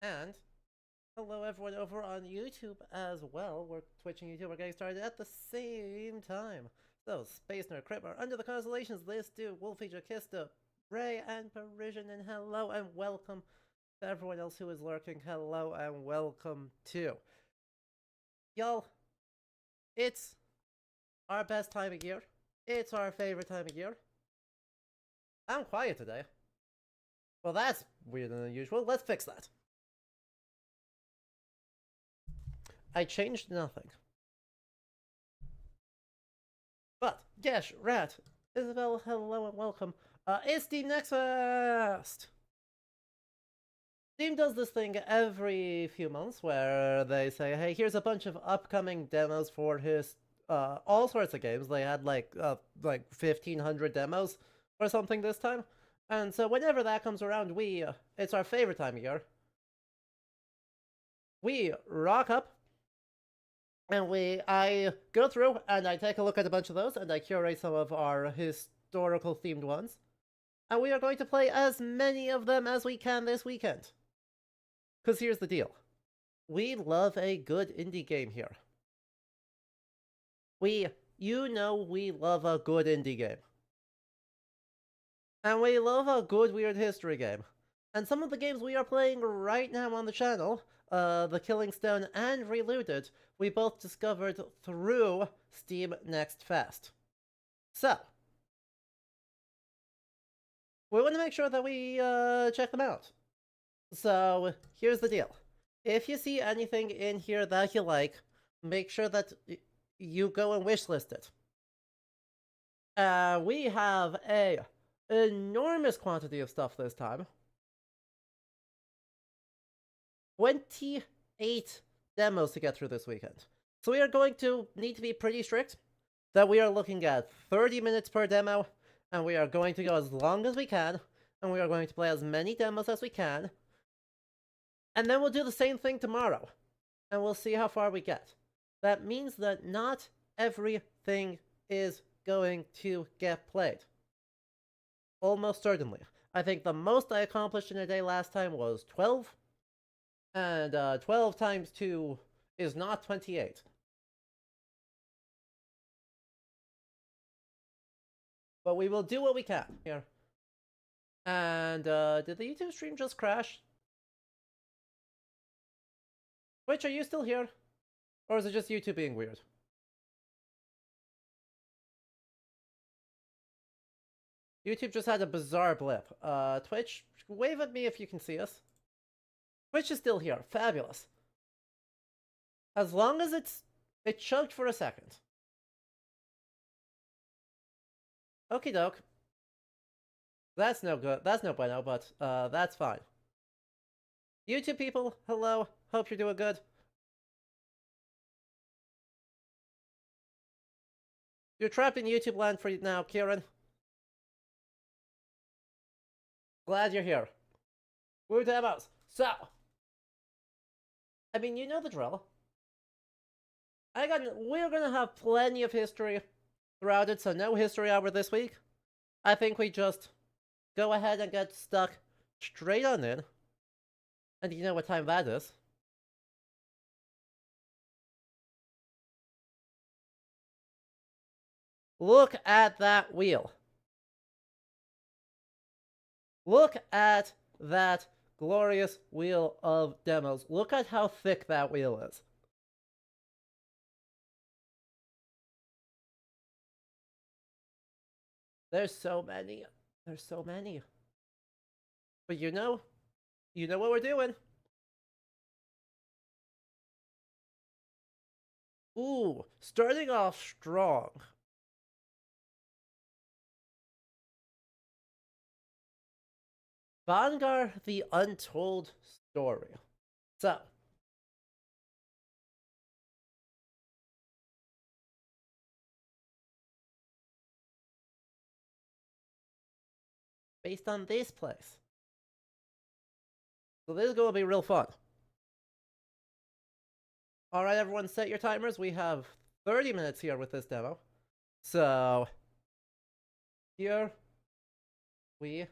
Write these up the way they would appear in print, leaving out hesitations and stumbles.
And hello everyone over on YouTube as well. We're Twitching YouTube. We're getting started at the same time. So, Space Nerd, Critmar, Under the Constellations, This Dude, Wolfeager, Kista, Ray, and Parisian, and hello and welcome to everyone else who is lurking. Hello and welcome too. Y'all, it's our best time of year. It's our favorite time of year. I'm quiet today. Well, that's weird and unusual. Let's fix that. I changed nothing. But, Gesh, Rat, Isabel, hello and welcome. It's the NEXTFEST! Steam does this thing every few months where they say, hey, here's a bunch of upcoming demos for his, all sorts of games. They had like 1,500 demos or something this time. And so whenever that comes around, it's our favorite time of year. We rock up, and I go through and I take a look at a bunch of those and I curate some of our historical themed ones. And we are going to play as many of them as we can this weekend. Because here's the deal. We love a good indie game here. We love a good indie game. And we love a good weird history game. And some of the games we are playing right now on the channel, The Killing Stone and Reloaded, we both discovered through Steam NEXTFEST. So, we want to make sure that we check them out. So, here's the deal. If you see anything in here that you like, make sure that you go and wishlist it. We have an enormous quantity of stuff this time. 28 demos to get through this weekend. So we are going to need to be pretty strict that we are looking at 30 minutes per demo, and we are going to go as long as we can, and we are going to play as many demos as we can. And then we'll do the same thing tomorrow, and we'll see how far we get. That means that not everything is going to get played. Almost certainly. I think the most I accomplished in a day last time was 12. And 12 times 2 is not 28. But we will do what we can here. And did the YouTube stream just crash? Twitch, are you still here? Or is it just YouTube being weird? YouTube just had a bizarre blip. Twitch, wave at me if you can see us. Twitch is still here. Fabulous. As long as it chugged for a second. Okie doke. That's no good. That's no bueno, but that's fine. YouTube people, hello. Hope you're doing good. You're trapped in YouTube land for now, Kieran. Glad you're here. Woo demos. So, I mean, you know the drill. We're gonna have plenty of history throughout it, so no history hour this week. I think we just go ahead and get stuck straight on in. And you know what time that is. Look at that wheel. Look at that glorious wheel of demos. Look at how thick that wheel is. There's so many. There's so many. But you know what we're doing. Ooh, starting off strong. Vanguard, the Untold Story. So, based on this place. So this is going to be real fun. Alright, everyone, set your timers. We have 30 minutes here with this demo. So, here we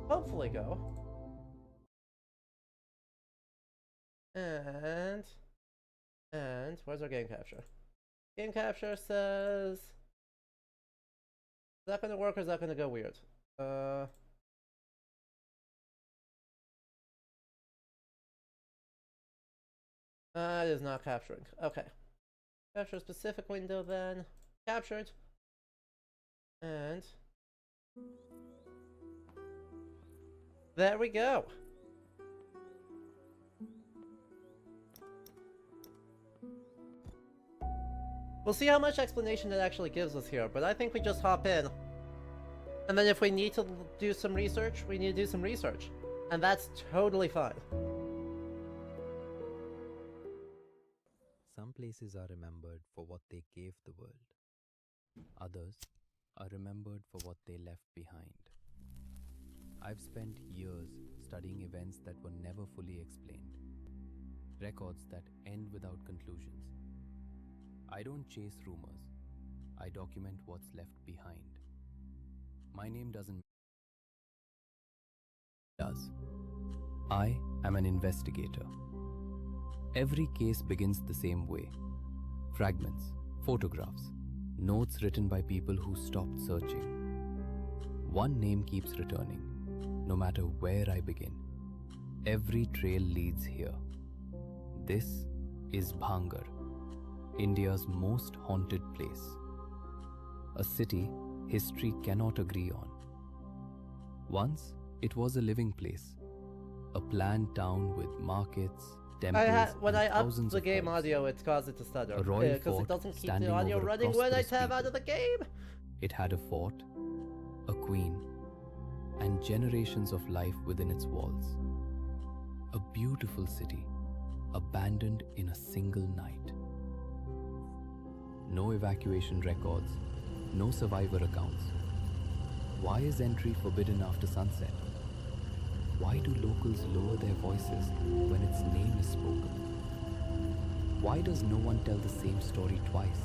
hopefully go. And where's our game capture? Game capture says, is that gonna work or is that gonna go weird? It is not capturing. Okay. Capture a specific window then. Captured. And there we go. We'll see how much explanation it actually gives us here, but I think we just hop in. And then if we need to do some research, we need to do some research. And that's totally fine. Some places are remembered for what they gave the world. Others are remembered for what they left behind. I've spent years studying events that were never fully explained. Records that end without conclusions. I don't chase rumors. I document what's left behind. My name doesn't does. I am an investigator. Every case begins the same way. Fragments, photographs, notes written by people who stopped searching. One name keeps returning, no matter where I begin. Every trail leads here. This is Bhangar, India's most haunted place. A city history cannot agree on. Once, it was a living place. A planned town with markets, temples, when I upped thousands the of game halls. audio, it caused it to stutter. A royal Because fort it doesn't keep the standing audio over a running when I prosperous tab out people. of the game. It had a fort, a queen, and generations of life within its walls. A beautiful city, abandoned in a single night. No evacuation records, no survivor accounts. Why is entry forbidden after sunset? Why do locals lower their voices when its name is spoken? Why does no one tell the same story twice?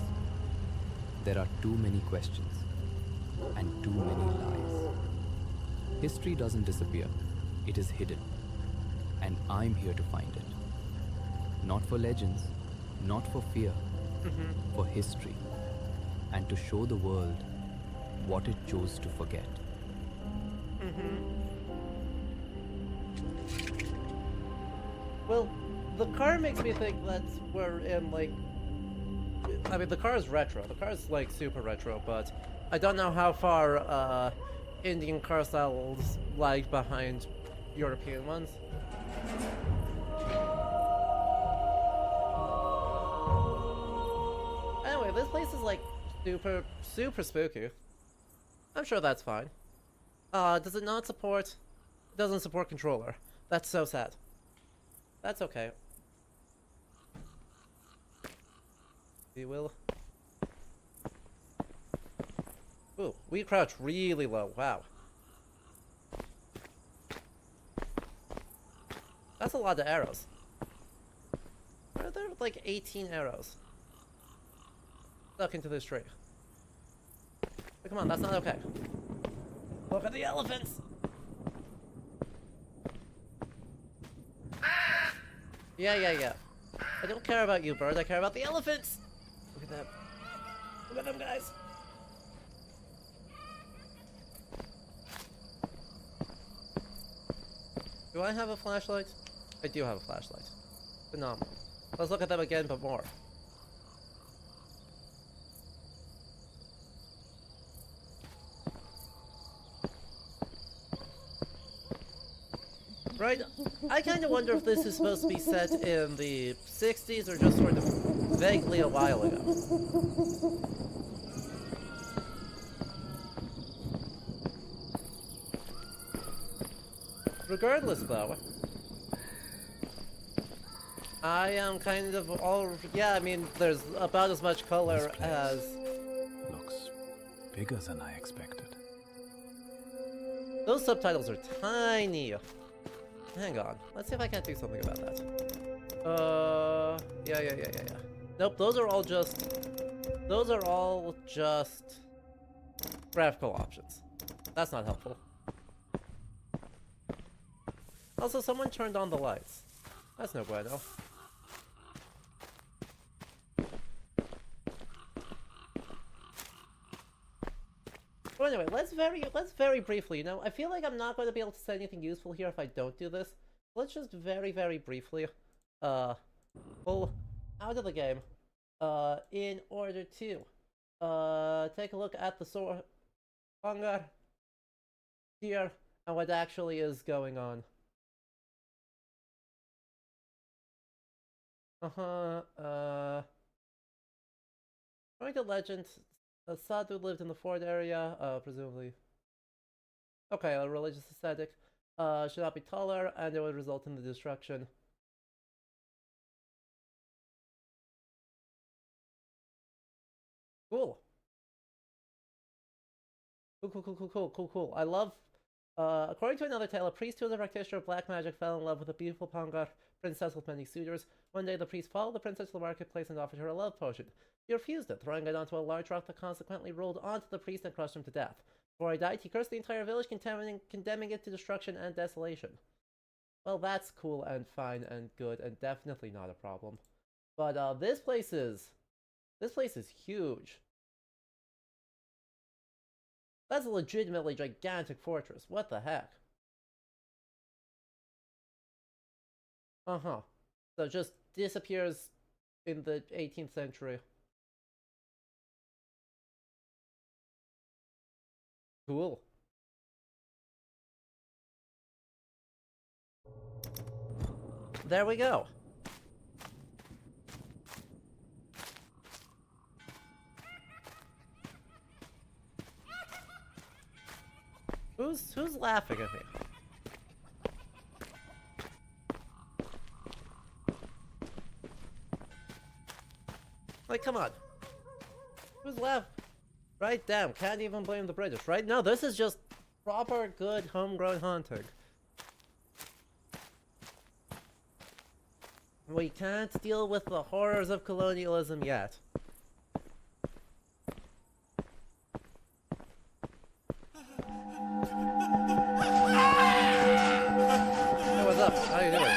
There are too many questions and too many lies. History doesn't disappear, it is hidden. And I'm here to find it. Not for legends, not for fear, for history. And to show the world what it chose to forget. Well, the car makes me think that we're in, like... I mean, the car is retro. The car is, like, super retro, but I don't know how far, Indian car styles lag behind European ones. Anyway, this place is, like, super spooky. I'm sure that's fine. Does it not support... It doesn't support controller. That's so sad. That's okay. We will. Ooh, we crouch really low. Wow. That's a lot of arrows. Why are there like 18 arrows stuck into this tree? But come on, that's not okay. Look at the elephants! Yeah. I don't care about you, bird. I care about the elephants! Look at them. Look at them, guys! Do I have a flashlight? I do have a flashlight. Phenomenal. Let's look at them again, but more. Right? I kind of wonder if this is supposed to be set in the 60s or just sort of vaguely a while ago. Regardless, though, I am kind of all... Yeah, I mean, there's about as much color as... Looks bigger than I expected. Those subtitles are tiny. Hang on. Let's see if I can't do something about that. Yeah. Nope, those are all just... Those are all just... graphical options. That's not helpful. Also, someone turned on the lights. That's no bueno. Well, anyway, let's very briefly, I feel like I'm not going to be able to say anything useful here if I don't do this. Let's just very briefly, pull out of the game, in order to, take a look at the hangar here and what actually is going on. According to legend, Sadhu lived in the fort area, presumably. Okay, a religious ascetic. Should not be taller, and it would result in the destruction. Cool. Cool. I love, according to another tale, a priest who was a practitioner of black magic fell in love with a beautiful Pangar princess with many suitors. One day the priest followed the princess to the marketplace and offered her a love potion. He refused it, throwing it onto a large rock that consequently rolled onto the priest and crushed him to death. Before he died, he cursed the entire village, condemning it to destruction and desolation. Well, that's cool and fine and good, and definitely not a problem. But, this place is huge. That's a legitimately gigantic fortress. What the heck? So it just disappears in the 18th century. Cool. There we go. Who's laughing at me? Like, come on. Who's laughing? Right, damn, can't even blame the British, right? No, this is just proper good homegrown haunting. We can't deal with the horrors of colonialism yet. Hey, what's up? How you doing?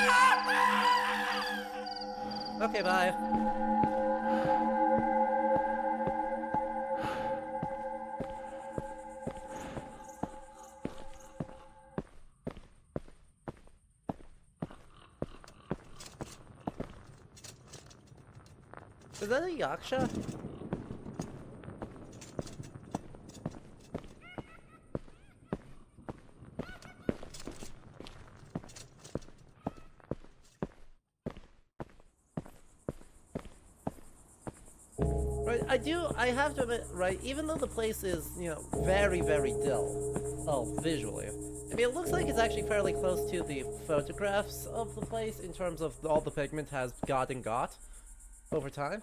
Okay, bye. Is that a yaksha? Right, I have to admit, right, even though the place is, very dull, visually. I mean, it looks like it's actually fairly close to the photographs of the place in terms of all the pigment has got over time.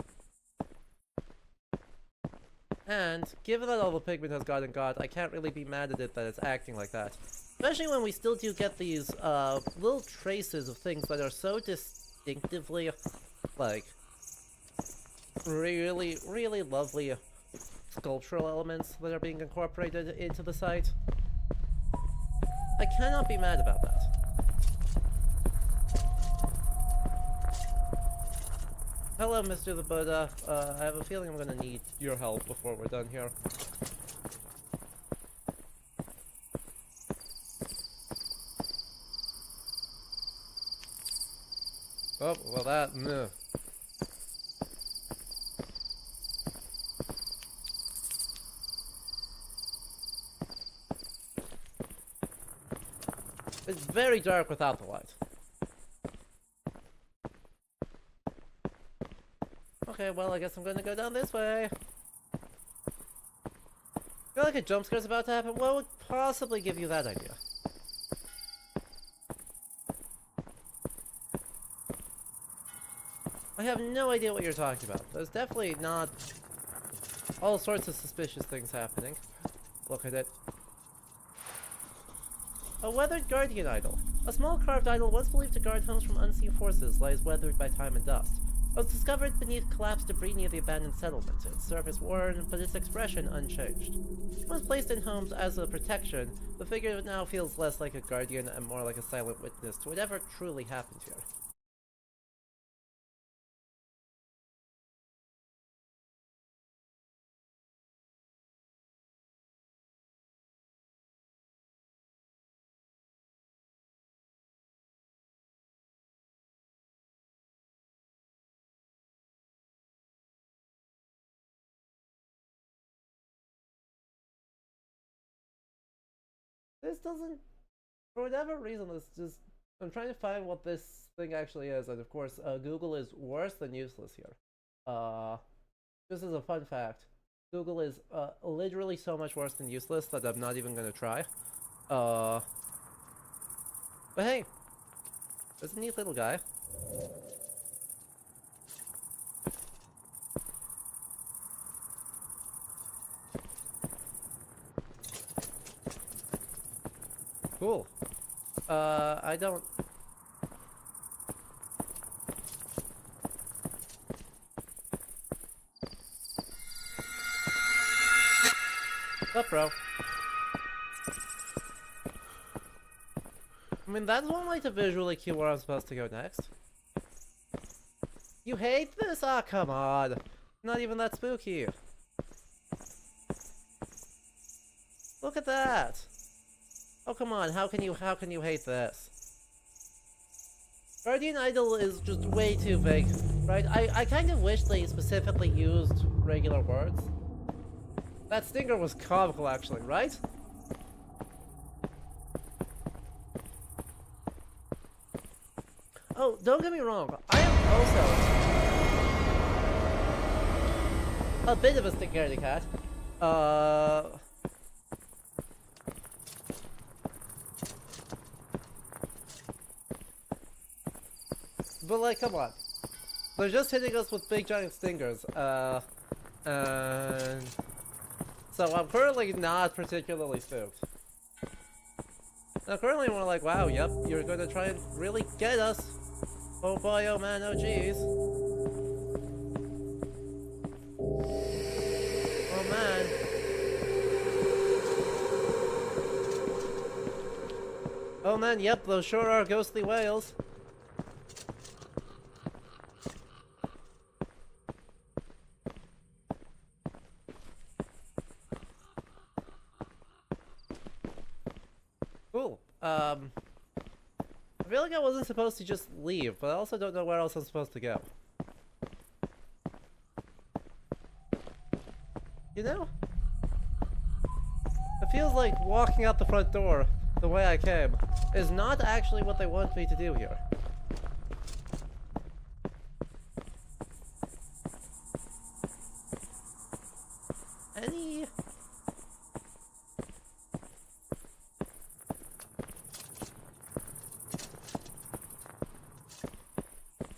And given that all the pigment has got, I can't really be mad at it that it's acting like that. Especially when we still do get these little traces of things that are so distinctively, like, really lovely sculptural elements that are being incorporated into the site. I cannot be mad about that. Hello, Mr. the Buddha. I have a feeling I'm gonna need your help before we're done here. Oh, well that, meh. It's very dark without the light. Okay, well, I guess I'm gonna go down this way. Feel like a jump scare's about to happen? What would possibly give you that idea? I have no idea what you're talking about. There's definitely not all sorts of suspicious things happening. Look at it. A weathered guardian idol. A small carved idol once believed to guard homes from unseen forces lies weathered by time and dust. It was discovered beneath collapsed debris near the abandoned settlement, its surface worn, but its expression unchanged. Once placed in homes as a protection, the figure now feels less like a guardian and more like a silent witness to whatever truly happened here. this doesn't, for whatever reason, this just, I'm trying to find what this thing actually is, and of course, Google is worse than useless here. This is a fun fact. Google is literally so much worse than useless that I'm not even gonna try. But hey, there's a neat little guy. Cool. I don't... What's up, bro? I mean, that's one way to visually cue where I'm supposed to go next. You hate this? Ah, come on. Not even that spooky. Look at that. Oh, come on. How can you hate this? Guardian Idol is just way too vague, right? I kind of wish they specifically used regular words. That stinger was comical, actually, right? Oh, don't get me wrong. I am also a bit of a scaredy cat. But like, come on. They're just hitting us with big giant stingers. And so I'm currently not particularly spooked. I'm currently more like, wow, yep, you're gonna try and really get us. Oh boy, oh man, oh jeez. Oh man. Oh man, yep, those sure are ghostly whales. Cool. I feel like I wasn't supposed to just leave, but I also don't know where else I'm supposed to go. You know? It feels like walking out the front door, the way I came, is not actually what they want me to do here. Any...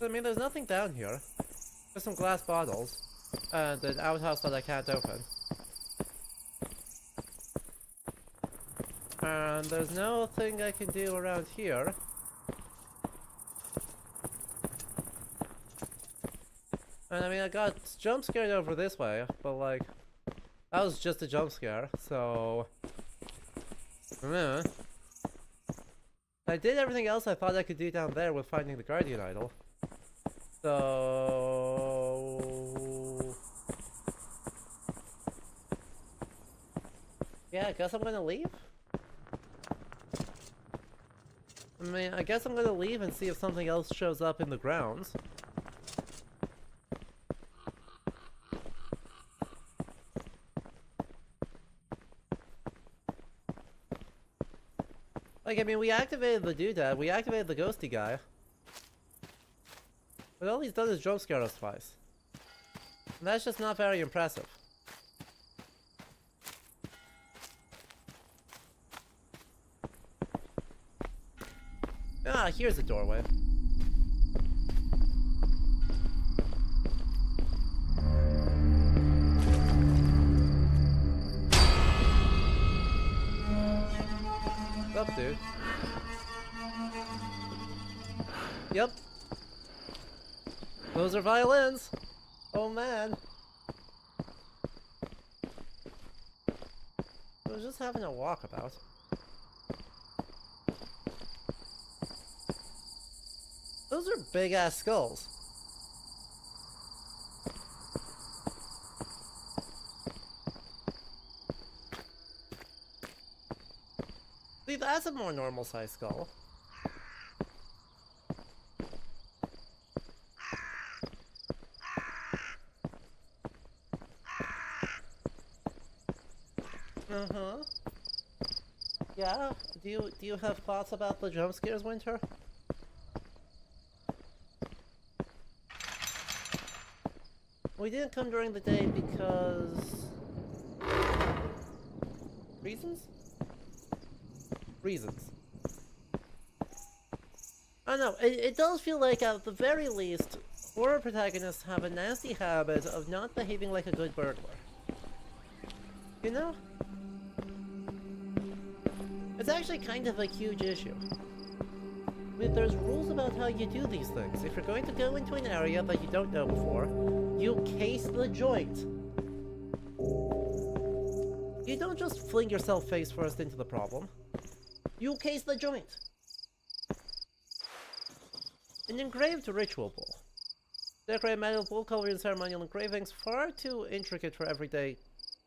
I mean, there's nothing down here. There's some glass bottles, and an outhouse that I can't open. And there's nothing I can do around here. And I mean, I got jump scared over this way, but like, that was just a jump scare, so... I did everything else I thought I could do down there with finding the Guardian Idol. So... yeah, I guess I'm gonna leave? I mean, I guess I'm gonna leave and see if something else shows up in the grounds. Like, I mean, we activated the doodad, we activated the ghosty guy. But all he's done is jump scare us twice. And that's just not very impressive. Ah, here's a doorway. What's up, dude? Yep. Those are violins! Oh man! I was just having a walkabout. Those are big ass skulls. See, that's a more normal sized skull. Yeah? Do you have thoughts about the jump scares, Winter? We didn't come during the day because... reasons? Reasons. I don't know, it does feel like at the very least, horror protagonists have a nasty habit of not behaving like a good burglar. You know? It's actually kind of a huge issue. There's rules about how you do these things. If you're going to go into an area that you don't know before, you case the joint. You don't just fling yourself face first into the problem. You case the joint. An engraved ritual bowl. Decorate metal bowl covered in ceremonial engravings, far too intricate for everyday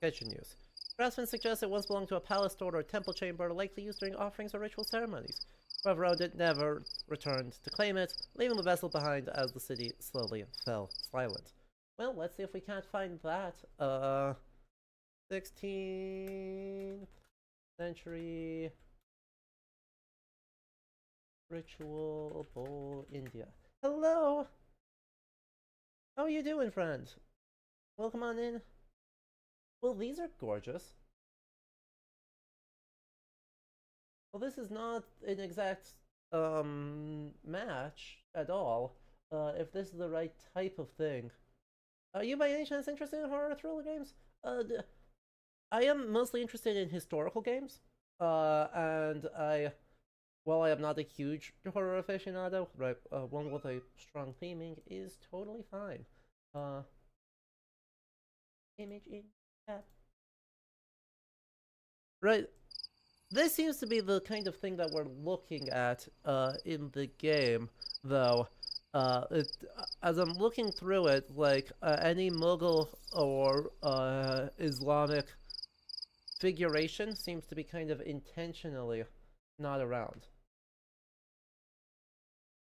kitchen use. Craftsmen suggest it once belonged to a palace store or a temple chamber, likely used during offerings or ritual ceremonies. Whoever owned it never returned to claim it, leaving the vessel behind as the city slowly fell silent. Well, let's see if we can't find that. 16th century ritual bowl, India. Hello! How are you doing, friend? Welcome on in. Well, these are gorgeous. Well, this is not an exact match at all. If this is the right type of thing. Are you by any chance interested in horror thriller games? I am mostly interested in historical games. And while I am not a huge horror aficionado, right, one with a strong theming is totally fine. Image in chat. Right. This seems to be the kind of thing that we're looking at in the game, though. As I'm looking through it, like any Mughal or Islamic figuration seems to be kind of intentionally not around.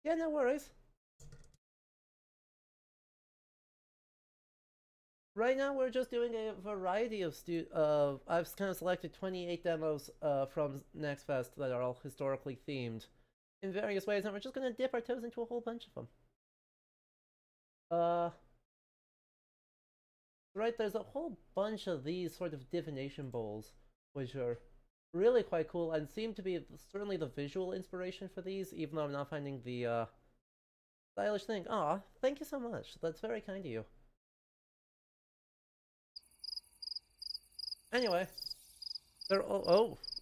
Yeah, no worries. Right now, we're just doing a variety of I've kind of selected 28 demos from NEXTFEST that are all historically themed in various ways, and we're just gonna dip our toes into a whole bunch of them. Right, there's a whole bunch of these sort of divination bowls, which are really quite cool and seem to be certainly the visual inspiration for these, even though I'm not finding the stylish thing. Aw, thank you so much. That's very kind of you. Anyway, they're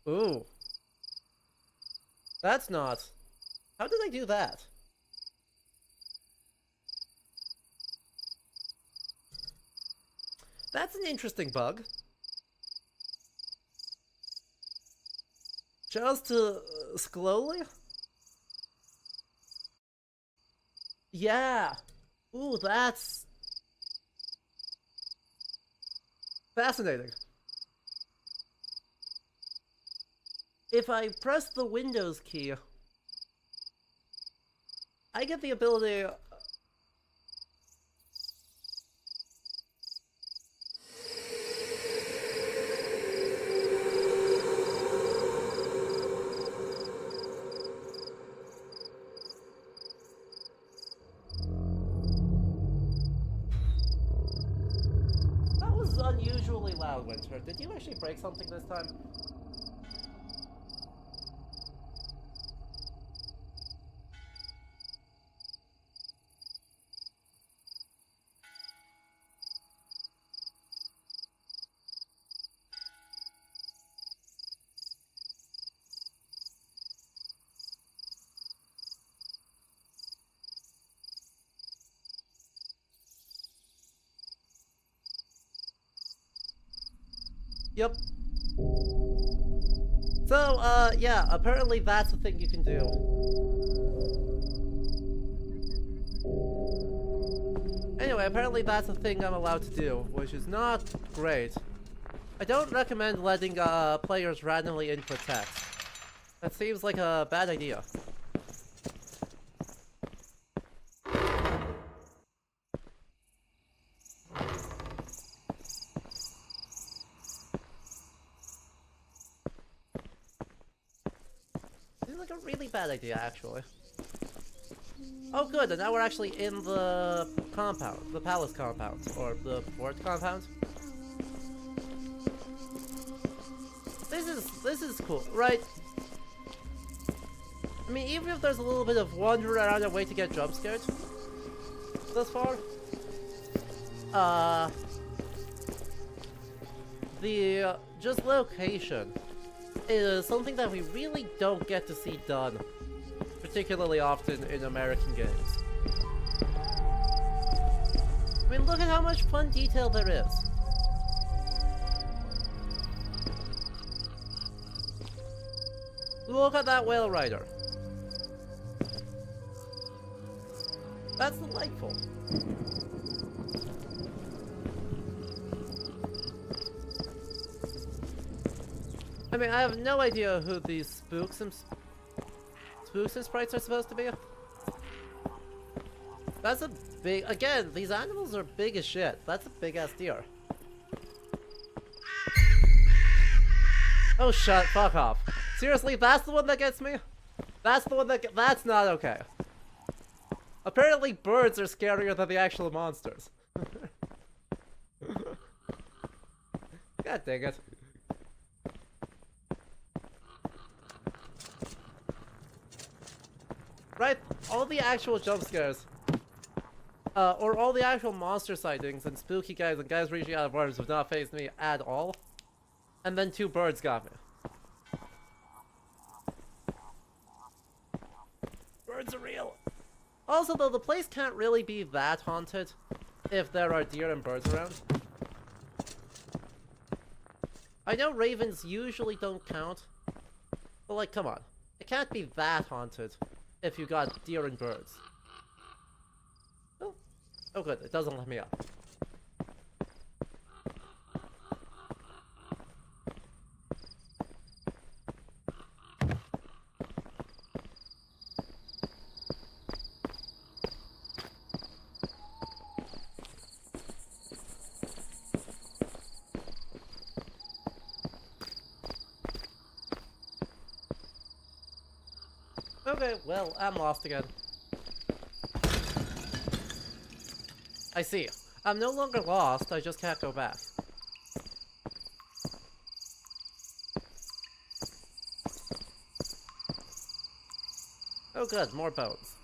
ooh. That's not. How did I do that? That's an interesting bug. Just slowly? Yeah. Ooh, that's fascinating. If I press the Windows key, I get the ability... That was unusually loud, Winter. Did you actually break something this time? Yep. So, yeah, apparently that's the thing you can do. Anyway, apparently that's the thing I'm allowed to do, which is not great. I don't recommend letting, players randomly input text. That seems like a bad idea. like a really bad idea, actually. Oh good, and now we're actually in the compound. The palace compound. Or the fort compound. This is cool, right? I mean, even if there's a little bit of wander around a way to get jump scared thus far, the just location is something that we really don't get to see done particularly often in American games. I mean, look at how much fun detail there is. Look at that whale rider. That's delightful. I mean, I have no idea who these spooks and sprites are supposed to be. That's a big... Again, these animals are big as shit. That's a big-ass deer. Oh, fuck off. Seriously, that's the one that gets me? That's the one that that's not okay. Apparently birds are scarier than the actual monsters. God dang it. Right, all the actual jump scares, or all the actual monster sightings and spooky guys and guys reaching out of arms have not fazed me at all. And then 2 birds got me. Birds are real. Also, though, the place can't really be that haunted if there are deer and birds around. I know ravens usually don't count, but like, come on. It can't be that haunted if you got deer and birds. Oh good, it doesn't let me up. Okay, well, I'm lost again. I see. I'm no longer lost, I just can't go back. Oh good, more bones.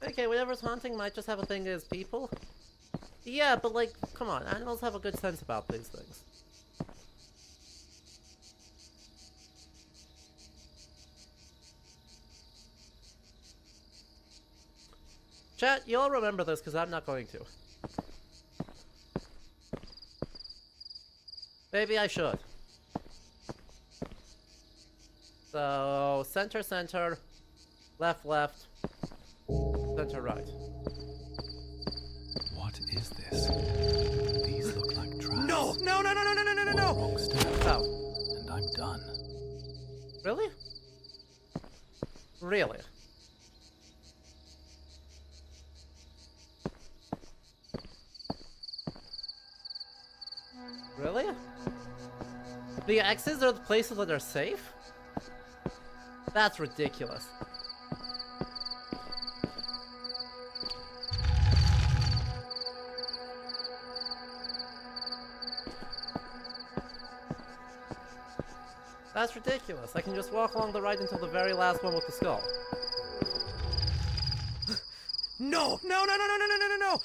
Okay, whatever's haunting might just have a thing as people. Yeah, but like, come on, animals have a good sense about these things. Chat, you all remember this because I'm not going to. Maybe I should. So, center, center, left, left, center, right. What is this? These look like traps. No! No, no, no, no, no, no, no, no, no! Wrong step. Oh. And I'm done. Really? Really? Really? The X's are the places that are safe? That's ridiculous. That's ridiculous. I can just walk along the right until the very last one with the skull. No! No, no, no, no, no, no, no, no, no!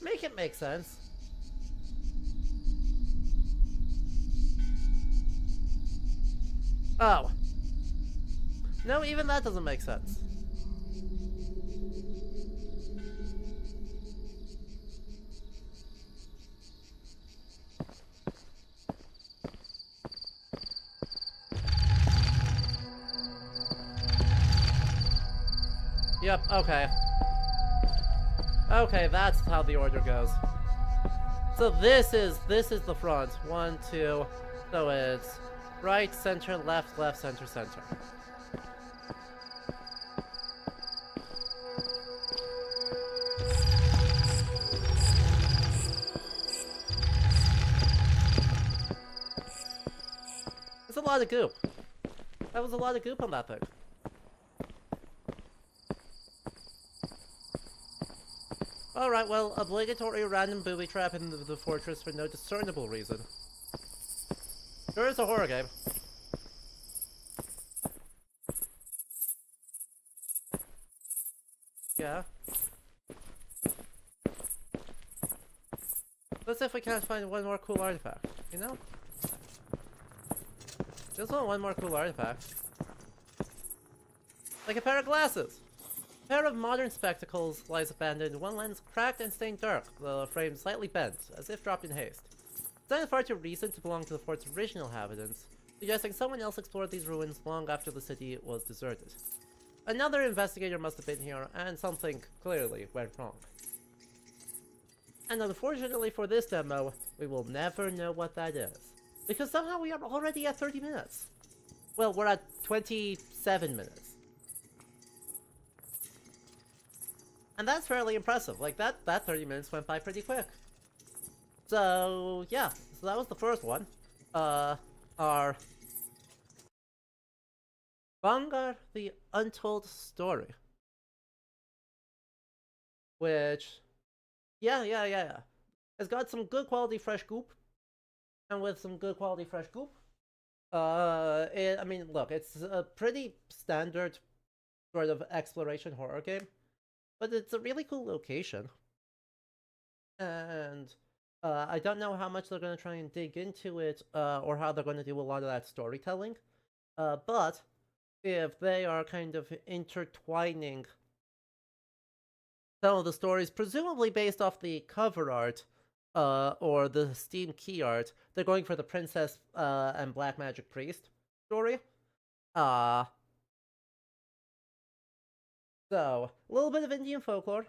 Make it make sense. Oh. No, even that doesn't make sense. Yep, okay. Okay, that's how the order goes. So this is the front. 1, 2. So it's right, center, left, left, center, center. a lot of goop. That was a lot of goop on that thing. Alright, well, obligatory random booby trap in the fortress for no discernible reason. Sure, it's a horror game. Yeah. Let's see if we can't find one more cool artifact, you know? Just want one more cool artifact. Like a pair of glasses! A pair of modern spectacles lies abandoned, one lens cracked and stained dark, the frame slightly bent, as if dropped in haste. Sounded far too recent to belong to the fort's original inhabitants, suggesting someone else explored these ruins long after the city was deserted. Another investigator must have been here, and something clearly went wrong. And unfortunately for this demo, we will never know what that is. Because somehow we are already at 30 minutes. Well, we're at 27 minutes. And that's fairly impressive. Like, that 30 minutes went by pretty quick. So, yeah. So that was the first one. Our Vanguard, the Untold Story. Which, yeah. It's got some good quality fresh goop. And with some good quality fresh goop, I mean, look, it's a pretty standard sort of exploration horror game. But it's a really cool location. And I don't know how much they're going to try and dig into it, or how they're going to do a lot of that storytelling. But if they are kind of intertwining some of the stories, presumably based off the cover art, or the Steam key art, they're going for the Princess and Black Magic Priest story. So, a little bit of Indian folklore,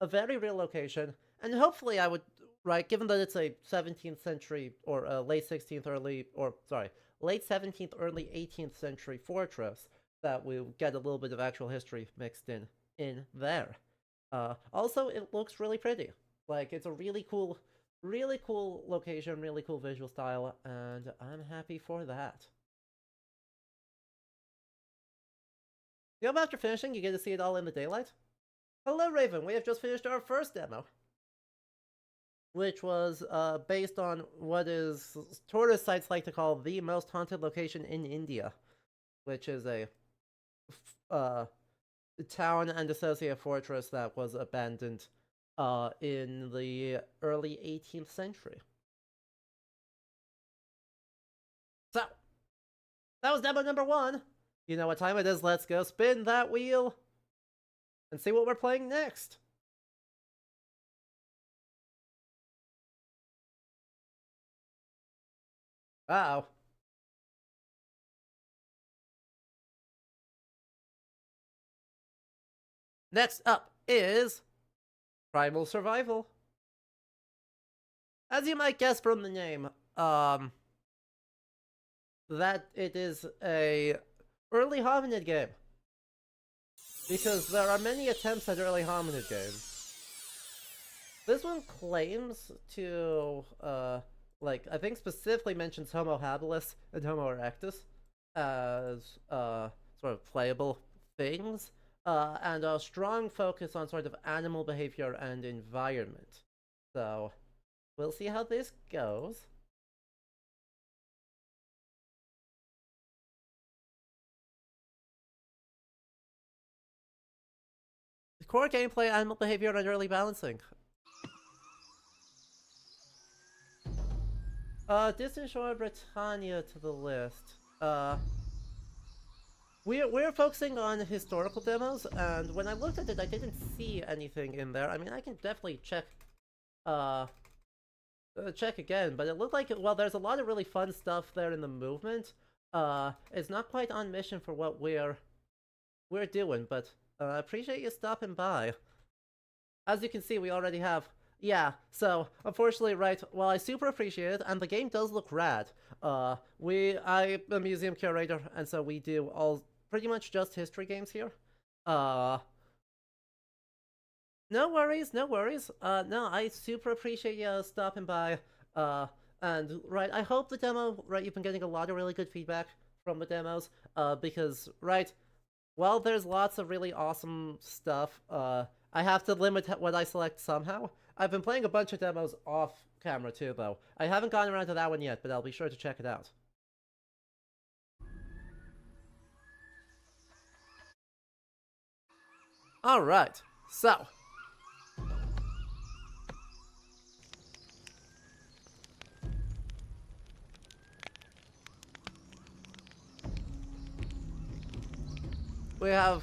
a very real location, and hopefully I would, right, given that it's a 17th century, or late 17th, early 18th century fortress, that we'll get a little bit of actual history mixed in there. Also, it looks really pretty. Like, it's a really cool location, really cool visual style, and I'm happy for that. You know, after finishing, you get to see it all in the daylight? Hello, Raven! We have just finished our first demo. Which was based on what is tourist sites like to call the most haunted location in India. Which is a town and associated fortress that was abandoned in the early 18th century. So, that was demo number 1. You know what time it is, let's go spin that wheel and see what we're playing next. Uh-oh. Next up is Primal Survival. As you might guess from the name, that it is a early hominid game. Because there are many attempts at early hominid games. This one claims to, like, I think specifically mentions Homo habilis and Homo erectus as, sort of playable things. And a strong focus on sort of animal behavior and environment. So, we'll see how this goes. The core gameplay, animal behavior, and early balancing. Distant Shore Britannia to the list. We're focusing on historical demos, and when I looked at it, I didn't see anything in there. I mean, I can definitely check again, but it looked like, well, there's a lot of really fun stuff there in the movement. It's not quite on mission for what we're doing, but I appreciate you stopping by. As you can see, we already have, yeah, so, unfortunately, right, well, I super appreciate it, and the game does look rad. I'm a museum curator, and so we do pretty much just history games here. No worries. No, I super appreciate you stopping by. And, right, I hope the demo, right, you've been getting a lot of really good feedback from the demos, because, right, while there's lots of really awesome stuff, I have to limit what I select somehow. I've been playing a bunch of demos off camera too, though. I haven't gotten around to that one yet, but I'll be sure to check it out. Alright, so. We have...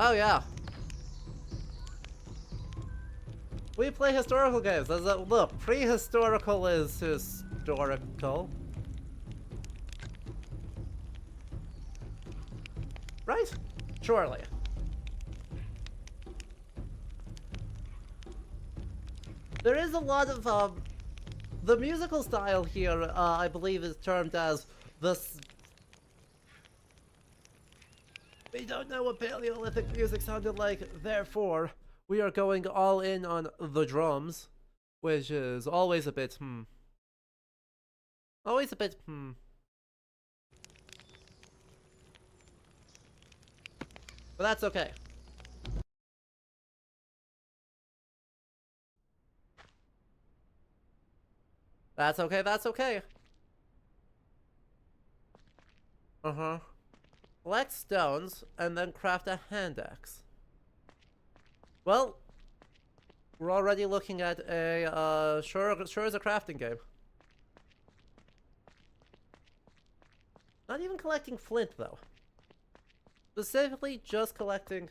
Oh yeah. We play historical games. Look, prehistorical is historical. Right? Surely. There is a lot of, the musical style here, I believe is termed as the... We don't know what Paleolithic music sounded like, therefore, we are going all in on the drums, which is always a bit, Always a bit, But that's okay. That's okay, that's okay. Uh-huh. Collect stones, and then craft a hand axe. Well, we're already looking at a, sure as a crafting game. Not even collecting flint, though. Specifically just collecting...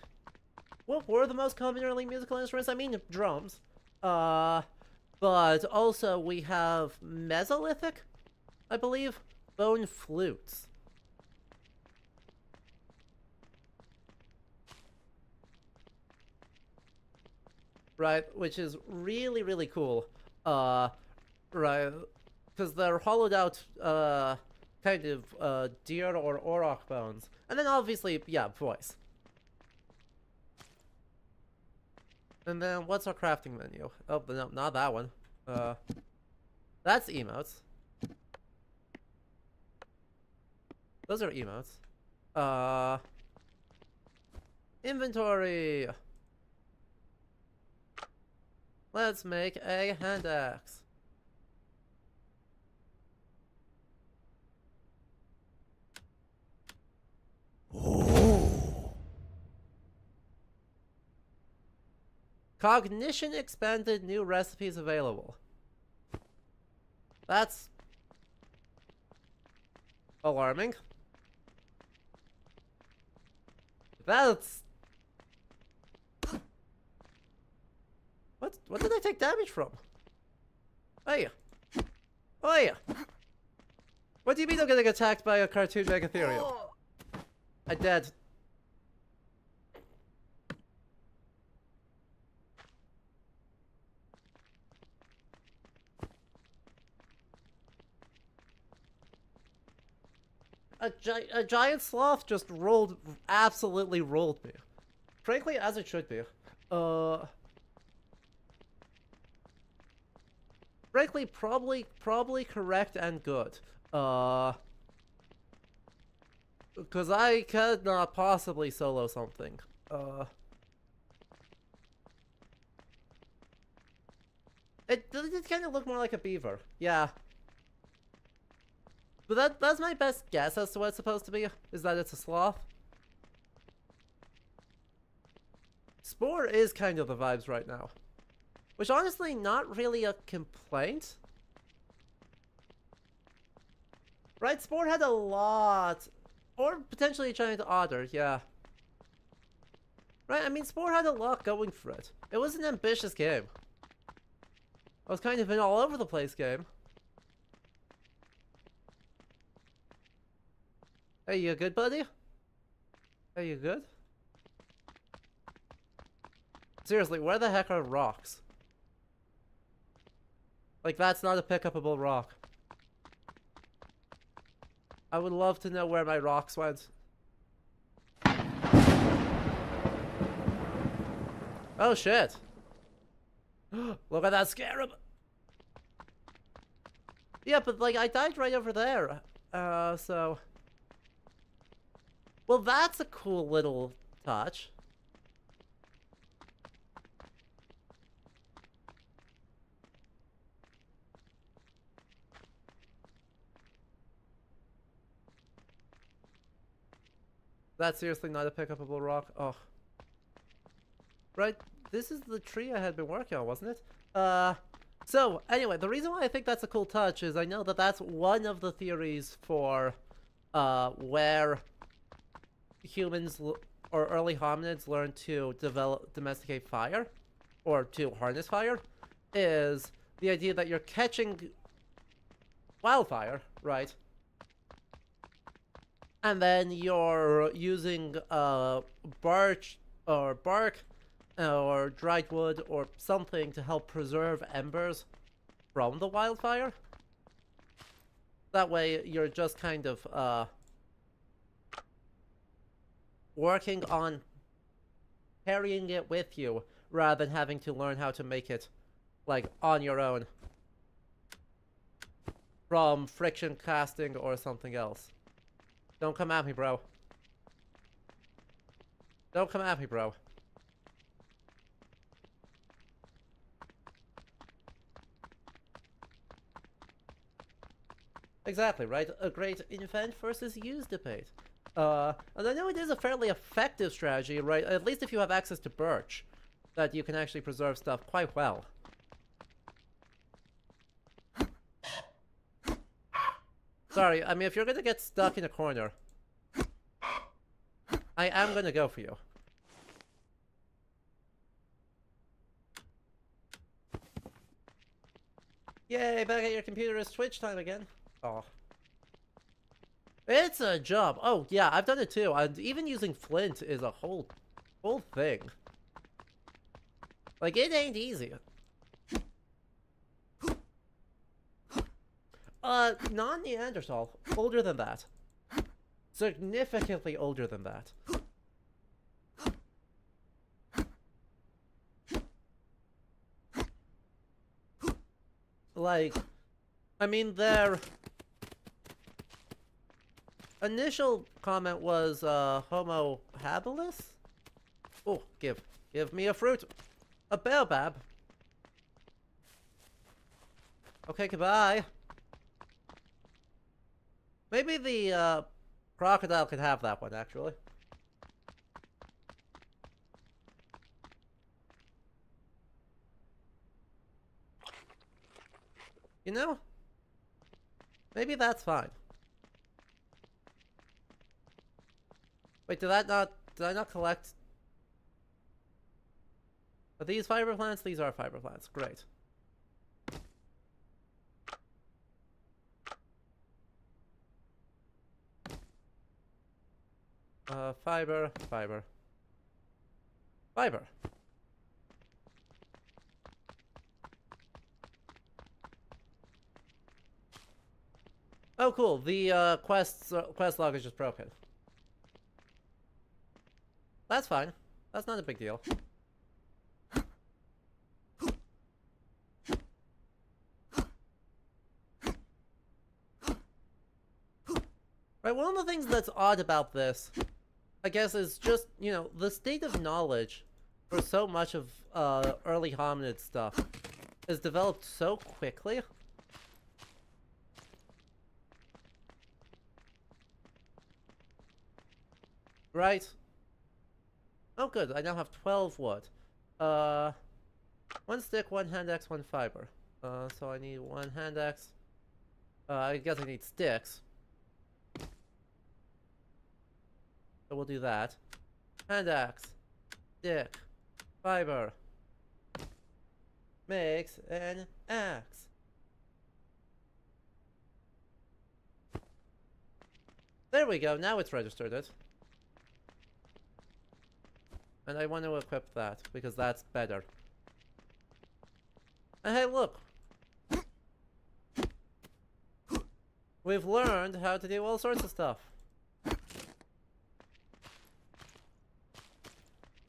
What were the most common early musical instruments? I mean, drums. But also we have Mesolithic, I believe, bone flutes. Right, which is really, really cool. Right, because they're hollowed out, kind of, deer or auroch bones. And then obviously, yeah, voice. And then what's our crafting menu? Oh, no, not that one. That's emotes. Those are emotes. Inventory. Let's make a hand axe. Oh. Cognition expanded, new recipes available. That's alarming. That's... What did I take damage from? Hey. Oh yeah. What do you mean I'm getting attacked by a cartoon Megatherium? I'm dead. A giant sloth just absolutely rolled me. Frankly, as it should be. Frankly, probably correct and good. Because I could not possibly solo something. It kind of look more like a beaver. Yeah. But that's my best guess as to what it's supposed to be, is that it's a sloth. Spore is kind of the vibes right now. Which honestly, not really a complaint. Right, Spore had a lot. Or potentially a giant otter, yeah. Right, I mean, Spore had a lot going for it. It was an ambitious game. It was kind of an all over the place game. Hey, you good, buddy? Are you good? Seriously, where the heck are rocks? Like, that's not a pick-upable rock. I would love to know where my rocks went. Oh shit! Look at that scarab! Yeah, but like, I died right over there. So... Well, that's a cool little touch. That's seriously not a pickupable rock? Oh. Right, this is the tree I had been working on, wasn't it? So, anyway, the reason why I think that's a cool touch is I know that that's one of the theories for, where humans or early hominids learned to domesticate fire, or to harness fire, is the idea that you're catching wildfire, right? And then you're using birch or bark or dried wood or something to help preserve embers from the wildfire. That way you're just kind of working on carrying it with you rather than having to learn how to make it like on your own from friction casting or something else. Don't come at me, bro. Don't come at me, bro. Exactly, right? A great invent versus use debate. And I know it is a fairly effective strategy, right? At least if you have access to birch, that you can actually preserve stuff quite well. Sorry, I mean, if you're gonna get stuck in a corner, I am gonna go for you. Yay, back at your computer is Twitch time again. Oh. It's a job. Oh, yeah, I've done it too. And even using flint is a whole thing. Like, it ain't easy. Non-Neanderthal. Older than that. Significantly older than that. Like, I mean, their initial comment was, Homo habilis? Oh, give me a fruit. A baobab. Okay, goodbye. Maybe the, crocodile could have that one, actually. You know? Maybe that's fine. Wait, did I not collect? Are these fiber plants? These are fiber plants. Great. Fiber. Oh, cool. The, quest log is just broken. That's fine. That's not a big deal. Right, one of the things that's odd about this, I guess, is just, you know, the state of knowledge for so much of, early hominid stuff is developed so quickly. Right? Oh, good. I now have 12 wood. 1 stick, 1 hand axe, 1 fiber. So I need 1 hand axe. I guess I need sticks. So we'll do that. Hand axe. Stick. Fiber. Makes an axe. There we go. Now it's registered it. And I want to equip that, because that's better. And hey, look! We've learned how to do all sorts of stuff.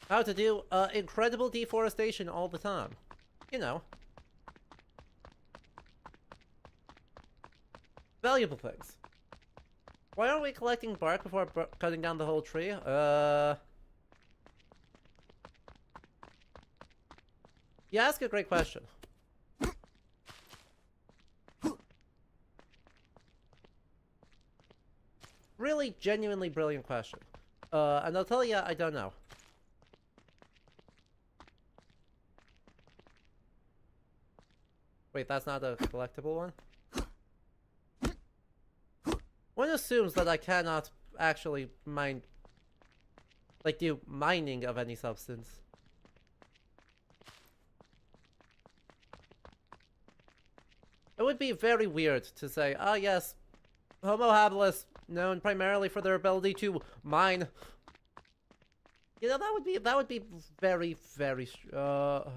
how to do incredible deforestation all the time. You know. Valuable things. Why aren't we collecting bark before cutting down the whole tree? You ask a great question. Really, genuinely brilliant question. And I'll tell you, I don't know. Wait, that's not a collectible one? One assumes that I cannot actually mine... like, do mining of any substance. It would be very weird to say, ah yes, Homo habilis, known primarily for their ability to mine. You know, that would be very, very, I'm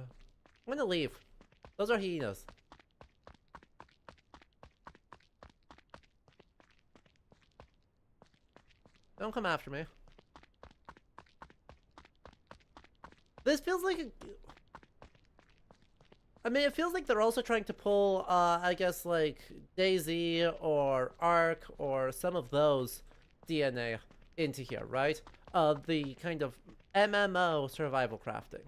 gonna leave. Those are hyenas. Don't come after me. This feels like I mean, it feels like they're also trying to pull, I guess, like, DayZ or Ark or some of those DNA into here, right? The kind of MMO survival crafting.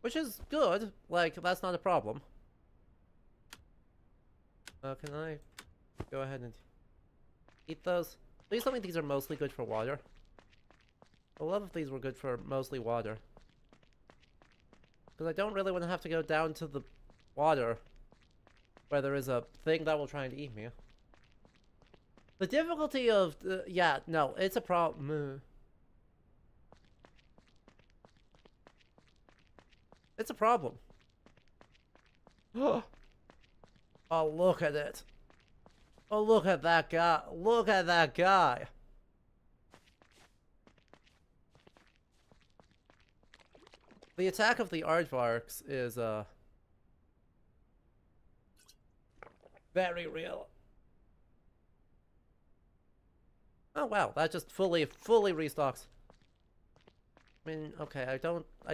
Which is good, like, that's not a problem. Can I go ahead and eat those? Please tell me these are mostly good for water. A lot of these were good for mostly water. Because I don't really want to have to go down to the water where there is a thing that will try and eat me. The difficulty of... yeah, no, it's a problem. It's a problem. Oh, look at it. Oh, look at that guy. Look at that guy. The attack of the aardvarks is, very real. Oh, wow. That just fully restocks. I mean, okay, I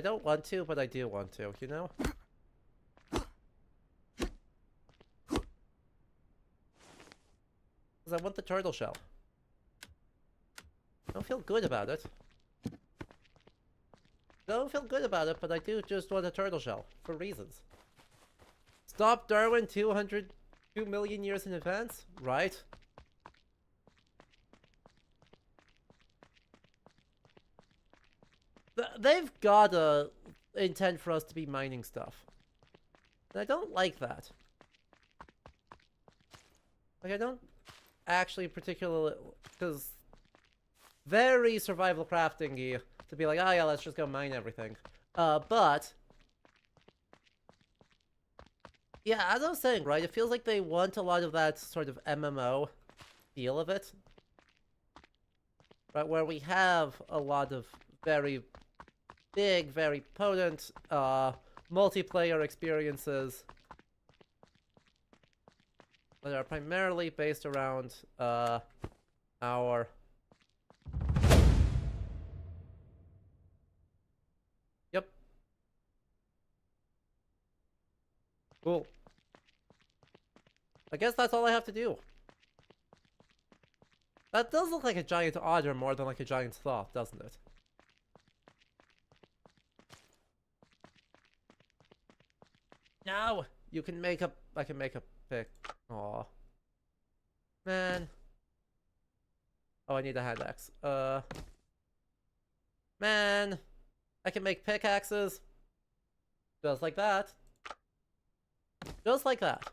don't want to, but I do want to, you know? Because I want the turtle shell. I don't feel good about it. I don't feel good about it, but I do just want a turtle shell, for reasons. Stop Darwin 2 million years in advance? Right. They've got a intent for us to be mining stuff. And I don't like that. Like, I don't actually particularly... because very survival crafting-y to be like, oh yeah, let's just go mine everything. But... yeah, as I was saying, right, it feels like they want a lot of that sort of MMO feel of it. Right, where we have a lot of very big, very potent, multiplayer experiences that are primarily based around, our... Yep. Cool. I guess that's all I have to do. That does look like a giant otter more than like a giant sloth, doesn't it? No! You can make a... I can make a pick. Aw. Man. Oh, I need a hand axe. Man. I can make pickaxes. Just like that. Just like that.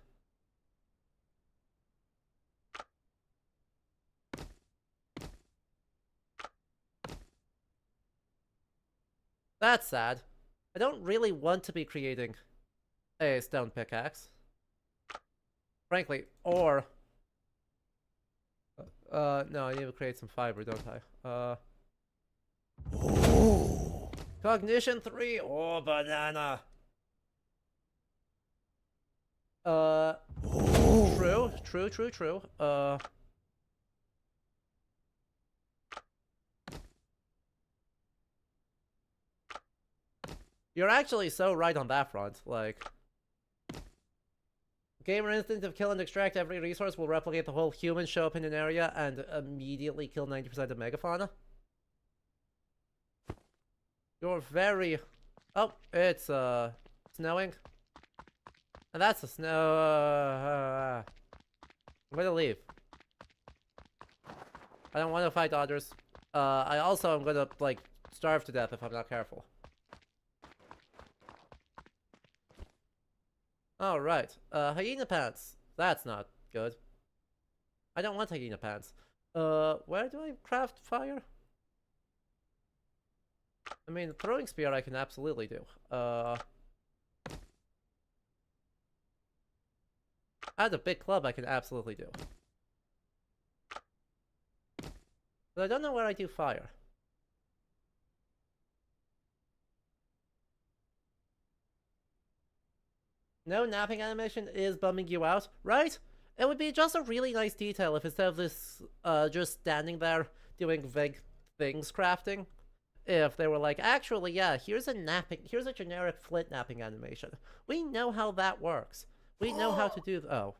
That's sad. I don't really want to be creating a stone pickaxe. Frankly, or... no, I need to create some fiber, don't I? Oh. Cognition 3! Oh, banana! Oh. True. You're actually so right on that front, like... Gamer instinct of kill and extract every resource will replicate the whole humans show up in an area and immediately kill 90% of megafauna. You're very... Oh, it's, snowing. And that's the snow... I'm gonna leave. I don't want to fight others. I also am gonna, like, starve to death if I'm not careful. Alright. Hyena pants. That's not good. I don't want hyena pants. Where do I craft fire? I mean, throwing spear I can absolutely do. Add a big club I can absolutely do. But I don't know where I do fire. No napping animation is bumming you out, right? It would be just a really nice detail if instead of this, just standing there doing vague things crafting, if they were like, actually, yeah, here's a generic flint napping animation. We know how that works. We know how to do oh.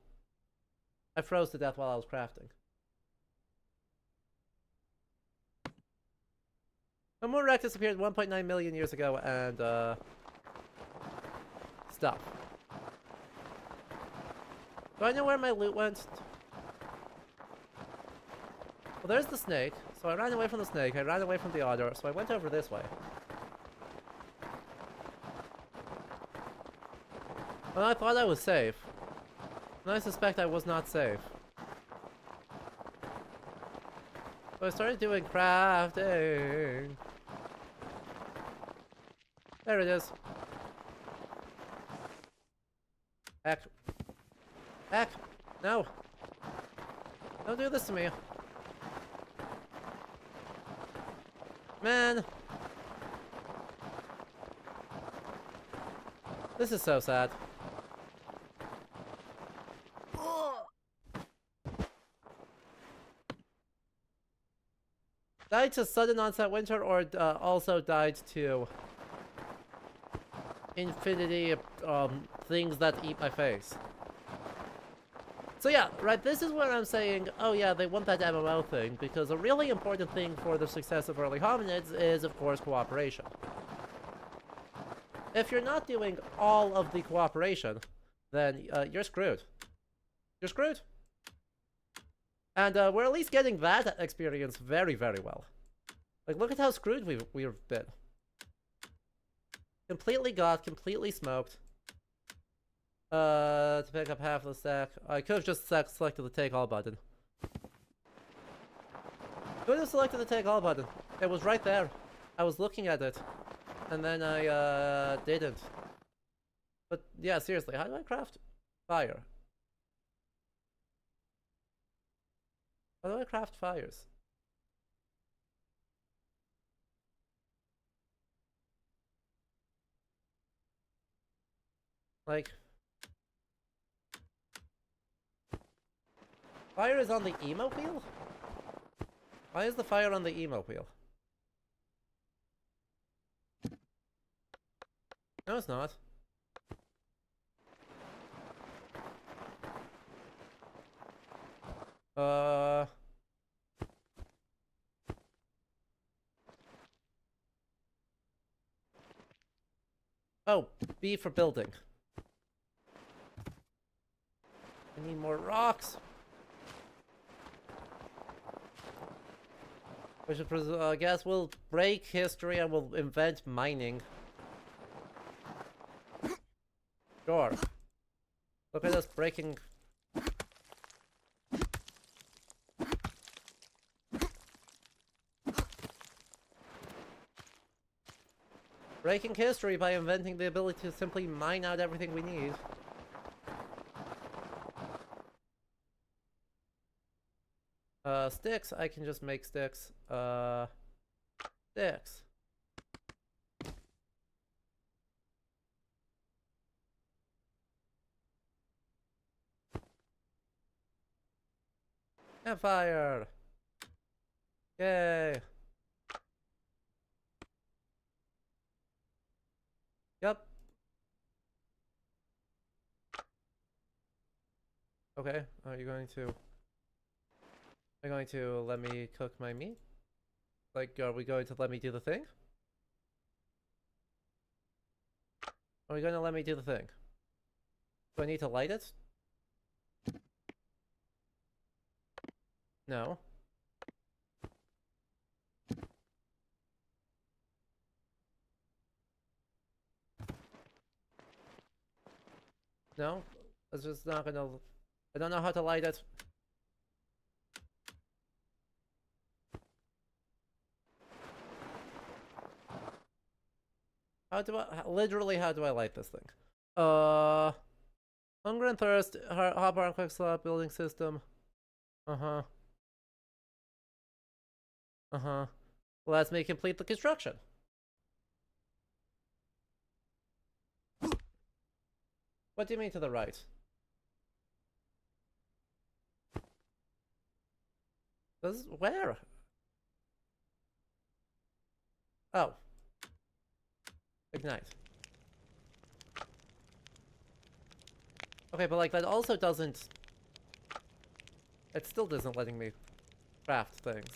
I froze to death while I was crafting. Homo erectus appeared 1.9 million years ago and, stuff. Do I know where my loot went? Well, there's the snake. So I ran away from the snake, I ran away from the otter, so I went over this way. And I thought I was safe. And I suspect I was not safe. So I started doing crafting. There it is. Heck. Heck! No! Don't do this to me. Man! This is so sad. Died to sudden onset winter or also died to infinity things that eat my face. So yeah, right, this is where I'm saying, oh yeah, they want that MMO thing, because a really important thing for the success of early hominids is, of course, cooperation. If you're not doing all of the cooperation, then you're screwed. You're screwed. And we're at least getting that experience very, very well. Like, look at how screwed we've been. Completely got, completely smoked. To pick up half the stack. I could have just selected the take all button. Could have selected the take all button. It was right there. I was looking at it. And then I, didn't. But, yeah, seriously, how do I craft fire? How do I craft fires? Like... Fire is on the emo wheel? Why is the fire on the emo wheel? No, it's not. Oh, B for building. I need more rocks. We should, I guess we'll break history and we'll invent mining. Sure. Look at us breaking... Breaking history by inventing the ability to simply mine out everything we need. Sticks, I can just make sticks. Sticks. Campfire! Yay! Yep. Okay, are you going to let me cook my meat? Like, are we going to let me do the thing? Are we going to let me do the thing? Do I need to light it? No. No? It's just not gonna... I don't know how to light it. How do I... Literally, how do I light this thing? Hunger and thirst, hotbar and quick slot, building system. Uh-huh. Uh-huh. Let me complete the construction. What do you mean to the right? This is where? Oh. Ignite. Okay, but like that also doesn't... It still isn't letting me craft things.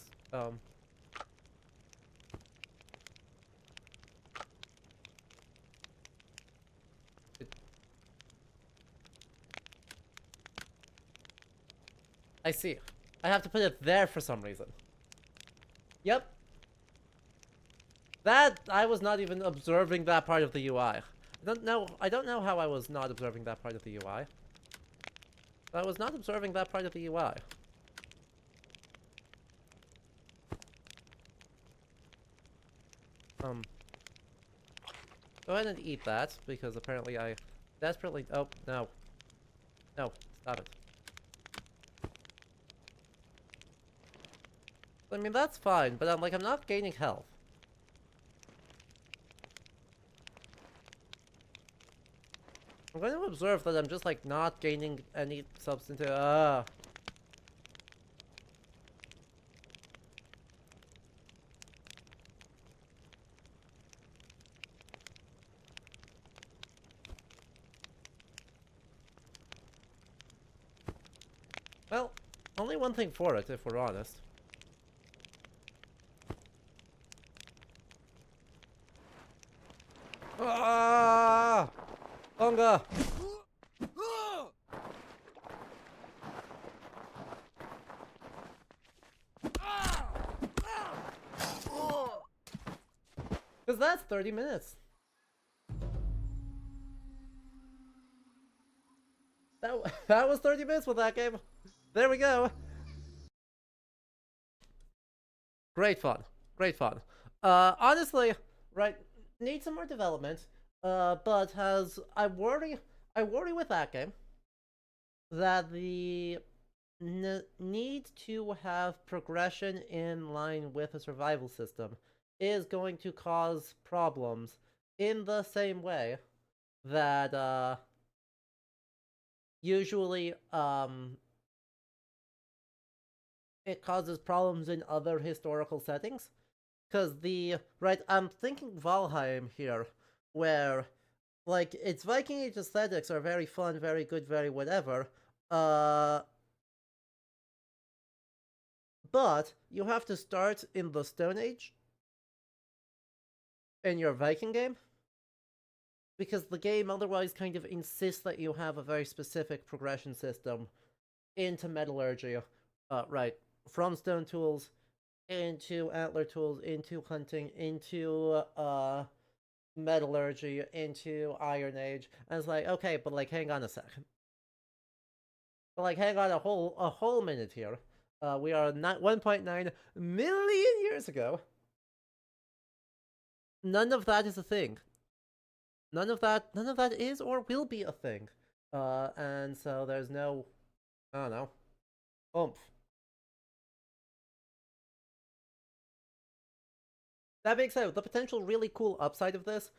I see. I have to put it there for some reason. Yep. That, I was not even observing that part of the UI. I don't know how I was not observing that part of the UI. But I was not observing that part of the UI. Go ahead and eat that, because apparently I desperately... Oh, no. No, stop it. I mean, that's fine, but I'm not gaining health. I'm going to observe that I'm just, like, not gaining any substantive... Well, only one thing for it, if we're honest. Ah! Hunger! Because that's 30 minutes. That was 30 minutes with that game. There we go. Great fun. Great fun. Honestly, right, need some more development. But I worry with that game that the need to have progression in line with a survival system is going to cause problems in the same way that usually it causes problems in other historical settings. Because I'm thinking Valheim here, where, like, its Viking Age aesthetics are very fun, very good, very whatever, but you have to start in the Stone Age in your Viking game, because the game otherwise kind of insists that you have a very specific progression system into metallurgy, right, from stone tools into antler tools, into hunting, into metallurgy, into Iron Age, and it's like, okay, but like, hang on a second. But like, hang on a whole minute here. We are not 1.9 million years ago. None of that is a thing. None of that is or will be a thing. And so there's no, I don't know, oomph. That being said, the potential really cool upside of this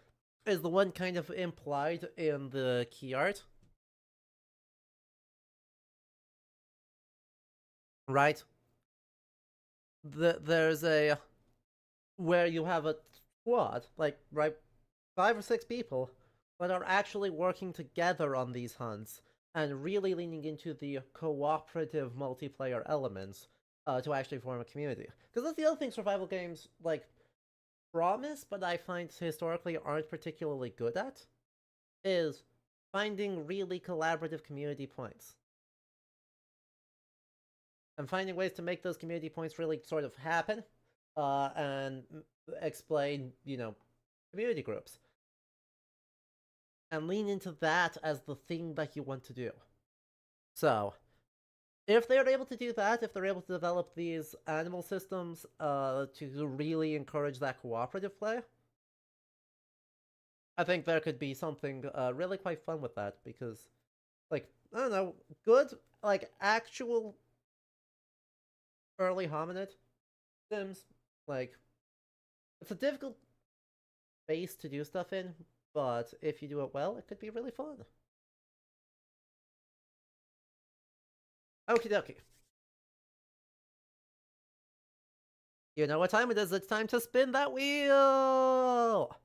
is the one kind of implied in the key art. right? There's a where you have a squad, like, right, 5 or 6 people that are actually working together on these hunts and really leaning into the cooperative multiplayer elements to actually form a community. Because that's the other thing survival games, like, promise, but I find historically aren't particularly good at, is finding really collaborative community points. And finding ways to make those community points really sort of happen, and explain, community groups. And lean into that as the thing that you want to do. So, if they're able to do that, if they're able to develop these animal systems to really encourage that cooperative play, I think there could be something really quite fun with that, because, like, I don't know, good, like, actual early hominid sims, like, it's a difficult space to do stuff in, but if you do it well, it could be really fun. Okie dokie. You know what time it is? It's time to spin that wheel!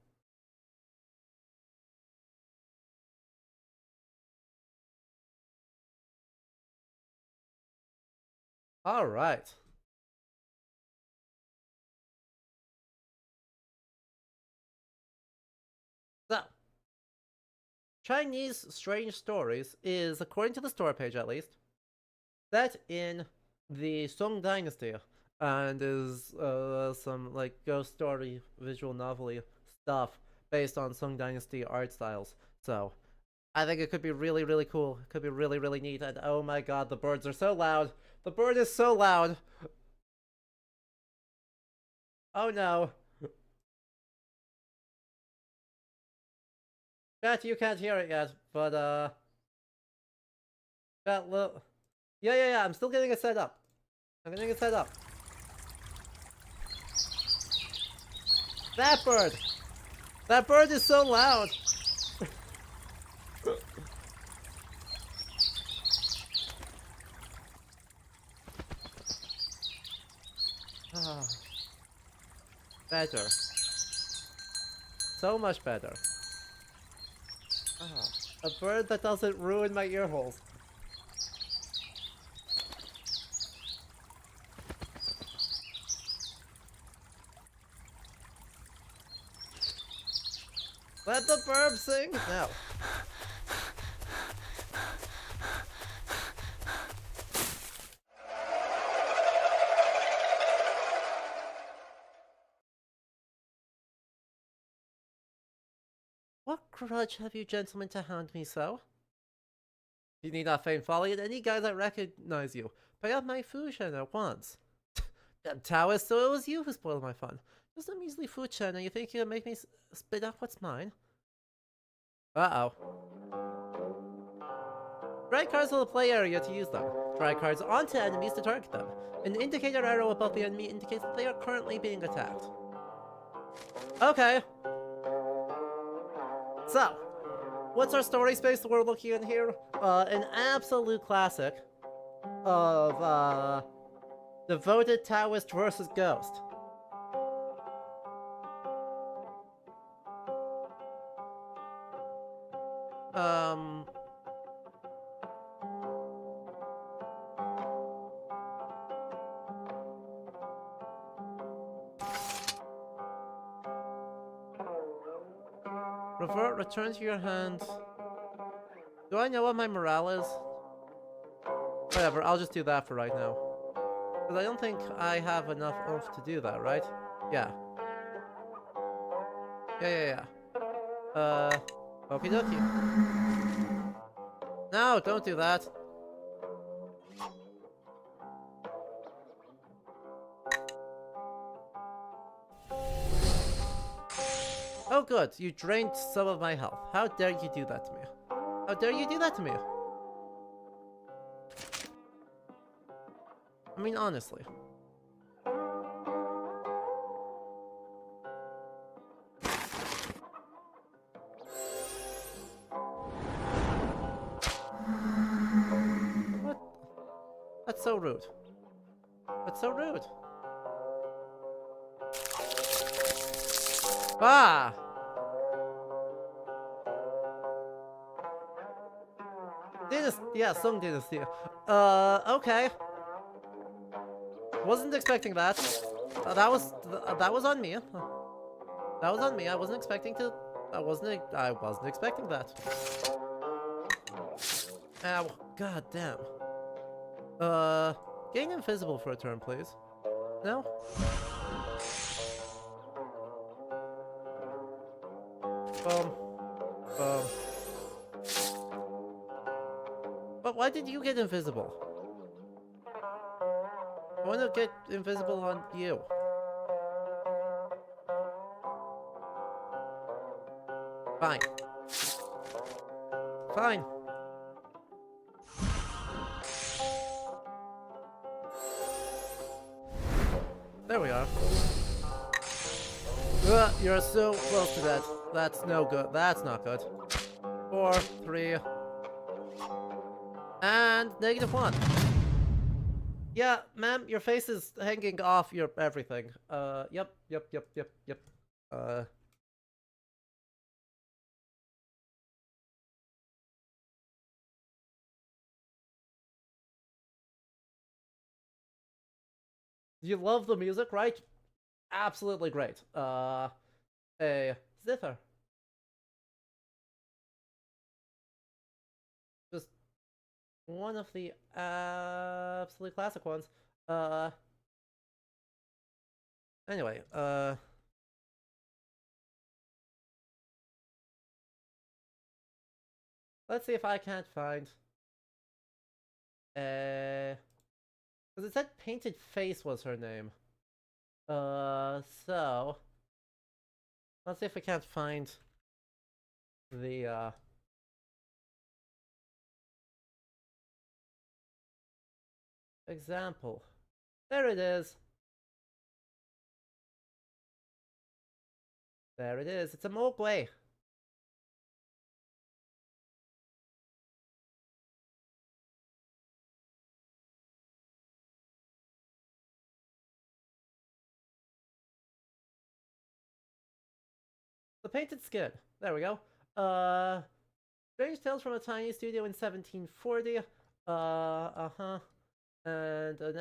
Alright. So, Chinese Strange Stories is, according to the store page at least, set in the Song Dynasty, and is some, like, ghost story, visual novel stuff based on Song Dynasty art styles. So, I think it could be really, really cool. It could be really, really neat, and oh my god, the birds are so loud! The bird is so loud! Oh no. Chat, you can't hear it yet, but, Chat, look. Yeah, I'm still getting it set up. I'm getting it set up. That bird! That bird is so loud! Better. So much better. A bird that doesn't ruin my ear holes. Let the bird sing? No. What grudge have you gentlemen to hound me so? You need not feign folly at any guy that recognize you. Pay up my food shen at once. Damn Taoist, so it was you who spoiled my fun. Just a measly food shen, and you think you can make me spit out what's mine? Uh-oh. Drag cards will the play area to use them. Drag cards onto enemies to target them. An indicator arrow above the enemy indicates that they are currently being attacked. Okay. So, what's our story space that we're looking at here? An absolute classic of, Devoted Taoist versus Ghost. Revert, return to your hand. Do I know what my morale is? Whatever, I'll just do that for right now. Because I don't think I have enough oomph to do that, right? Yeah. Yeah. Okie dokie. No, don't do that. Oh good, you drained some of my health. How dare you do that to me? How dare you do that to me? I mean, honestly. What? That's so rude. So rude. Ah! Dynasty, yeah, Song Dynasty. Okay. Wasn't expecting that. That was on me. That was on me. I wasn't expecting expecting that. Ow. God damn. Getting invisible for a turn, please. No? Boom. Boom. But why did you get invisible? I want to get invisible on you. Fine. Fine. There we are. You're so close to that. That's no good. That's not good. 4, 3, and -1. Yeah, ma'am, your face is hanging off your everything. Yep. You love the music, right? Absolutely great. A zither. Just one of the absolutely classic ones. Anyway, let's see if I can't find because it said Painted Face was her name. So let's see if we can't find the example. There it is. There it is. It's a Mowgli. The painted skin. There we go. Strange Tales from a Tiny Studio in 1740. And an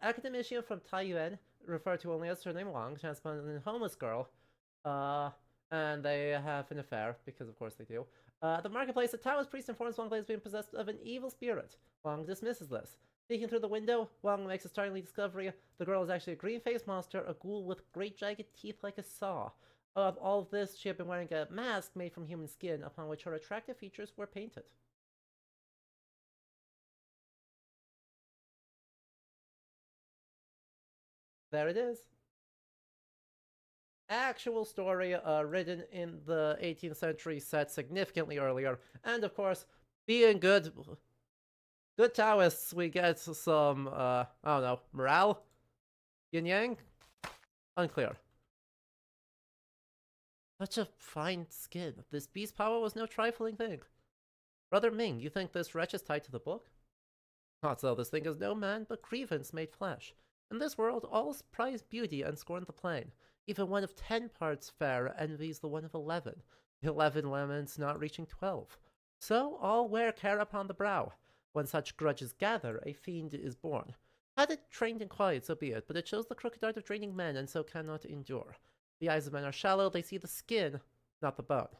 academician from Taiyuan, referred to only as her name Wang, transplanted a homeless girl. And they have an affair, because of course they do. The marketplace, the Taoist priest informs Wang has been possessed of an evil spirit. Wang dismisses this. Peeking through the window, Wang makes a startling discovery. The girl is actually a green-faced monster, a ghoul with great jagged teeth like a saw. Of all of this, she had been wearing a mask made from human skin, upon which her attractive features were painted. There it is. Actual story written in the 18th century, set significantly earlier. And of course, being good Taoists, we get some, I don't know, morale? Yin Yang? Unclear. Such a fine skin. This beast power was no trifling thing. Brother Ming, you think this wretch is tied to the book? Not so, this thing is no man, but grievance made flesh. In this world, all prize beauty and scorn the plain. Even one of 10 parts fair envies the one of 11. 11 laments not reaching 12. So all wear care upon the brow. When such grudges gather, a fiend is born. Had it trained in quiet, so be it, but it shows the crooked art of draining men, and so cannot endure. The eyes of men are shallow, they see the skin, not the bone.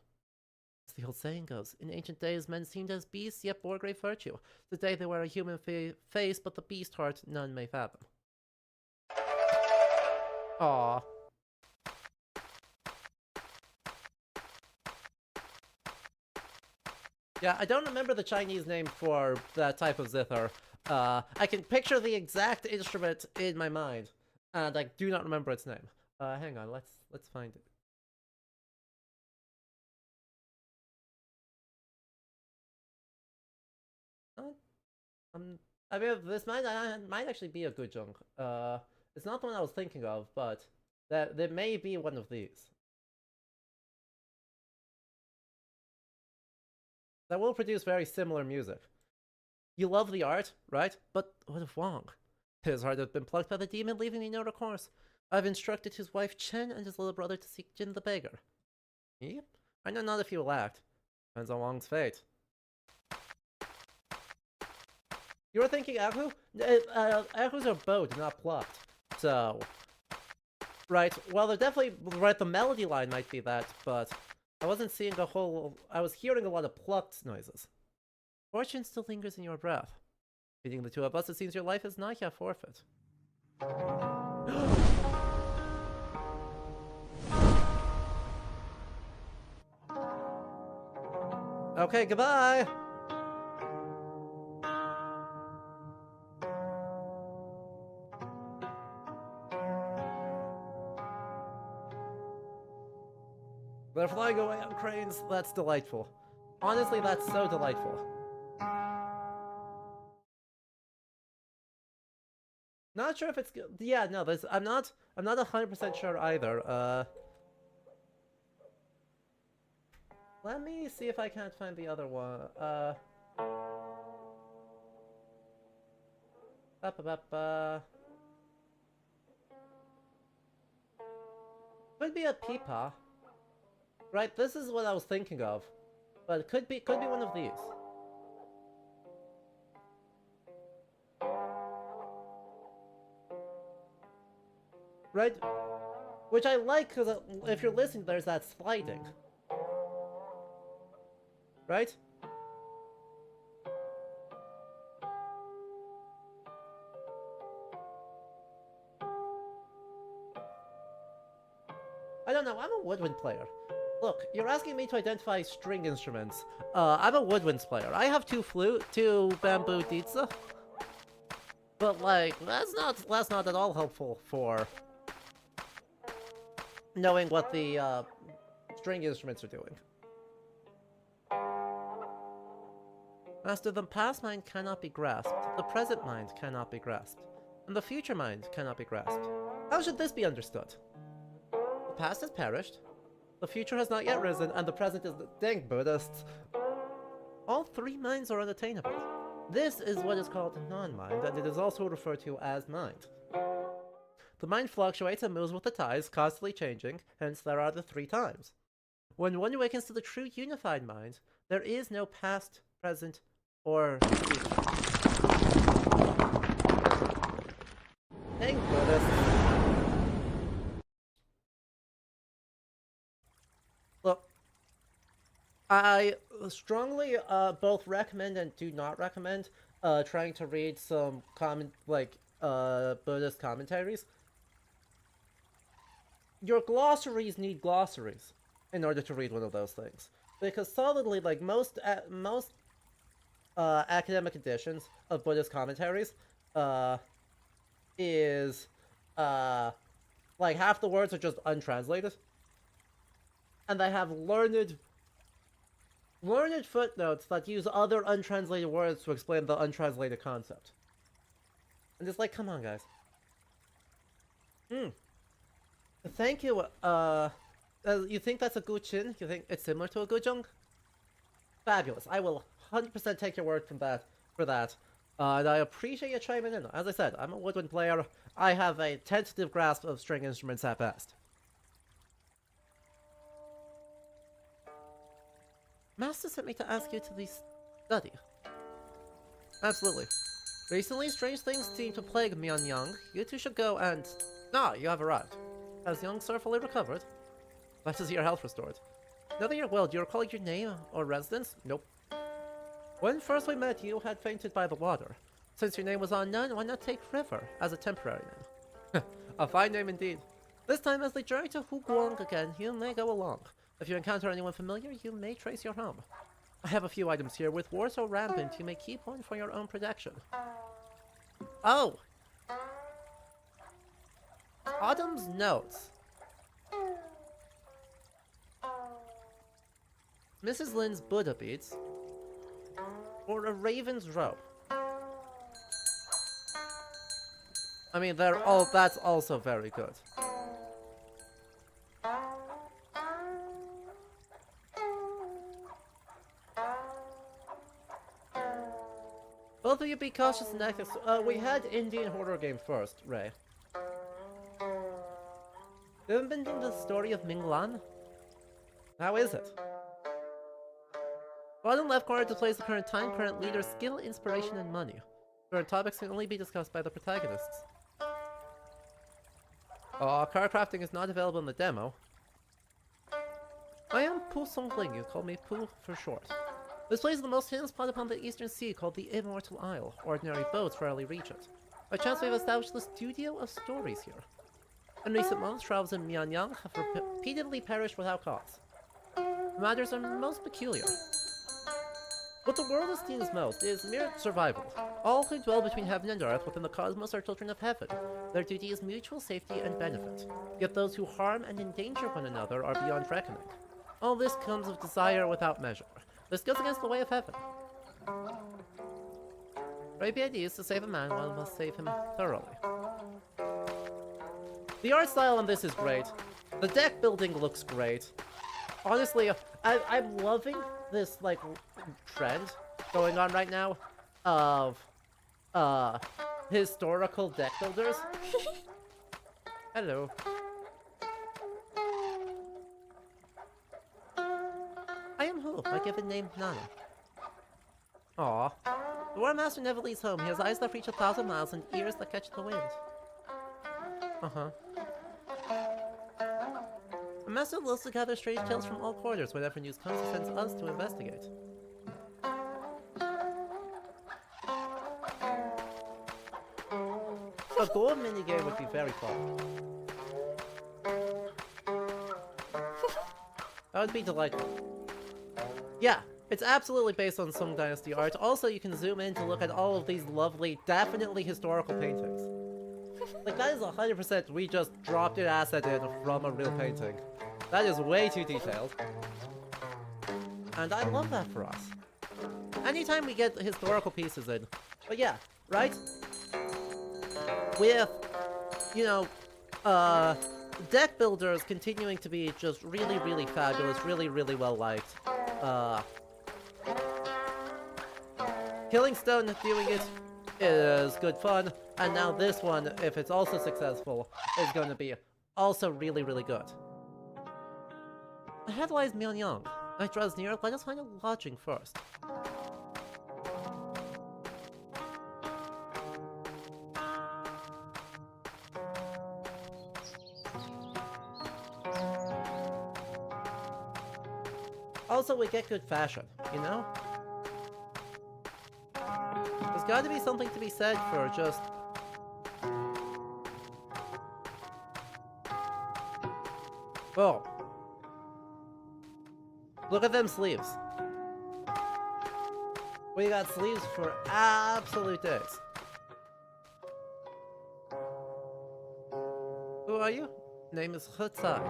As the old saying goes, in ancient days men seemed as beasts, yet bore great virtue. Today they wear a human face, but the beast heart none may fathom. Aww. Yeah, I don't remember the Chinese name for that type of zither. I can picture the exact instrument in my mind, and I do not remember its name. Hang on, let's find it. I mean, this might actually be a good junk. It's not the one I was thinking of, but there may be one of these. That will produce very similar music. You love the art, right? But what of Wang? His heart had been plucked by the demon, leaving me no recourse. I've instructed his wife Chen and his little brother to seek Jin the beggar. Yep. I know not if he will act. Depends on Wang's fate. You were thinking Ahu? Ahus are bowed, not plucked. So... Right, well, they're definitely... Right, the melody line might be that, but... I wasn't seeing a whole... I was hearing a lot of plucked noises. Fortune still lingers in your breath. Meeting the two of us, it seems your life is not yet forfeit. Okay, goodbye! They're flying away on cranes. That's delightful. Honestly, that's so delightful. Not sure if it's good. Yeah, no, there's, I'm not 100% sure either. Let me see if I can't find the other one. Could be a peepaw. Right, this is what I was thinking of. But it could be one of these. Right? Which I like, because if you're listening, there's that sliding. Right? I don't know, I'm a woodwind player. Look, you're asking me to identify string instruments. I'm a woodwinds player. I have two bamboo ditsa. But like, that's not at all helpful for knowing what the string instruments are doing. Master, the past mind cannot be grasped, the present mind cannot be grasped, and the future mind cannot be grasped. How should this be understood? The past has perished, the future has not yet risen, and the present is... Dang Buddhists! All three minds are unattainable. This is what is called non-mind, and it is also referred to as mind. The mind fluctuates and moves with the tides, constantly changing, hence there are the three times. When one awakens to the true unified mind, there is no past, present, or future. Thank Buddhists. Look, I strongly both recommend and do not recommend trying to read some Buddhist commentaries. Your glossaries need glossaries in order to read one of those things, because solidly, like most academic editions of Buddhist commentaries, is like half the words are just untranslated. And they have learned footnotes that use other untranslated words to explain the untranslated concept. And it's like, come on, guys. Thank you. You think that's a guqin? You think it's similar to a guzheng? Fabulous. I will 100% take your word for that. And I appreciate you chiming in. As I said, I'm a woodwind player. I have a tentative grasp of string instruments at best. Master sent me to ask you to study. Absolutely. Recently, strange things seem to plague Myeonyang. You two should go and... Ah, you have arrived. Has young sir fully recovered? Glad to see your health restored. Now that you're well, do you recall your name or residence? Nope. When first we met, you had fainted by the water. Since your name was unknown, why not take River as a temporary name? A fine name indeed. This time, as they journey to Huguang again, you may go along. If you encounter anyone familiar, you may trace your home. I have a few items here. With war so rampant, you may keep one for your own protection. Oh! Autumn's notes. Mrs. Lin's Buddha beads. Or a raven's robe. I mean, that's also very good. Both of you be cautious in that. We had Indian horror game first, Ray. You haven't been in the story of Minglan? How is it? Bottom left corner displays the current time, current leader, skill, inspiration, and money. Current topics can only be discussed by the protagonists. Car crafting is not available in the demo. I am Pu Songling, you call me Pu for short. This place is the most hidden spot upon the eastern sea called the Immortal Isle. Ordinary boats rarely reach it. By chance we have established the studio of stories here. In recent months, travels in Mianyang have repeatedly perished without cause. The matters are most peculiar. What the world esteems most is mere survival. All who dwell between heaven and earth within the cosmos are children of heaven. Their duty is mutual safety and benefit. Yet those who harm and endanger one another are beyond reckoning. All this comes of desire without measure. This goes against the way of heaven. Right, the idea is to save a man, one must save him thoroughly. The art style on this is great. The deck building looks great. Honestly, I'm loving this, like, trend going on right now of, historical deck builders. Hello. I am who? My given name, Nana. Aw. The War Master never leaves home. He has eyes that reach 1,000 miles and ears that catch the wind. Uh-huh. The Master loves to gather strange tales from all quarters. Whenever news comes, he sends us to investigate. A gold minigame would be very fun. That would be delightful. Yeah, it's absolutely based on Song Dynasty art. Also, you can zoom in to look at all of these lovely, definitely historical paintings. Like, that is 100% we just dropped an asset in from a real painting. That is way too detailed. And I love that for us. Anytime we get historical pieces in. But yeah, right? With, you know, deck builders continuing to be just really, really fabulous, really, really well liked. Killing Stone doing it is good fun, and now this one, if it's also successful, is going to be also really, really good. Ahead lies Myeongyang. Night draws near, let us find a lodging first. Also, we get good fashion, you know? There's gotta be something to be said for just... Oh. Look at them sleeves. We got sleeves for absolute days. Who are you? Name is Hutsai.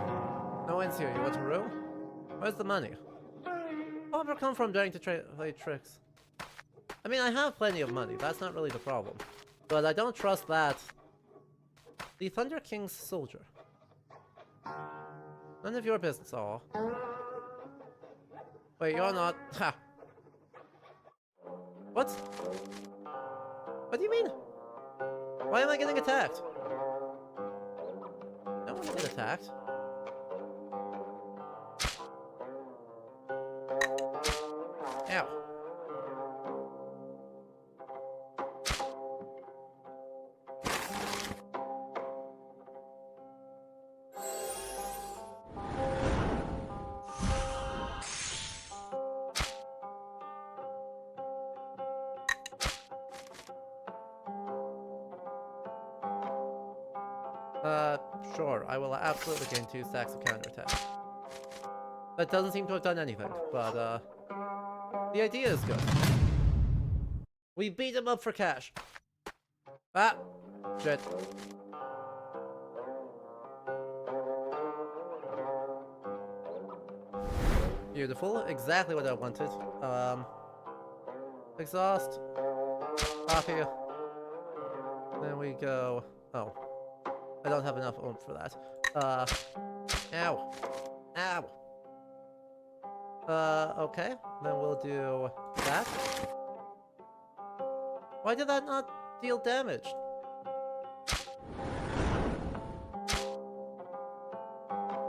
No one's here. You want a room? Where's the money? I've come from daring to play tricks. I mean, I have plenty of money. That's not really the problem. But I don't trust that. The Thunder King's soldier. None of your business, aw. Wait, you're not. Ha! What? What do you mean? Why am I getting attacked? No one's getting attacked. Ow. Sure, I will absolutely gain 2 stacks of counterattack. That doesn't seem to have done anything, but, the idea is good. We beat him up for cash. Ah! Shit. Beautiful. Exactly what I wanted. Exhaust. Coffee. Then we go... Oh. I don't have enough oomph for that. Ow. Ow. Okay. Then we'll do that. Why did that not deal damage?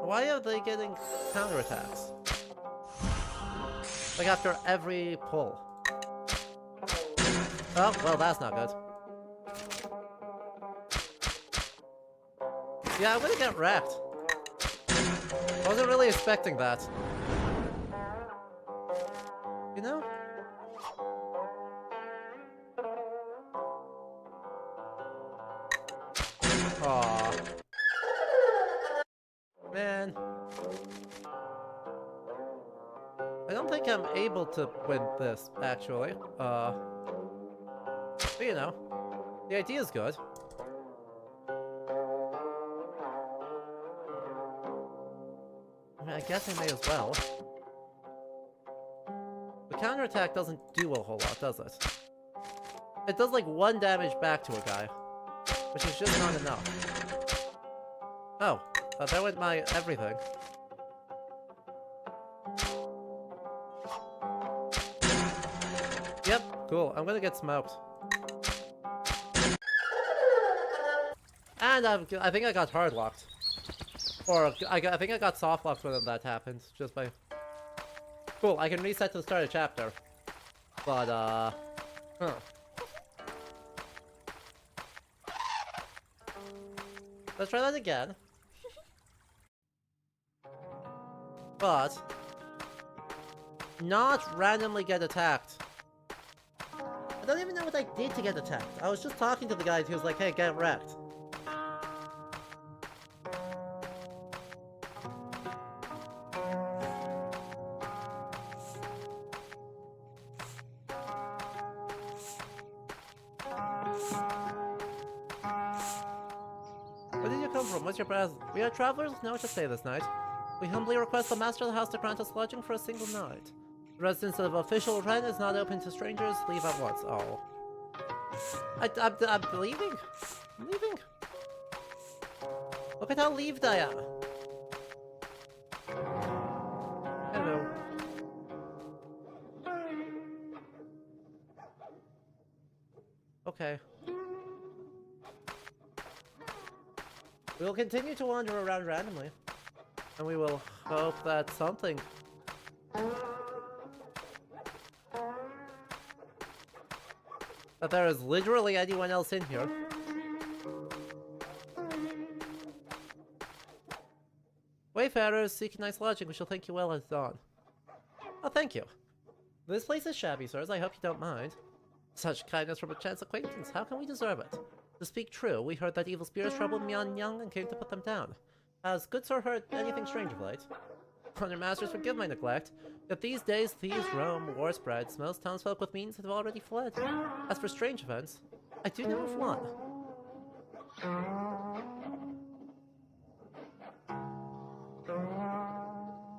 Why are they getting counterattacks? Like after every pull. Oh, well that's not good. Yeah, I'm gonna get wrecked. I wasn't really expecting that. You know? Aww. Man. I don't think I'm able to win this, actually. But you know, the idea is good. I mean, I guess I may as well. The counterattack doesn't do a whole lot, does it? It does like 1 damage back to a guy, which is just not enough. Oh, there went my everything. Yep, cool. I'm gonna get smoked. And I think I got hard locked. Or I think I got soft locked when that happened, just by... Cool, I can reset to the start of chapter. But, huh. Let's try that again. But... not randomly get attacked. I don't even know what I did to get attacked. I was just talking to the guy who was like, hey, get wrecked. Where did you come from? What's your present? We are travelers with nowhere to stay this night. We humbly request the master of the house to grant us lodging for a single night. The residence of official Ren is not open to strangers. Leave at once. Oh. I'm leaving. I'm leaving. Look at how leaved I am. Hello. Okay. We will continue to wander around randomly. And we will hope that something... that there is literally anyone else in here. Wayfarers, seek a nice lodging. We shall thank you well at dawn. Oh, thank you. This place is shabby, sirs. I hope you don't mind. Such kindness from a chance acquaintance. How can we deserve it? To speak true, we heard that evil spirits troubled Mian Young and came to put them down. Has good sir heard anything strange of late? Honor masters, forgive my neglect. Yet these days thieves roam, war spreads, most townsfolk with means have already fled. As for strange events, I do know of one.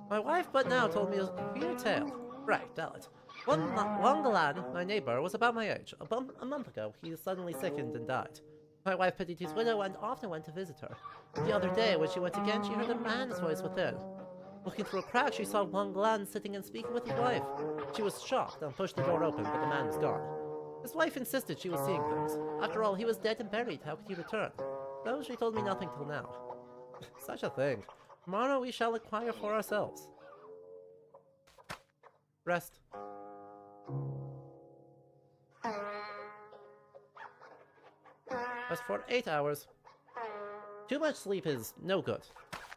My wife but now told me a queer tale. Right, tell it. Wangalan, my neighbor, was about my age. A month ago, he suddenly sickened and died. My wife pitied his widow and often went to visit her. The other day, when she went again, she heard a man's voice within. Looking through a crack, she saw Wangalan sitting and speaking with his wife. She was shocked and pushed the door open, but the man was gone. His wife insisted she was seeing things. After all, he was dead and buried. How could he return? Though she told me nothing till now. Such a thing. Tomorrow we shall inquire for ourselves. Rest. Rest for 8 hours. Too much sleep is no good.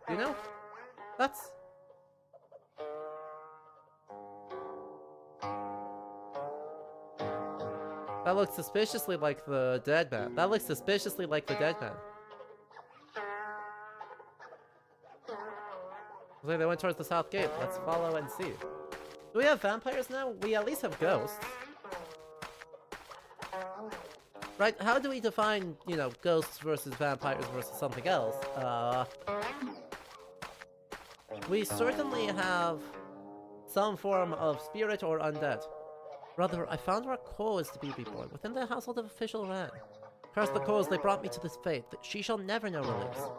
You know? That's... That looks suspiciously like the dead man. That looks suspiciously like the dead man. Looks like they went towards the south gate. Let's follow and see. Do we have vampires now? We at least have ghosts. Right, how do we define, you know, ghosts versus vampires versus something else? We certainly have some form of spirit or undead. Brother, I found where Ko is to be reborn, within the household of official Ran. Curse the Kos, they brought me to this fate, that she shall never know release.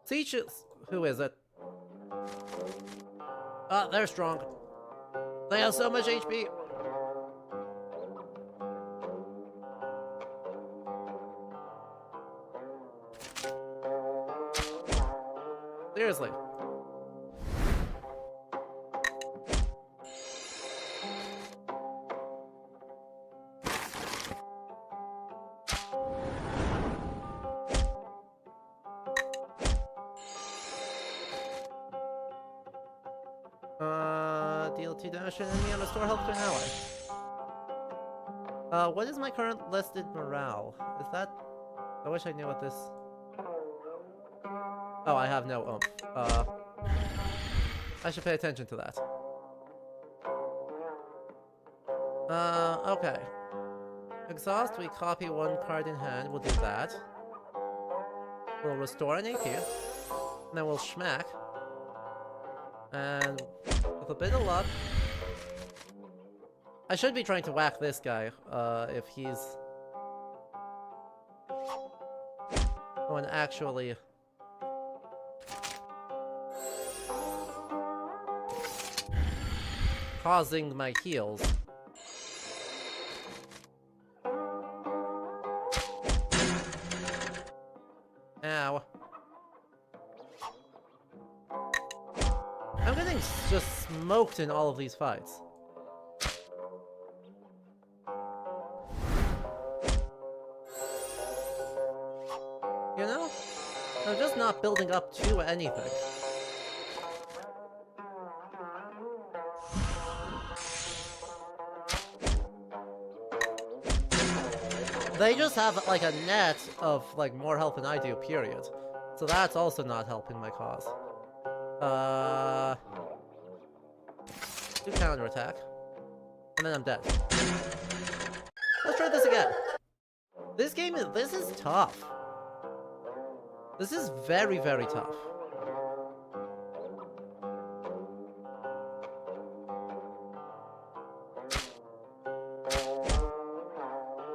Teaches! Who is it? Ah, they're strong. They have so much HP. Seriously. DLT damage and enemy on restore health to an ally. What is my current listed morale? Is that... I wish I knew what this... Oh, I have no oomph. I should pay attention to that. Okay. Exhaust, we copy one card in hand, we'll do that. We'll restore an AP, and then we'll schmack. And with a bit of luck... I should be trying to whack this guy, if he's... going to actually... causing my heals. Ow. I'm getting just smoked in all of these fights. You know? I'm just not building up to anything. They just have, like, a net of, like, more health than I do, period. So that's also not helping my cause. Do counterattack. And then I'm dead. Let's try this again. This is tough. This is very, very tough.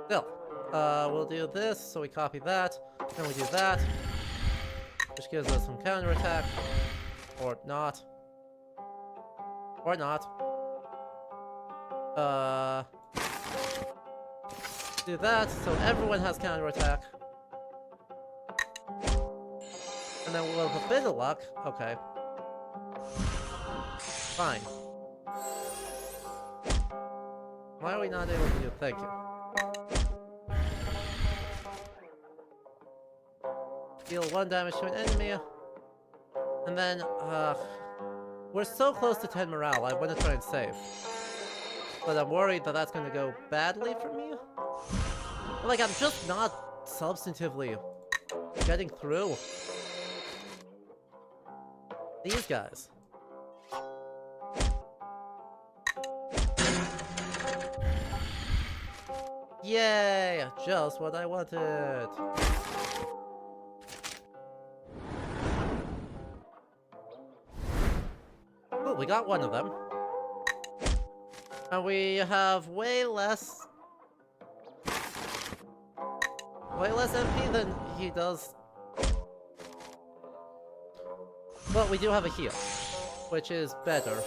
Still. We'll do this, so we copy that, then we do that, which gives us some counterattack, or not. Or not. Do that, so everyone has counterattack. And then with a bit of luck, okay. Fine. Why are we not able to do? Thank you. Deal 1 damage to an enemy. And then, we're so close to 10 morale, I want to try and save. But I'm worried that that's going to go badly for me. Like, I'm just not substantively getting through these guys. Yay! Just what I wanted! Cool, we got one of them. And we have way less MP than he does. But we do have a heal, which is better.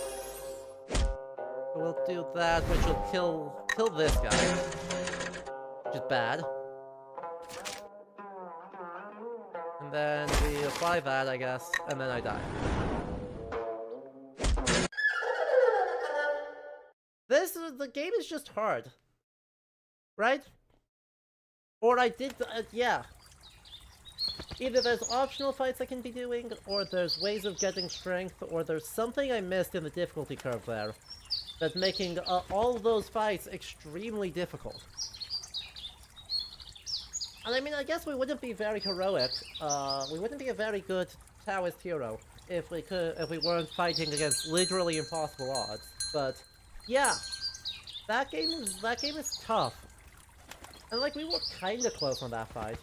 So we'll do that, which will kill this guy, which is bad. And then we apply that, I guess, and then I die. The game is just hard, right? Or I did, yeah. Either there's optional fights I can be doing, or there's ways of getting strength, or there's something I missed in the difficulty curve there that's making all those fights extremely difficult. And I mean, I guess we wouldn't be very heroic, we wouldn't be a very good Taoist hero if we weren't fighting against literally impossible odds. But yeah, that game is tough. And like, we were kinda close on that fight.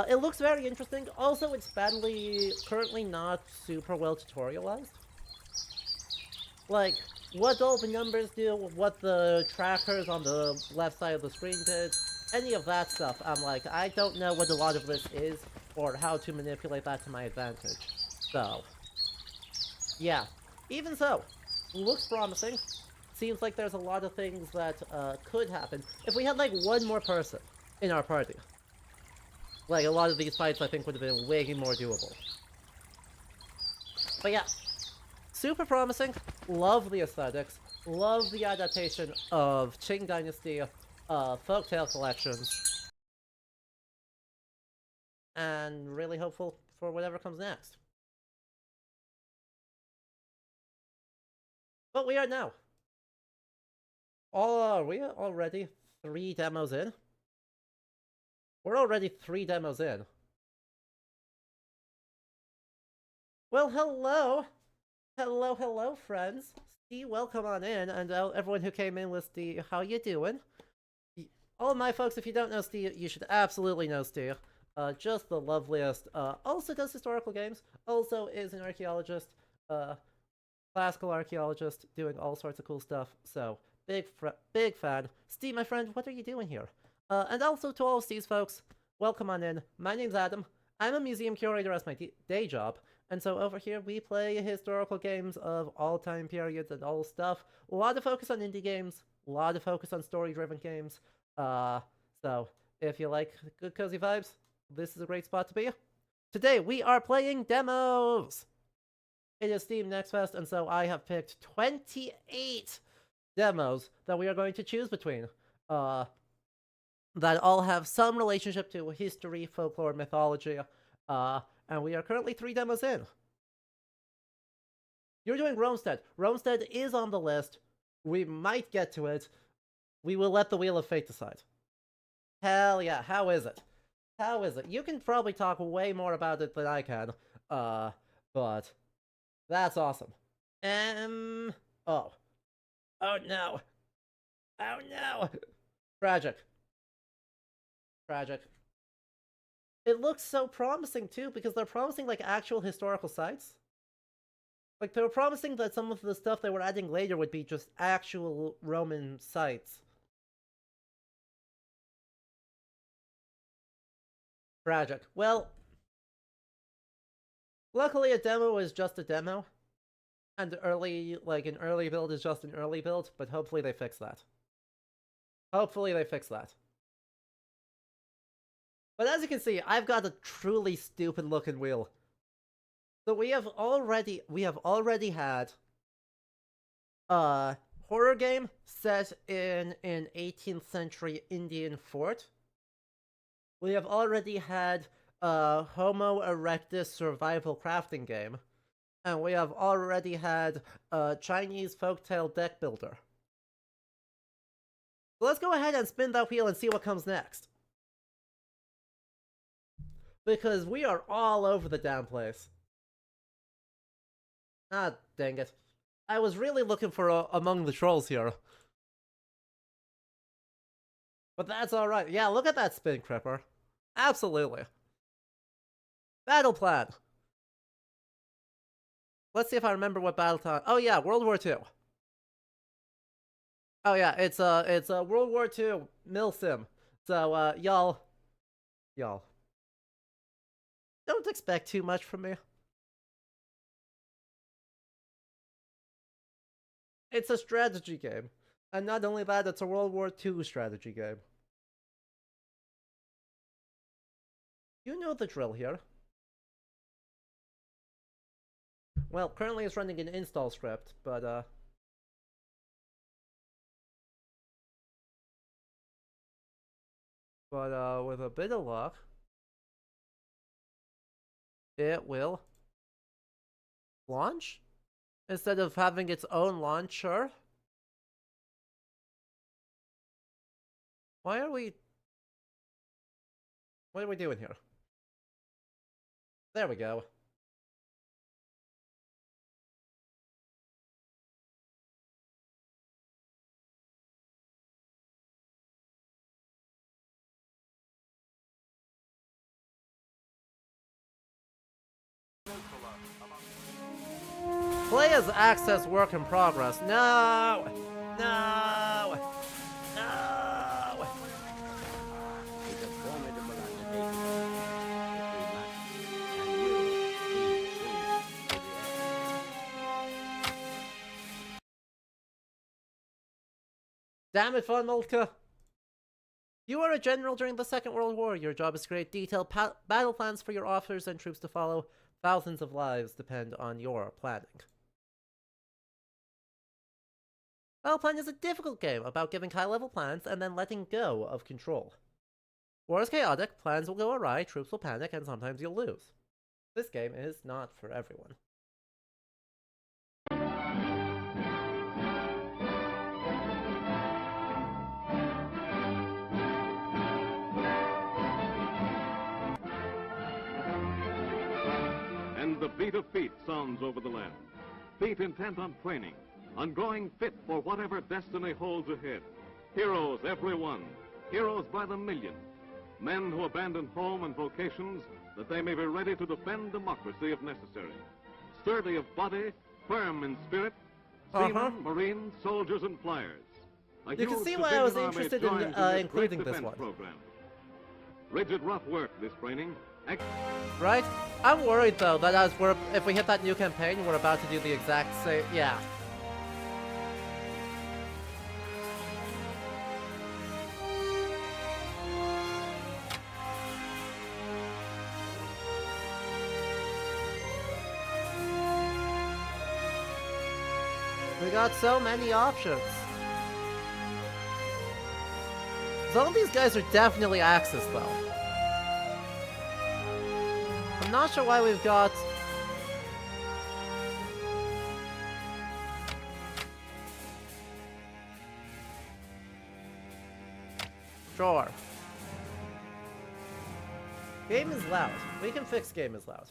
It looks very interesting. Also, it's currently not super well tutorialized. Like, what all the numbers do, what the trackers on the left side of the screen did, any of that stuff, I'm like, I don't know what a lot of this is, or how to manipulate that to my advantage. So, yeah. Even so, looks promising. Seems like there's a lot of things that could happen. If we had like one more person in our party, like a lot of these fights I think would have been way more doable. But yeah, super promising. Love the aesthetics. Love the adaptation of Qing Dynasty folktale collections. And really hopeful for whatever comes next. But we are now. Are we already 3 demos in? We're already 3 demos in. Well, hello! Hello, friends. Steve, welcome on in, and everyone who came in with Steve, how you doing? All my folks, if you don't know Steve, you should absolutely know Steve. Just the loveliest. Also does historical games. Also is an archaeologist. Classical archaeologist, doing all sorts of cool stuff. So, big fan. Steve, my friend, what are you doing here? And also to all of Steve's folks, welcome on in. My name's Adam. I'm a museum curator as my day job. And so over here, we play historical games of all time periods and all stuff. A lot of focus on indie games. A lot of focus on story-driven games. So, if you like good cozy vibes, this is a great spot to be. Today, we are playing demos! It is Steam NEXTFEST, and so I have picked 28 demos that we are going to choose between. That all have some relationship to history, folklore, mythology, and we are currently 3 demos in. You're doing Romestead. Romestead is on the list. We might get to it. We will let the Wheel of Fate decide. Hell yeah, how is it? How is it? You can probably talk way more about it than I can, but that's awesome. Oh. Oh no. Oh no. Tragic. Tragic. It looks so promising too, because they're promising like actual historical sites. Like they were promising that some of the stuff they were adding later would be just actual Roman sites. Tragic. Well, luckily a demo is just a demo. And an early build is just an early build, but hopefully they fix that. Hopefully they fix that. But as you can see, I've got a truly stupid looking wheel. So we have already had a horror game set in an 18th century Indian fort. We have already had a Homo erectus survival crafting game. And we have already had a Chinese folktale deck builder. So let's go ahead and spin that wheel and see what comes next. Because we are all over the damn place. Ah, dang it. I was really looking for Among the Trolls here. But that's alright. Yeah, look at that spin, Cripper. Absolutely. Battle plan. Let's see if I remember what battle plan. Oh yeah, World War II. Oh yeah, it's a World War II milsim. So y'all don't expect too much from me. It's a strategy game. And not only that, it's a World War II strategy game. You know the drill here. Well, currently it's running an install script, but with a bit of luck, it will launch instead of having its own launcher. What are we doing here? There we go. Play as access work in progress. No! No! No! It's a formidable undertaking. It will be to the end. Damn it, Von Moltke! You are a general during the Second World War. Your job is to create detailed battle plans for your officers and troops to follow. thousands of lives depend on your planning. Battle is a difficult game about giving high-level plans and then letting go of control. War is chaotic, plans will go awry, troops will panic, and sometimes you'll lose. This game is not for everyone. And the beat of feet sounds over the land. Feet intent on training, on growing fit for whatever destiny holds ahead. Heroes, every one. Heroes by the million. Men who abandon home and vocations that they may be ready to defend democracy if necessary. Sturdy of body, firm in spirit, seamen, marines, soldiers, and flyers. You can see why I was interested in including this one. Program. Rigid, rough work, this training. Right? I'm worried though that if we hit that new campaign, we're about to do the exact same. Yeah. We got so many options. Some of these guys are definitely Axis though. I'm not sure why we've got... Sure. Game is loud. We can fix game is loud.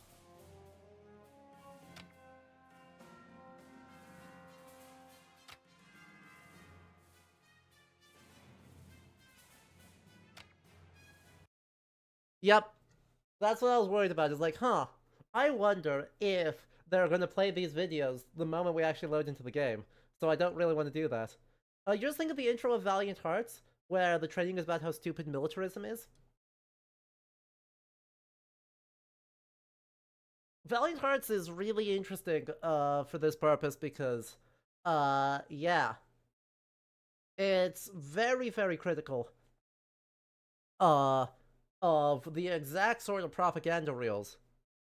Yep. That's what I was worried about, is like, I wonder if they're gonna play these videos the moment we actually load into the game, so I don't really want to do that. You just think of the intro of Valiant Hearts, where the training is about how stupid militarism is? Valiant Hearts is really interesting, for this purpose because, yeah. It's very, very critical, of the exact sort of propaganda reels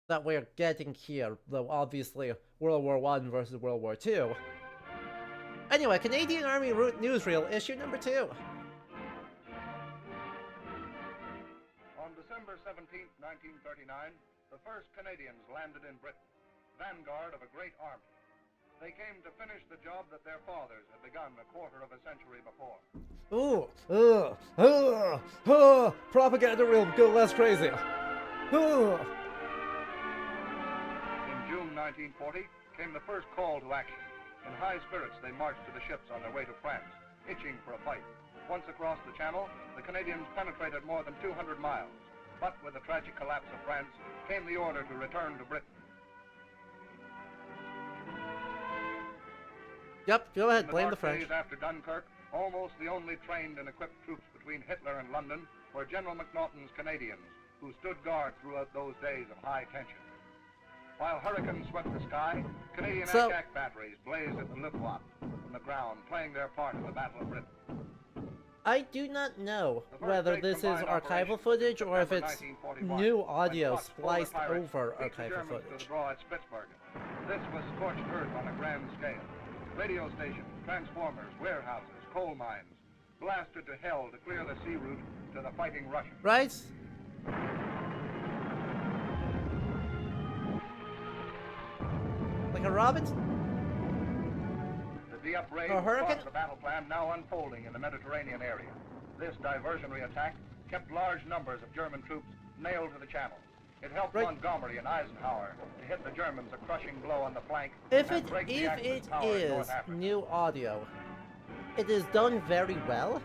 that we're getting here, though obviously World War I versus World War II. Anyway, Canadian Army Newsreel, issue number 2. On December 17, 1939, the first Canadians landed in Britain, vanguard of a great army. They came to finish the job that their fathers had begun a quarter of a century before. Propaganda reel, go less crazy. In June 1940 came the first call to action. In high spirits, they marched to the ships on their way to France, itching for a fight. Once across the Channel, the Canadians penetrated more than 200 miles. But with the tragic collapse of France, came the order to return to Britain. Yep, go ahead, blame the French. Days after Dunkirk, almost the only trained and equipped troops between Hitler and London were General MacNaughton's Canadians, who stood guard throughout those days of high tension. While hurricanes swept the sky, Canadian attack batteries blazed at the Luftwaffe from the ground, playing their part in the Battle of Britain. I do not know whether this is archival footage or if it's new audio spliced over archival footage. This was scorched earth on a grand scale. Radio stations, transformers, warehouses, coal mines, blasted to hell to clear the sea route to the fighting Russians. Right? Like a robin? The upgrade was the battle plan now unfolding in the Mediterranean area. This diversionary attack kept large numbers of German troops nailed to the Channel. It helped Montgomery and Eisenhower to hit the Germans a crushing blow on the flank. If it is new audio, it is done very well.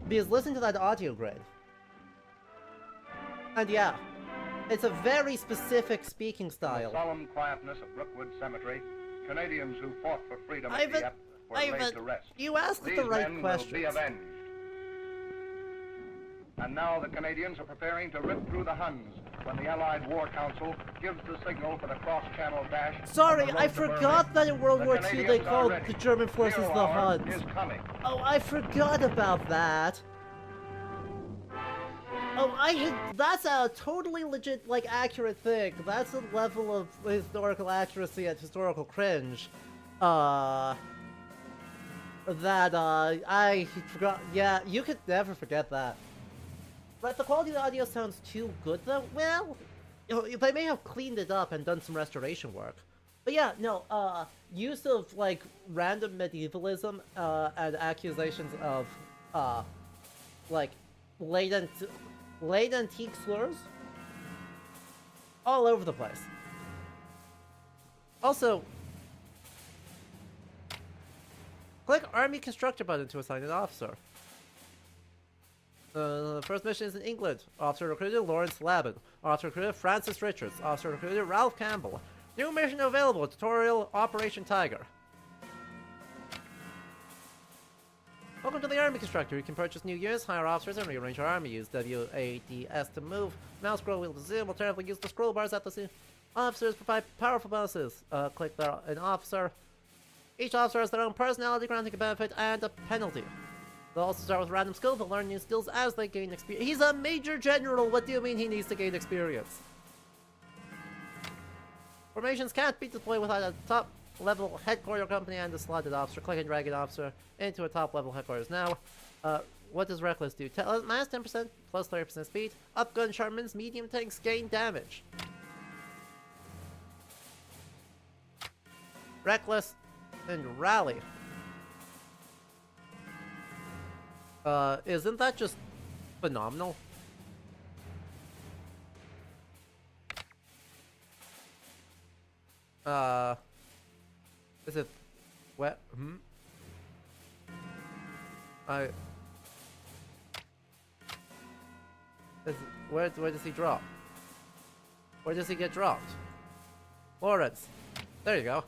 Because listen to that audio grid. And yeah, it's a very specific speaking style. In the solemn quietness of Brookwood Cemetery, Canadians who fought for freedom at Dieppe were laid to rest. You asked the right questions. Will be avenged. And now the Canadians are preparing to rip through the Huns when the Allied War Council gives the signal for the cross-channel dash. Sorry, I forgot that in World War II they called the German forces the Huns. Oh, I forgot about that. That's a totally legit, like, accurate thing. That's a level of historical accuracy and historical cringe. I forgot. Yeah, you could never forget that. But the quality of the audio sounds too good, though. Well, they may have cleaned it up and done some restoration work. But yeah, no, use of, like, random medievalism, and accusations of, like, late antique slurs all over the place. Also, click Army Constructor button to assign an officer. The first mission is in England. Officer recruited Lawrence Labin. Officer recruited Francis Richards. Officer recruited Ralph Campbell. New mission available. Tutorial Operation Tiger. Welcome to the Army Constructor. You can purchase new units, hire officers, and rearrange your army. Use WADS to move. Mouse scroll wheel to zoom. Alternatively, use the scroll bars at the scene. Officers provide powerful bonuses. Click an officer. Each officer has their own personality, granting a benefit and a penalty. They'll also start with random skills. They'll learn new skills as they gain experience. He's a major general. What do you mean he needs to gain experience? Formations can't be deployed without a top-level headquarter company and a slotted officer. Click and drag an officer into a top-level headquarters now. What does Reckless do? Minus 10%, plus 30% speed. Up gun Sharpens, medium tanks gain damage. Reckless and Rally. Isn't that just phenomenal? Is it wet? Where does he drop? Where does he get dropped? Lawrence. There you go.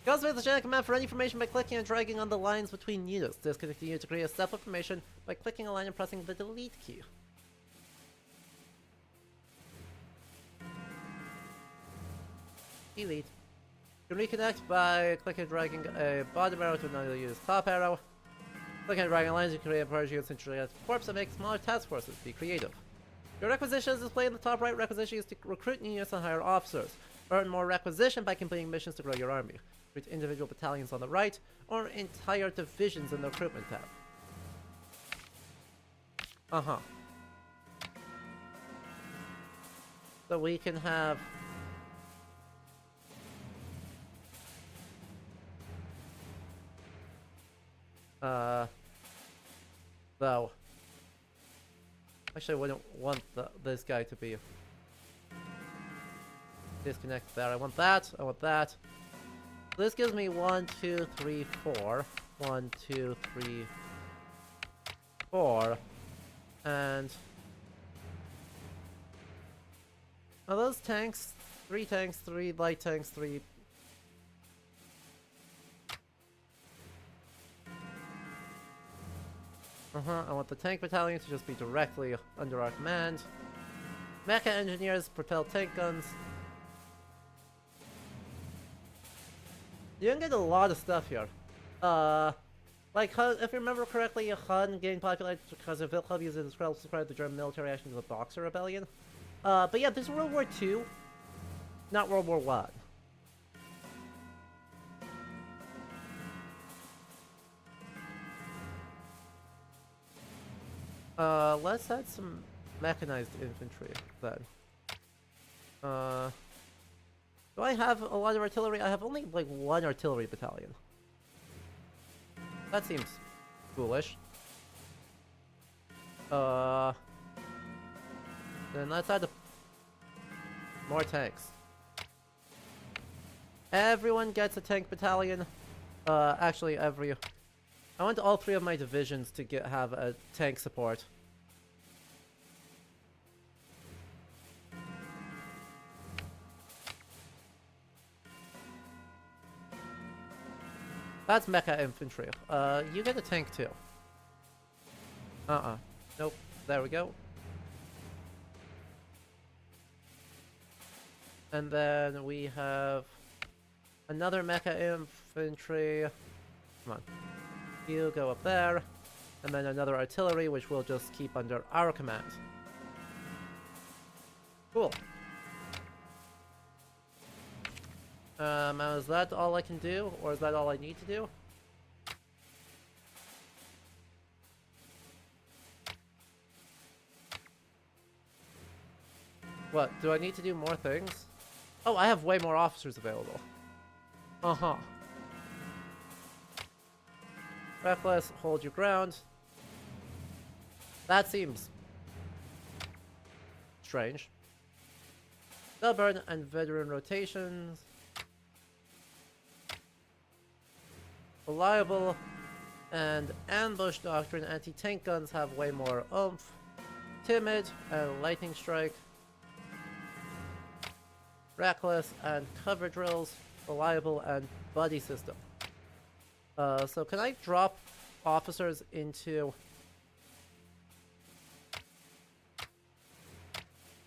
Cultivate the channel command for any formation by clicking and dragging on the lines between units. Disconnect the unit to create a separate formation by clicking a line and pressing the delete key. Delete. You can reconnect by clicking and dragging a bottom arrow to another unit's top arrow. Clicking and dragging lines, you can create a purge units into a corpse and make smaller task forces. Be creative. Your requisitions displayed in the top right. Requisition is to recruit new units and hire officers. Earn more requisition by completing missions to grow your army. Recruit individual battalions on the right, or entire divisions in the recruitment tab. So we can have... though. Actually, I wouldn't want this guy to be... disconnect there. I want that. I want that. This gives me 1, 2, 3, 4. 1, 2, 3, 4. And... are those tanks? 3 tanks, 3 light tanks, 3... I want the tank battalion to just be directly under our command. Mecha engineers propel tank guns. You can get a lot of stuff here. Like, if you remember correctly, Han gained popularity because of Wilhelm using his spell to describe the German military action of the Boxer Rebellion. But yeah, this is World War II, not World War I. Let's add some mechanized infantry then. Do I have a lot of artillery? I have only like 1 artillery battalion. That seems foolish. Then let's add more tanks. Everyone gets a tank battalion. Actually, I want all 3 of my divisions to have a tank support. That's mecha infantry. You get a tank too. Nope. There we go. And then we have another mecha infantry. Come on. You go up there. And then another artillery, which we'll just keep under our command. Cool. Is that all I can do, or is that all I need to do? What, do I need to do more things? Oh, I have way more officers available. Uh-huh. Reckless, hold your ground. That seems strange. Stubborn and veteran rotations. Reliable and ambush doctrine. Anti-tank guns have way more oomph. Timid and lightning strike. Reckless and cover drills. Reliable and buddy system. So can I drop officers into...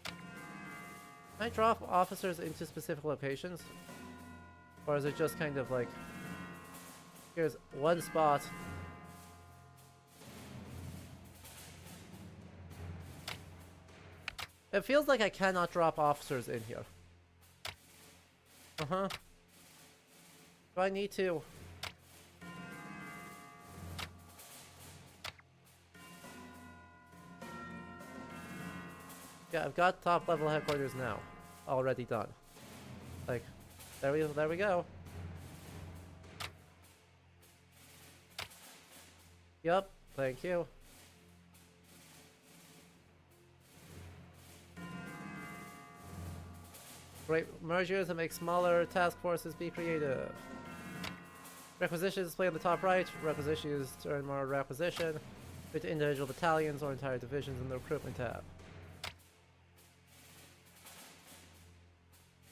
Can I drop officers into specific locations? Or is it just kind of like... Here's one spot. It feels like I cannot drop officers in here. Uh-huh. Do I need to... Yeah, I've got top level headquarters now. Already done. Like, there we go. Yup, thank you. Great mergers and make smaller task forces be creative. Requisitions display on the top right. Requisitions to earn more requisition with individual battalions or entire divisions in the recruitment tab.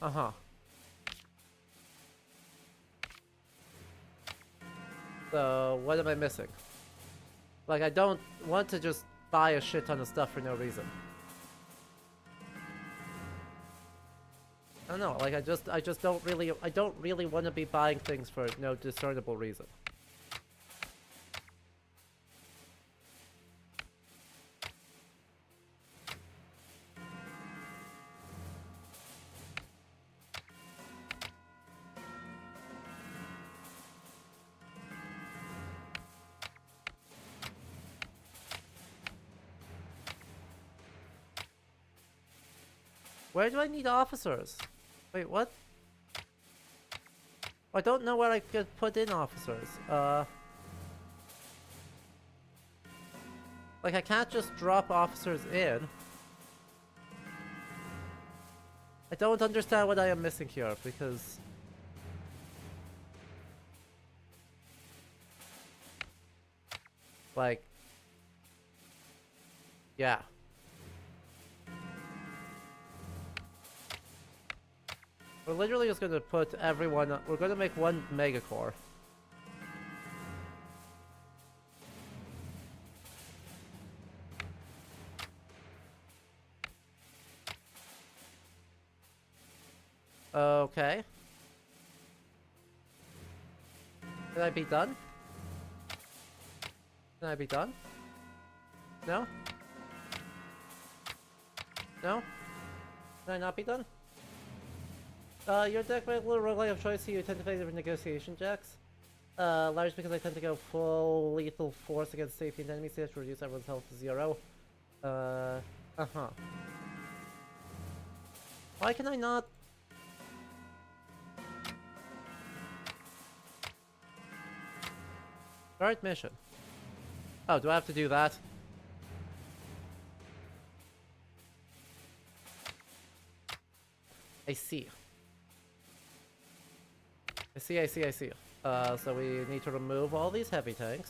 Uh-huh. So, what am I missing? Like, I don't want to just buy a shit ton of stuff for no reason. I don't know, like, I just don't really want to be buying things for no discernible reason. Where do I need officers? Wait, what? I don't know where I could put in officers. Like, I can't just drop officers in. I don't understand what I am missing here, because... Like... Yeah. We're literally just gonna put everyone... We're gonna make one megacore. Okay. Can I be done? Can I be done? No? No? Can I not be done? Your deck might little roguelike of choice, so you tend to favor negotiation jacks. Large because I tend to go full lethal force against safety and enemy stats to reduce everyone's health to 0. Uh-huh. Why can I not... Start mission. Oh, do I have to do that? I see. I see. So we need to remove all these heavy tanks.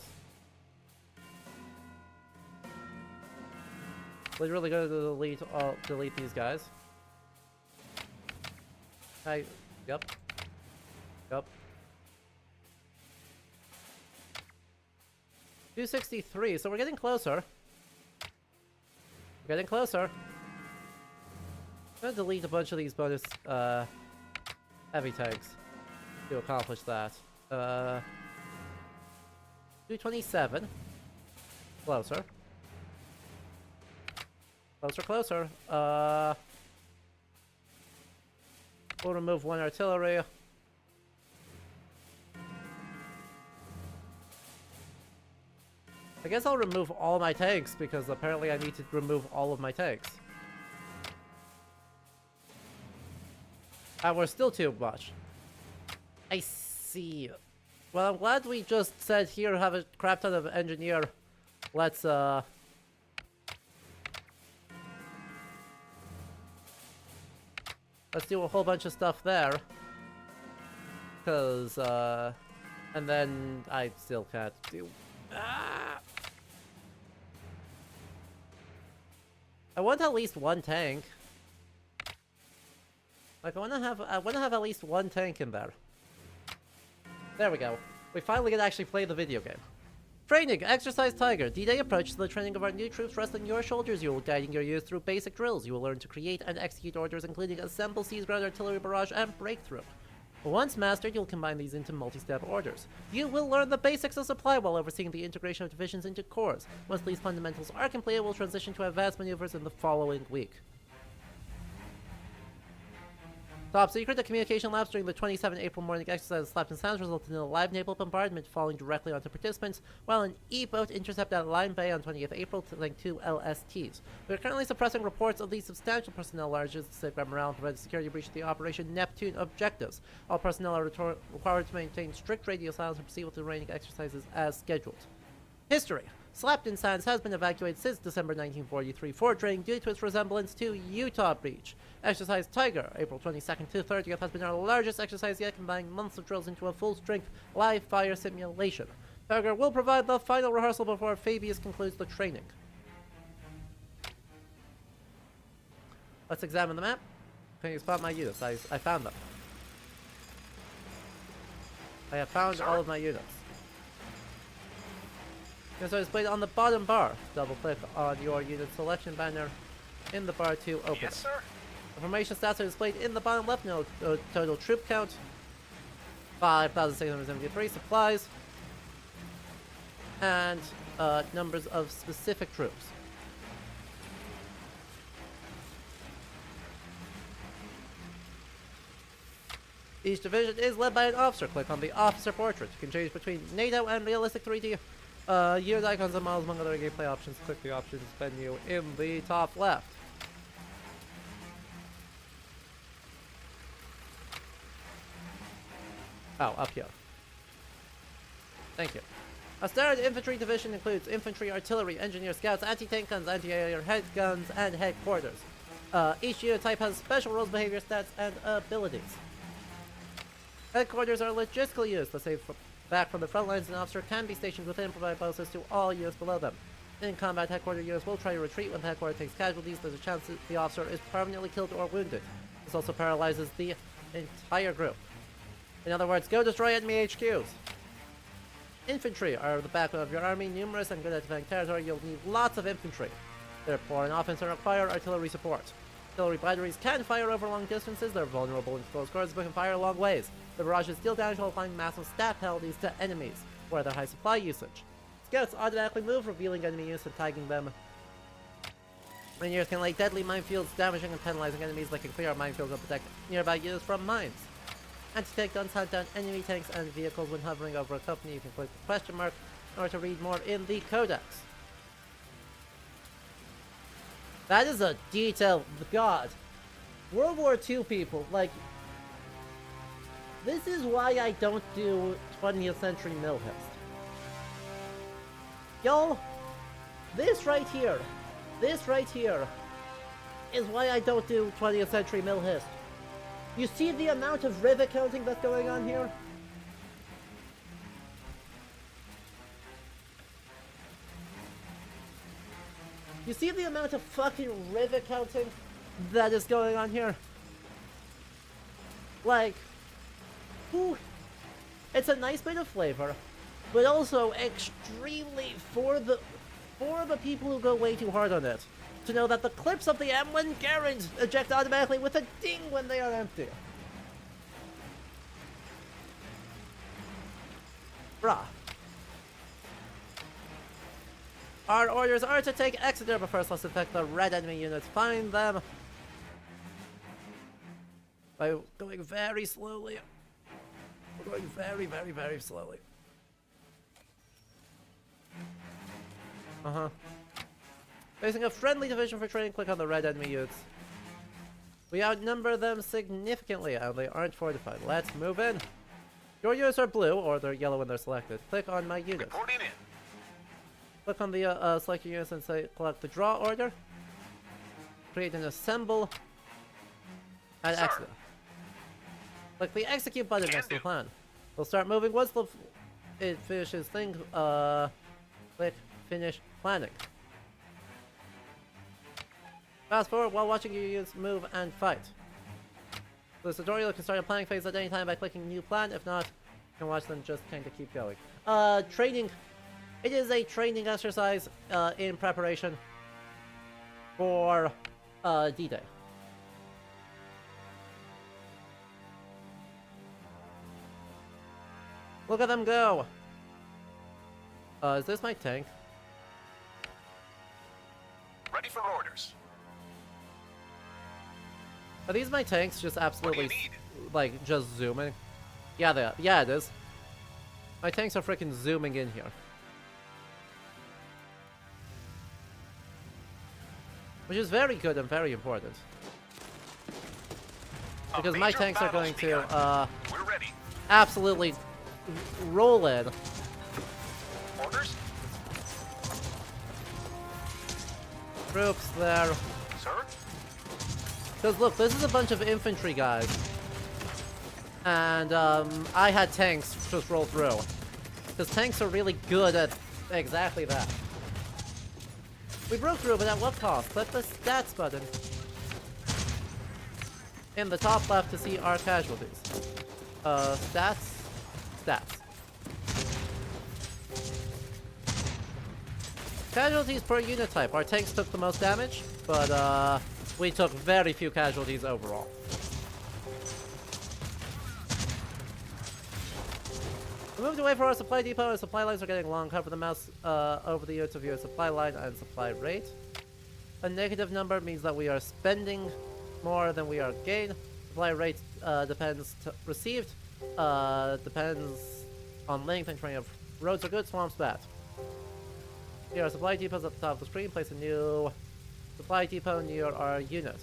Literally gonna delete these guys. Yep. 263, so we're getting closer. I'm gonna delete a bunch of these bonus, heavy tanks to accomplish that. 227. Closer. We'll remove 1 artillery. I guess I'll remove all my tanks, because apparently I need to remove all of my tanks. And we're still too much. I see. Well, I'm glad we just said here have a crap ton of engineer. Let's do a whole bunch of stuff there. Cause, and then I still can't do... Ah! I want at least 1 tank. Like, I wanna have at least 1 tank in there. There we go. We finally get to actually play the video game. Training! Exercise Tiger! D-Day approaches the training of our new troops resting on your shoulders. You will guiding your youth through basic drills. You will learn to create and execute orders including assemble, seize ground, artillery barrage, and breakthrough. Once mastered, you'll combine these into multi-step orders. You will learn the basics of supply while overseeing the integration of divisions into corps. Once these fundamentals are complete, we'll transition to advanced maneuvers in the following week. Top secret, the communication labs during the 27 April morning exercise of Slapton Sounds resulted in a live naval bombardment falling directly onto participants, while an E-boat intercepted at Lime Bay on 20th April, killing 2 LSTs. We are currently suppressing reports of these substantial personnel losses to safeguard morale and prevent security breach of the Operation Neptune objectives. All personnel are required to maintain strict radio silence and proceed with the remaining exercises as scheduled. History. Slapton Sands has been evacuated since December 1943 for training due to its resemblance to Utah Beach. Exercise Tiger, April 22nd to 30th, has been our largest exercise yet, combining months of drills into a full-strength live fire simulation. Tiger will provide the final rehearsal before Fabius concludes the training. Let's examine the map. Can you spot my units? I found them. I have found all of my units. Units are displayed on the bottom bar. Double-click on your unit selection banner in the bar to open. Yes, sir. The formation stats are displayed in the bottom left. Note total troop count 5,673 supplies and numbers of specific troops. Each division is led by an officer. Click on the officer portrait. You can change between NATO and realistic 3D. Unit icons and models among other gameplay options. Click the options menu in the top left. Oh, up here. Thank you. A standard infantry division includes infantry, artillery, engineer, scouts, anti-tank guns, anti-air head guns, and headquarters. Each unit type has special roles, behavior, stats, and abilities. Headquarters are logistically used. Let's say back from the front lines, an officer can be stationed within and provide bonuses to all units below them. In combat, headquarter units will try to retreat when the headquarter takes casualties. There's a chance that the officer is permanently killed or wounded. This also paralyzes the entire group. In other words, go destroy enemy HQs. Infantry are the backbone of your army, numerous and good at defending territory. You'll need lots of infantry. They're poor in offense and require artillery support. Artillery batteries can fire over long distances. They're vulnerable in close quarters but can fire long ways. The barrages deal damage while applying massive stat penalties to enemies, where they're high supply usage. Scouts automatically move, revealing enemy units and tagging them. Engineers can lay deadly minefields, damaging and penalizing enemies. They can clear out minefields and protect nearby units from mines. Anti-tank guns hunt down enemy tanks and vehicles when hovering over a company. You can click the question mark in order to read more in the codex. That is a detail. God. World War II people, like... This is why I don't do 20th century Millhist. Y'all, this right here is why I don't do 20th century Millhist. You see the amount of rivet counting that's going on here? You see the amount of fucking rivet counting that is going on here? Like, whew, it's a nice bit of flavor, but also extremely for the people who go way too hard on it. To know that the clips of the M1 Garand eject automatically with a ding when they are empty. Bruh. Our orders are to take Exeter, but first let's infect the red enemy units. Find them. By going very slowly. We're going very, very, very slowly. Uh-huh. Facing a friendly division for training, click on the red enemy units. We outnumber them significantly, and they aren't fortified. Let's move in. Your units are blue, or they're yellow when they're selected. Click on my unit. Reporting in. Click on the select your units and say collect the draw order. Create and assemble. And execute. Click the execute button next to the plan. We'll start moving once it finishes thing. Click finish planning. Fast forward while watching your units move and fight. For this tutorial, you can start a planning phase at any time by clicking new plan. If not, you can watch them just kind of keep going. Training. It is a training exercise in preparation for D-Day. Look at them go! Is this my tank? Ready for orders. Are these my tanks just absolutely, What do you need? like, just zooming? Yeah, they are. Yeah, it is. My tanks are freaking zooming in here. Which is very good and very important. A Because my major tanks are battle's going to, We're ready. absolutely roll in. Orders? Troops there. Sir? Because look, this is a bunch of infantry guys. And I had tanks just roll through. Because tanks are really good at exactly that. We broke through, but at what cost? Click the stats button in the top left to see our casualties. Stats. Stats. Casualties per unit type. Our tanks took the most damage, but we took very few casualties overall. We moved away from our supply depot, and supply lines are getting long. Hover the mouse over the units of your supply line and supply rate. A negative number means that we are spending more than we are gained. Supply rate depends received. Depends on length and terrain of roads are good, swamps bad. Here are supply depots at the top of the screen. Place a new supply depot near our unit.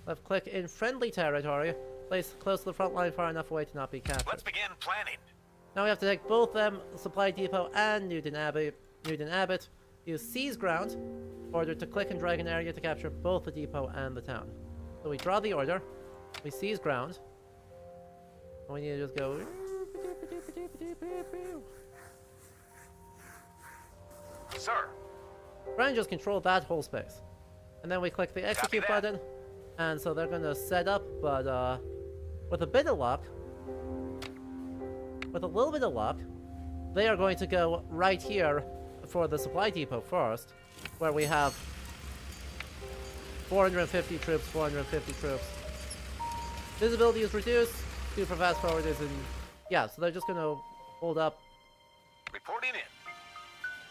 Left click in friendly territory. Place close to the front line far enough away to not be captured. Let's begin planning. Now we have to take both them, supply depot and Newton Abbott. Use seize ground. Order to click and drag an area to capture both the depot and the town. So we draw the order. We seize ground. And we need to just go. Sir. Try and just control that whole space. And then we click the execute that. button. And so they're gonna set up, but with a bit of luck, with a little bit of luck, they are going to go right here for the supply depot first, where we have 450 troops, 450 troops. Visibility is reduced, super fast forward is in, yeah, so they're just gonna hold up. Reporting in.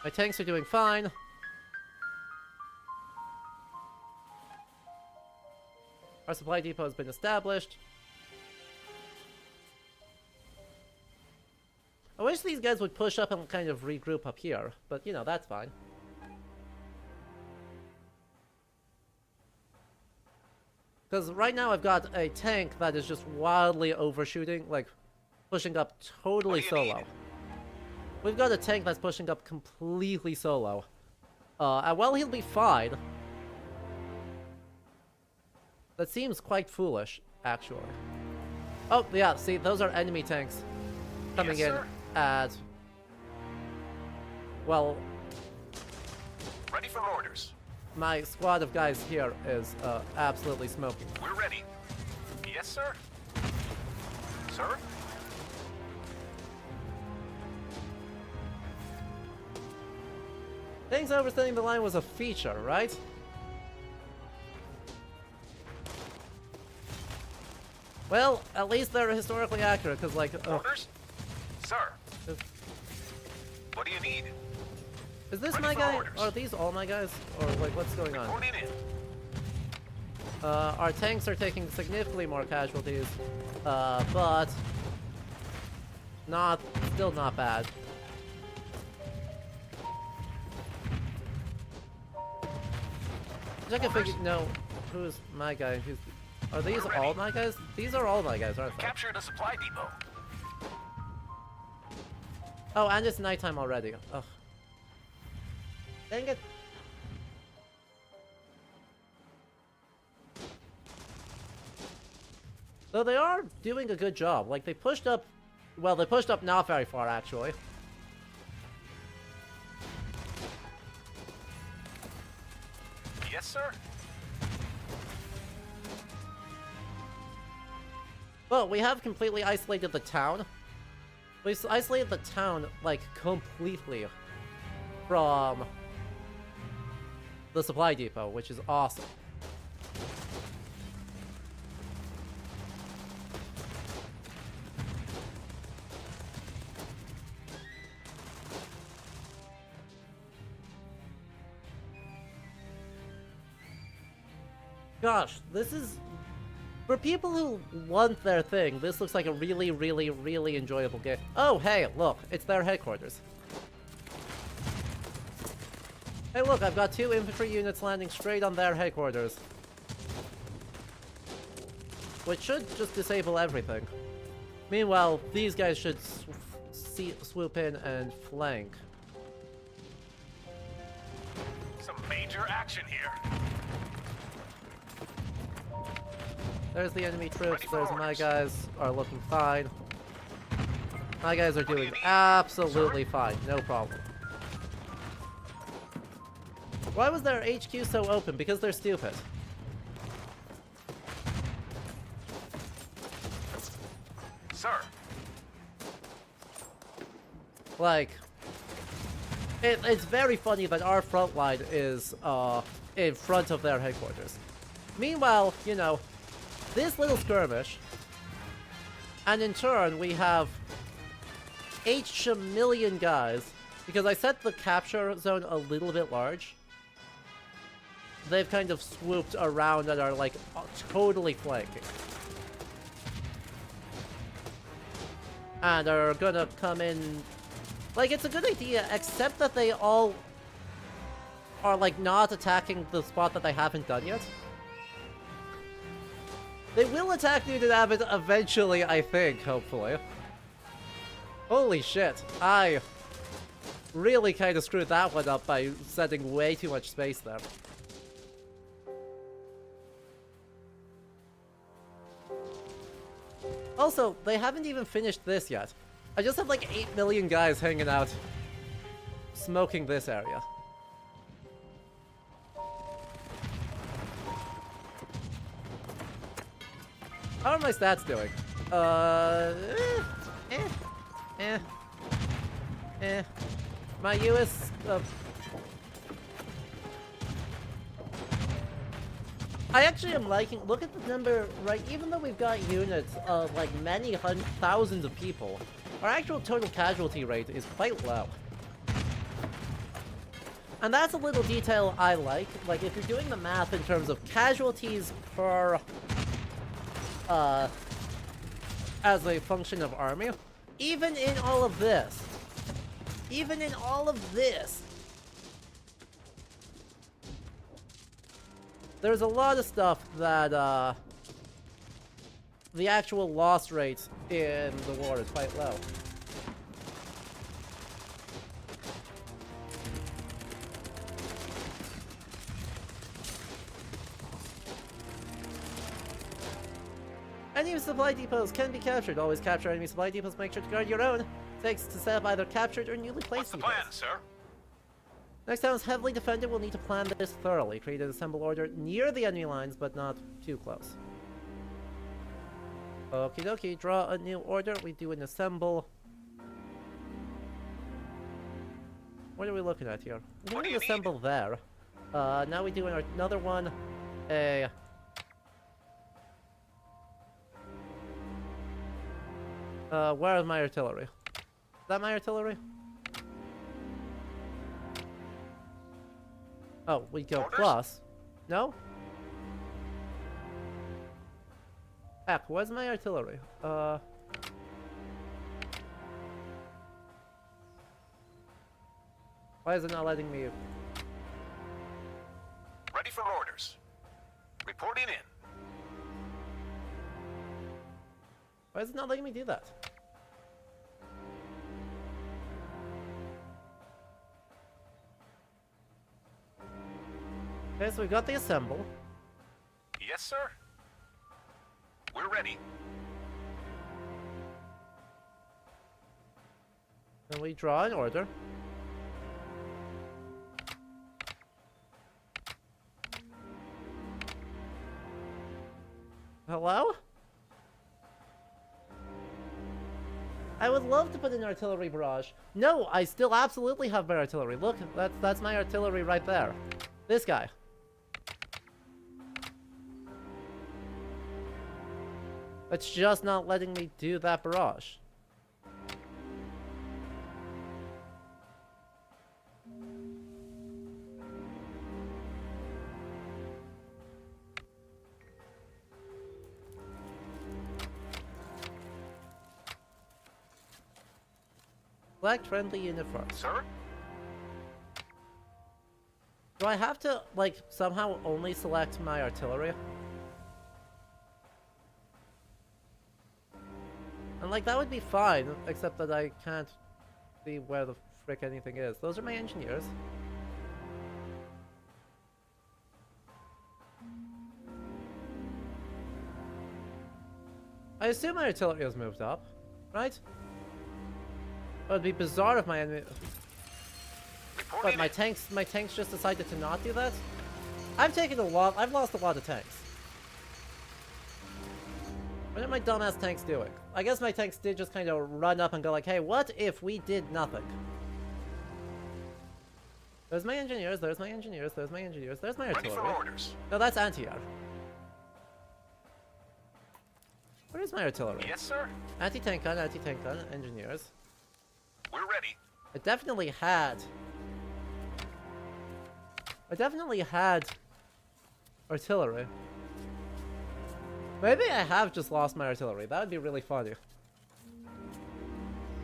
My tanks are doing fine. Our supply depot has been established. I wish these guys would push up and kind of regroup up here, but you know, that's fine. Because right now I've got a tank that is just wildly overshooting, like pushing up totally solo. We've got a tank that's pushing up completely solo. And while he'll be fine, that seems quite foolish, actually. Oh, yeah, see, those are enemy tanks coming in at... Well... Ready for orders. My squad of guys here is absolutely smoking. We're ready. Yes, sir. Sir? Things overstanding the line was a feature, right? Well, at least they're historically accurate, because, like... Orders? Sir. What do you need? Is this Ready my for guy? orders. Are these all my guys? Or like what's going on? Reporting in. Our tanks are taking significantly more casualties, but still not bad. I can figure no, who's my guy? Are these We're all ready. my guys? These are all my guys, aren't they? Captured a supply depot. Oh, and it's nighttime already. Ugh. Dang it. So they are doing a good job. Like, they pushed up... Well, they pushed up not very far, actually. Yes, sir. Well, we have completely isolated the town. We've isolated the town, like, completely from the supply depot, which is awesome. Gosh, this is... For people who want their thing, this looks like a really, really, really enjoyable game. Oh, hey, look, it's their headquarters. Hey, look, I've got 2 infantry units landing straight on their headquarters. Which should just disable everything. Meanwhile, these guys should swoop in and flank. Some major action here. There's the enemy troops, Ready for there's my orders. guys, are looking fine. My guys are What do you doing need, absolutely fine, no problem. Why was their HQ so open? Because they're stupid. Sir. Like, it's very funny that our front line is in front of their headquarters. Meanwhile, you know, this little skirmish, and in turn we have 8 million guys, because I set the capture zone a little bit large. They've kind of swooped around and are like totally flanking. And are gonna come in... Like, it's a good idea, except that they all are like not attacking the spot that they haven't done yet. They will attack Newton Abbott eventually, I think, hopefully. Holy shit, I really kind of screwed that one up by setting way too much space there. Also, they haven't even finished this yet. I just have like 8 million guys hanging out, smoking this area. How are my stats doing? My US, I actually am liking, look at the number, right, even though we've got units of like many thousands of people, our actual total casualty rate is quite low. And that's a little detail I like if you're doing the math in terms of casualties per, as a function of army, even in all of this, there's a lot of stuff that, the actual loss rate in the war is quite low. Enemy supply depots can be captured. Always capture enemy supply depots. Make sure to guard your own. Takes to set up either captured or newly placed What's the depots. plan, sir? Next town is heavily defended. We'll need to plan this thoroughly. Create an assemble order near the enemy lines, but not too close. Okie dokie. Draw a new order. We do an assemble. What are we looking at here? We What do do you an assemble there. Now we do another one. A... where is my artillery? Is that my artillery? Oh, we go Orders? plus. No? Heck, where's my artillery? Why is it not letting me... Ready for orders. Reporting in. Why is it not letting me do that? Okay, so we got the assemble. Yes, sir. We're ready. And we draw an order. Hello? I would love to put an artillery barrage. No, I still absolutely have my artillery. Look, that's my artillery right there. This guy. It's just not letting me do that barrage. Select friendly unit first. Sir? Do I have to, like, somehow only select my artillery? And, like, that would be fine, except that I can't see where the frick anything is. Those are my engineers. I assume my artillery has moved up, right? It would be bizarre if my enemy... Reporting But my tanks just decided to not do that? I've lost a lot of tanks. What are my dumbass tanks doing? I guess my tanks did just kind of run up and go like, hey, what if we did nothing? There's my engineers, there's my engineers, there's my engineers, there's my Ready for artillery. orders. No, that's anti-air. Where is my artillery? Yes, sir. Anti-tank gun, engineers. We're ready. I definitely had artillery. Maybe I have just lost my artillery. That would be really funny.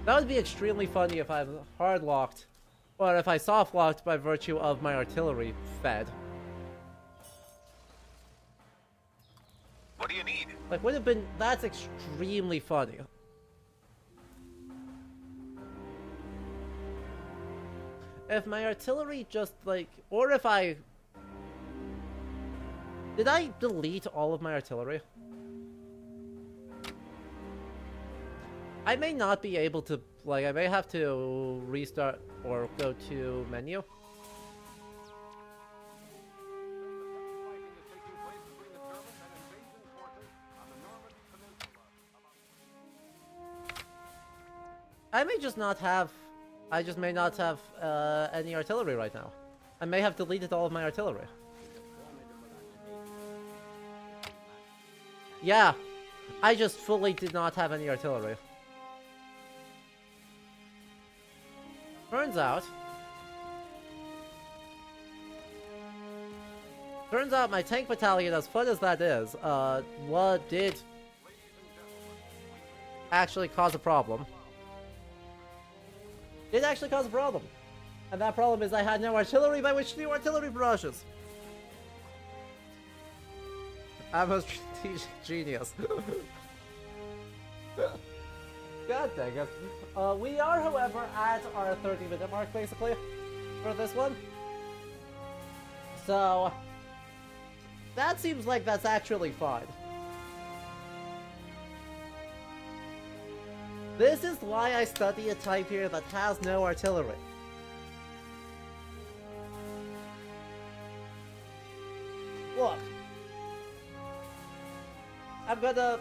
That would be extremely funny if I'm hard locked, or if I soft locked by virtue of my artillery fed. What do you need? Like, would have been... That's extremely funny. If my artillery just, like... Or if I... Did I delete all of my artillery? I may not be able to... Like, I may have to restart or go to menu. I may just not have... I just may not have any artillery right now. I may have deleted all of my artillery. Yeah, I just fully did not have any artillery. Turns out my tank battalion, as fun as that is, what did actually cause a problem. Did actually cause a problem. And that problem is I had no artillery by which to do artillery barrages. I'm a strategic genius. God dang it. We are, however, at our 30-minute mark, basically, for this one. So, that seems like that's actually fine. This is why I study a type here that has no artillery. Look. I'm gonna...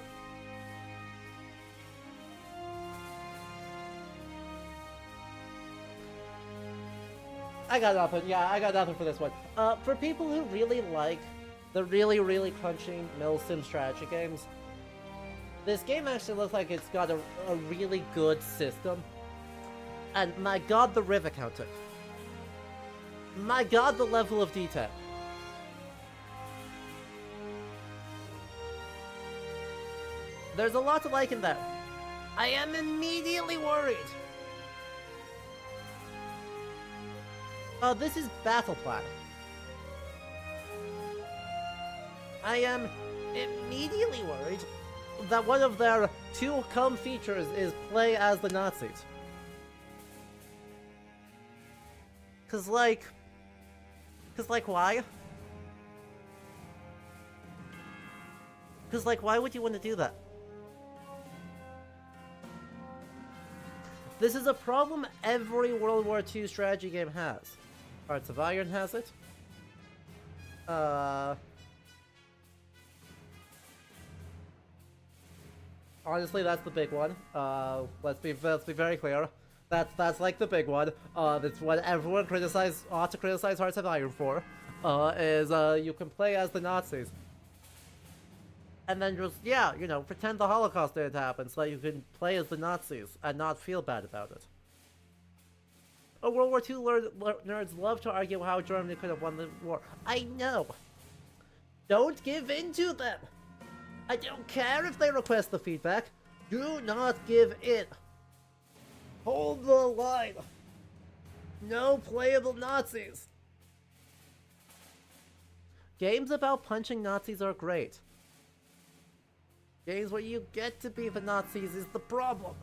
I got nothing. Yeah, I got nothing for this one. For people who really like the really crunching mill sim strategy games, this game actually looks like it's got a really good system. And my god, the riv accounting. My god, the level of detail. There's a lot to like in there. I am immediately worried. Oh, this is battle plan. I am immediately worried that one of their to-come features is play as the Nazis. Cause like, why? Cause like, why would you want to do that? This is a problem every World War II strategy game has. Hearts of Iron has it. Honestly, that's the big one. Let's be very clear. That's like the big one. That's what everyone ought to criticize Hearts of Iron for. Is you can play as the Nazis. And then just, yeah, you know, pretend the Holocaust didn't happen so that you can play as the Nazis and not feel bad about it. World War II nerds love to argue how Germany could have won the war. I know. Don't give in to them. I don't care if they request the feedback. Do not give in. Hold the line. No playable Nazis. Games about punching Nazis are great. Games where you get to be the Nazis is the problem.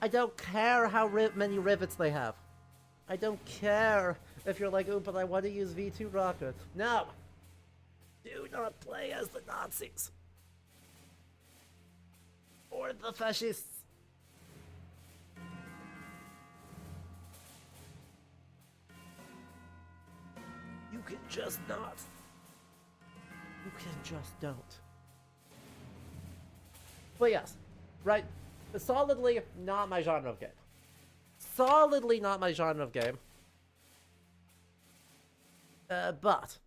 I don't care how many rivets they have. I don't care if you're like, oh, but I want to use V2 rockets. No! Do not play as the Nazis. Or the fascists. You can just not. You can just don't. But yes, right. Solidly not my genre of game. Solidly not my genre of game. But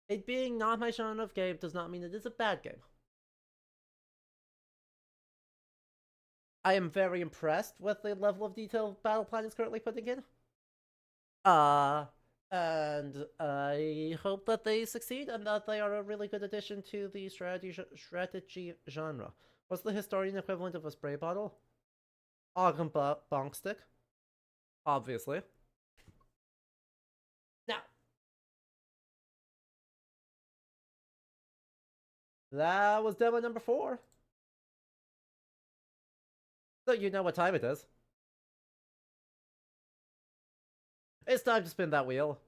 it being not my genre of game does not mean it is a bad game. I am very impressed with the level of detail Battle Plan is currently putting in. And I hope that they succeed and that they are a really good addition to the strategy genre. What's the historian equivalent of a spray bottle? Ogden bonk stick. Obviously. Now. That was demo number 4. So you know what time it is. It's time to spin that wheel.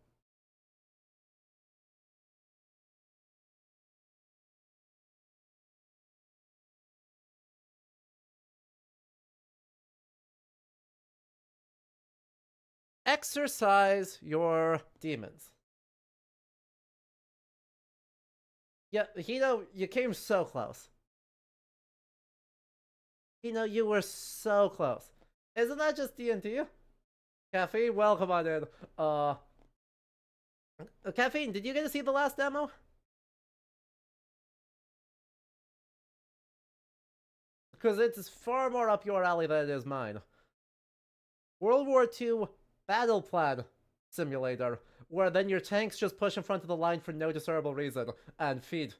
Exercise your demons. Yeah, Hino, you came so close. Hino, you were so close. Isn't that just D&D? Caffeine, welcome on in. Caffeine, did you get to see the last demo? Because it's far more up your alley than it is mine. World War II Battle Plan Simulator, where then your tanks just push in front of the line for no discernible reason, and feed.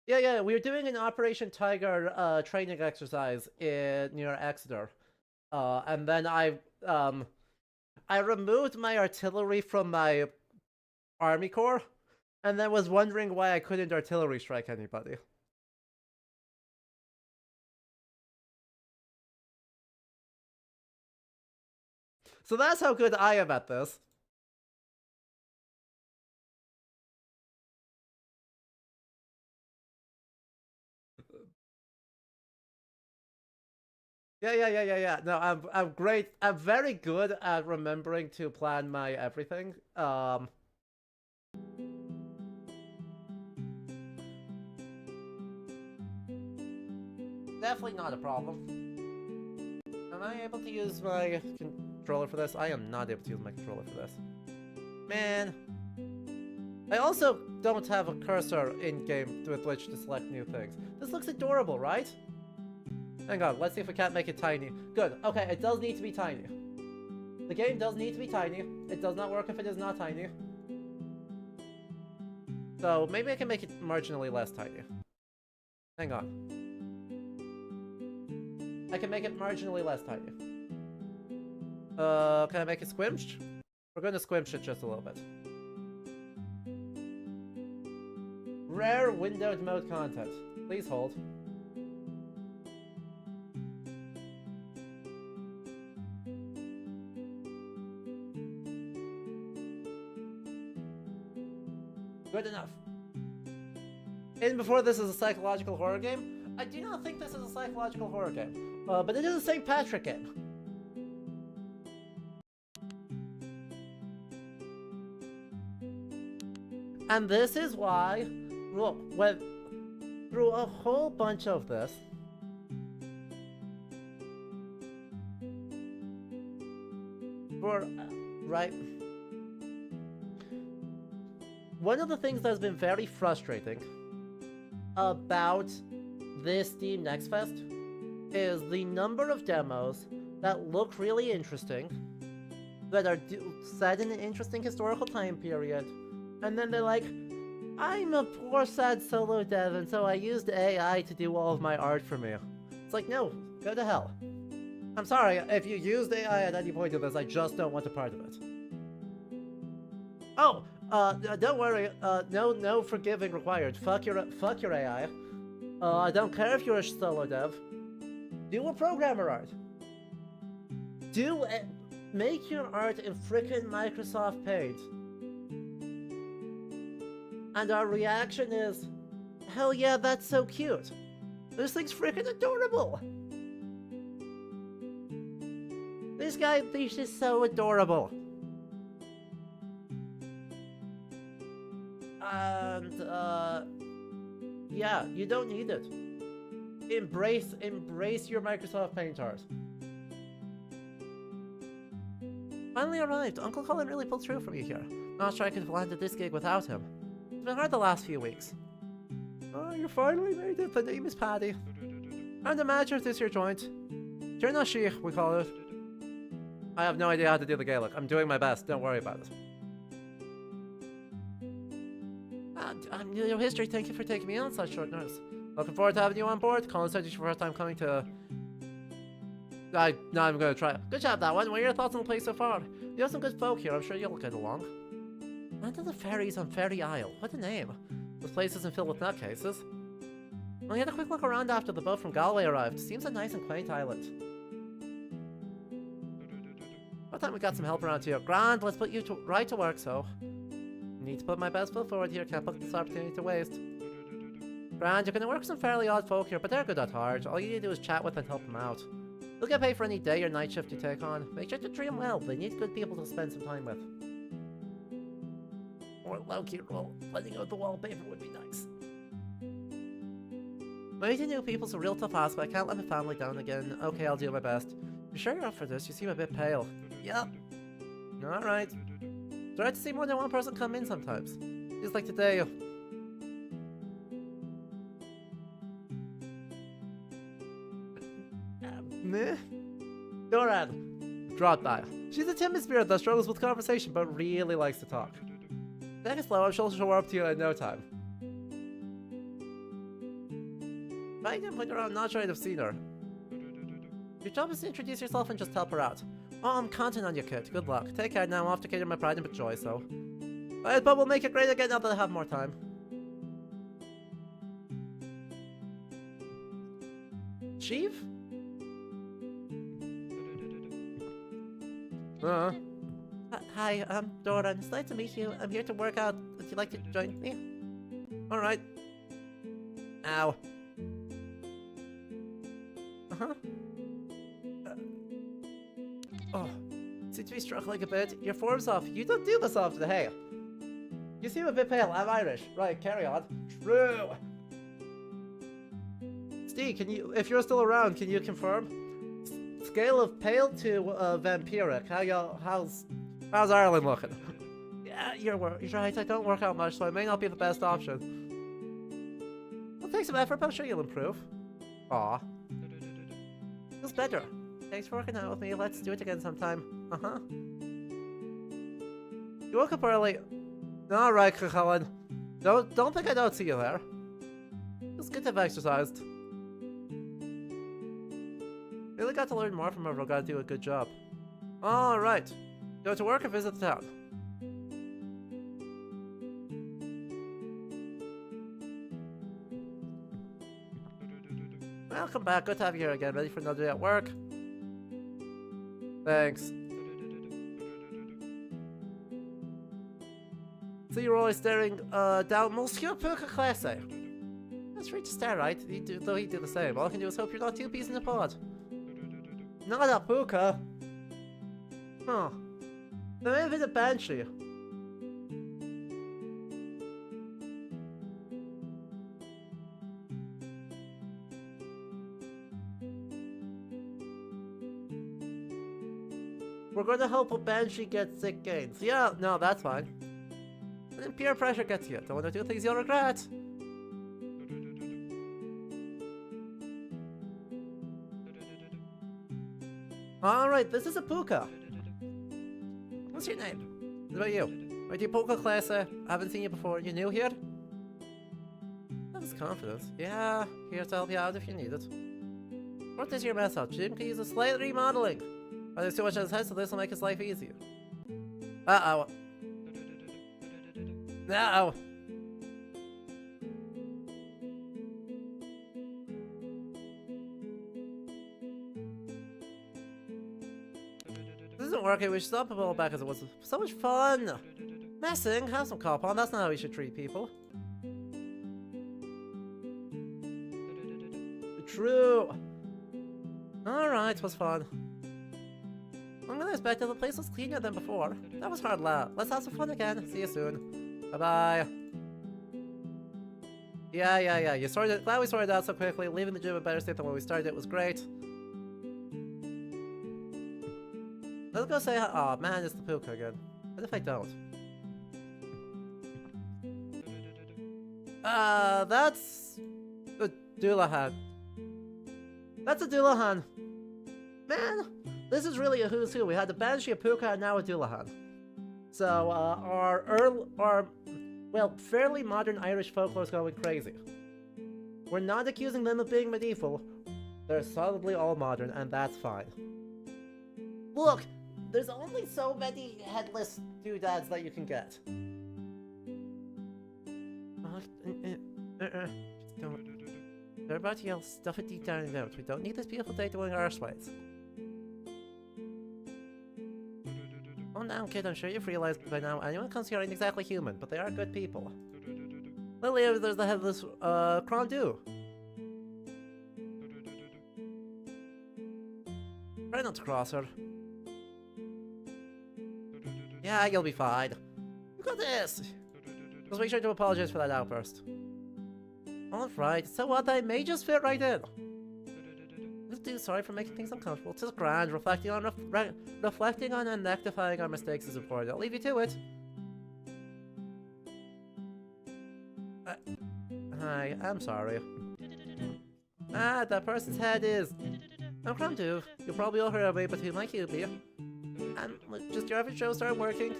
Yeah, we were doing an Operation Tiger training exercise near Exeter. And then I removed my artillery from my army corps, and then was wondering why I couldn't artillery strike anybody. So that's how good I am at this. Yeah. No, I'm great. I'm very good at remembering to plan my everything. Definitely not a problem. Am I able to use my controller for this? I am not able to use my controller for this. Man. I also don't have a cursor in-game with which to select new things. This looks adorable, right? Hang on, let's see if we can't make it tiny. Good, okay, it does need to be tiny. The game does need to be tiny. It does not work if it is not tiny. So, maybe I can make it marginally less tiny. Hang on. I can make it marginally less tiny. Can I make it squished? We're going to squimsh it just a little bit. Rare windowed mode content. Please hold. Good enough. And before this is a psychological horror game? I do not think this is a psychological horror game. But it is a St. Patrick game. And this is why, look, went through a whole bunch of this. Right. One of the things that's been very frustrating about this Steam NEXTFEST is the number of demos that look really interesting, that are set in an interesting historical time period, and then they're like, I'm a poor sad solo dev and so I used AI to do all of my art for me. It's like, no, go to hell. I'm sorry, if you used AI at any point of this, I just don't want a part of it. Oh, don't worry, no forgiving required. Fuck your AI. I don't care if you're a solo dev. Do a programmer art. Make your art in frickin' Microsoft Paint. And our reaction is, hell yeah, that's so cute. This thing's frickin' adorable. This is so adorable. And, yeah, you don't need it. Embrace your Microsoft Paint art. Finally arrived. Uncle Colin really pulled through for me here. Not sure I could have landed this gig without him. It's been hard the last few weeks. Oh, you finally made it. The name is Paddy. I'm the manager of this here joint. Tirna Sheikh, we call it. I have no idea how to do the Gaelic. I'm doing my best. Don't worry about it. I'm new to your history. Thank you for taking me on such short notice. Looking forward to having you on board. Colin said it's your first time coming to... I'm not even going to try it. Good job, that one. What are your thoughts on the place so far? You have some good folk here. I'm sure you'll get along. Land of the Fairies on Fairy Isle. What a name. This place isn't filled with nutcases. We had a quick look around after the boat from Galway arrived. Seems a nice and quaint island. What time we got some help around here? Grand, let's put you right to work, so. Need to put my best foot forward here. Can't put this opportunity to waste. Grand, you're gonna work with some fairly odd folk here, but they're good at heart. All you need to do is chat with and help them out. You'll get paid for any day or night shift you take on. Make sure to treat them well. They need good people to spend some time with. Or low-key roll. Letting out the wallpaper would be nice. Meeting new people's a real tough ask, but I can't let my family down again. Okay, I'll do my best. You sure you're up for this? You seem a bit pale. Yep. Alright. It's alright to see more than one person come in sometimes. Just like today. Meh? Doran. Drop by. She's a timid spirit that struggles with conversation, but really likes to talk. Take it slow, I'm sure she'll show up to you in no time. I didn't point around, not sure I'd have seen her. Your job is to introduce yourself and just help her out. Oh, I'm counting on you, kid. Good luck. Take care now, I'm off to cater my pride and joy, so. But we'll make it great again now that I have more time. Chief? Hi, I'm Doran. It's nice to meet you. I'm here to work out. Would you like to join me? Alright. Ow. Uh-huh. Oh. Seem to be struggling a bit. Your form's off. You don't do this often, hey. You seem a bit pale. I'm Irish. Right, carry on. True. Steve, can you, if you're still around, can you confirm? Scale of pale to vampiric. How's Ireland looking? Yeah, you're right. I don't work out much, so it may not be the best option. It'll take some effort, but I'm sure you'll improve. Aw. Feels better. Thanks for working out with me. Let's do it again sometime. Uh-huh. You woke up early. Alright, Cullen. Don't think I don't see you there. It's good to have exercised. Really got to learn more from her. Gotta do a good job. Alright. Go to work or visit the town? Welcome back. Good to have you here again. Ready for another day at work? Thanks. So you're always staring down Monsieur Puka Classe. That's free to stare, right? Though he'd do the same. All I can do is hope you're not two peas in a pod. Not a Puka. Huh. There may have been a Banshee. We're going to help a Banshee get sick gains. Yeah, no, that's fine. And then peer pressure gets you. Don't want to do things you'll regret. Alright, this is a Puka. What's your name? What about you? Are you Puka Classe? I haven't seen you before. You new here? That was confident. Yeah, here to help you out if you need it. What is your message? Jim can use a slight remodeling. Oh, there's too much on his head, so this will make his life easier. Uh-oh. Uh-oh. This isn't working. We should stop a while back as it was so much fun. Messing, have some cop on. That's not how we should treat people. True. Alright, it was fun. I'm gonna expect that the place was cleaner than before. That was hard, lad. Let's have some fun again. See you soon. Bye-bye. Yeah. You sorted. Glad we sorted out so quickly. Leaving the gym in better state than when we started. It was great. Let's go say hi. Oh man, it's the Puka again. What if I don't? That's a Doulahan. That's a Doulahan. Man, this is really a who's who. We had the Banshee, a Puka, and now a Doulahan. So, our fairly modern Irish folklore is going crazy. We're not accusing them of being medieval. They're solidly all modern, and that's fine. Look, there's only so many headless doodads that you can get. They're about to yell, stuff it deep down and out. We don't need this beautiful day doing arseways. Oh, now, kid, I'm sure you've realized by now anyone comes here ain't exactly human, but they are good people. Lily, there's the headless, Crondu. Try not to cross her. Yeah, you'll be fine. You got this! Just make sure to apologize for that outburst. Alright, so what, I may just fit right in. Sorry for making things uncomfortable. It's just grand. Reflecting on and rectifying our mistakes is important. I'll leave you to it. Hi, I'm sorry. That person's head is... I'm Crondu. You'll probably all heard of me, but who might you be? Just your average Joe started working.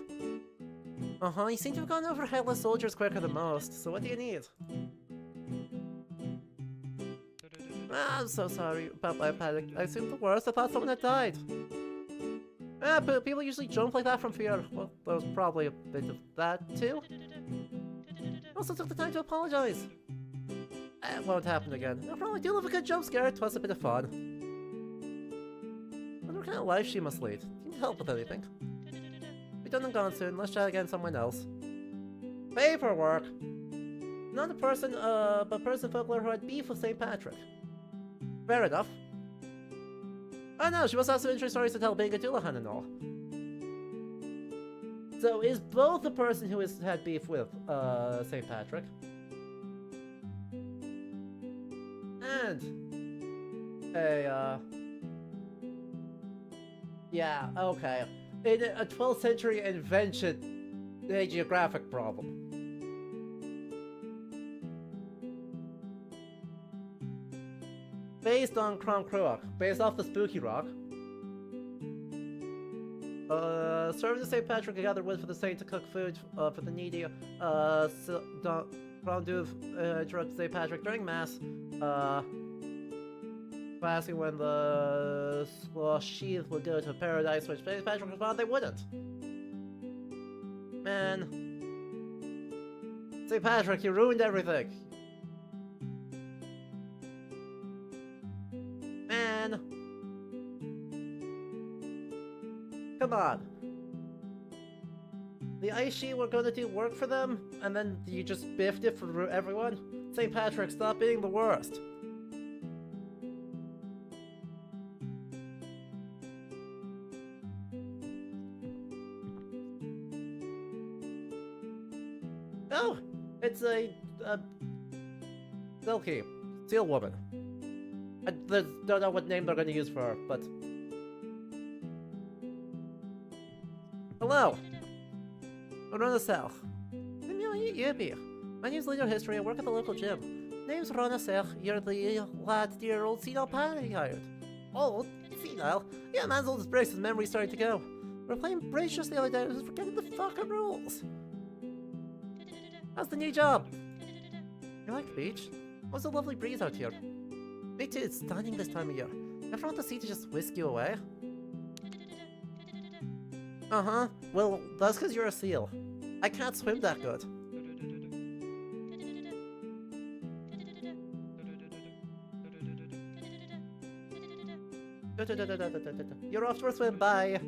You seem to have gone over headless soldiers quicker than most, so what do you need? I'm so sorry about my panic. I assumed the worst. I thought someone had died. But people usually jump like that from fear. Well, there was probably a bit of that too. I also took the time to apologize. It won't happen again. I probably do love a good jump scare. It was a bit of fun. I wonder what kind of life she must lead. Do you need help with anything? Be done and gone soon. Let's try again someone else. Paperwork! Not a person, but person folklore who had beef with St. Patrick. Fair enough. Oh no, she must have some interesting stories to tell being a Doulahan and all. So is both the person who has had beef with St. Patrick and yeah, okay. In a 12th century invention a geographic problem. Based on Kruak, based off the Spooky Rock. Serve the St. Patrick gathered wood for the saint to cook food for the needy. Interrupt St. Patrick during Mass. Asking when the lost sheath would go to paradise, which St. Patrick responded they wouldn't. Man. St. Patrick, you ruined everything. Man. Come on. The ice sheet were gonna do work for them, and then you just biffed it for everyone? St. Patrick, stop being the worst. Oh! It's a Silky. Seal woman. I don't know what name they're gonna use for her, but... Hello! Rona Selch. Yippee. My name's Leader History. I work at the local gym. Name's Rona Selch. You're the lad dear old senile party hired. Old? Senile? Yeah, man's old as bricks. His memory's starting to go. We were playing bridge just the other day. I was forgetting the fucking rules. How's the new job? You like the beach? What's a lovely breeze out here? Me too. It's stunning this time of year. Ever want the sea to just whisk you away? Uh-huh. Well, that's because you're a seal. I can't swim that good. You're off for a swim, bye.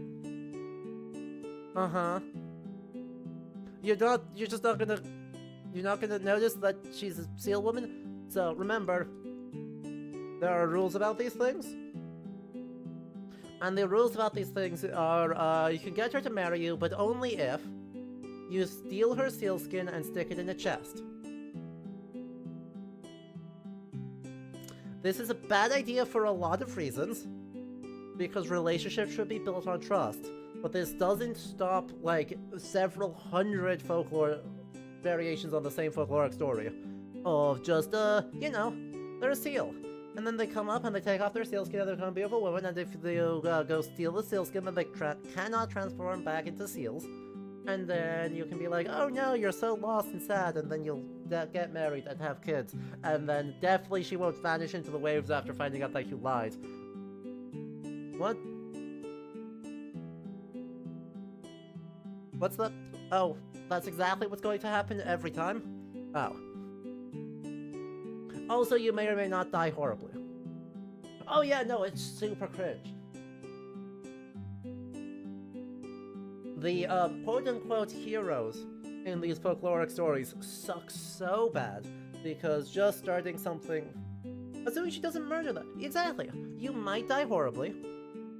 Uh-huh. You're not gonna notice that she's a seal woman? So, remember, there are rules about these things. And the rules about these things are, you can get her to marry you, but only if you steal her sealskin and stick it in a chest. This is a bad idea for a lot of reasons, because relationships should be built on trust. But this doesn't stop, like, several hundred folklore variations on the same folkloric story. Of just, you know, they're a seal. And then they come up and they take off their sealskin and they become a beautiful woman, and if they go steal the sealskin, then they cannot transform back into seals. And then you can be like, oh no, you're so lost and sad, and then you'll get married and have kids. And then definitely she won't vanish into the waves after finding out that you lied. What? What's that? Oh, that's exactly what's going to happen every time? Oh. Also, you may or may not die horribly. Oh yeah, no, it's super cringe. The quote-unquote heroes in these folkloric stories suck so bad because just starting something... Assuming she doesn't murder them. Exactly. You might die horribly.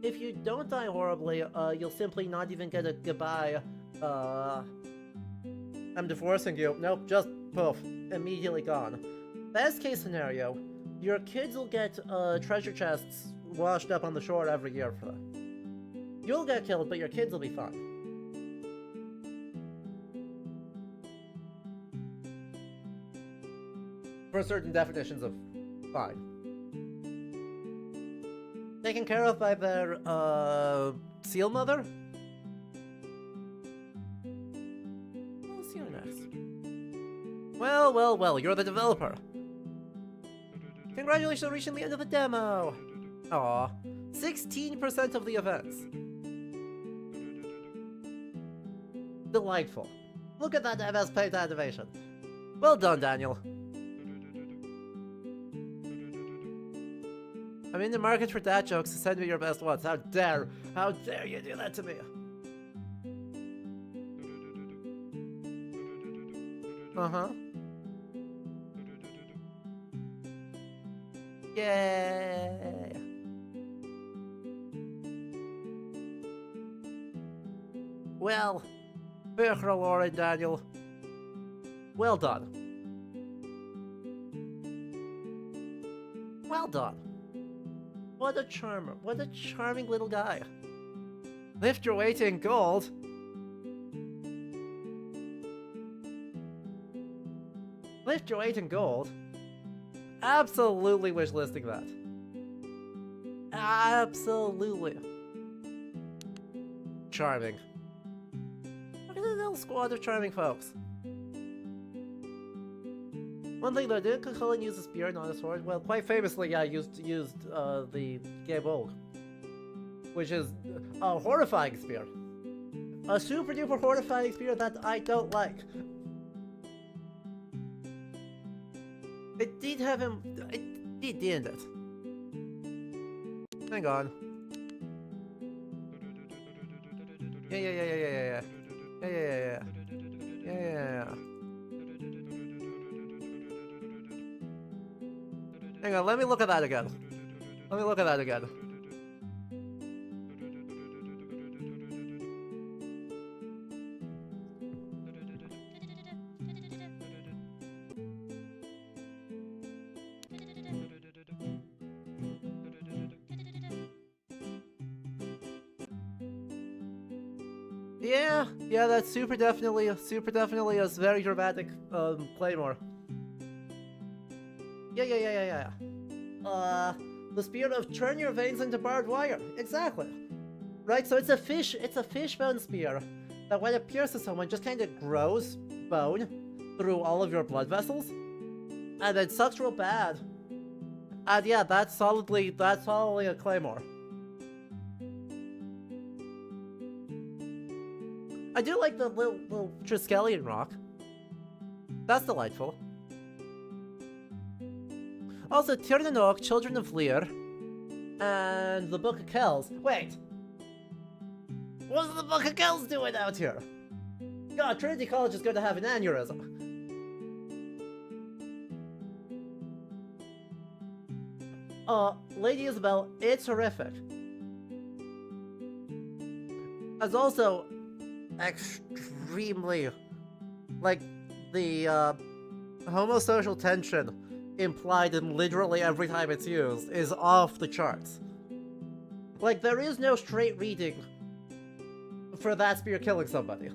If you don't die horribly, you'll simply not even get a goodbye. I'm divorcing you. Nope, just poof. Immediately gone. Best case scenario, your kids will get treasure chests washed up on the shore every year for them. You'll get killed, but your kids will be fine. For certain definitions of fine. Taken care of by their, seal mother? I'll see you next. Well, you're the developer. Congratulations on reaching the end of the demo! Aw, 16% of the events. Delightful. Look at that MS Paint animation. Well done, Daniel. I'm in the market for dad jokes, so send me your best ones. How dare you do that to me? Uh-huh. Yay! Well, Becher, Laura, and Daniel, well done. Well done. What a charmer. What a charming little guy. Lift your weight in gold. Lift your weight in gold. Absolutely wishlisting that. Absolutely. Charming. Look at this little squad of charming folks. One thing though, didn't Cullen use a spear, not a sword? Well, quite famously, yeah, used the Gabolg, which is a horrifying spear. A super duper horrifying spear that I don't like. It did have him. It didn't it? Hang on. Yeah. Hang on, let me look at that again. Yeah, that's super definitely a very dramatic claymore. Yeah. The spirit of turn your veins into barbed wire. Exactly. Right, so it's a fishbone spear that when it pierces someone just kind of grows bone through all of your blood vessels. And it sucks real bad. And yeah, that's solidly a claymore. I do like the little Triskelion rock. That's delightful. Also, Tirnanok, Children of Lear, and the Book of Kells. Wait! What's the Book of Kells doing out here? God, Trinity College is going to have an aneurysm. Lady Isabel, it's horrific. As also extremely, like, the homosocial tension implied in literally every time it's used is off the charts. Like, there is no straight reading for that spear killing somebody.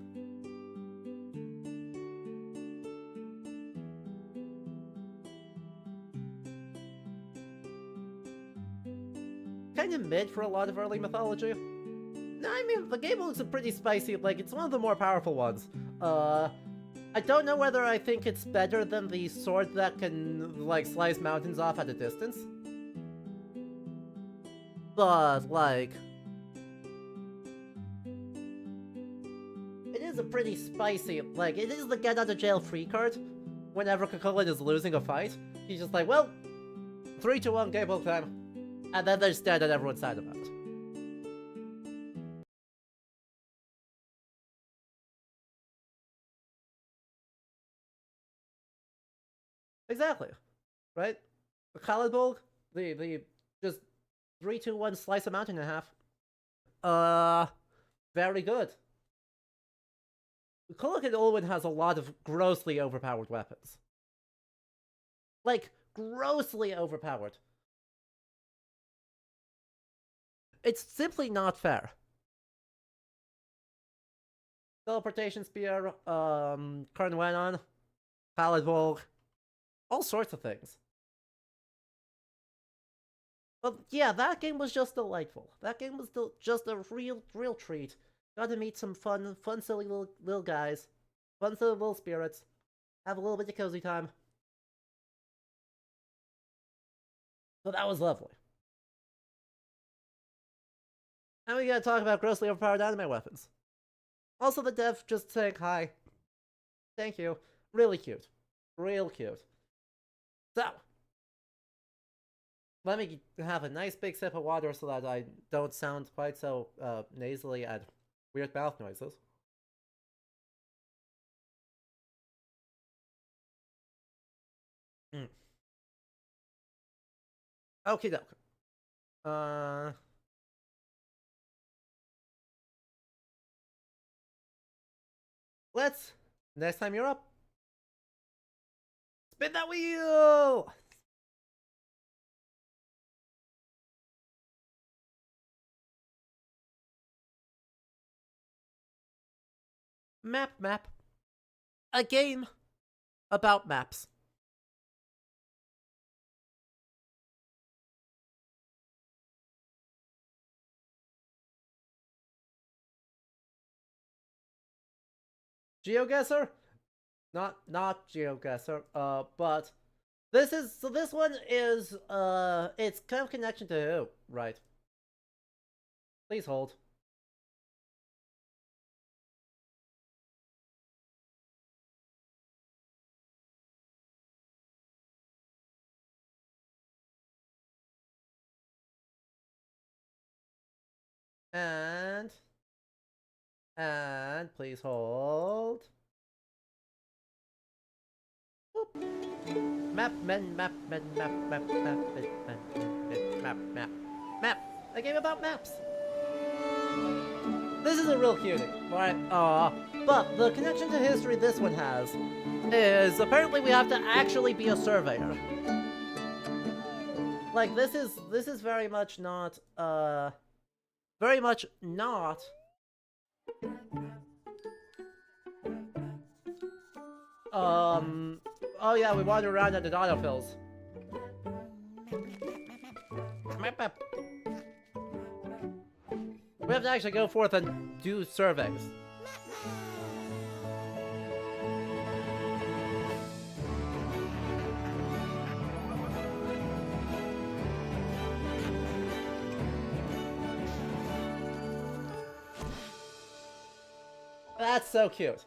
Kind of mid for a lot of early mythology. No, I mean, the game looks pretty spicy, like, it's one of the more powerful ones. I don't know whether I think it's better than the sword that can, like, slice mountains off at a distance. But, like, it is a pretty spicy, like, it is the get out of jail free card whenever Cucullin is losing a fight. He's just like, well, 3, 2, 1, game time. And then they're dead and everyone's sad about it. Exactly. Right? The Khalidbolg, the just 3, 2, 1 slice a mountain in half. Very good. Kulak Olwen has a lot of grossly overpowered weapons. Like, grossly overpowered. It's simply not fair. Teleportation Spear, Carnwenon, Khalidbolg, all sorts of things. But yeah, that game was just delightful. That game was just a real treat. Got to meet some fun, silly little guys. Fun, silly little spirits. Have a little bit of cozy time. So that was lovely. And we gotta talk about grossly overpowered anime weapons. Also the dev just saying hi. Thank you. Really cute. Real cute. So, let me have a nice big sip of water so that I don't sound quite so nasally and weird mouth noises. Okie doke. Let's, next time you're up, spin that wheel! Map. A game about maps. GeoGuessr? Not GeoGuessr, but this is, so this one is, it's kind of connection to who? Right. Please hold. And please hold. Boop. Map. A game about maps. This is a real cutie, right? But the connection to history this one has is apparently we have to actually be a surveyor. Like, this is very much not, very much not. Oh yeah, we wander around at the autofills. We have to actually go forth and do surveys. That's so cute.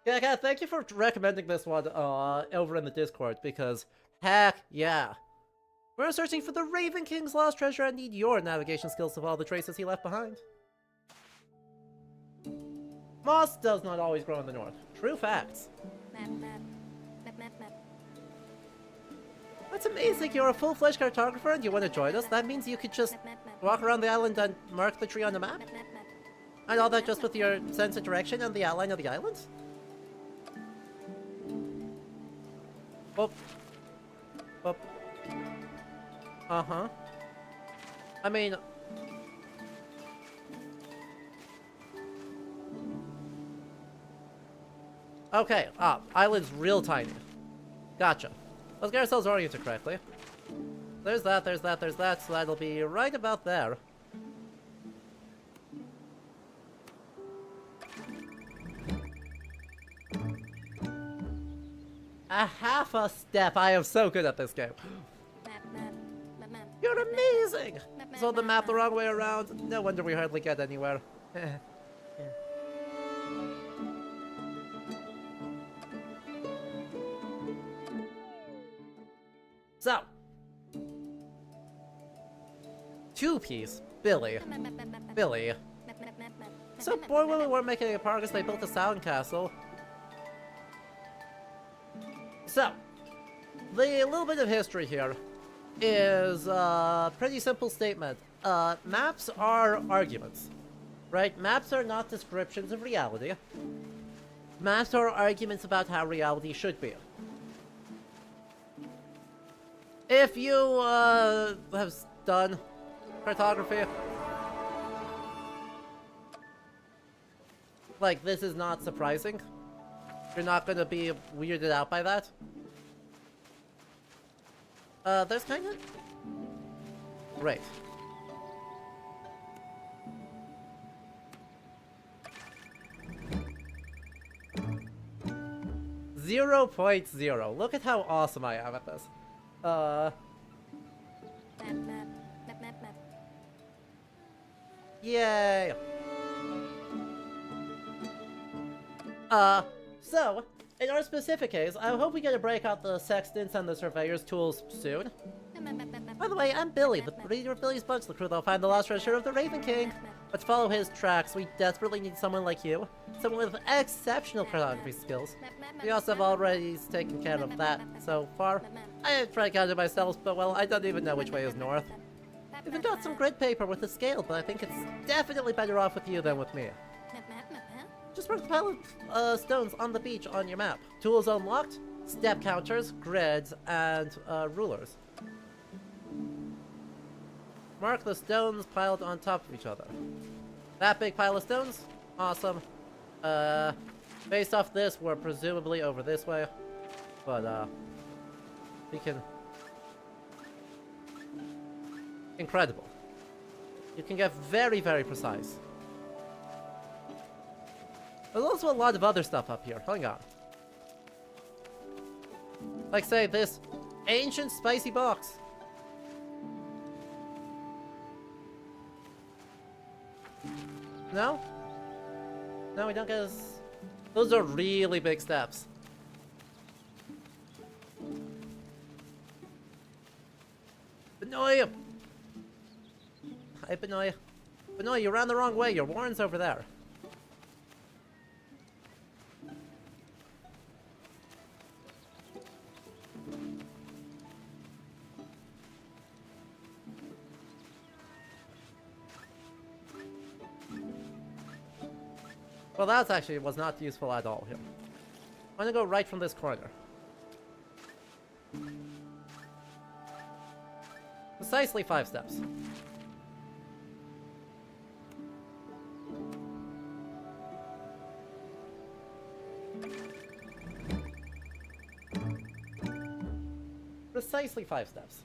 Yeah, thank you for recommending this one over in the Discord, because heck yeah. We're searching for the Raven King's lost treasure and need your navigation skills to follow the traces he left behind. Moss does not always grow in the north. True facts. Map. That's amazing, you're a full-fledged cartographer and you want to join us? That means you could just walk around the island and mark the tree on the map? And all that just with your sense of direction and the outline of the island? Boop. Boop. Uh-huh. I mean... Okay, island's real tiny. Gotcha. Let's get ourselves oriented correctly. There's that, so that'll be right about there. A half a step. I am so good at this game. You're amazing! So the map the wrong way around. No wonder we hardly get anywhere. So. Two-piece. Billy. So boy, when we weren't making any progress, they built a sound castle. So, the little bit of history here is a pretty simple statement. Maps are arguments, right? Maps are not descriptions of reality. Maps are arguments about how reality should be. If you, have done cartography, like, this is not surprising. You're not gonna be weirded out by that. There's kind of... Great. .0. Look at how awesome I am at this. Yay! So, in our specific case, I hope we get to break out the sextants and the surveyor's tools soon. By the way, I'm Billy, the leader of Billy's Bugs, the crew that'll find the lost treasure of the Raven King. But to follow his tracks, we desperately need someone like you. Someone with exceptional cartography skills. We also have already taken care of that so far. I tried counting myself, but well, I don't even know which way is north. We've even got some grid paper with a scale, but I think it's definitely better off with you than with me. Just mark the pile of stones on the beach on your map. Tools unlocked, step counters, grids, and rulers. Mark the stones piled on top of each other. That big pile of stones? Awesome. Based off this, we're presumably over this way. But, we can... Incredible. You can get very, very precise. There's also a lot of other stuff up here. Hang on. Like, say, this ancient spicy box. No? No, we don't get as... Those are really big steps. Benoy! Hi, Benoy. Benoy, you ran the wrong way. Your warren's over there. Well, that actually was not useful at all here. I'm gonna go right from this corner. Precisely 5 steps. Precisely 5 steps.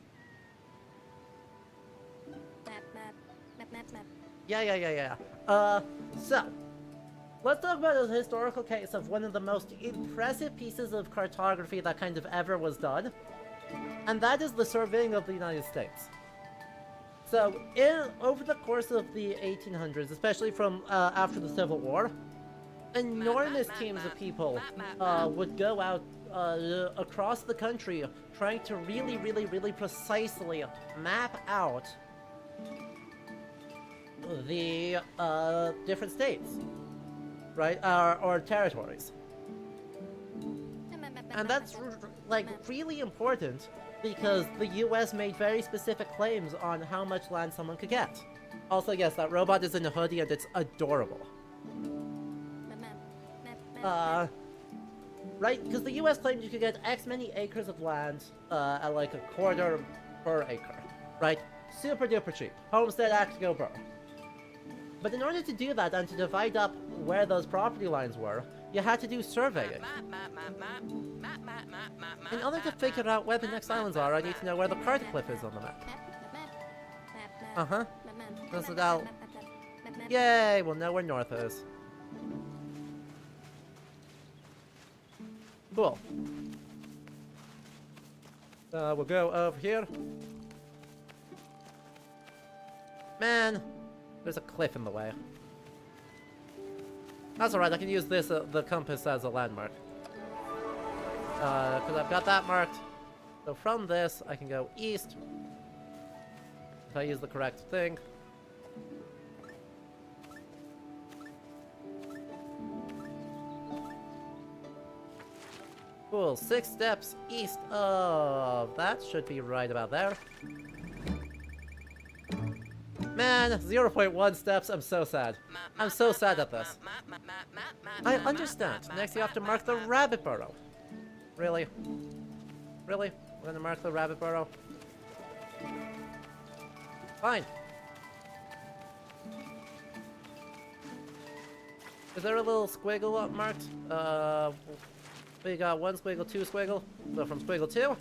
Yeah. So, let's talk about a historical case of one of the most impressive pieces of cartography that kind of ever was done. And that is the surveying of the United States. So, over the course of the 1800s, especially from after the Civil War, enormous teams of people would go out across the country trying to really precisely map out the different states, right, or territories. And that's like really important because the US made very specific claims on how much land someone could get. Also, yes, that robot is in a hoodie and it's adorable. Right, because the US claimed you could get X many acres of land at like $0.25 per acre, right? Super duper cheap. Homestead Act, go burr. But in order to do that and to divide up where those property lines were, you had to do surveying. In order to figure out where the next islands are, I need to know where the card cliff is on the map. Uh-huh. So that'll... Yay, we'll know where north is. Cool. We'll go over here. Man, there's a cliff in the way. That's alright, I can use this, the compass as a landmark. Because I've got that marked. So from this, I can go east. If I use the correct thing. Cool, 6 steps east of that. Should be right about there. Man, 0.1 steps, I'm so sad. I'm so sad at this. I understand. Next you have to mark the rabbit burrow. Really? Really? We're gonna mark the rabbit burrow? Fine. Is there a little squiggle up marked? We got 1 squiggle, 2 squiggle. So from squiggle 2.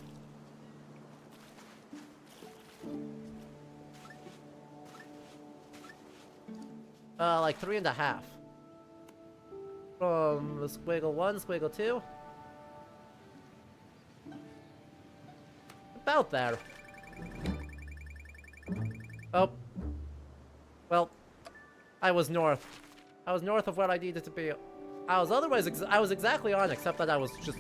Like 3.5. From the squiggle 1, squiggle 2. About there. Oh. Well, I was north. I was north of where I needed to be. I was otherwise, I was exactly on, except that I was just...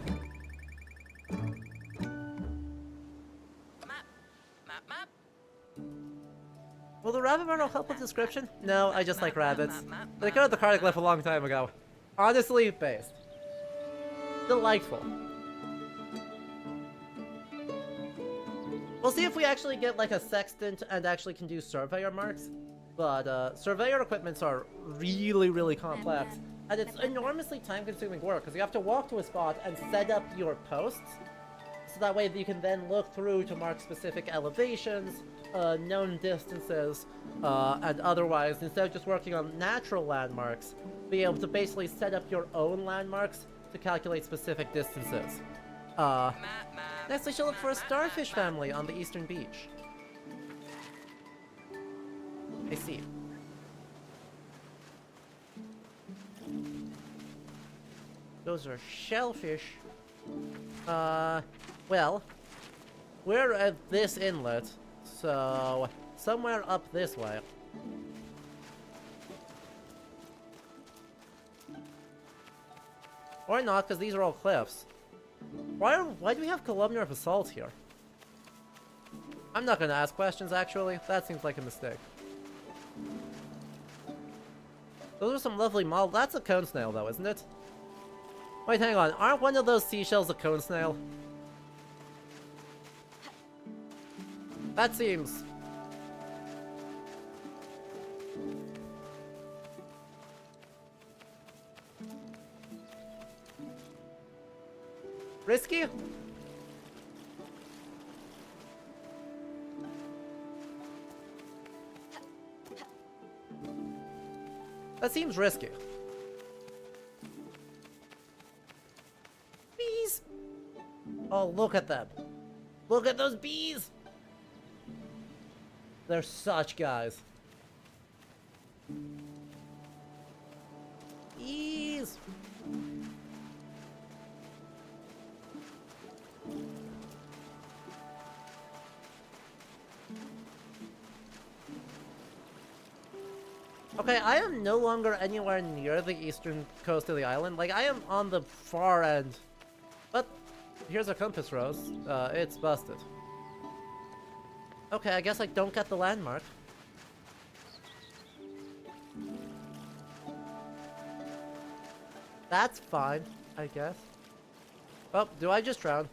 Will the rabbit burrow help with description? No, I just like rabbits. They got the cardiglyph a long time ago. Honestly, based. Delightful. We'll see if we actually get like a sextant and actually can do surveyor marks. But surveyor equipments are really complex. And it's enormously time-consuming work, because you have to walk to a spot and set up your posts. So that way you can then look through to mark specific elevations, known distances, and otherwise, instead of just working on natural landmarks, be able to basically set up your own landmarks to calculate specific distances. Next we shall look for a starfish family on the eastern beach. I see. Those are shellfish. Well, we're at this inlet, so somewhere up this way. Or not, because these are all cliffs. Why do we have columnar basalt here? I'm not gonna ask questions, actually. That seems like a mistake. Those are some lovely models. That's a cone snail, though, isn't it? Wait, hang on. Aren't one of those seashells a cone snail? That seems... risky? That seems risky. Bees! Oh, look at them. Look at those bees! They're such guys. Bees! Okay, I am no longer anywhere near the eastern coast of the island. Like, I am on the far end. But, here's a compass rose. It's busted. Okay, I guess I don't get the landmark. That's fine, I guess. Oh, do I just drown?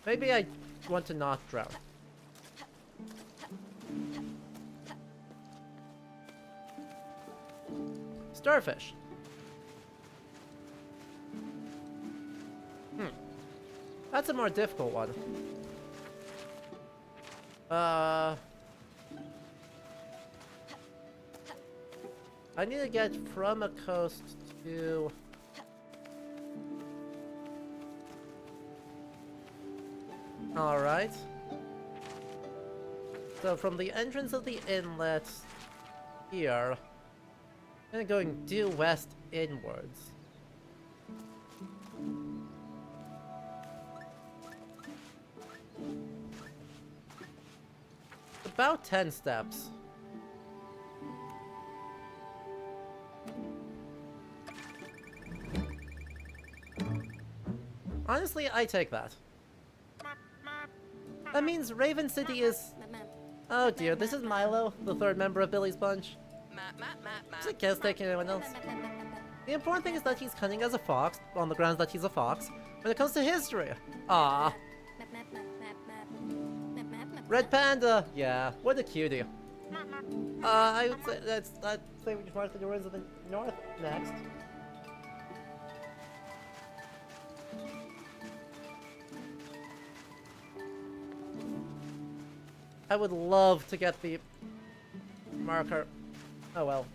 Maybe I want to not drown. Starfish. That's a more difficult one. I need to get from a coast to... Alright. So from the entrance of the inlet here, and going due west inwards. About 10 steps. Honestly, I take that. That means Raven City is... Oh dear, this is Milo, the third member of Billy's Bunch. Just in case taking anyone else. The important thing is that he's cunning as a fox, on the grounds that he's a fox, when it comes to history. Ah. Red Panda! Yeah, what a cutie. I would say I'd say we just mark the ruins of the north next. I would love to get the marker. Oh well.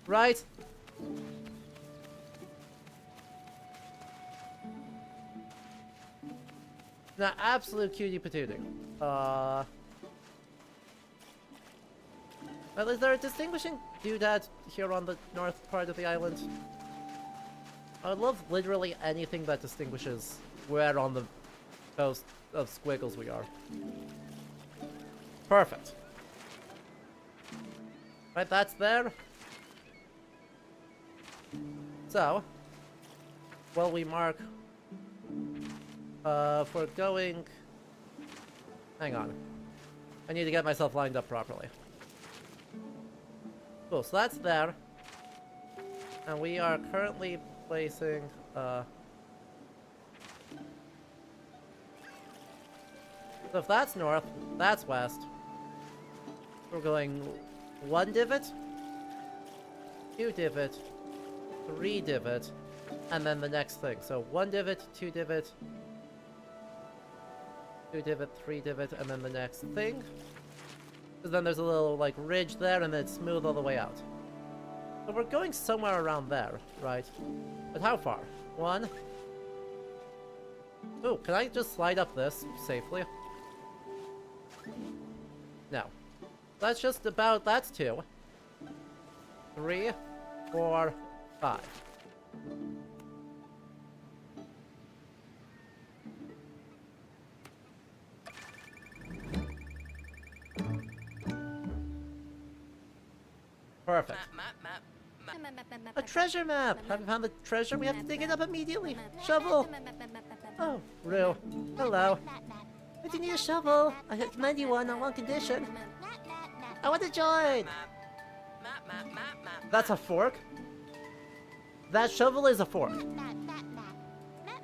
Right. Now, absolute cutie patootie. Well, is there a distinguishing doodad here on the north part of the island? I would love literally anything that distinguishes where on the coast of Squiggles we are. Perfect. Right, that's there. So, well, we mark... if we're going... Hang on. I need to get myself lined up properly. Cool, so that's there. And we are currently placing... So if that's north, that's west. We're going 1 divot, 2 divot, 3 divot, and then the next thing. So 1 divot, 2 divot, 2 divot, 3 divot, and then the next thing. Because then there's a little, like, ridge there, and then it's smooth all the way out. So we're going somewhere around there, right? But how far? 1. Ooh, can I just slide up this safely? No. That's just about... That's 2. 3, 4, 5. Perfect. A treasure map! Have you found the treasure? We have to dig it up immediately. Shovel! Oh, Rue. Hello. If you need a shovel, I have lend you one on one condition. I want to join! That's a fork? That shovel is a fork.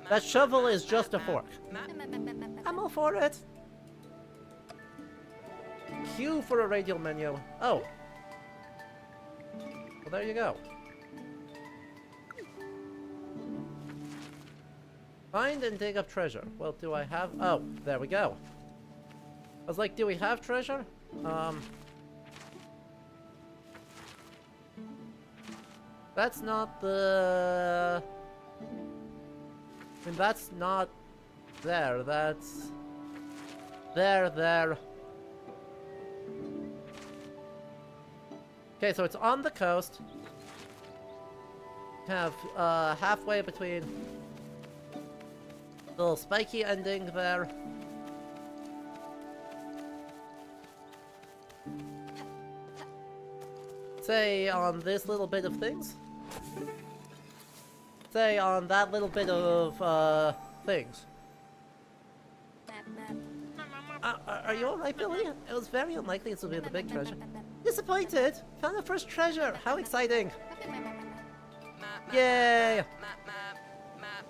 That shovel is just a fork. I'm all for it. Q for a radial menu. Oh. Well, there you go. Find and dig up treasure. Well, do I have... Oh, there we go. I was like, do we have treasure? That's not the... I mean, that's not there. That's... There. Okay, so it's on the coast. Kind of, halfway between the little spiky ending there. Say on this little bit of things. Say on that little bit of, things. Are you alright, Billy? It was very unlikely this would be the big treasure. Disappointed! Found the first treasure! How exciting! Yay!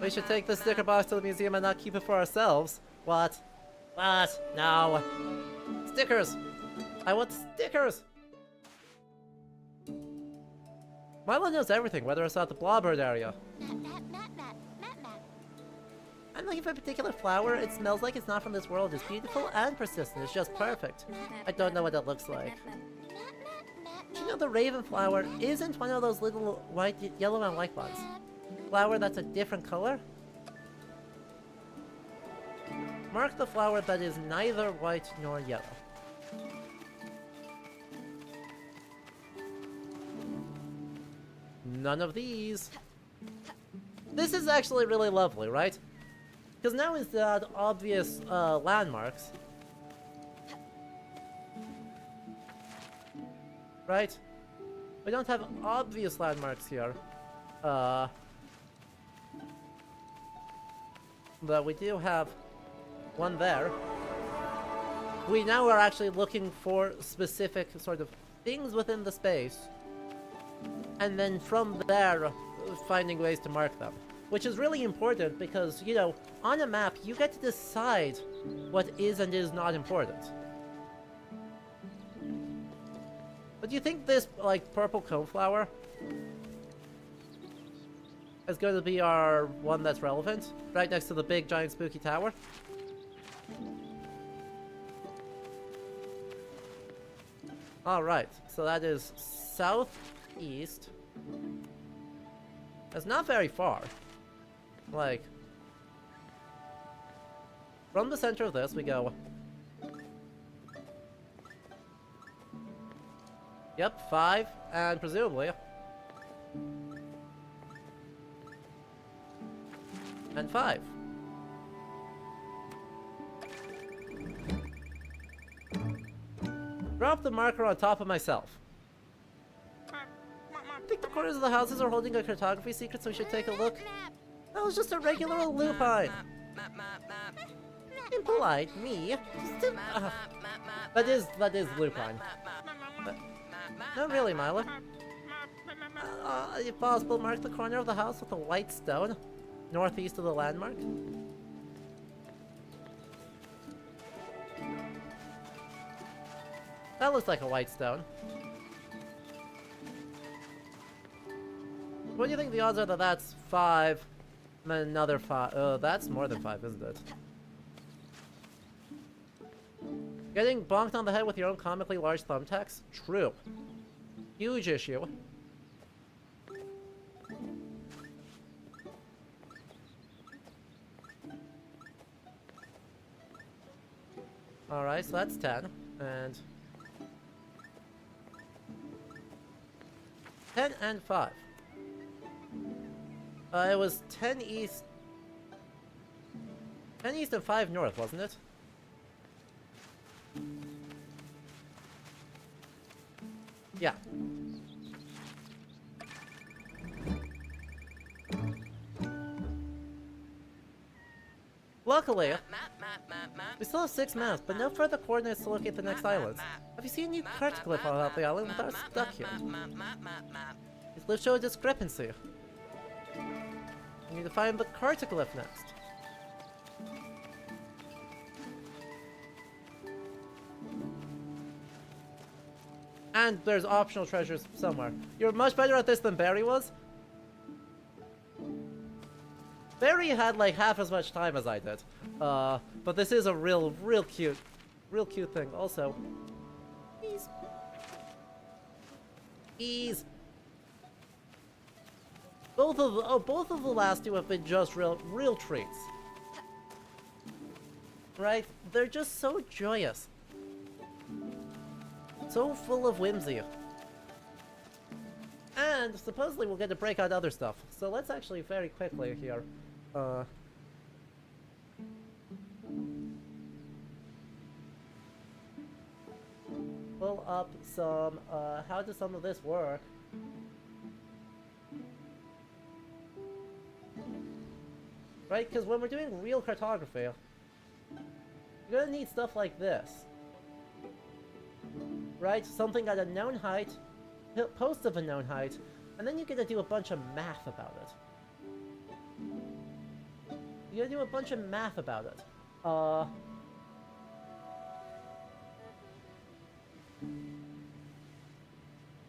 We should take the sticker box to the museum and not keep it for ourselves. What? What? No! Stickers! I want stickers! Milo knows everything, whether it's at the Blobberd area. I'm looking for a particular flower. It smells like it's not from this world. It's beautiful and persistent. It's just perfect. I don't know what it looks like. Do you know the raven flower isn't one of those little white, yellow and white ones? Flower that's a different color? Mark the flower that is neither white nor yellow. None of these. This is actually really lovely, right? Because now instead of obvious landmarks, right? We don't have obvious landmarks here. But we do have one there. We now are actually looking for specific sort of things within the space. And then from there, finding ways to mark them. Which is really important because, you know, on a map, you get to decide what is and is not important. But do you think this, like, purple coneflower is going to be our one that's relevant? Right next to the big, giant, spooky tower? Alright, so that is southeast. That's not very far. Like, from the center of this, we go... Yep, 5, and presumably... And 5. Drop the marker on top of myself. I think the corners of the houses are holding a cartography secret, so we should take a look. That was just a regular old lupine. Impolite, me. That is lupine. But, no, really, Milo. If possible, mark the corner of the house with a white stone, northeast of the landmark. That looks like a white stone. What do you think the odds are that that's 5, and then another 5? That's more than 5, isn't it? Getting bonked on the head with your own comically large thumbtacks? True. Huge issue. Alright, so that's 10, and... 10 and 5. It was 10 east... 10 east and 5 north, wasn't it? Yeah. Luckily, we still have 6 maps, but no further coordinates to locate the next islands. Have you seen a new cartoglyph about the island without stuck here? These glyphs show a discrepancy. We need to find the cartoglyph next. And there's optional treasures somewhere. You're much better at this than Barry was. Barry had like half as much time as I did. But this is a real cute thing. Also, ease. Both of the last two have been just real treats. Right? They're just so joyous. So full of whimsy. And supposedly we'll get to break out other stuff. So let's actually very quickly here. Pull up some, how does some of this work? Right, because when we're doing real cartography, you're gonna need stuff like this. Right? Something at a known height, posts of a known height, and then you get to do a bunch of math about it. You gotta do a bunch of math about it.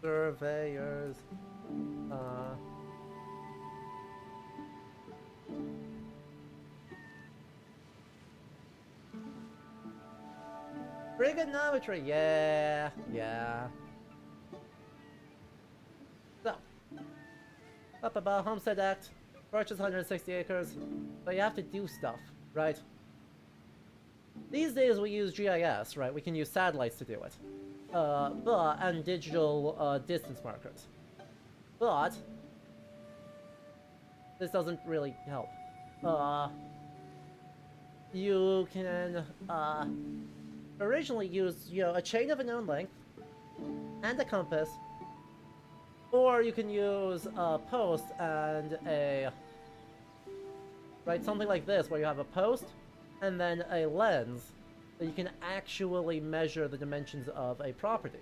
Surveyors. Trigonometry, yeah. So, up about Homestead Act, purchase 160 acres, but you have to do stuff, right? These days we use GIS, right? We can use satellites to do it, and digital distance markers, but this doesn't really help. You can originally use, a chain of a known length and a compass, or you can use a post and something like this, where you have a post and then a lens that you can actually measure the dimensions of a property.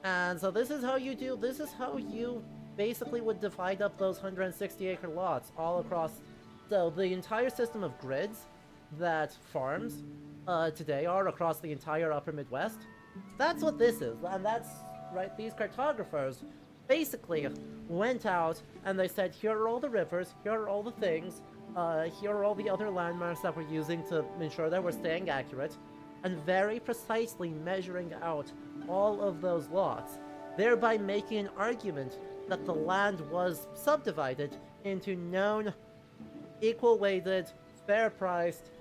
And so this is how you basically would divide up those 160 acre lots all across. So the entire system of grids that farms today are across the entire upper Midwest, that's what this is. And that's, right, these cartographers basically went out and they said, here are all the rivers, here are all the things, here are all the other landmarks that we're using to ensure that we're staying accurate, and very precisely measuring out all of those lots, thereby making an argument that the land was subdivided into known, equal-weighted, fair-priced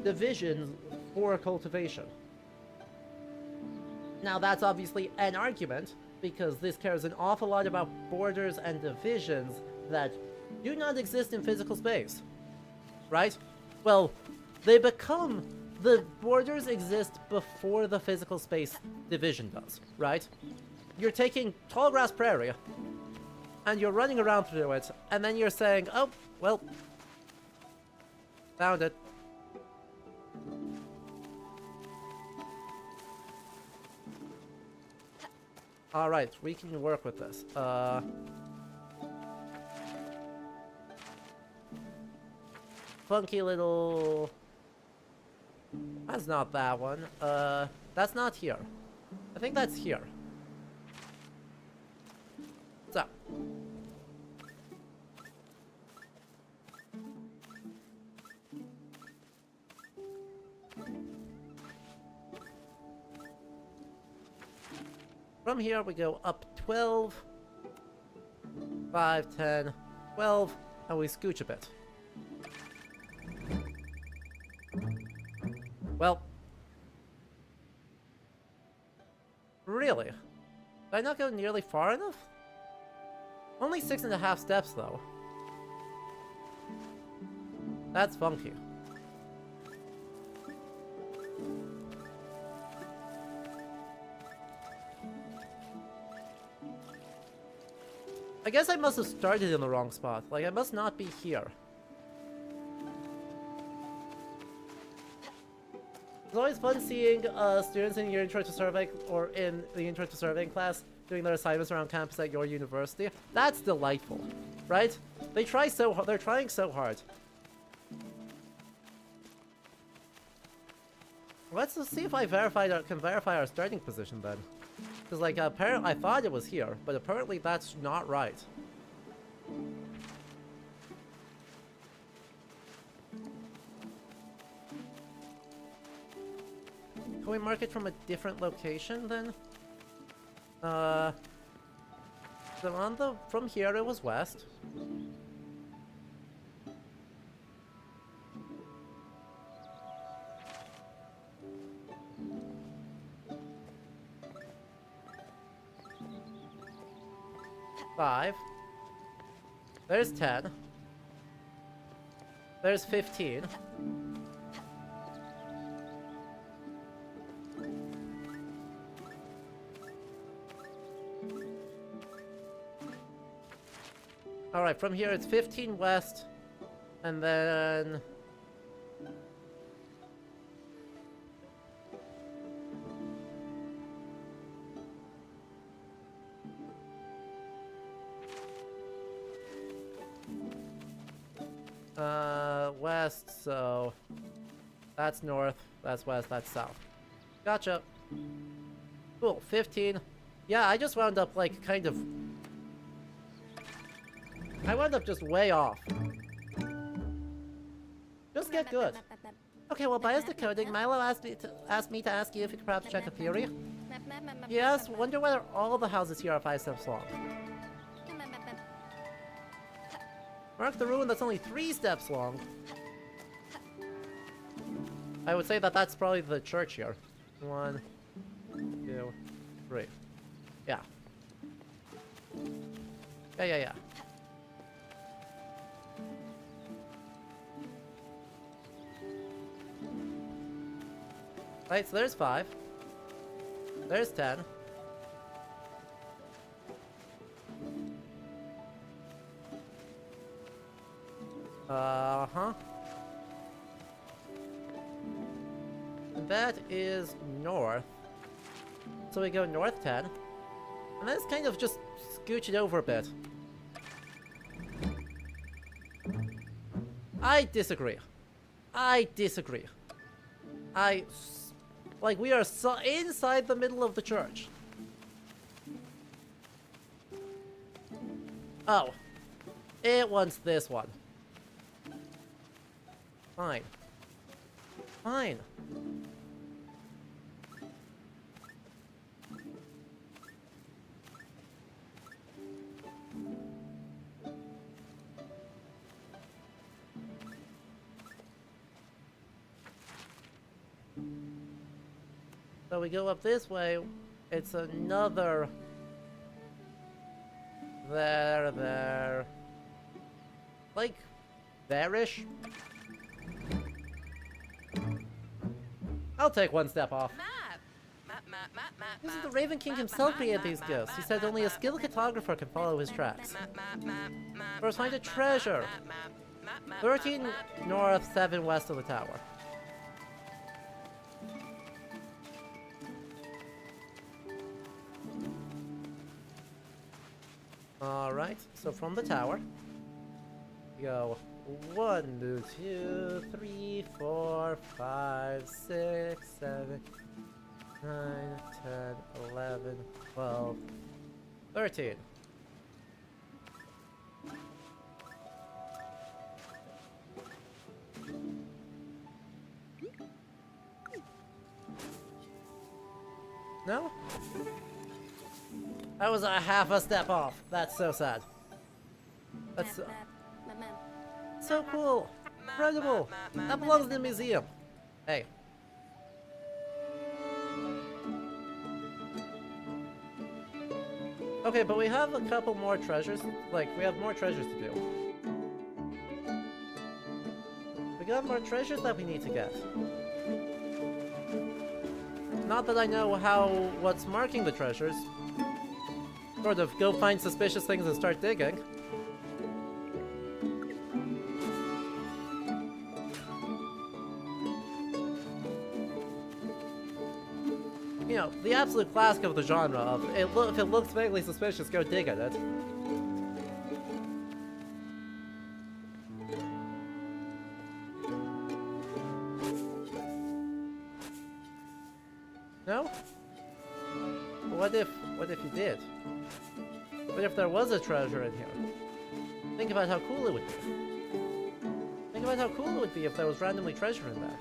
divisions for cultivation. Now that's obviously an argument, because this cares an awful lot about borders and divisions that do not exist in physical space. Right? Well, the borders exist before the physical space division does, right? You're taking tall grass prairie, and you're running around through it, and then you're saying, oh, well, found it. Alright, we can work with this. Funky little... That's not that one. That's not here. I think that's here. So. From here we go up 12, 5, 10, 12, and we scooch a bit. Well, really? Did I not go nearly far enough? Only 6.5 steps, though. That's funky. I guess I must have started in the wrong spot. Like, I must not be here. It's always fun seeing students in your intro to surveying or in the intro to surveying class doing their assignments around campus at your university. That's delightful, right? They try so hard. They're trying so hard. Let's just see if I can verify our starting position then. Because, like, apparently I thought it was here, but apparently that's not right. Can we mark it from a different location then? So from here it was west. Five. There's 10. There's 15. Alright, from here it's 15 west, and then... west, so... That's north, that's west, that's south. Gotcha. Cool, 15. Yeah, I just wound up, like, kind of... I wound up just way off. Just get good. Okay, well, bias decoding, Milo asked me to ask you if you could perhaps check a theory. Yes, wonder whether all the houses here are 5 steps long. Mark the ruin that's only 3 steps long. I would say that that's probably the church here. 1, 2, 3. Yeah. Yeah. Right, so there's 5. There's 10. Uh-huh. That is north. So we go north 10. And let's kind of just scooch it over a bit. I disagree. Like, we are so inside the middle of the church. Oh. It wants this one. Fine. So we go up this way, it's another... There. Like, there-ish? I'll take 1 step off. This is the Raven King himself created these ghosts. He said only a skilled cartographer can follow his tracks. First, find a treasure. 13 north, 7 west of the tower. Alright, so from the tower, go 1, 2, 3, 4, 5, 6, 7, 9, 10, 11, 12, 13. No? That was a half a step off. That's so sad. That's so cool. Incredible. That belongs in the museum. Hey. Okay, but we have a couple more treasures. Like, we have more treasures to do. We got more treasures that we need to get. Not that I know what's marking the treasures. Sort of go find suspicious things and start digging. You know, the absolute classic of the genre of if it looks vaguely suspicious, go dig at it. No? What if you did? What if there was a treasure in here? Think about how cool it would be. Think about how cool it would be if there was randomly treasure in there.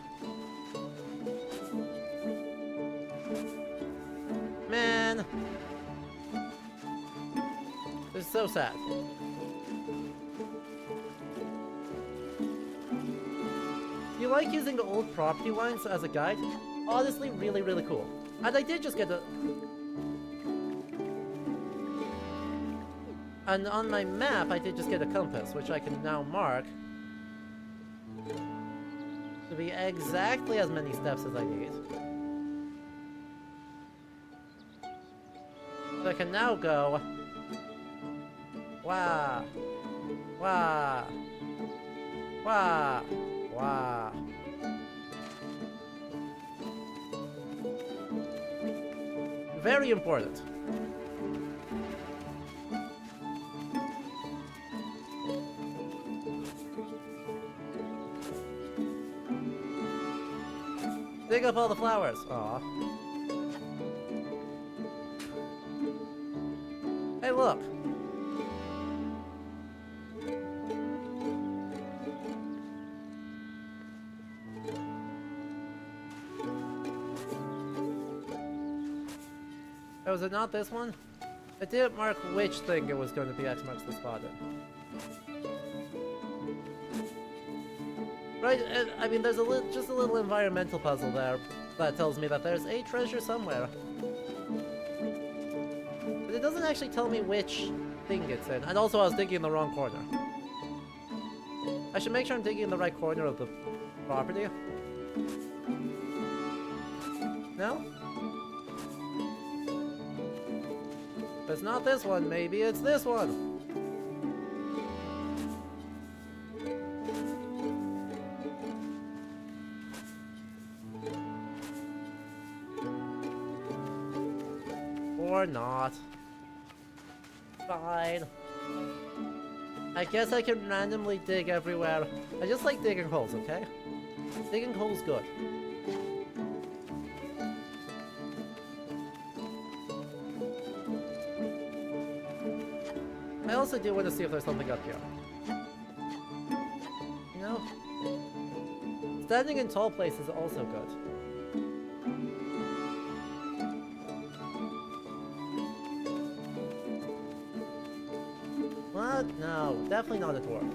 Man! This is so sad. You like using old property lines as a guide? Honestly, really, really cool. And I did just get a... And on my map, I did just get a compass, which I can now mark to be exactly as many steps as I need. So I can now go... Wah! Wah! Wah! Wah! Very important. Dig up all the flowers. Aw. Hey, look. Oh, was it not this one? It didn't mark which thing it was going to be X marks the spot in. Right, I mean, there's just a little environmental puzzle there that tells me that there's a treasure somewhere. But it doesn't actually tell me which thing it's in. And also, I was digging in the wrong corner. I should make sure I'm digging in the right corner of the property. No? If it's not this one, maybe it's this one. Or not. Fine. I guess I can randomly dig everywhere. I just like digging holes, okay? Digging holes good. I also do want to see if there's something up here. You know? Standing in tall places is also good. What? No, definitely not a dwarf.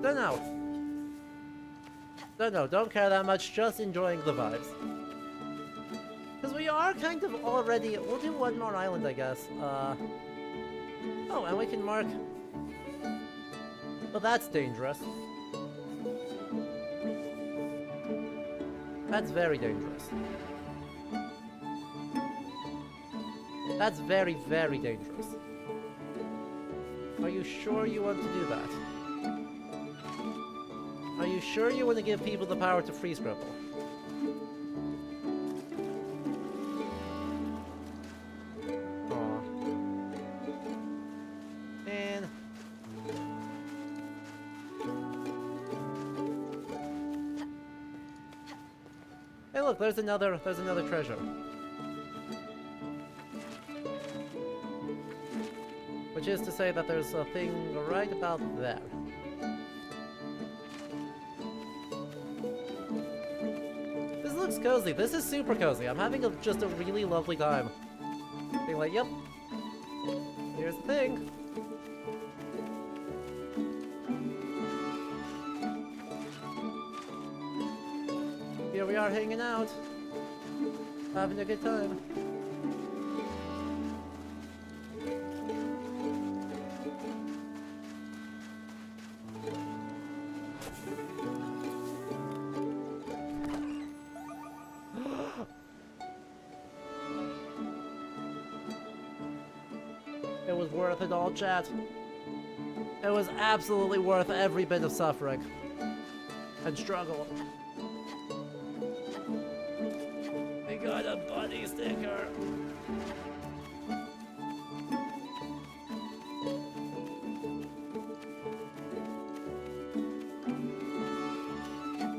Don't know. Don't care that much, just enjoying the vibes. Because we are kind of already... We'll do one more island, I guess. Oh, and we can mark... Well, that's dangerous. That's very dangerous. That's very, very dangerous. Are you sure you want to do that? Are you sure you want to give people the power to free scribble? Aw. Man. Hey look, there's another treasure. Which is to say that there's a thing right about there. This looks cozy. This is super cozy. I'm having just a really lovely time. Being like, yep. Here's the thing. Here we are hanging out. Having a good time. was worth it all, chat. It was absolutely worth every bit of suffering and struggle. We got a buddy sticker.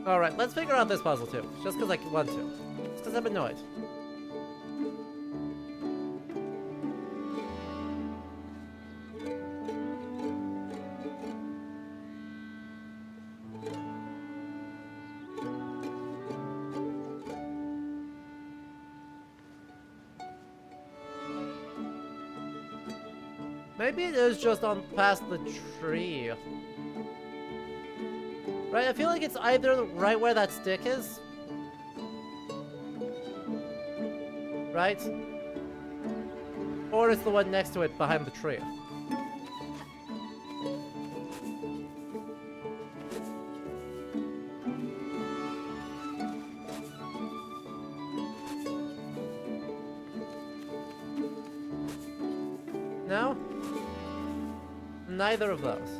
Alright, let's figure out this puzzle too. Just because I want to. Just because I'm annoyed. Maybe it is just on past the tree. Right, I feel like it's either right where that stick is. Right? Or it's the one next to it behind the tree. No? Neither of those.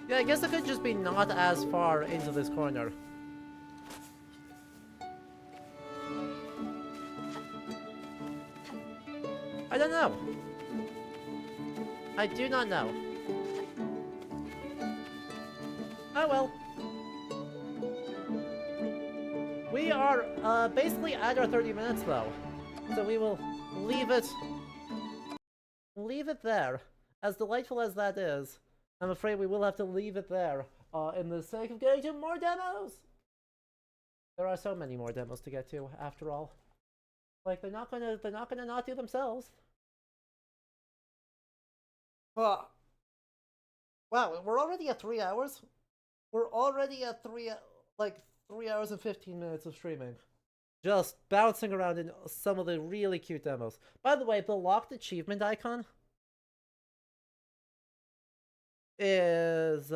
Yeah, I guess it could just be not as far into this corner. I don't know. I do not know. Oh well. We are basically at our 30 minutes though. So we will leave it there. As delightful as that is, I'm afraid we will have to leave it there in the sake of getting to more demos. There are so many more demos to get to after all. Like they're not gonna not do themselves. Wow, we're already at 3 hours. We're already at 3 hours and 15 minutes of streaming. Just bouncing around in some of the really cute demos. By the way, the locked achievement icon is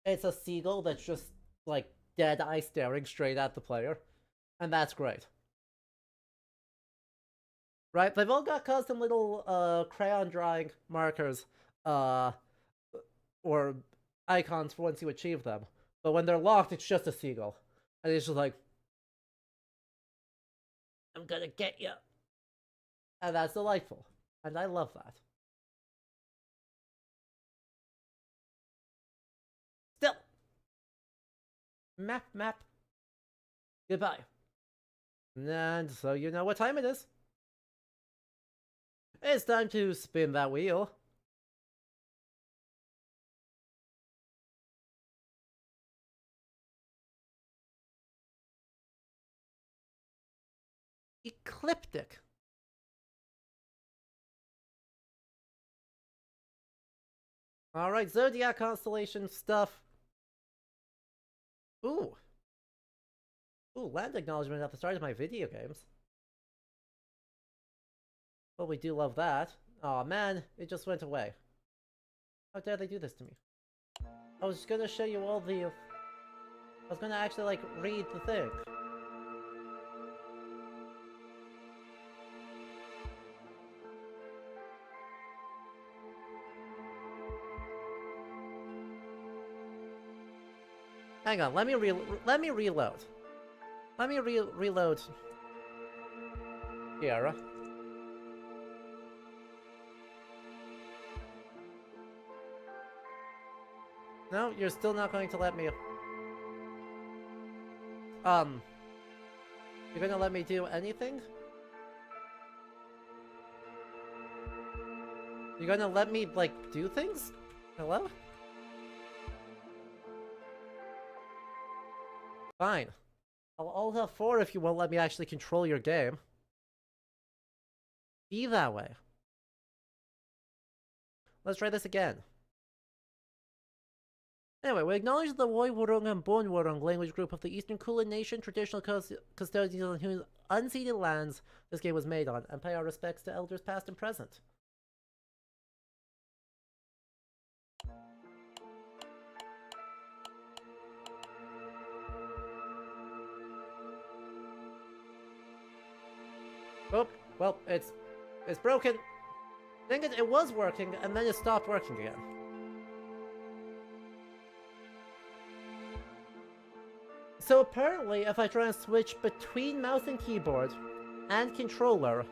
it's a seagull that's just like dead eye staring straight at the player, and that's great. Right, they've all got custom little crayon drawing markers or icons for once you achieve them, but when they're locked it's just a seagull and it's just like, I'm gonna get you. And that's delightful. And I love that. Still. Map. Goodbye. And so you know what time it is. It's time to spin that wheel. Ecliptic. Alright, Zodiac constellation stuff. Ooh, land acknowledgement at the start of my video games. Well, we do love that. Aw, man, it just went away. How dare they do this to me? I was gonna show you all the... I was gonna actually, like, read the thing. Hang on, let me reload. Let me reload here. No, you're still not going to let me... You're gonna let me do anything? You're gonna let me, like, do things? Hello? Fine. I'll have 4 if you won't let me actually control your game. Be that way. Let's try this again. Anyway, we acknowledge the Woi Wurrung and Bon Wurrung language group of the Eastern Kulin Nation, traditional custodians on whose unceded lands this game was made on, and pay our respects to elders past and present. Oh, well, it's broken. Dang it, it was working, and then it stopped working again. So apparently, if I try and switch between mouse and keyboard and controller,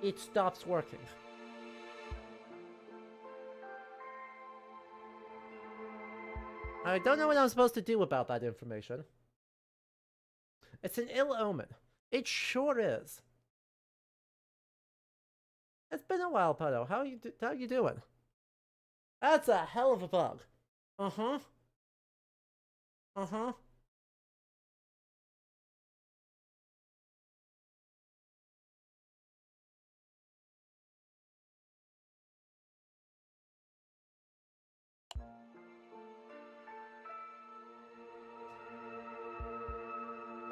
it stops working. I don't know what I'm supposed to do about that information. It's an ill omen. It sure is. It's been a while, Puddle. How you doing? That's a hell of a bug. Uh-huh. Uh-huh.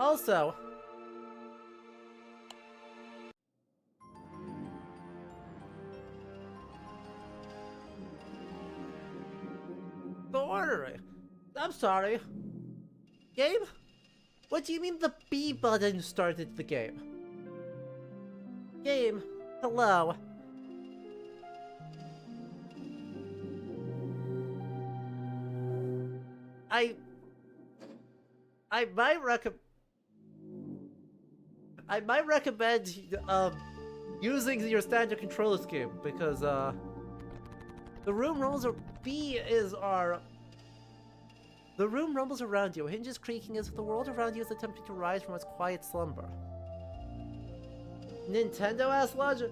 Also, the order. I'm sorry. Game? What do you mean the B button started the game? Game, hello. I might recommend using your standard controller scheme because the room rumbles the room rumbles around you, hinges creaking as if the world around you is attempting to rise from its quiet slumber. Nintendo-ass logic.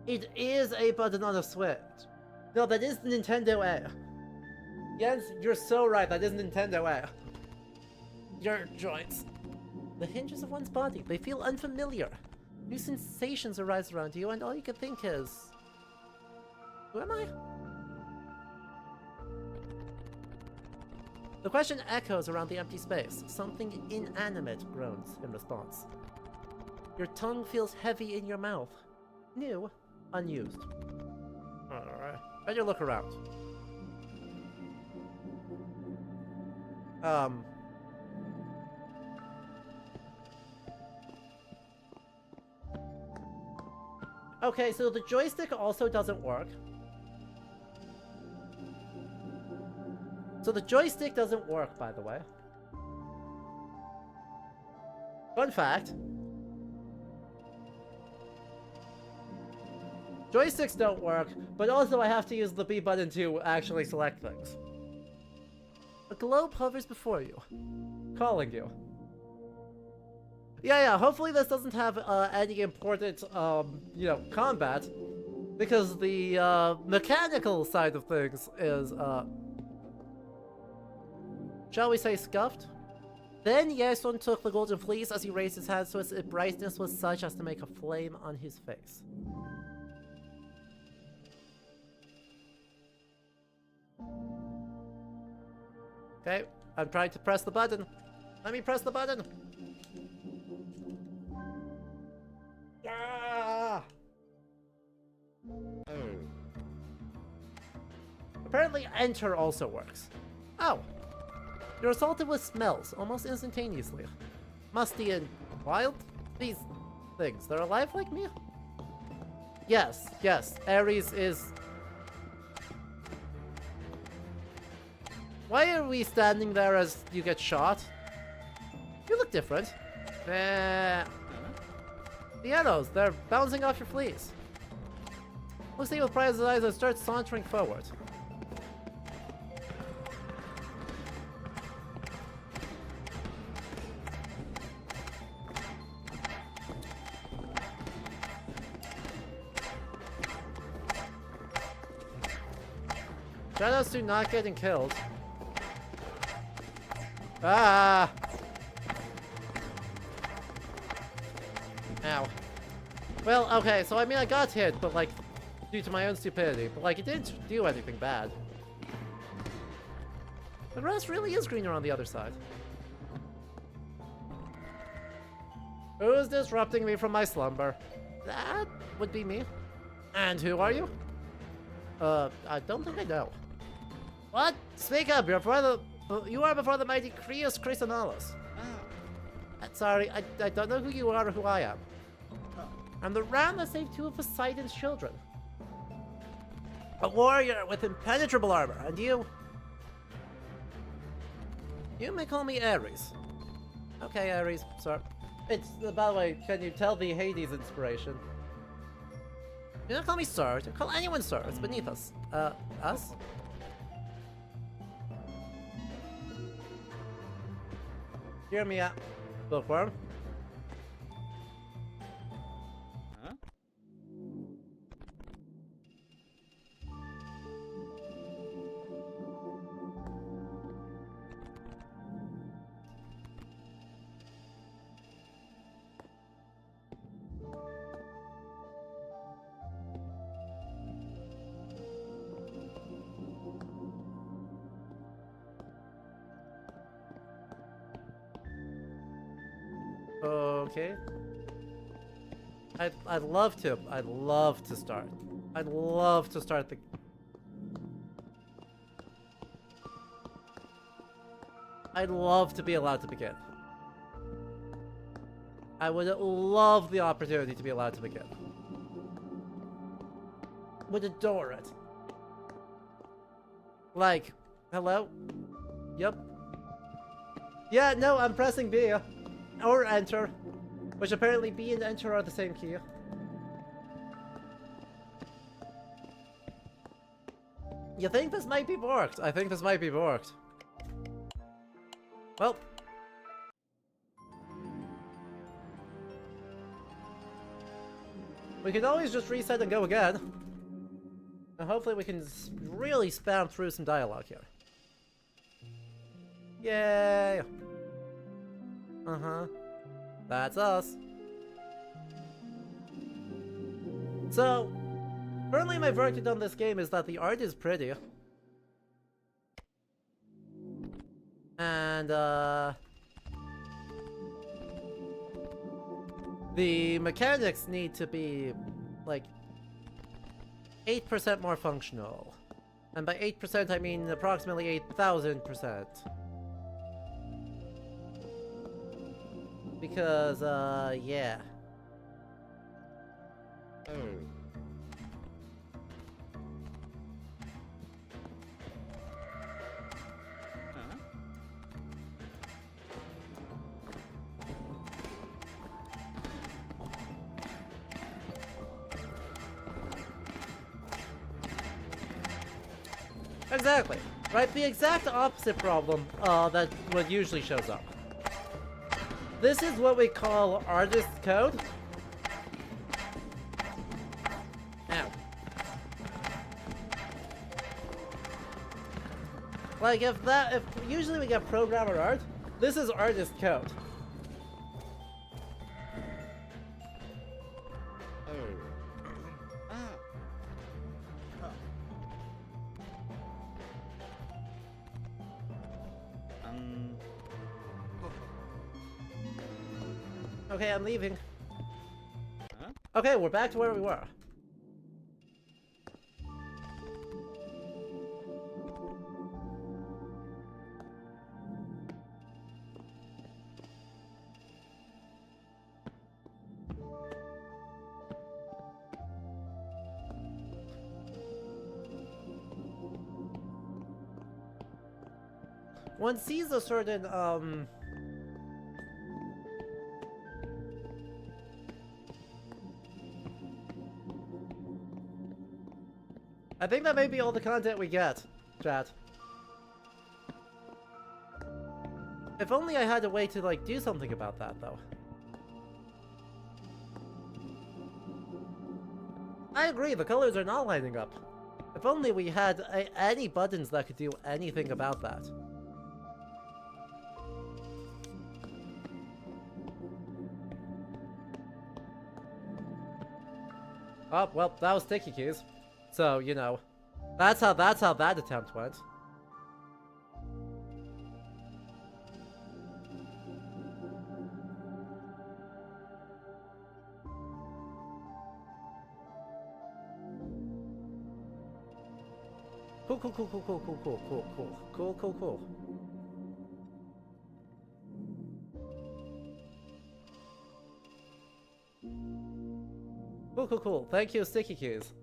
It is a button on a Switch. No, that is the Nintendo A. Jens, you're so right, that is Nintendo A. Your joints. The hinges of one's body, they feel unfamiliar. New sensations arise around you, and all you can think is... Who am I? The question echoes around the empty space. Something inanimate groans in response. Your tongue feels heavy in your mouth. New, unused. Alright, better look around. Okay, so the joystick also doesn't work. So the joystick doesn't work, by the way. Fun fact. Joysticks don't work, but also I have to use the B button to actually select things. A globe hovers before you, calling you. Yeah, hopefully this doesn't have any important, you know, combat, because the mechanical side of things is, shall we say scuffed? Then Yason took the golden fleece as he raised his hand so its brightness was such as to make a flame on his face. Okay, I'm trying to press the button. Let me press the button. Ah! Apparently enter also works. Oh! You're assaulted with smells almost instantaneously. Musty and wild? These things, they're alive like me? Yes, Ares is... Why are we standing there as you get shot? You look different. The arrows, they're bouncing off your fleece. Looks like you'll pry his eyes and start sauntering forward. Shoutouts to not getting killed. Ah! Ow. Well, okay, so I mean I got hit, but like, due to my own stupidity, but like, it didn't do anything bad. The grass really is greener on the other side. Who's disrupting me from my slumber? That would be me. And who are you? I don't think I know. What? Speak up, you are before the mighty Creus Chrysonalis. Sorry, I don't know who you are or who I am. I'm the ram that saved two of Poseidon's children. A warrior with impenetrable armor, and you... You may call me Ares. Okay, Ares, sorry. It's, by the way, can you tell the Hades inspiration? Do not call me sir, call anyone sir, it's beneath us. Us? Hear me out, bookworm. Huh? Okay. I'd love to start. I'd love to start the... I'd love to be allowed to begin. I would love the opportunity to be allowed to begin. Would adore it. Like, hello? Yep. Yeah, no, I'm pressing B. Or enter. Which apparently B and enter are the same key. You think this might be borked? I think this might be borked. Well. We can always just reset and go again. And hopefully we can really spam through some dialogue here. Yay! Uh-huh. That's us. So, currently my verdict on this game is that the art is pretty. And, the mechanics need to be, like, 8% more functional. And by 8% I mean approximately 8,000%. Because, yeah. Oh. Huh? Exactly. Right, the exact opposite problem, that what usually shows up. This is what we call artist code. Ow. Like if usually we get programmer art, this is artist code. Oh. Ah. Okay, I'm leaving. Huh? Okay, we're back to where we were. One sees a certain, I think that may be all the content we get, chat. If only I had a way to, like, do something about that, though. I agree, the colors are not lining up. If only we had any buttons that could do anything about that. Oh, well, that was sticky keys. So, you know, that's how that attempt went. Cool, cool, cool, cool, cool, cool, cool, cool, cool, cool, cool, cool. Cool. Thank you, Sticky Keys.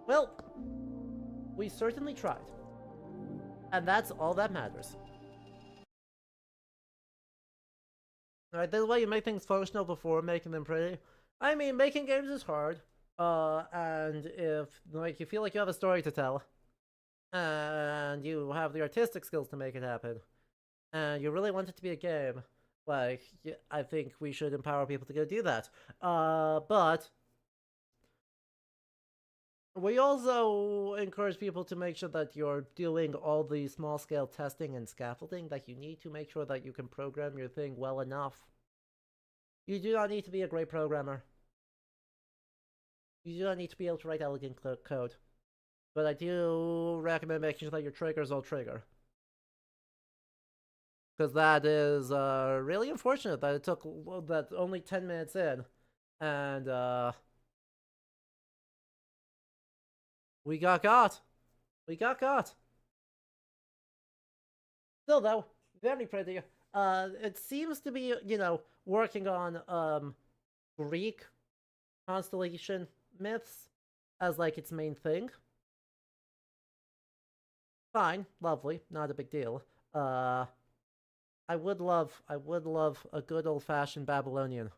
Well, we certainly tried. And that's all that matters. Alright, this is why you make things functional before making them pretty. I mean, making games is hard. And if, like, you feel like you have a story to tell, and you have the artistic skills to make it happen, and you really want it to be a game, like, I think we should empower people to go do that. But we also encourage people to make sure that you're doing all the small-scale testing and scaffolding that you need to make sure that you can program your thing well enough. You do not need to be a great programmer. You do not need to be able to write elegant code. But I do recommend making sure that your triggers all trigger. Because that is really unfortunate that it took that only 10 minutes in. And we got caught. We got caught. Still though, very pretty. It seems to be, you know, working on Greek constellation myths as like its main thing. Fine, lovely, not a big deal. I would love a good old-fashioned Babylonian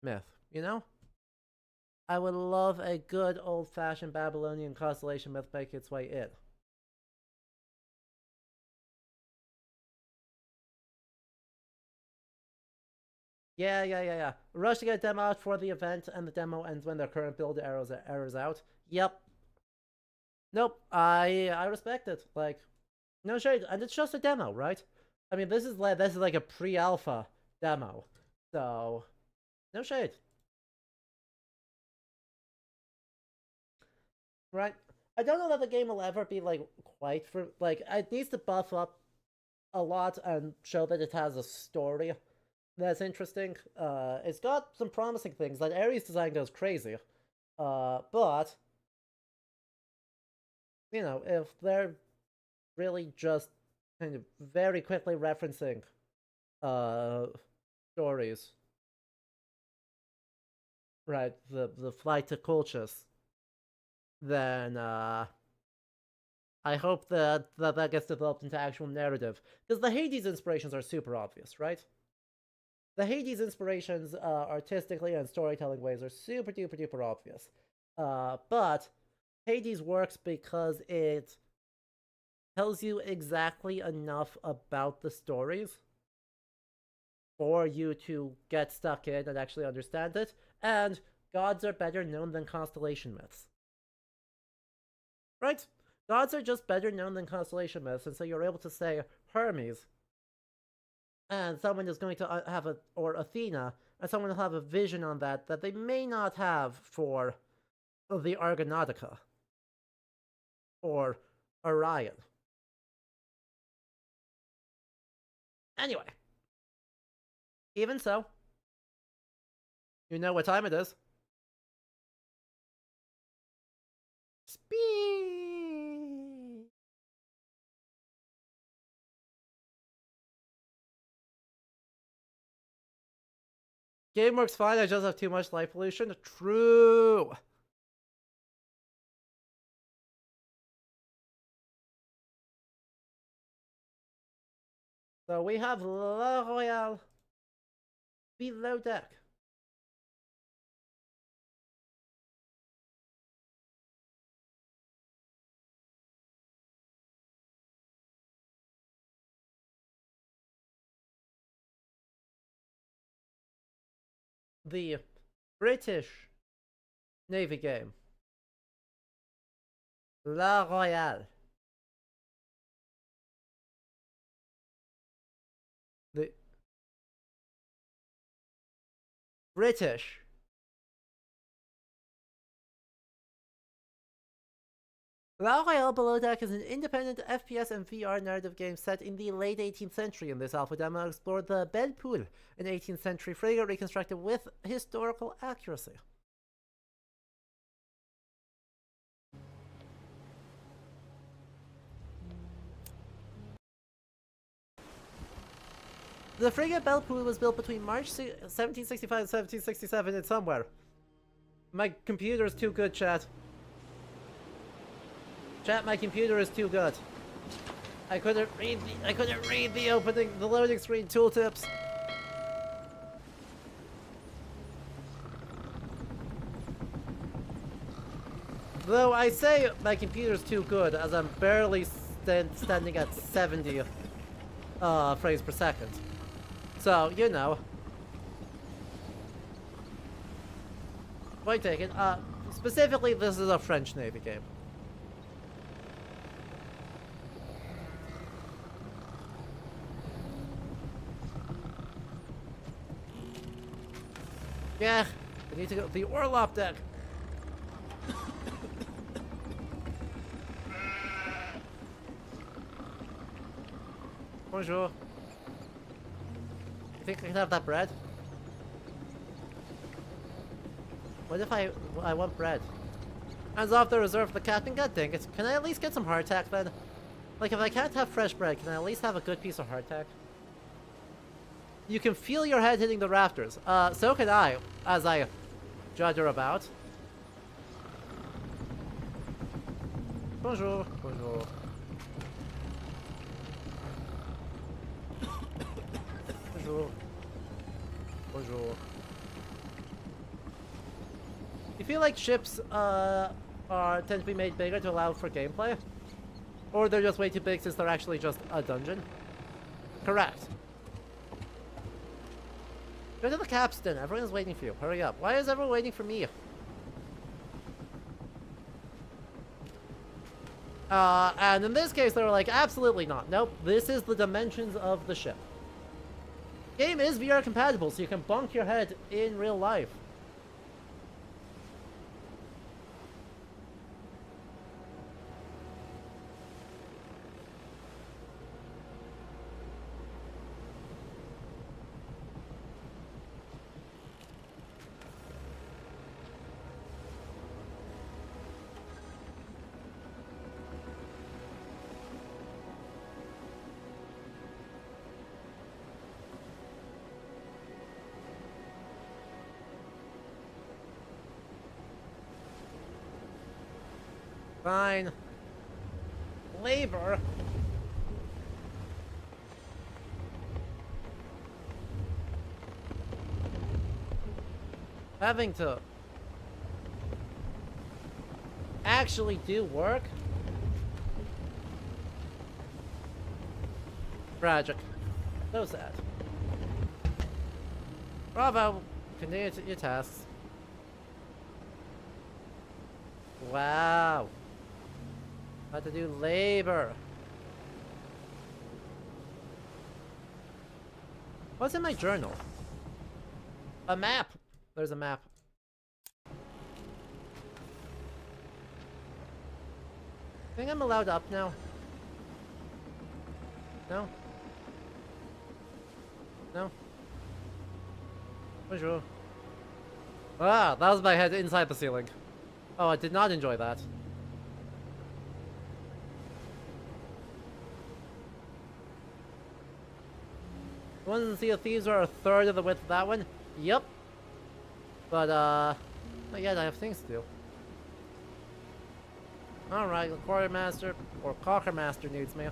myth, you know? I would love a good old-fashioned Babylonian constellation myth make its way in. Yeah. Rush to get a demo out for the event, and the demo ends when their current build errors out. Yep. Nope, I respect it. Like, no shade, and it's just a demo, right? I mean, this is like a pre-alpha demo, so no shade. Right? I don't know that the game will ever be like quite for like it needs to buff up a lot and show that it has a story that's interesting. It's got some promising things. Like Ares' design goes crazy, but you know, if they're really just kind of very quickly referencing stories, right? The flight to Colchis, then I hope that gets developed into actual narrative, because the Hades inspirations are super obvious, right? The Hades inspirations, artistically and storytelling ways, are super duper obvious. But Hades works because it tells you exactly enough about the stories for you to get stuck in and actually understand it, and gods are better known than constellation myths. Right? Gods are just better known than constellation myths, and so you're able to say Hermes, and someone is going to have or Athena, and someone will have a vision on that they may not have for the Argonautica or Orion. Anyway, even so, you know what time it is. Speed! Game works fine, I just have too much light pollution. True! So we have La Royale below deck. The British Navy game. La Royale. The British La Royale Below Deck is an independent FPS and VR narrative game set in the late 18th century. In this alpha demo, explored the Belle Poule, an 18th century frigate reconstructed with historical accuracy. The frigate Bellepool was built between March 1765 and 1767 in somewhere. My computer is too good, chat. Chat, my computer is too good. I couldn't read the loading screen tooltips. Though I say my computer's too good as I'm barely standing at 70 frames per second. So, you know. Point taken. Specifically, this is a French Navy game. Yeah, I need to go to the Orlop deck. Bonjour. You think I can have that bread? What if I want bread? Hands off the reserve for the captain, god dang it. Can I at least get some hardtack then? Like, if I can't have fresh bread, can I at least have a good piece of hardtack? You can feel your head hitting the rafters. So can I, as I judder about. Bonjour. Bonjour. Bonjour. Bonjour. You feel like ships, tend to be made bigger to allow for gameplay? Or they're just way too big since they're actually just a dungeon? Correct. Go to the capstan. Everyone's waiting for you. Hurry up. Why is everyone waiting for me? And in this case, they were like, absolutely not. Nope, this is the dimensions of the ship. Game is VR compatible, so you can bonk your head in real life. Fine. Labor. Having to actually do work? Tragic. So sad. Bravo. Continue your tasks. Wow. About to do labor. What's in my journal? A map. There's a map. Think I'm allowed up now? No? No? Bonjour. Ah, that was my head inside the ceiling. Oh, I did not enjoy that. Ones in Sea of Thieves are a third of the width of that one? Yep. But, not yet, I have things to do. Alright, the quartermaster, or cockermaster needs me.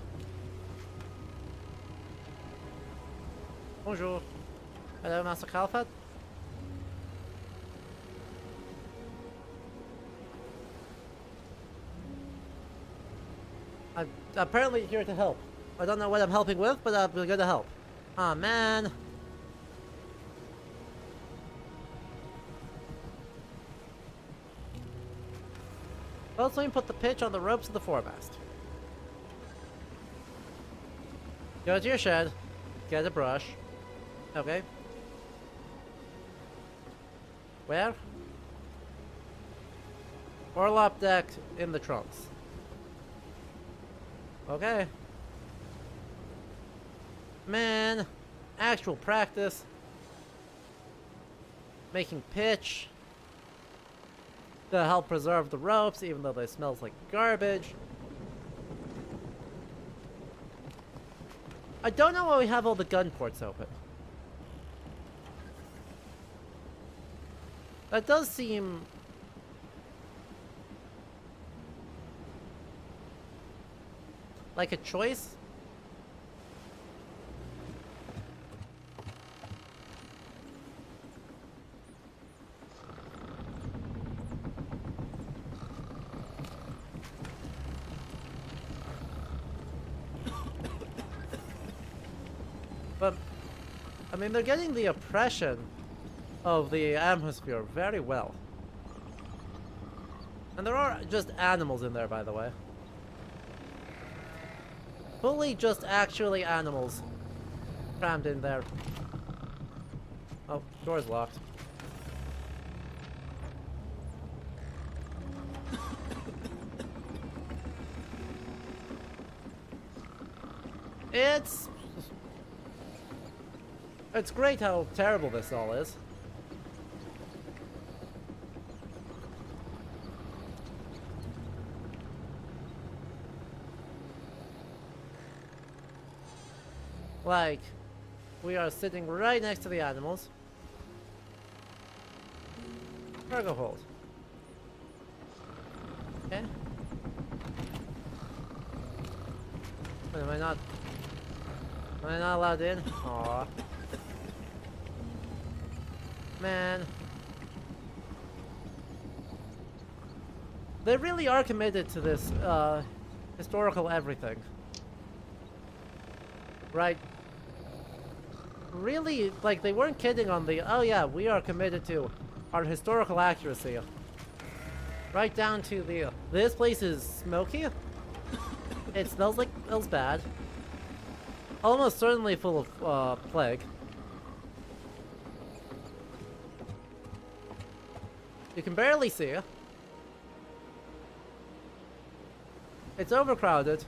Bonjour. Hello, Master Calfat. I'm apparently here to help. I don't know what I'm helping with, but I'm going to help. Aw, man. Let's let me put the pitch on the ropes of the foremast. Go to your shed. Get a brush. Okay. Where? Orlop deck in the trunks. Okay. Man, actual practice. Making pitch. To help preserve the ropes, even though they smells like garbage. I don't know why we have all the gun ports open. That does seem... like a choice? But, I mean, they're getting the oppression of the atmosphere very well. And there are just animals in there, by the way. Fully just actually animals crammed in there. Oh, door's locked. It's great how terrible this all is. Like, we are sitting right next to the animals. Cargo hold. Okay. Wait, am I not allowed in? Aww. Man. They really are committed to this, historical everything. Right? Really, like, they weren't kidding on the, oh yeah, we are committed to our historical accuracy. Right down to the, this place is smoky. It smells bad. Almost certainly full of, plague. You can barely see. It's overcrowded.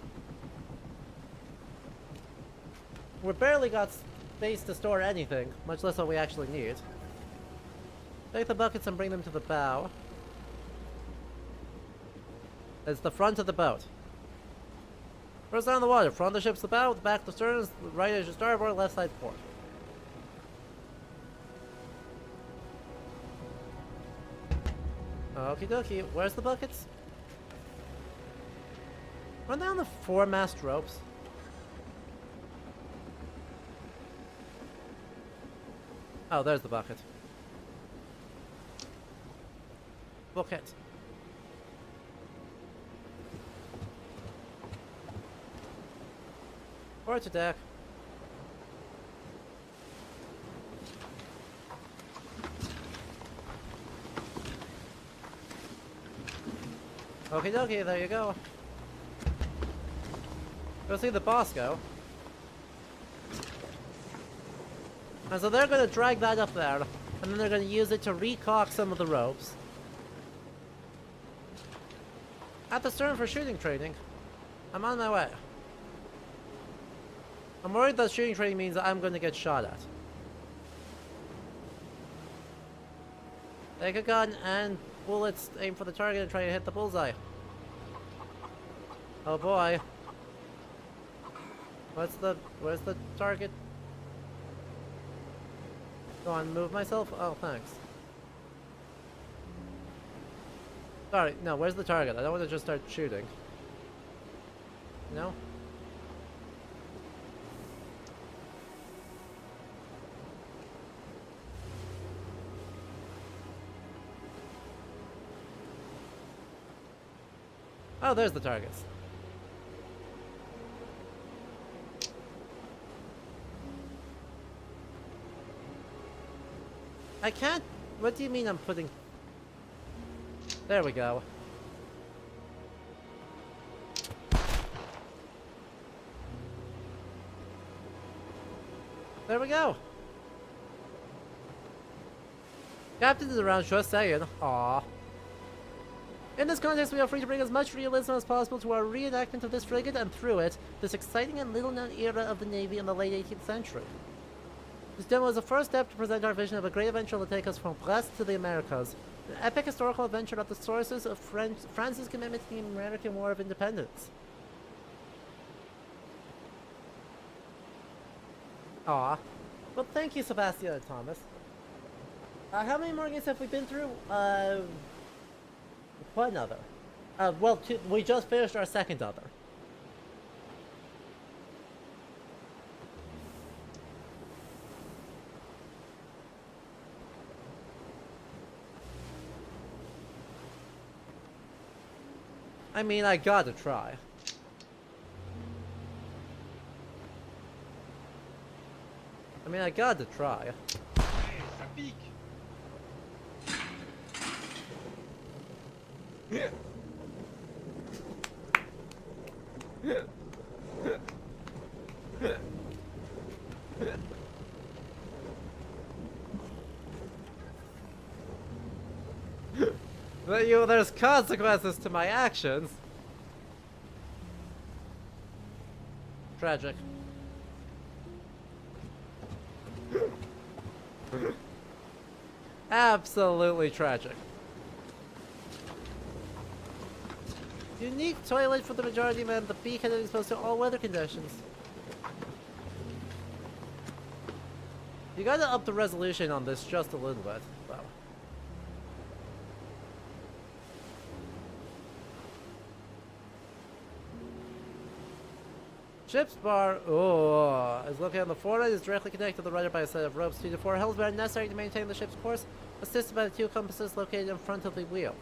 We barely got space to store anything, much less what we actually need. Take the buckets and bring them to the bow. It's the front of the boat. First down the water, front of the ship's the bow, the back the stern, right is your starboard, left side port. Okie dokie, where's the buckets? Run down the foremast ropes. Oh, there's the bucket. Bucket. Or to deck. Okie dokie, there you go. Go see the boss go. And so they're gonna drag that up there, and then they're gonna use it to recock some of the ropes. At the stern for shooting training. I'm on my way. I'm worried that shooting training means that I'm gonna get shot at. Take a gun and bullets, aim for the target and try to hit the bullseye. Oh boy. Where's the target? Go on, move myself? Oh, thanks. Sorry, no, where's the target? I don't want to just start shooting. No? Oh, there's the targets. I can't... What do you mean I'm putting... There we go. There we go. Captain is around, just saying. Aww. In this context, we are free to bring as much realism as possible to our reenactment of this frigate and through it, this exciting and little-known era of the Navy in the late 18th century. This demo is the first step to present our vision of a great adventure that will take us from Brest to the Americas. An epic historical adventure at the sources of France's commitment to the American War of Independence. Aw. Well, thank you, Sebastian and Thomas. How many more games have we been through? One other. Well, we just finished our second other. I mean, I gotta try. I gotta try. Ça pique. There's consequences to my actions. Tragic. Absolutely tragic. Unique toilet for the majority man. The beacon is exposed to all weather conditions. You gotta up the resolution on this just a little bit, though. Ship's bar, is located on the forward, is directly connected to the rudder by a set of ropes. 2 to 4 hills are necessary to maintain the ship's course, assisted by the 2 compasses located in front of the wheel.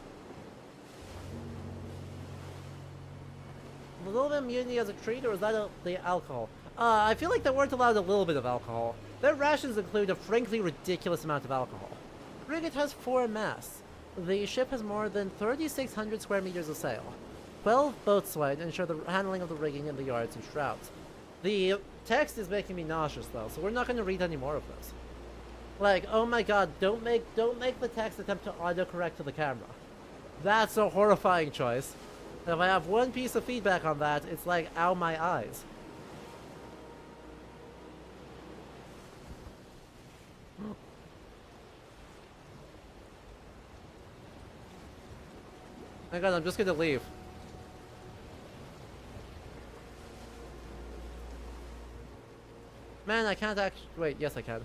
A little bit of immunity as a treat, or is that the alcohol? I feel like they weren't allowed a little bit of alcohol. Their rations include a frankly ridiculous amount of alcohol. The frigate has 4 masts. The ship has more than 3,600 square meters of sail. 12 boats sway to ensure the handling of the rigging in the yards and shrouds. The text is making me nauseous though, so we're not going to read any more of this. Like, oh my god, don't make the text attempt to autocorrect to the camera. That's a horrifying choice. And if I have one piece of feedback on that, it's like, ow my eyes. My god, I'm just gonna leave. Man, I can't actually... Wait, yes I can.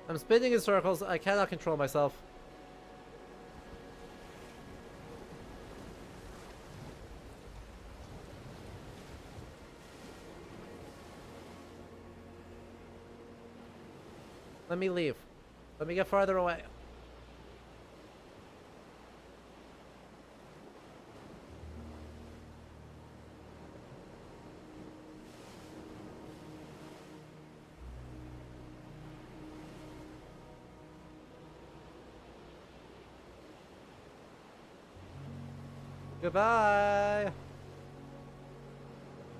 I'm spinning in circles, I cannot control myself. Let me leave. Let me get farther away. Goodbye!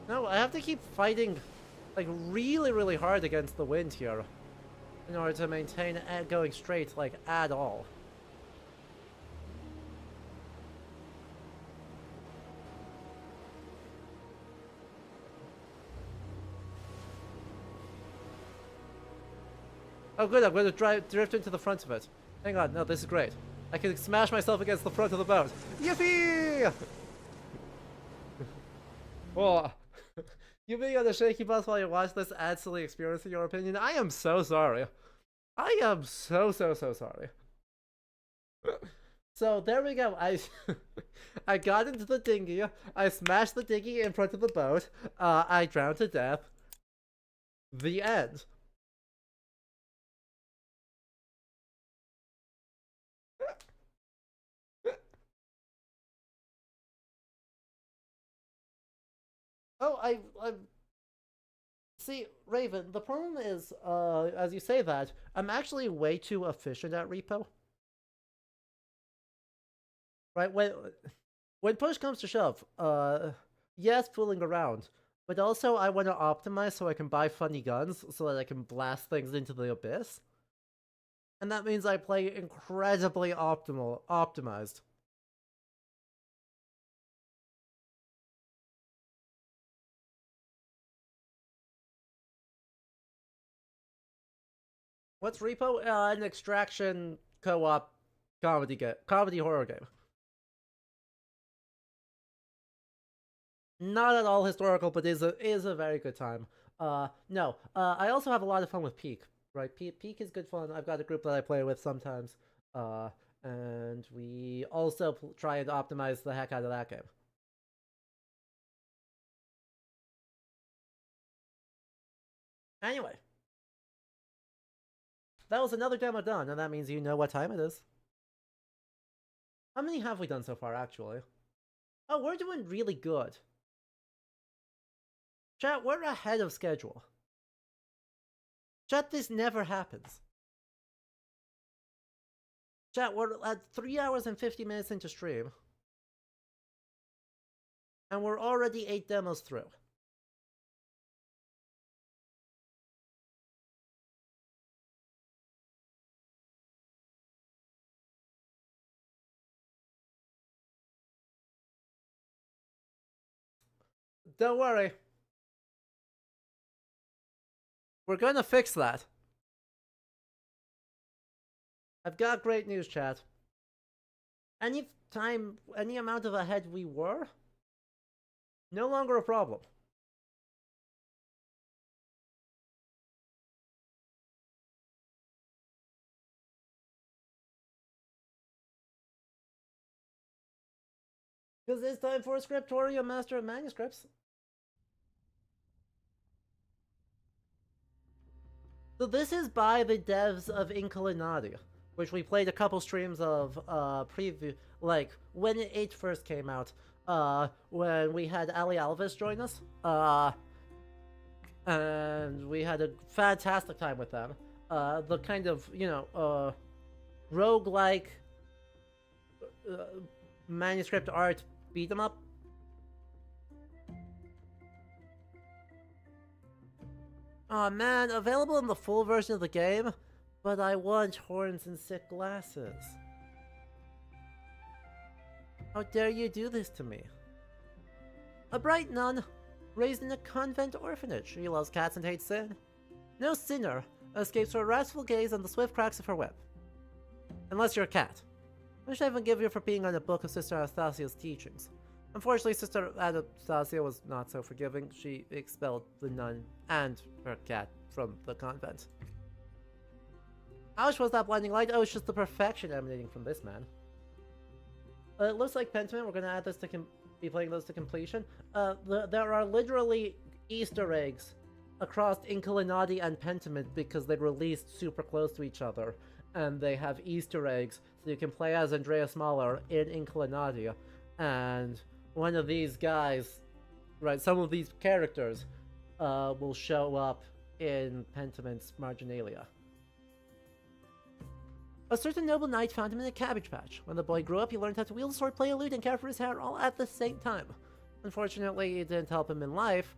No, I have to keep fighting, like, really, really hard against the wind here in order to maintain it going straight, like, at all. Oh good, I'm going to drift into the front of it. Hang on, no, this is great. I can smash myself against the front of the boat. Yippee! Oh, you being on the shaky bus while you watch this adds to the experience in your opinion. I am so sorry. I am so sorry. So there we go. I got into the dinghy. I smashed the dinghy in front of the boat. I drowned to death. The end. Oh, see, Raven, the problem is, as you say that, I'm actually way too efficient at repo. Right, when push comes to shove, yes, fooling around, but also I want to optimize so I can buy funny guns so that I can blast things into the abyss. And that means I play incredibly optimized. What's Repo? An extraction co-op comedy horror game. Not at all historical, but is a very good time. No. I also have a lot of fun with Peak. Right, Peak is good fun. I've got a group that I play with sometimes. And we also try and optimize the heck out of that game. Anyway. That was another demo done, and that means you know what time it is. How many have we done so far, actually? Oh, we're doing really good. Chat, we're ahead of schedule. Chat, this never happens. Chat, we're at 3 hours and 50 minutes into stream. And we're already 8 demos through. Don't worry. We're gonna fix that. I've got great news, chat. Any amount of ahead we were, no longer a problem. Because it's time for Scriptorium Master of Manuscripts. So this is by the devs of Inculinati, which we played a couple streams of preview, like when it first came out, when we had Ali Alves join us, and we had a fantastic time with them. The kind of, roguelike manuscript art beat 'em up. Aw, man, available in the full version of the game, but I want horns and sick glasses. How dare you do this to me? A bright nun, raised in a convent orphanage. She loves cats and hates sin. No sinner escapes her wrathful gaze and the swift cracks of her whip. Unless you're a cat. Which I even give you for being on a book of Sister Anastasia's teachings. Unfortunately, Sister Anastasia was not so forgiving. She expelled the nun and her cat from the convent. Ouch, was that blinding light? Oh, it's just the perfection emanating from this man. It looks like Pentiment. We're going to add this to be playing those to completion. There are literally Easter eggs across Inculinati and Pentiment because they released super close to each other. And they have Easter eggs, so you can play as Andreas Mahler in Inculinati. And one of these guys, right, some of these characters will show up in Pentiment's Marginalia. A certain noble knight found him in a cabbage patch. When the boy grew up, he learned how to wield a sword, play a lute, and care for his hair all at the same time. Unfortunately, it didn't help him in life.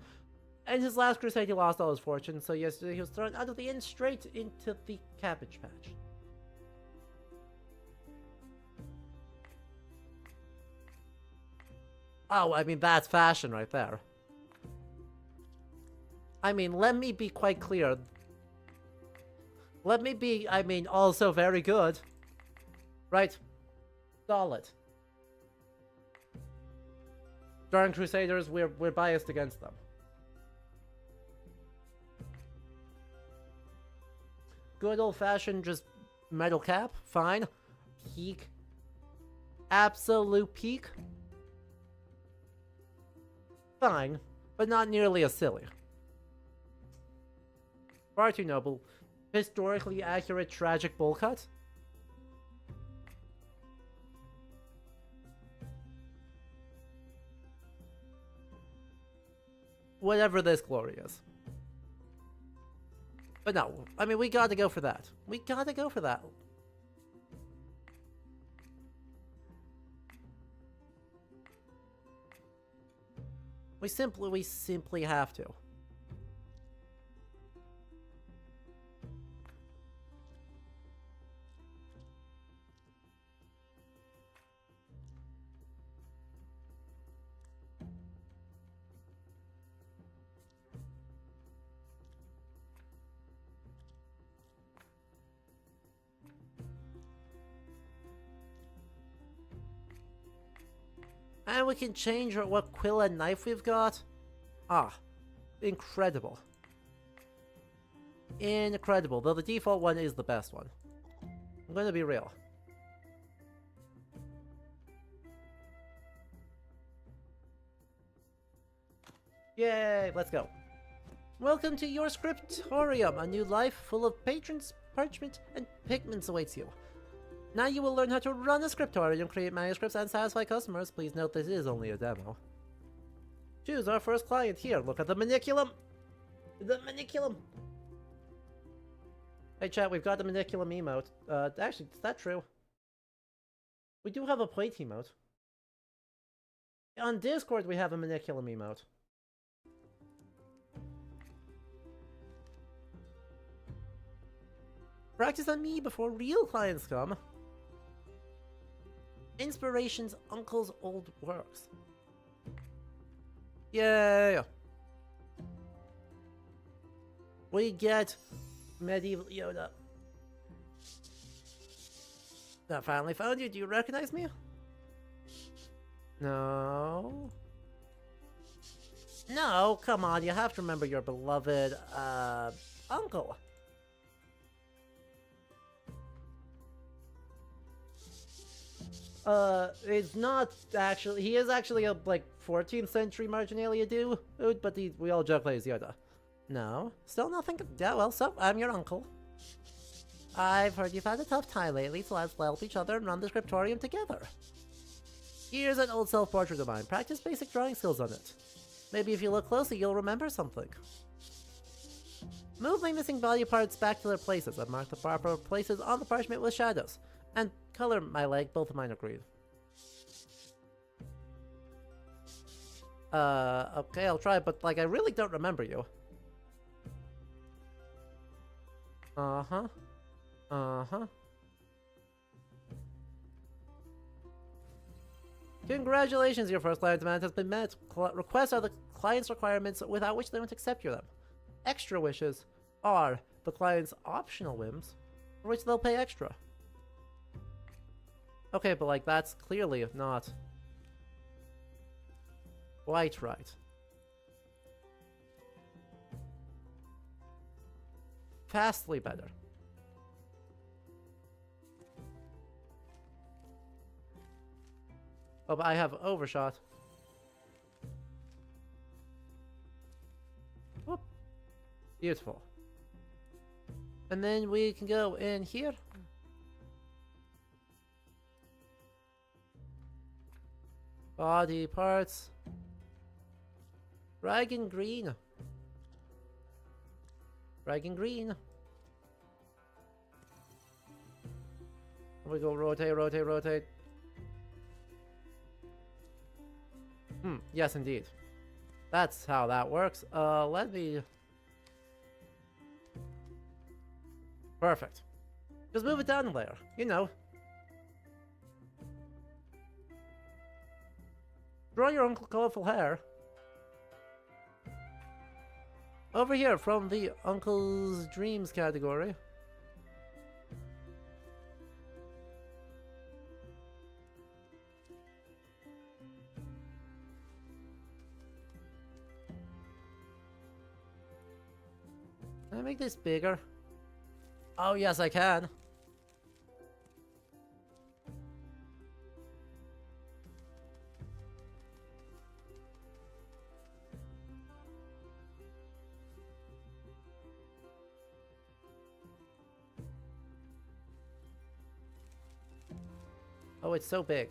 In his last crusade, he lost all his fortune, so yesterday he was thrown out of the inn straight into the cabbage patch. Oh, I mean, that's fashion right there. I mean, let me be quite clear. Let me be, I mean, also very good. Right. Solid. Darn Crusaders, we're biased against them. Good old-fashioned, just metal cap, fine. Peak. Absolute peak. Fine, but not nearly as silly. Far too noble. Historically accurate, tragic bowl cut? Whatever this glory is. But no, I mean, we gotta go for that. We gotta go for that. We simply have to. And we can change what quill and knife we've got. Ah, incredible. Incredible, though the default one is the best one. I'm gonna be real. Yay, let's go. Welcome to your scriptorium. A new life full of patrons, parchment, and pigments awaits you. Now you will learn how to run a scriptorium, create manuscripts, and satisfy customers. Please note this is only a demo. Choose our first client here. Look at the maniculum. The maniculum. Hey chat, we've got the maniculum emote. Actually, is that true? We do have a plate emote. On Discord, we have a maniculum emote. Practice on me before real clients come. Inspiration's uncle's old works. Yay! We get medieval Yoda. I finally found you. Do you recognize me? No. No, come on. You have to remember your beloved, uncle. It's not actually. He is actually a, like, 14th century marginalia dude, but we all joke that he's Yoda. No, still nothing. Yeah, well, so I'm your uncle. I've heard you've had a tough time lately, so let's help each other and run the scriptorium together. Here's an old self-portrait of mine. Practice basic drawing skills on it. Maybe if you look closely, you'll remember something. Move my missing body parts back to their places. I've marked the proper places on the parchment with shadows. And color my leg, both of mine are green. Okay, I'll try, but, like, I really don't remember you. Uh-huh. Uh-huh. Congratulations, your first client demand has been met. Requests are the client's requirements without which they won't accept your them. Extra wishes are the client's optional whims, for which they'll pay extra. Okay, but, like, that's clearly not quite right. Vastly better. Oh, but I have overshot. Whoop. Beautiful. And then we can go in here. Body parts. Dragon green. Dragon green. We go rotate, rotate, rotate. Yes, indeed. That's how that works. Let me... Perfect. Just move it down a layer. You know. Draw your uncle colorful hair. Over here, from the Uncle's Dreams category. Can I make this bigger? Oh, yes, I can. Oh, it's so big.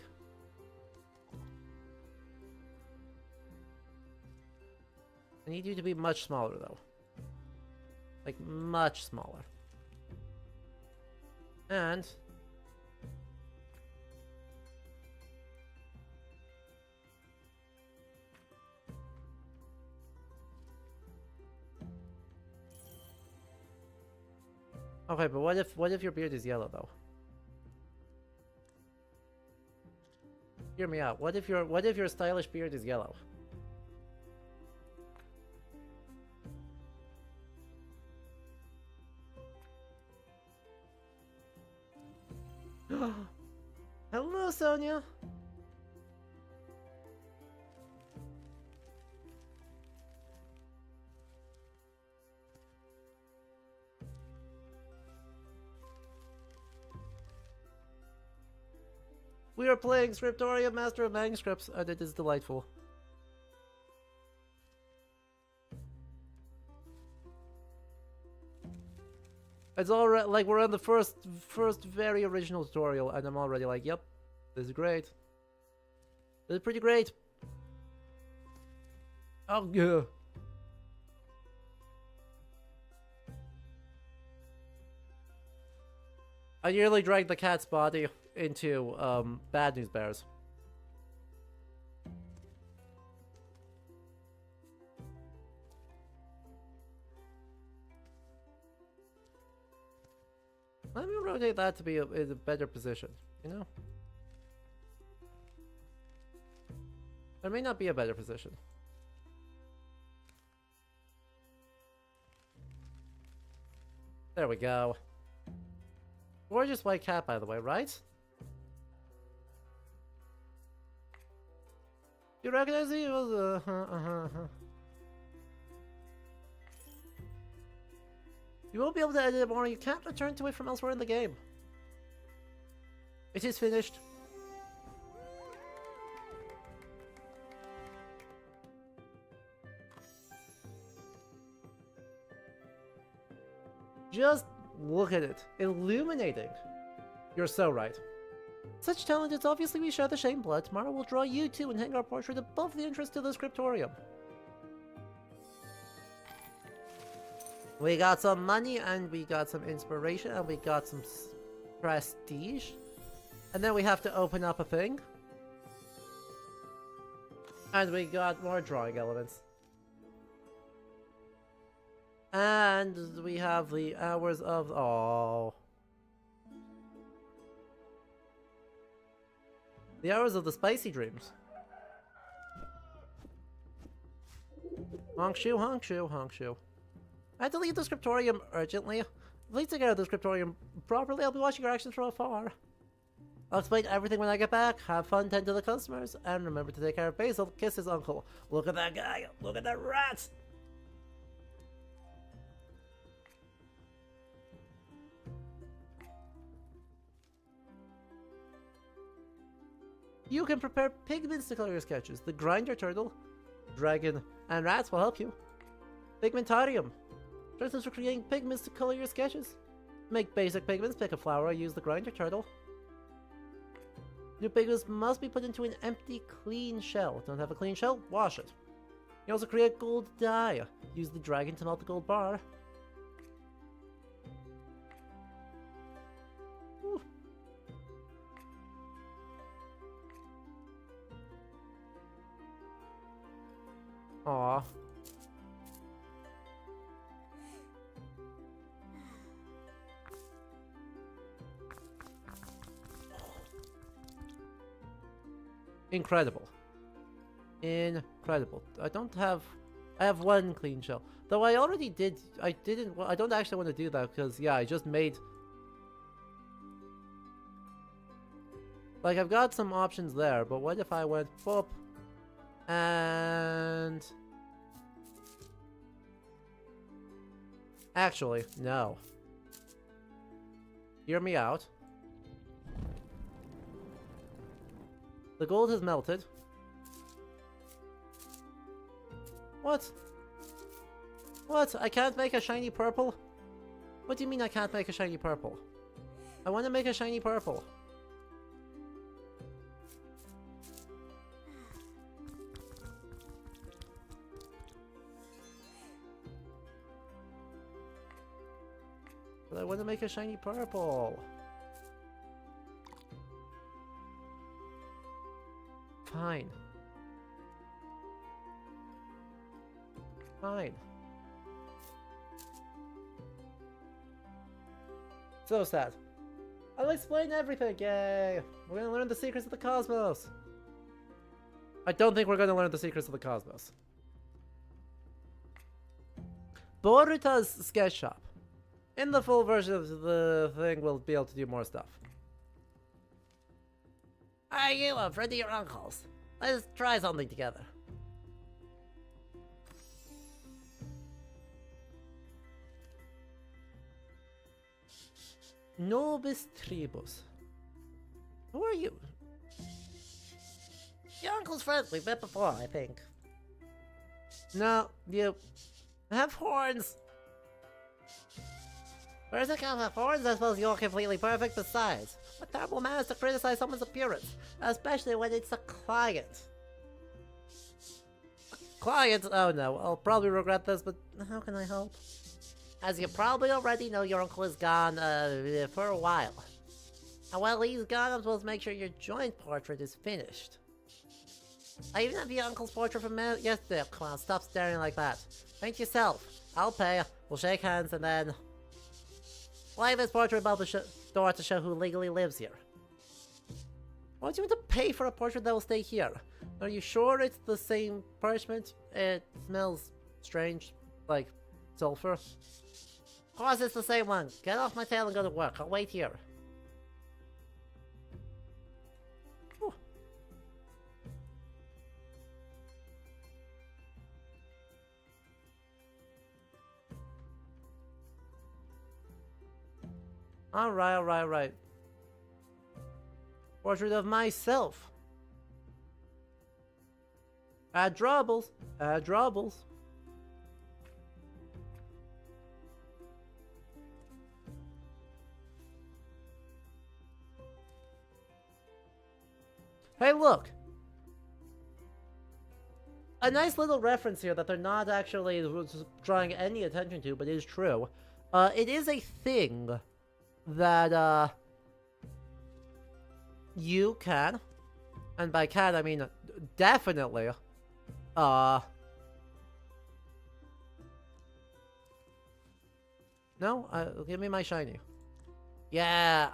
I need you to be much smaller, though. Like, much smaller. And... Okay, but what if your beard is yellow, though? Hear me out. What if your stylish beard is yellow? Hello, Sonia. We are playing Scriptorium Master of Manuscripts, and it is delightful. It's already like we're on the first very original tutorial, and I'm already like, yep, this is great. This is pretty great. Oh yeah. I nearly dragged the cat's body into Bad News Bears. Let me rotate that to be in a better position, you know? There may not be a better position. There we go. Gorgeous white cat, by the way, right? You recognize he was You won't be able to edit it more. You can't return to it from elsewhere in the game. It is finished. Just look at it. Illuminating. You're so right. Such talent is obviously we share the same blood. Tomorrow we'll draw you too and hang our portrait above the entrance to the scriptorium. We got some money, and we got some inspiration, and we got some prestige. And then we have to open up a thing. And we got more drawing elements. And we have the hours of... Oh. The hours of the spicy dreams. Honk shoe, honk shoe, honk shoe. I had to leave the scriptorium urgently. Please take care of the scriptorium properly. I'll be watching your actions from afar. I'll explain everything when I get back. Have fun, tend to the customers, and remember to take care of Basil. Kiss his uncle. Look at that guy. Look at that rat. You can prepare pigments to color your sketches. The grinder turtle, dragon, and rats will help you. Pigmentarium. Turtles for creating pigments to color your sketches. Make basic pigments, pick a flower, use the grinder turtle. New pigments must be put into an empty, clean shell. Don't have a clean shell? Wash it. You also create gold dye. Use the dragon to melt the gold bar. Ooh. Aww. Incredible. Incredible. I have one clean shell. Though I already did, I don't actually want to do that because, yeah, I just made... Like, I've got some options there, but what if I went boop and... Actually, no. Hear me out. The gold has melted. What? What? I can't make a shiny purple? What do you mean I can't make a shiny purple? I want to make a shiny purple. But I want to make a shiny purple. Fine. Fine. So sad. I'll explain everything, yay! We're gonna learn the secrets of the cosmos! I don't think we're gonna learn the secrets of the cosmos. Boruta's sketch shop. In the full version of the thing, we'll be able to do more stuff. Are you a friend of your uncle's? Let's try something together. Nobis tribus. Who are you? uncle's friend. We've met before, I think. No, you have horns. Where's it come have horns? I suppose you're completely perfect besides. What terrible manners to criticize someone's appearance, especially when it's a client. Client? Oh no, I'll probably regret this, but how can I help? As you probably already know, your uncle is gone, for a while. And while he's gone, I'm supposed to make sure your joint portrait is finished. I even have your uncle's portrait from yesterday. Come on, stop staring like that. Paint yourself. I'll pay. We'll shake hands and then... we'll have this portrait above the door to show who legally lives here. Why don't you want to pay for a portrait that will stay here? Are you sure it's the same parchment? It smells strange, like sulfur. Of course it's the same one. Get off my tail and go to work. I'll wait here. Whew. Alright. Portrait of myself. Add drawbles. Hey, look! A nice little reference here that they're not actually drawing any attention to, but is true. It is a thing that, you can, and by can I mean definitely, no, give me my shiny. Yeah!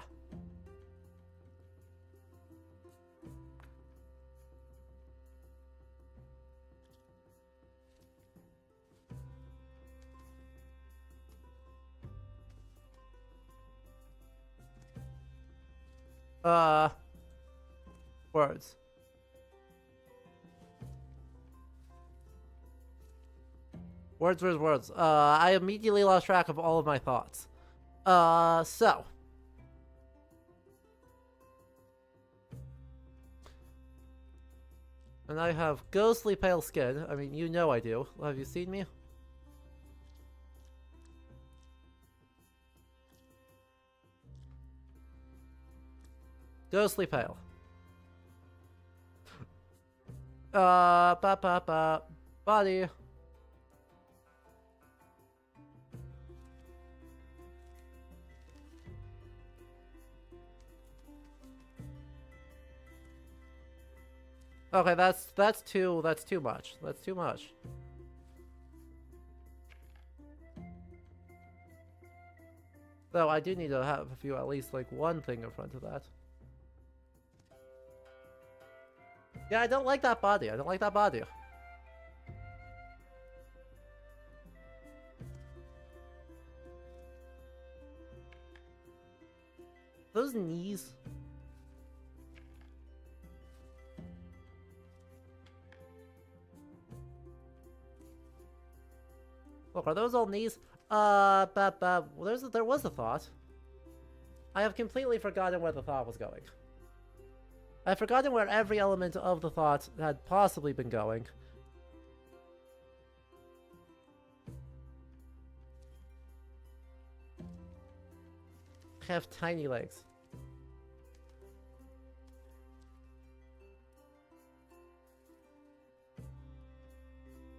Words. Words. I immediately lost track of all of my thoughts. So. And I have ghostly pale skin. I mean, you know I do. Have you seen me? Ghostly pale. Body. Okay, that's too much. That's too much. Though I do need to have a few, at least like one thing in front of that. Yeah, I don't like that body. Those knees. Look, are those all knees? Well, there was a thought. I have completely forgotten where the thought was going. I've forgotten where every element of the thought had possibly been going. I have tiny legs.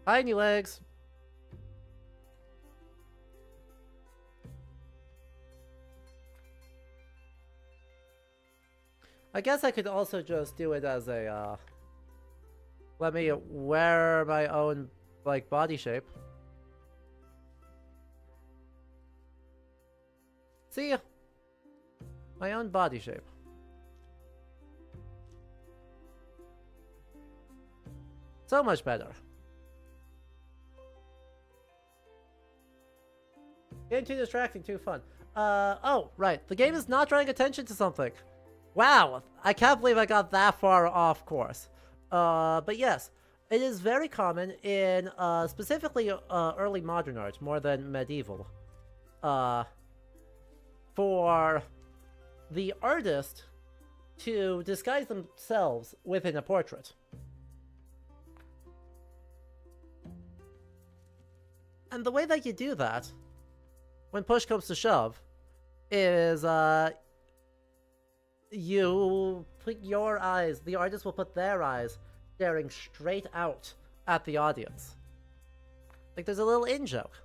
Tiny legs! I guess I could also just do it as a, let me wear my own, like, body shape. See? My own body shape. So much better. Getting too distracting, too fun. Oh, right. The game is not drawing attention to something. Wow, I can't believe I got that far off course. But yes, it is very common in, specifically, early modern art, more than medieval, for the artist to disguise themselves within a portrait. And the way that you do that, when push comes to shove, is you put your eyes, the artist will put their eyes staring straight out at the audience. Like there's a little in-joke.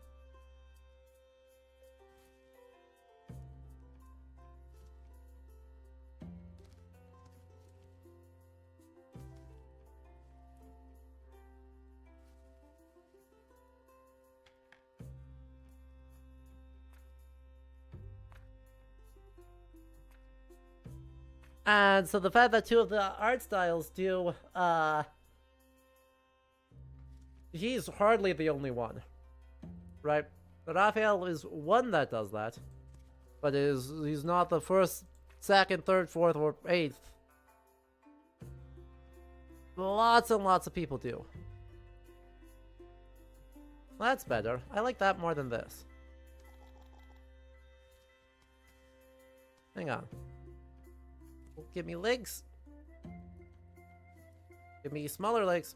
And so the fact that two of the art styles do, he's hardly the only one, right? Raphael is one that does that, but he's not the first, second, third, fourth, or eighth. Lots and lots of people do. Well, that's better. I like that more than this. Hang on. Give me legs. Give me smaller legs.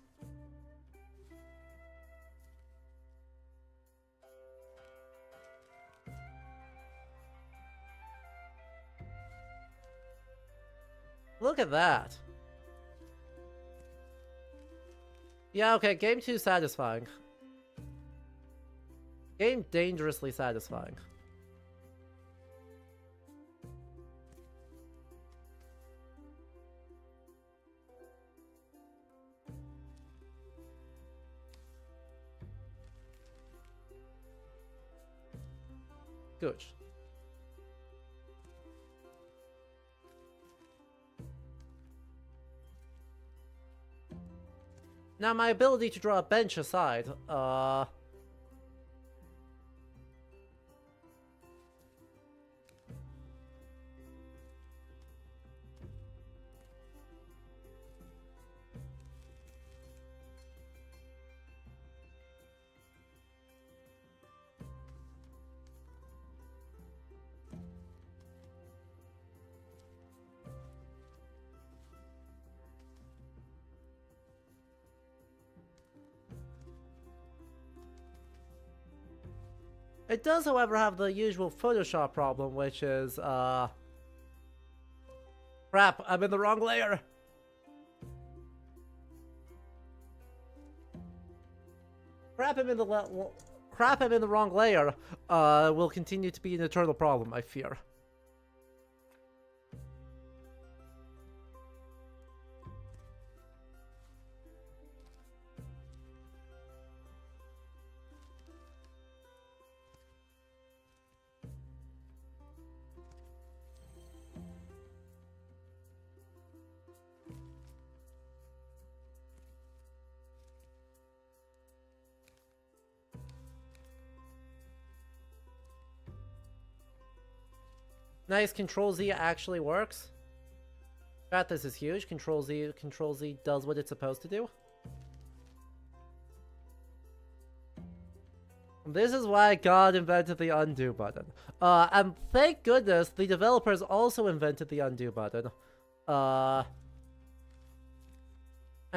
Look at that. Yeah, okay, game 2 satisfying. Game dangerously satisfying. Good. Now my ability to draw a bench aside, it does, however, have the usual Photoshop problem, which is, crap, I'm in the wrong layer! Crap, I'm in the wrong layer, will continue to be an eternal problem, I fear. Nice, Control Z actually works. Chat, this is huge. Control Z does what it's supposed to do. This is why God invented the undo button. And thank goodness the developers also invented the undo button. And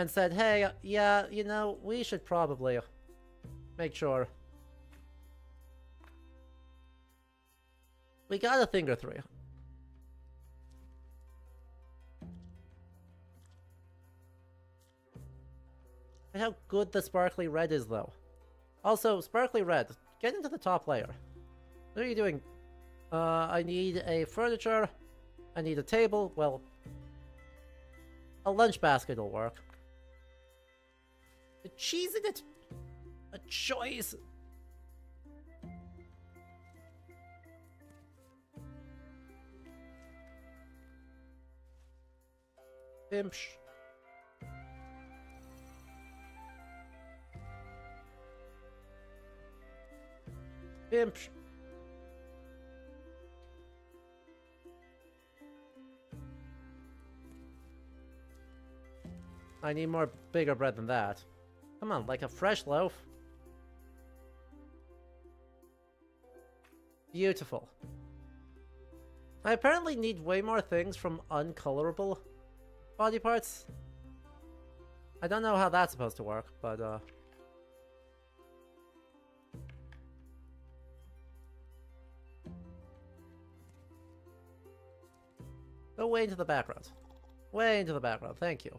said, hey, yeah, you know, we should probably make sure we got a thing or three. And how good the sparkly red is, though. Also, sparkly red, get into the top layer. What are you doing? I need a furniture. I need a table. Well, a lunch basket will work. The cheese in it. A choice. Imsh. Imsh. I need more bigger bread than that. Come on, like a fresh loaf. Beautiful. I apparently need way more things from uncolorable body parts. I don't know how that's supposed to work, but way into the background. Way into the background, thank you.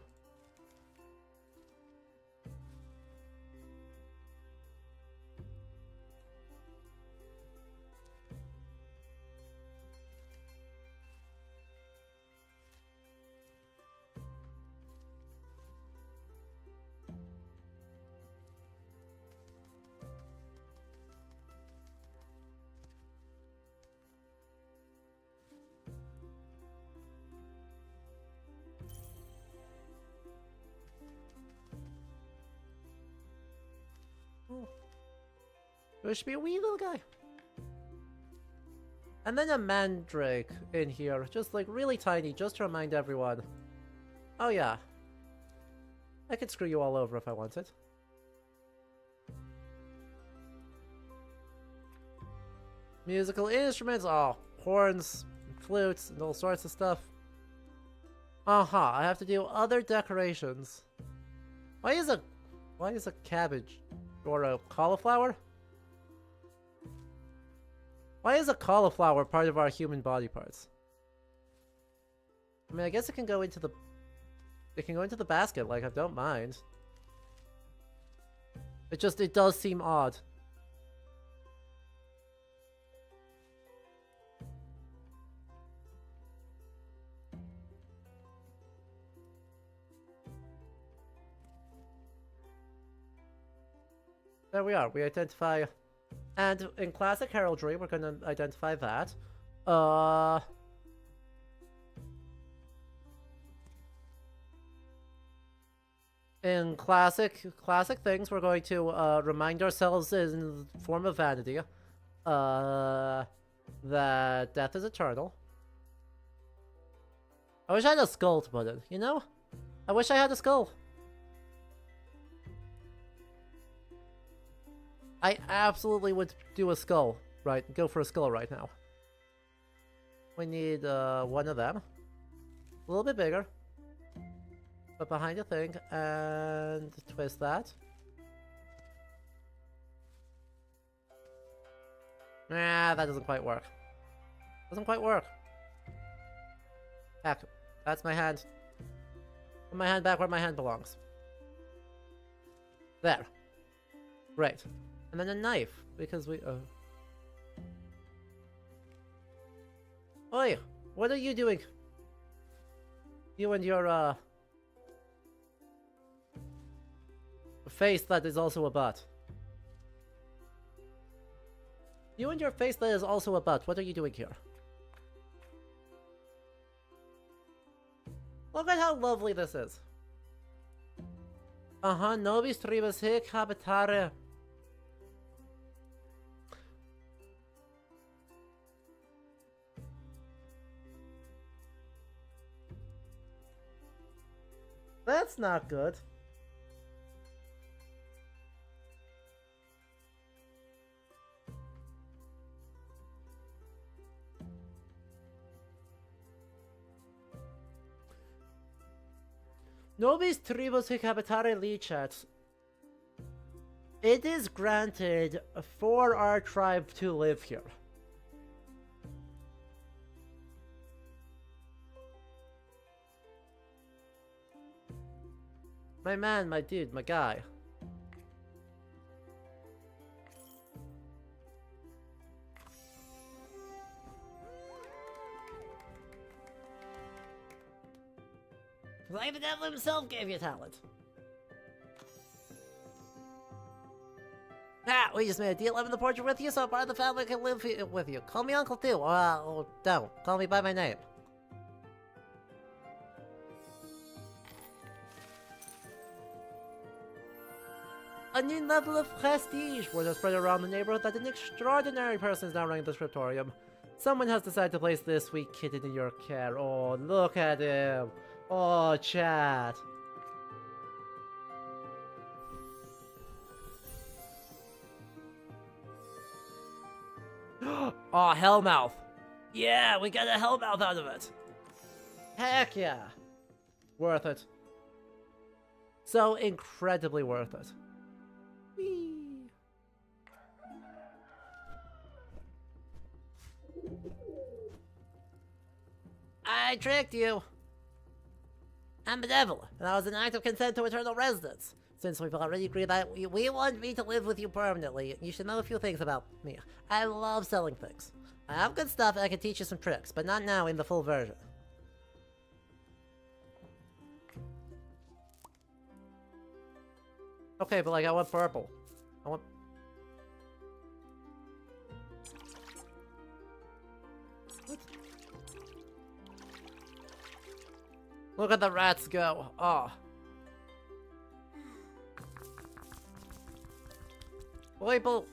There should be a wee little guy. And then a mandrake in here, just like really tiny, just to remind everyone. Oh yeah. I could screw you all over if I wanted. Musical instruments, oh, horns, flutes, and all sorts of stuff. I have to do other decorations. Why is a cabbage or a cauliflower? Why is a cauliflower part of our human body parts? I mean, I guess it can go into the basket, like I don't mind. It does seem odd. There we are. We identify, and in classic heraldry, we're gonna identify that. In classic things, we're going to remind ourselves in the form of vanity, that death is eternal. I wish I had a skull to put in. You know, I wish I had a skull. I absolutely would do a skull, right? Go for a skull right now. We need one of them. A little bit bigger. But behind the thing, and twist that. Nah, that doesn't quite work. Doesn't quite work. Heck, that's my hand. Put my hand back where my hand belongs. There. Great. And then a knife, because we... Oi! What are you doing? You and your, face that is also a butt. You and your face that is also a butt. What are you doing here? Look at how lovely this is. Nobis tribus hic habitare. That's not good. Nobis tribus hic habitare licet. It is granted for our tribe to live here. My man, my dude, my guy. Like the devil himself gave you talent. Ah, we just made a deal. I'm in the portrait with you, so part of the family can live with you. Call me Uncle too. Or don't. Call me by my name. A new level of prestige was just spread around the neighborhood that an extraordinary person is now running the scriptorium. Someone has decided to place this sweet kitten in your care. Oh, look at him. Oh, chat. Oh, Hellmouth. Yeah, we got a Hellmouth out of it. Heck yeah. Worth it. So incredibly worth it. Whee. I tricked you. I'm benevolent, and that was an act of consent to eternal residence. Since we've already agreed that we want me to live with you permanently, you should know a few things about me. I love selling things. I have good stuff and I can teach you some tricks, but not now in the full version. Okay, but like I want purple. I want... What? Look at the rats go. Oh. People.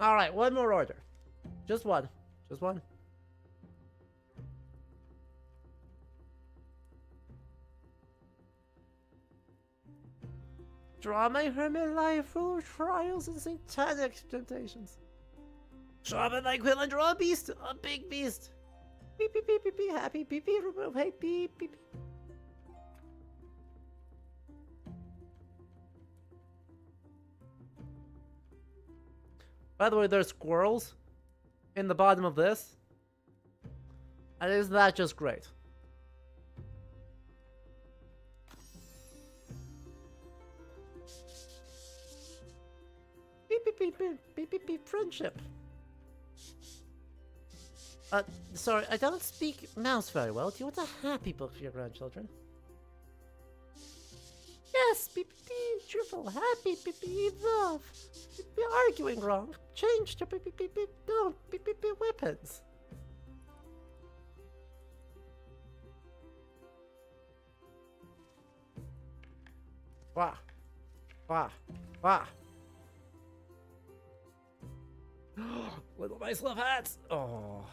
Alright, one more order. Just one. Just one. Draw my hermit life full of trials and satanic temptations. Sharpen thy quill and draw a beast, a big beast. Beep beep beep beep beep, happy beep beep, remove hate beep beep beep. By the way, there's squirrels in the bottom of this. And isn't that just great? Beep beep beep beep beep beep beep, friendship. Sorry, I don't speak mouse very well. Do you want a happy book for your grandchildren? Yes, beep beep beep, cheerful, happy, beep beep, love. Beep, beep, arguing wrong. Change to beep beep beep beep, no, beep beep beep, weapons. Wah, wah, wah. Little mice love hats. Oh.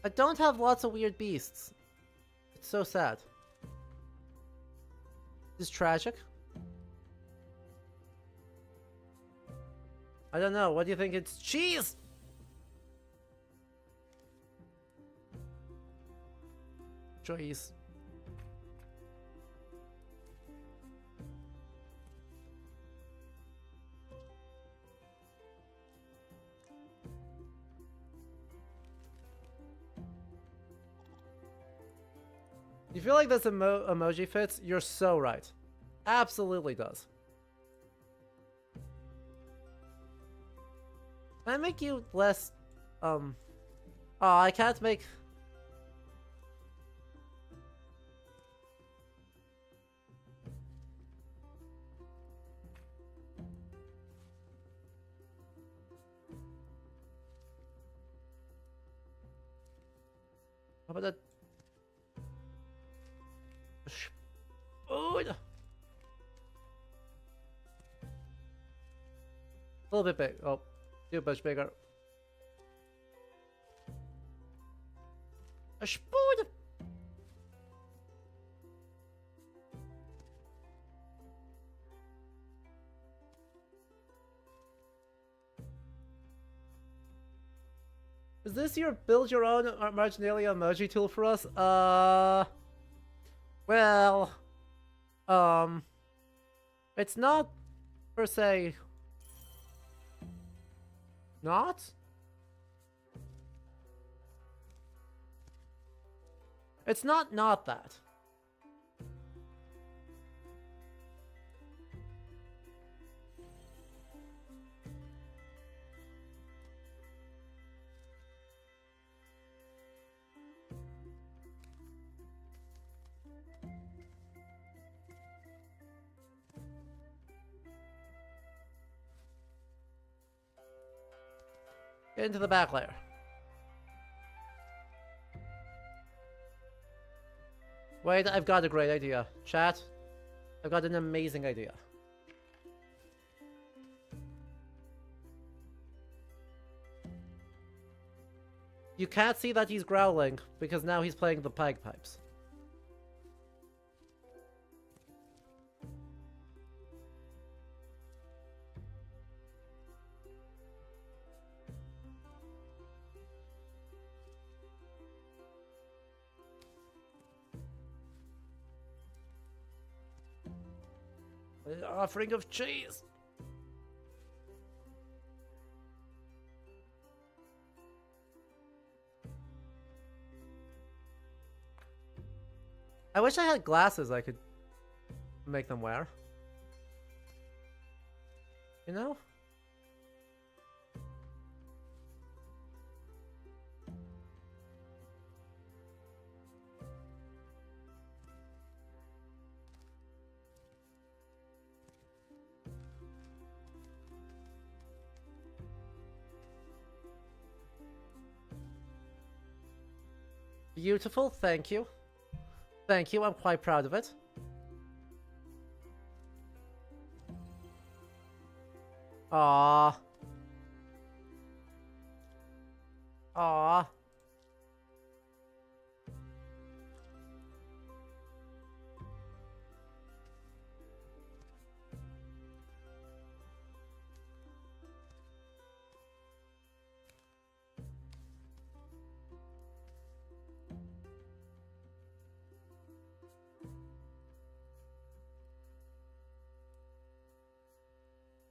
I don't have lots of weird beasts. It's so sad. It's tragic. I don't know. What do you think? It's cheese! Choice. You feel like this emoji fits? You're so right. Absolutely does. Can I make you less, Oh, I can't make... How about that? Food! A little bit big. Oh, too much bigger. A spoon! Is this your build your own marginalia emoji tool for us? Well, it's not per se not. It's not that. Get into the back layer. Wait, I've got a great idea. Chat, I've got an amazing idea. You can't see that he's growling because now he's playing the bagpipes. An offering of cheese. I wish I had glasses I could make them wear. You know? Beautiful, thank you. Thank you, I'm quite proud of it. Aww. Aww.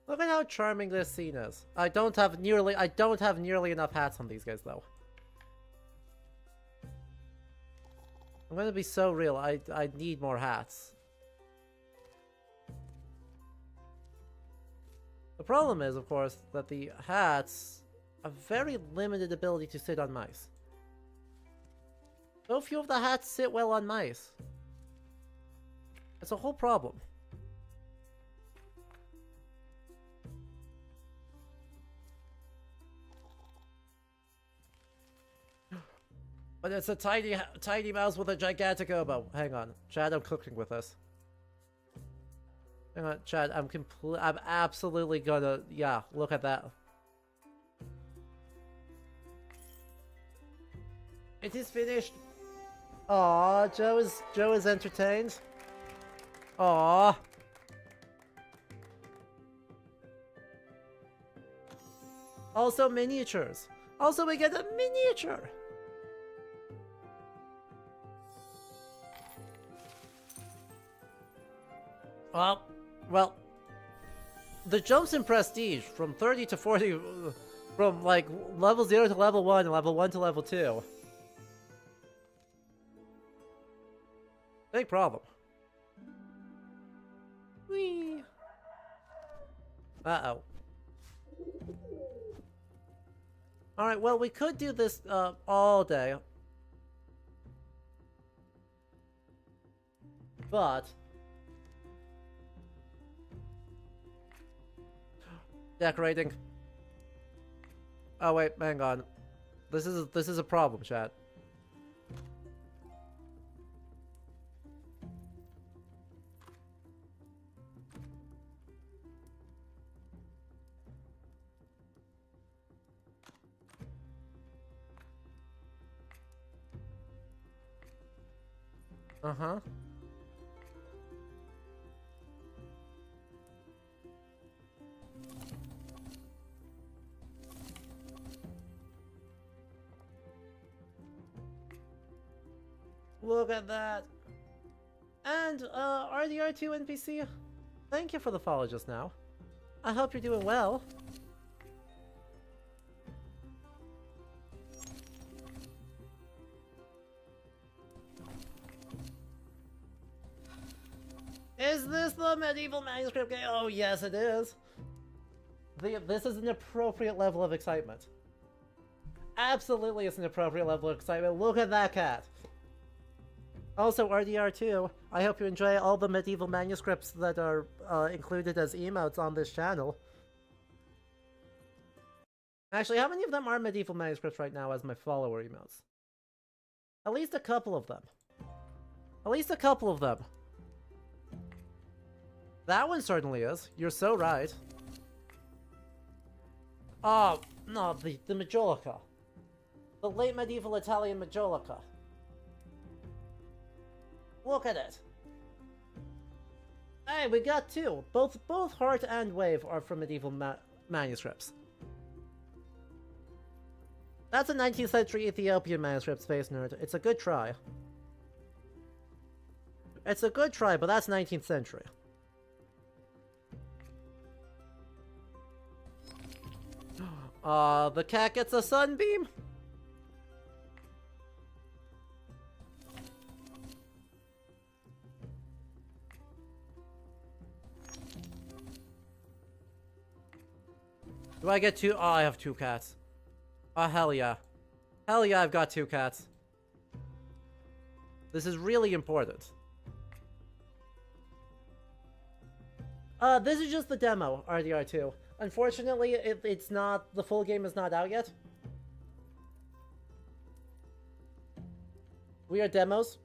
Look at how charming this scene is. I don't have nearly enough hats on these guys though. I'm gonna be so real, I need more hats. The problem is, of course, that the hats have very limited ability to sit on mice. So few of the hats sit well on mice. It's a whole problem. But it's a tiny mouse with a gigantic oboe. Hang on, Chad, I'm cooking with this. Hang on, Chad, I'm absolutely gonna, yeah, look at that. It is finished. Aw, Joe is entertained. Aw. Also miniatures. Also we get a miniature. Well, the jumps in prestige from 30 to 40, from like level 0 to level 1 and level 1 to level 2. Big problem. Whee! Uh-oh. Alright, well, we could do this all day. But decorating. Oh wait, hang on. This is a problem, chat. Uh-huh. Look at that. And, RDR2 NPC, thank you for the follow just now. I hope you're doing well. Is this the medieval manuscript game? Oh yes, it is. This is an appropriate level of excitement. Absolutely, it's an appropriate level of excitement. Look at that cat. Also, RDR2, I hope you enjoy all the medieval manuscripts that are included as emotes on this channel. Actually, how many of them are medieval manuscripts right now as my follower emotes? At least a couple of them. At least a couple of them. That one certainly is. You're so right. Oh, no, the Majolica. The late medieval Italian Majolica. Look at it. Hey, we got two. Both Heart and Wave are from medieval manuscripts. That's a 19th century Ethiopian manuscript, Space Nerd. It's a good try. It's a good try, but that's 19th century. The cat gets a sunbeam? Do I get two? Oh, I have two cats. Oh, hell yeah. Hell yeah, I've got two cats. This is really important. This is just the demo, RDR2. Unfortunately, it's not, the full game is not out yet. We are demos.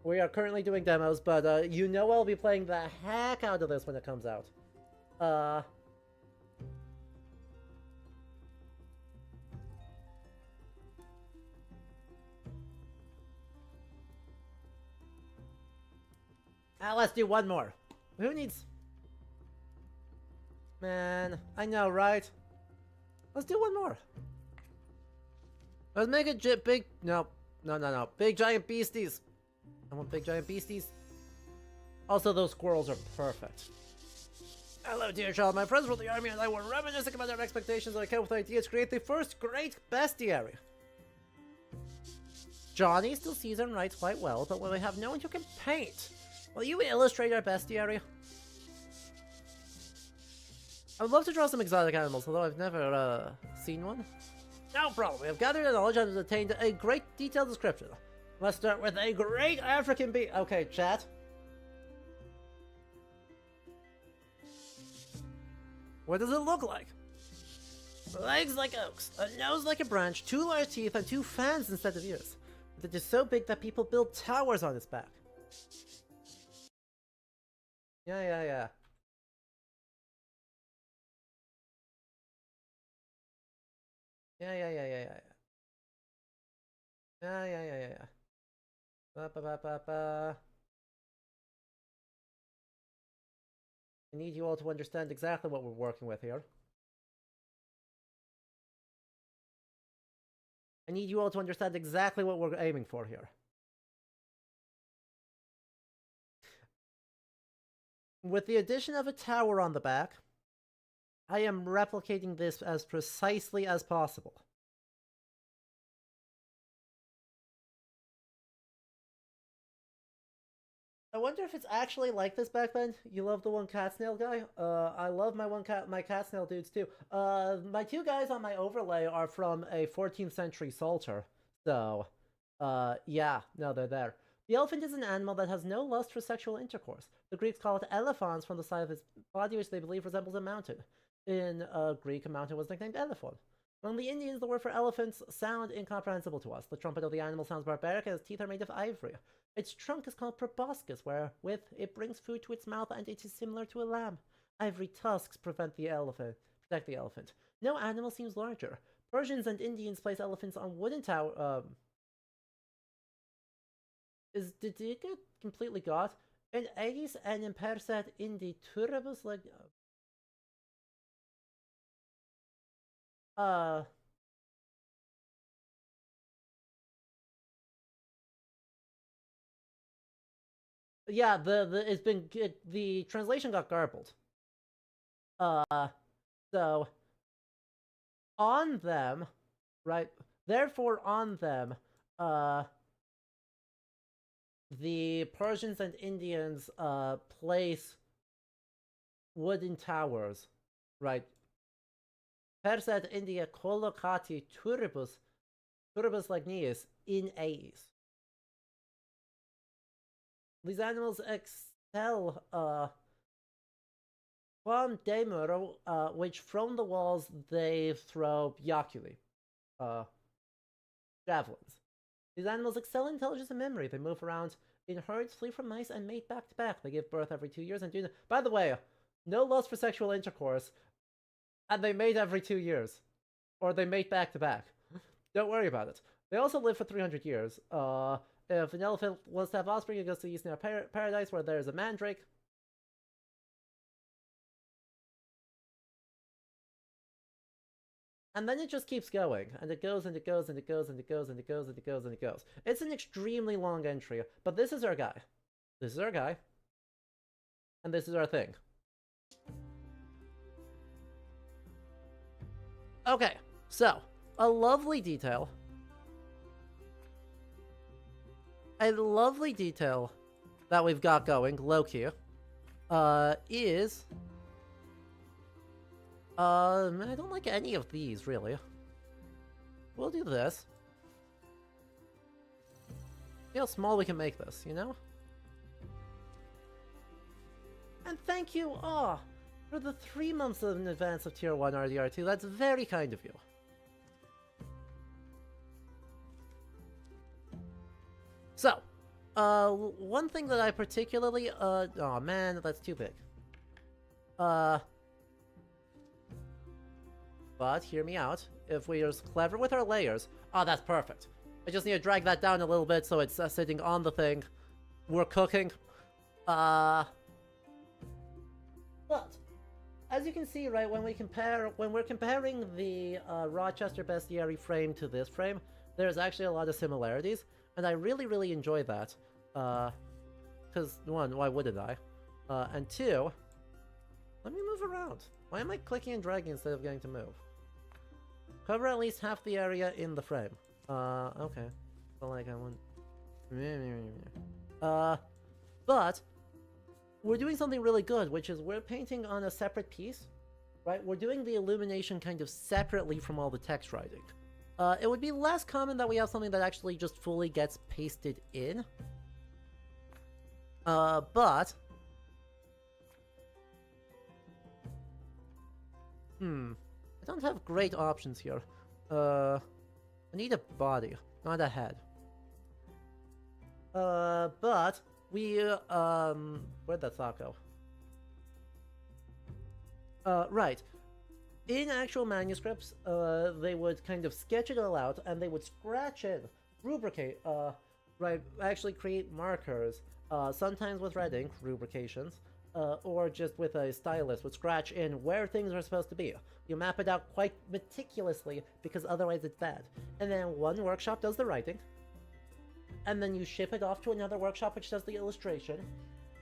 We are currently doing demos, but you know I'll be playing the heck out of this when it comes out. Let's do one more. Who needs... Man, I know, right? Let's do one more. Let's make it big... No. Big giant beasties. I want big giant beasties. Also, those squirrels are perfect. Hello, dear child. My friends from the army and I were reminiscing about our expectations, and I came with ideas to create the first great bestiary. Johnny still sees and writes quite well, but when we have no one who can paint, will you illustrate our bestiary? I would love to draw some exotic animals, although I've never, seen one. No problem. We have gathered the knowledge and have attained a great detailed description. Let's start with a great African bee. Okay, chat. What does it look like? Legs like oaks, a nose like a branch, two large teeth, and two fans instead of ears. It is so big that people build towers on its back. Yeah. Yeah. Ba. I need you all to understand exactly what we're working with here. I need you all to understand exactly what we're aiming for here. With the addition of a tower on the back, I am replicating this as precisely as possible. I wonder if it's actually like this back then. You love the one cat snail guy? I love my cat snail dudes too. My two guys on my overlay are from a 14th century Psalter. So, yeah, no, they're there. The elephant is an animal that has no lust for sexual intercourse. The Greeks call it elephants from the side of its body, which they believe resembles a mountain. In Greek, a mountain was nicknamed Elephon. Among the Indians, the word for elephants sound incomprehensible to us. The trumpet of the animal sounds barbaric, and its teeth are made of ivory. Its trunk is called proboscis, wherewith it brings food to its mouth, and it is similar to a lamb. Ivory tusks protect the elephant. No animal seems larger. Persians and Indians place elephants on wooden tower. Did it get completely got? In Aegis and in Perset in the Turibus like. Yeah, the translation got garbled. So on them, right? Therefore, on them, the Persians and Indians place wooden towers, right? Perset India collocati turibus lignius in Aes. These animals excel from Demuro, which from the walls they throw Byakuli, javelins. These animals excel in intelligence and memory. They move around in herds, flee from mice, and mate back to back. They give birth every 2 years and do. By the way, no lust for sexual intercourse, and they mate every 2 years, or they mate back to back. Don't worry about it. They also live for 300 years. If an elephant wants to have offspring, it goes to the Eastern Paradise, where there's a mandrake. And then it just keeps going, and it goes, and it goes, and it goes, and it goes, and it goes, and it goes, and it goes. It's an extremely long entry, but this is our guy. This is our guy. And this is our thing. Okay, So, a lovely detail. A lovely detail that we've got going, low-key, is... I don't like any of these, really. We'll do this. See how small we can make this, you know? And thank you, for the 3 months in advance of Tier 1 RDR2. That's very kind of you. So, one thing that I particularly, oh man, that's too big. But, hear me out, if we are clever with our layers, that's perfect. I just need to drag that down a little bit so it's sitting on the thing. We're cooking. But, as you can see, right, when we're comparing the Rochester Bestiary frame to this frame, there's actually a lot of similarities, and I really, really enjoy that. Because, one, why wouldn't I? And two, let me move around. Why am I clicking and dragging instead of getting to move? Cover at least half the area in the frame. Okay. But, like, I want... but, we're doing something really good, which is we're painting on a separate piece, right? We're doing the illumination kind of separately from all the text writing. It would be less common that we have something that actually just fully gets pasted in. But... I don't have great options here. I need a body, not a head. But we, where'd that thought go? Right. In actual manuscripts, they would kind of sketch it all out, and they would scratch in, rubricate, right, actually create markers, sometimes with red ink, rubrications, or just with a stylus would scratch in where things are supposed to be. You map it out quite meticulously, because otherwise it's bad. And then one workshop does the writing, and then you ship it off to another workshop which does the illustration,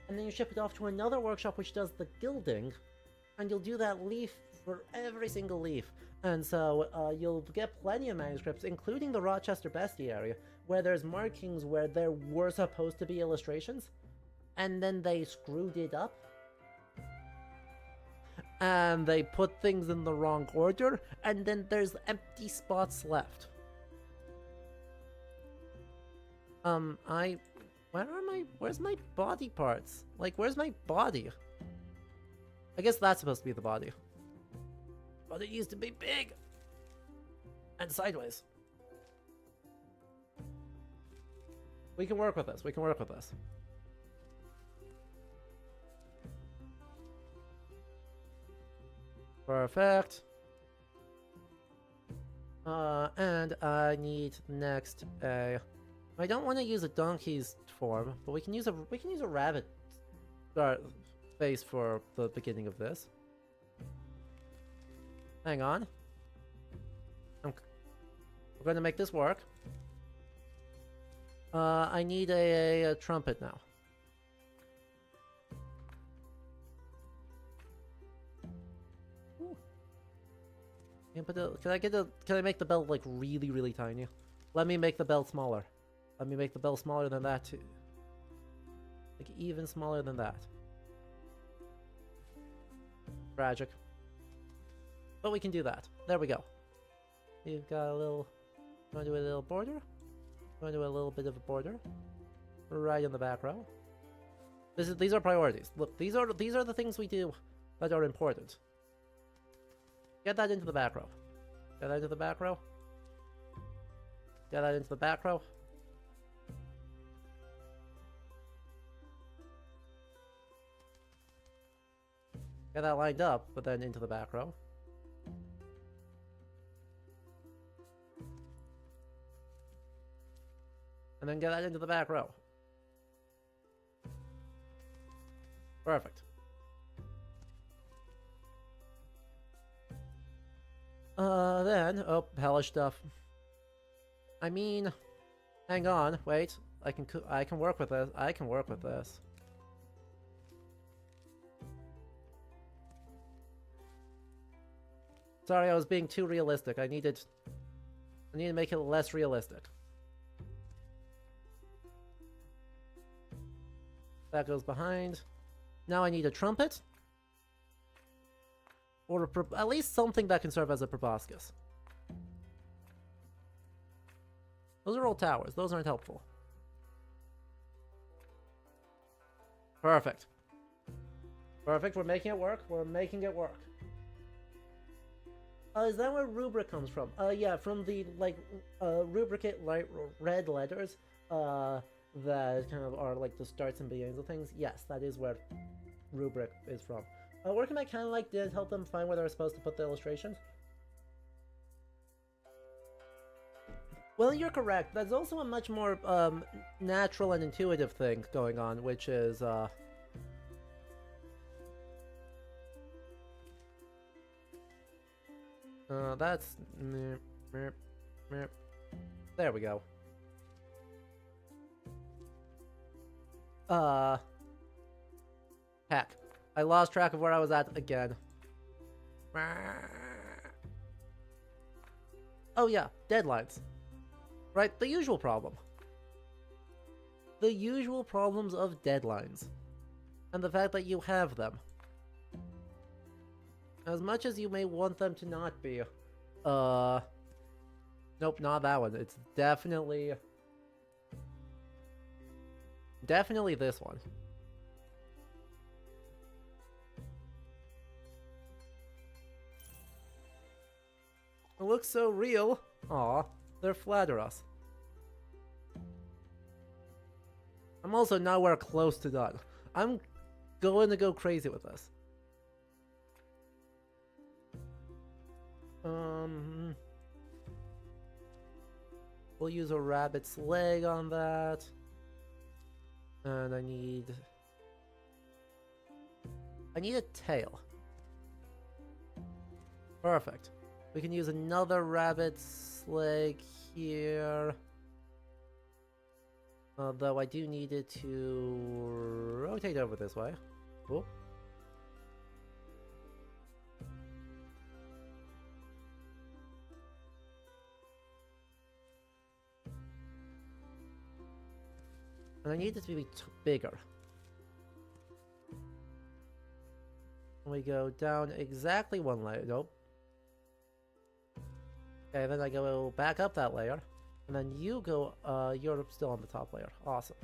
and then you ship it off to another workshop which does the gilding, and you'll do that leaf for every single leaf. And so you'll get plenty of manuscripts, including the Rochester Bestiary, where there's markings where there were supposed to be illustrations, and then they screwed it up, and they put things in the wrong order, and then there's empty spots left. Where's my body parts? Like, where's my body? I guess that's supposed to be the body. But it used to be big! And sideways. We can work with this, we can work with this. Perfect. And I need next a... I don't want to use a donkey's form, but we can use a rabbit face for the beginning of this. Hang on. We're going to make this work. I need a trumpet now. Can I make the bell like really, really tiny? Let me make the bell smaller. Let me make the bell smaller than that too. Like even smaller than that. Tragic. But we can do that. There we go. You've got a little... Want to do a little border? Want to do a little bit of a border? Right in the back row. These are priorities. Look, these are the things we do that are important. Get that into the back row. Get that into the back row. Get that into the back row. Get that lined up, but then into the back row. And then get that into the back row. Perfect. Oh, hellish stuff. I mean, hang on, wait. I can work with this. I can work with this. Sorry, I was being too realistic. I need to make it less realistic. That goes behind. Now I need a trumpet. Or at least something that can serve as a proboscis. Those are all towers. Those aren't helpful. Perfect. Perfect. We're making it work. We're making it work. Is that where rubric comes from? Yeah, from the, like, rubricate red letters, that kind of are, like, the starts and beginnings of things. Yes, that is where rubric is from. Working at kind of like did help them find where they were supposed to put the illustrations. Well, you're correct. There's also a much more, natural and intuitive thing going on, which is, that's... There we go. Heck. I lost track of where I was at again. Oh yeah, deadlines. Right, the usual problem. The usual problems of deadlines. And the fact that you have them. As much as you may want them to not be. Nope, not that one. It's definitely... Definitely this one. It looks so real. Aw, they flatter us. I'm also nowhere close to done. I'm going to go crazy with this. We'll use a rabbit's leg on that. And I need a tail. Perfect. We can use another rabbit's leg here. Though I do need it to rotate over this way. Cool. And I need it to be bigger. We go down exactly one layer. Nope. Okay, then I go back up that layer. And then you go, you're still on the top layer. Awesome.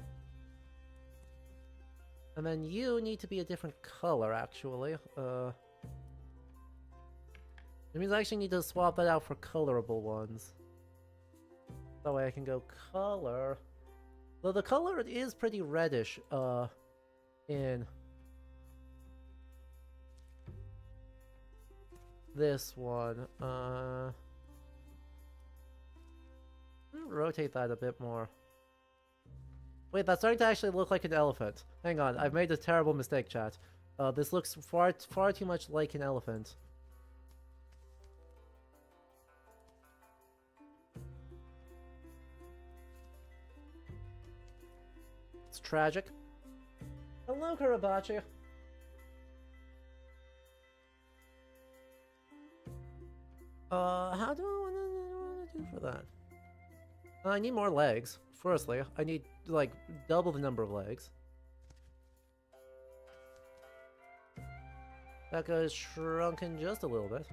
And then you need to be a different color, actually. It means I actually need to swap that out for colorable ones. That way I can go color. Though the color is pretty reddish, in this one. Rotate that a bit more. Wait, that's starting to actually look like an elephant. Hang on, I've made a terrible mistake, chat. This looks far too much like an elephant. It's tragic. Hello, Karabachi. How do I want to do for that? I need more legs. Firstly, I need, like, double the number of legs. That guy's shrunken just a little bit.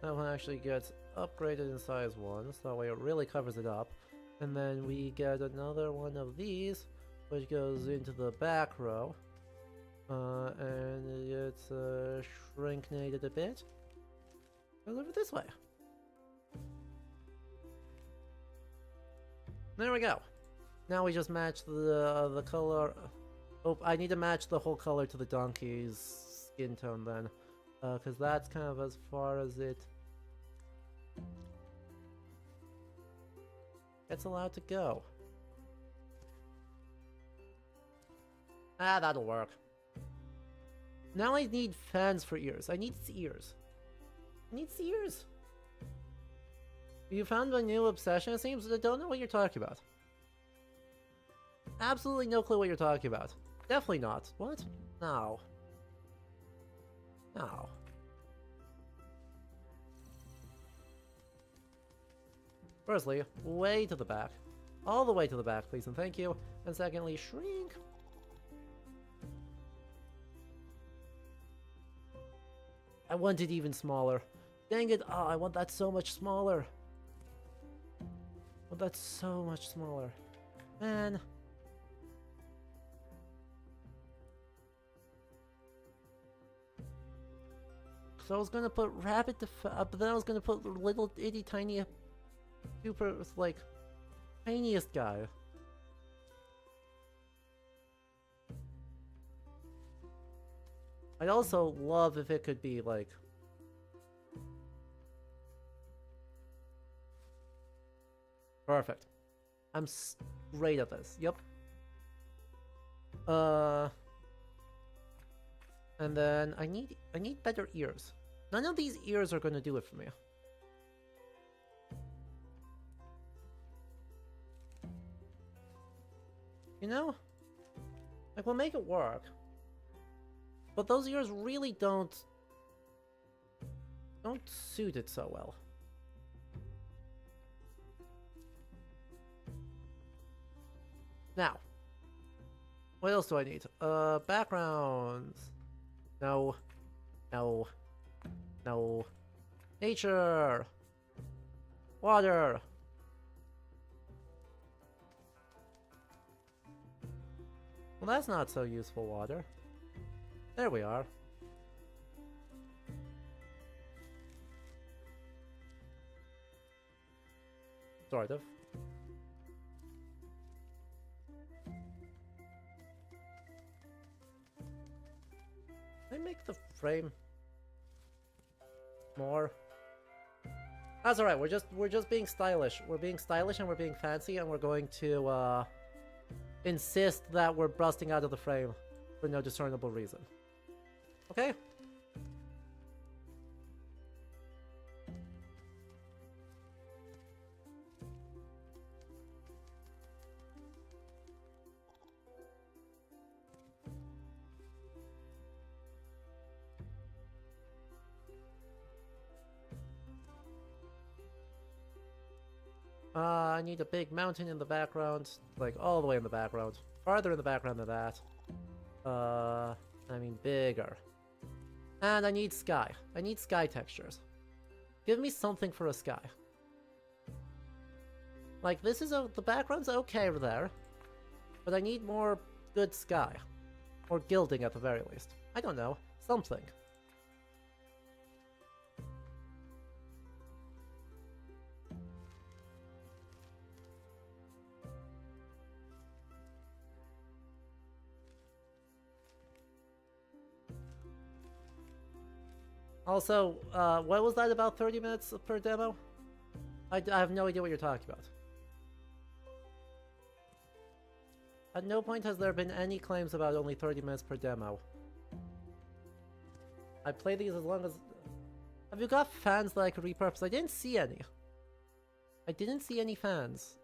That one actually gets upgraded in size 1, so that way it really covers it up. And then we get another one of these, which goes into the back row. And it gets shrinknated a bit. Goes over this way. There we go. Now we just match the color. Oh, I need to match the whole color to the donkey's skin tone then. Because that's kind of as far as it gets allowed to go. Ah, that'll work. Now I need fans for ears. I need ears. I need ears. You found my new obsession, it seems? I don't know what you're talking about. Absolutely no clue what you're talking about. Definitely not. What? No. Oh. Firstly, way to the back. All the way to the back, please and thank you. And secondly, shrink. I want it even smaller. Dang it, oh, I want that so much smaller. I want that so much smaller. Man. So I was gonna put rabbit but then I was gonna put little itty tiny super like tiniest guy. I'd also love if it could be like perfect. I'm great at this. Yep. And then I need better ears. None of these ears are gonna do it for me. You know? Like, we'll make it work. But those ears really don't suit it so well. Now, what else do I need? Backgrounds. No. No. No. Nature. Water. Well, that's not so useful, water. There we are. Sort of. Can I make the frame more? That's alright, we're just being stylish. We're being stylish and we're being fancy and we're going to insist that we're busting out of the frame for no discernible reason. Okay? I need a big mountain in the background, like all the way in the background. Farther in the background than that. I mean bigger. And I need sky. I need sky textures. Give me something for a sky. Like, this is the background's okay over there, but I need more good sky. Or gilding at the very least. I don't know. Something. Also, what was that about 30 minutes per demo? I have no idea what you're talking about. At no point has there been any claims about only 30 minutes per demo. I play these as long as... Have you got fans that I could repurpose? I didn't see any. I didn't see any fans.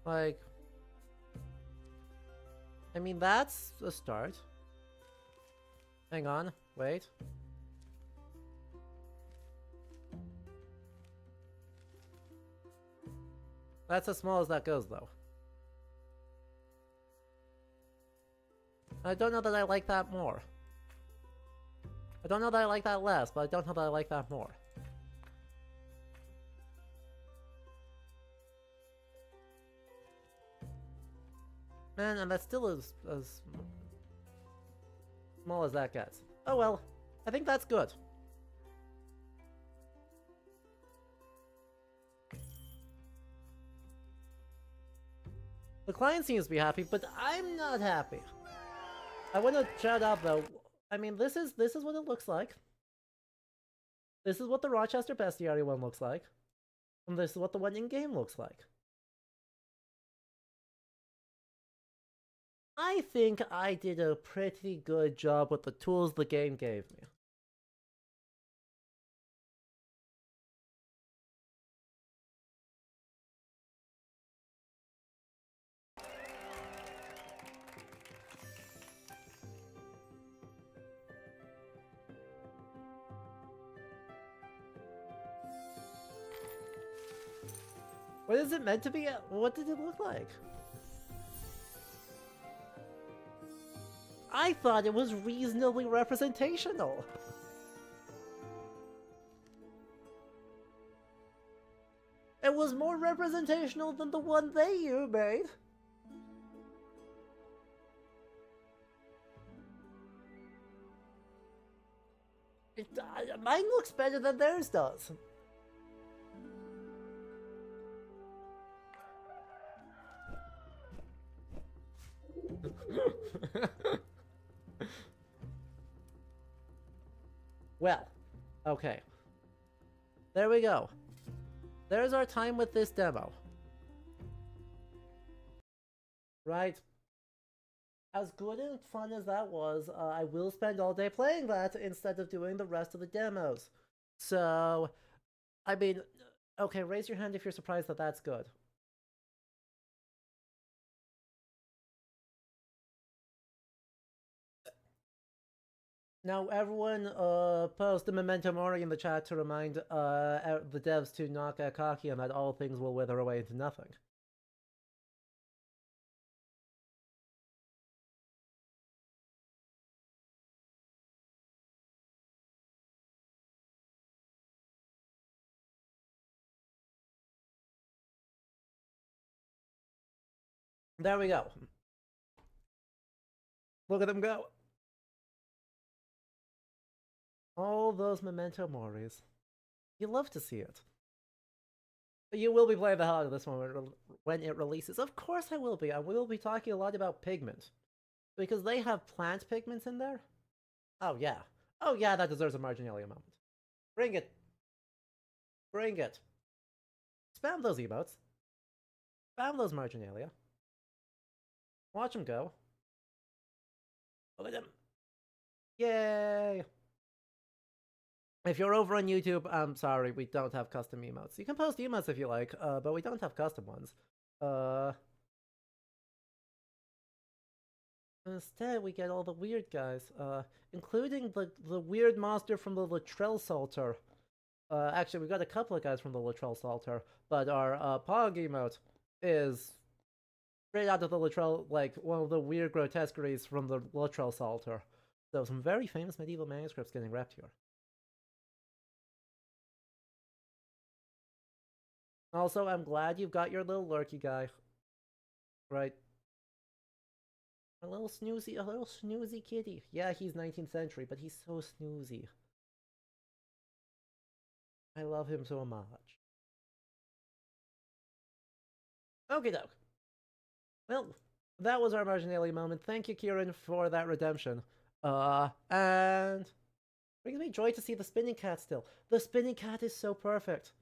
Like... I mean, that's a start. Hang on, wait. That's as small as that goes, though. I don't know that I like that more. I don't know that I like that less, but I don't know that I like that more. Man, and that's still as small as that gets. Oh well, I think that's good. The client seems to be happy, but I'm not happy. I want to shout out though. I mean, this is what it looks like. This is what the Rochester Bestiary one looks like, and this is what the one in game looks like. I think I did a pretty good job with the tools the game gave me. What is it meant to be? What did it look like? I thought it was reasonably representational. It was more representational than the one you made. Mine looks better than theirs does. Well, okay. There we go. There's our time with this demo. Right. As good and fun as that was, I will spend all day playing that instead of doing the rest of the demos. So, I mean, okay, raise your hand if you're surprised that that's good. Now, everyone, post a memento mori in the chat to remind the devs to not get cocky and that all things will wither away into nothing. There we go. Look at them go. All those memento moris. You love to see it. You will be playing the hell out of this one when it releases. Of course I will be. I will be talking a lot about pigment. Because they have plant pigments in there. Oh yeah. Oh yeah, that deserves a marginalia moment. Bring it. Bring it. Spam those emotes. Spam those marginalia. Watch them go. Look at them. Yay! If you're over on YouTube, I'm sorry, we don't have custom emotes. You can post emotes if you like, but we don't have custom ones. Instead, we get all the weird guys, including the weird monster from the Latrell Salter. Actually, we got a couple of guys from the Latrell Salter, but our Pog emote is straight out of the Latrell, like one of the weird grotesqueries from the Latrell Salter. So some very famous medieval manuscripts getting wrapped here. Also, I'm glad you've got your little lurky guy. Right. A little snoozy kitty. Yeah, he's 19th century, but he's so snoozy. I love him so much. Okie doke. Well, that was our marginalia moment. Thank you, Kieran, for that redemption. And brings me joy to see the spinning cat still. The spinning cat is so perfect.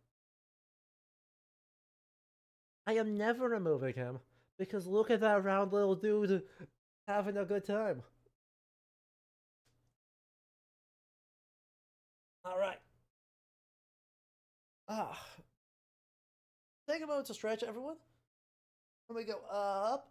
I am never removing him, because look at that round little dude having a good time. Alright. Take a moment to stretch, everyone. Let me go up.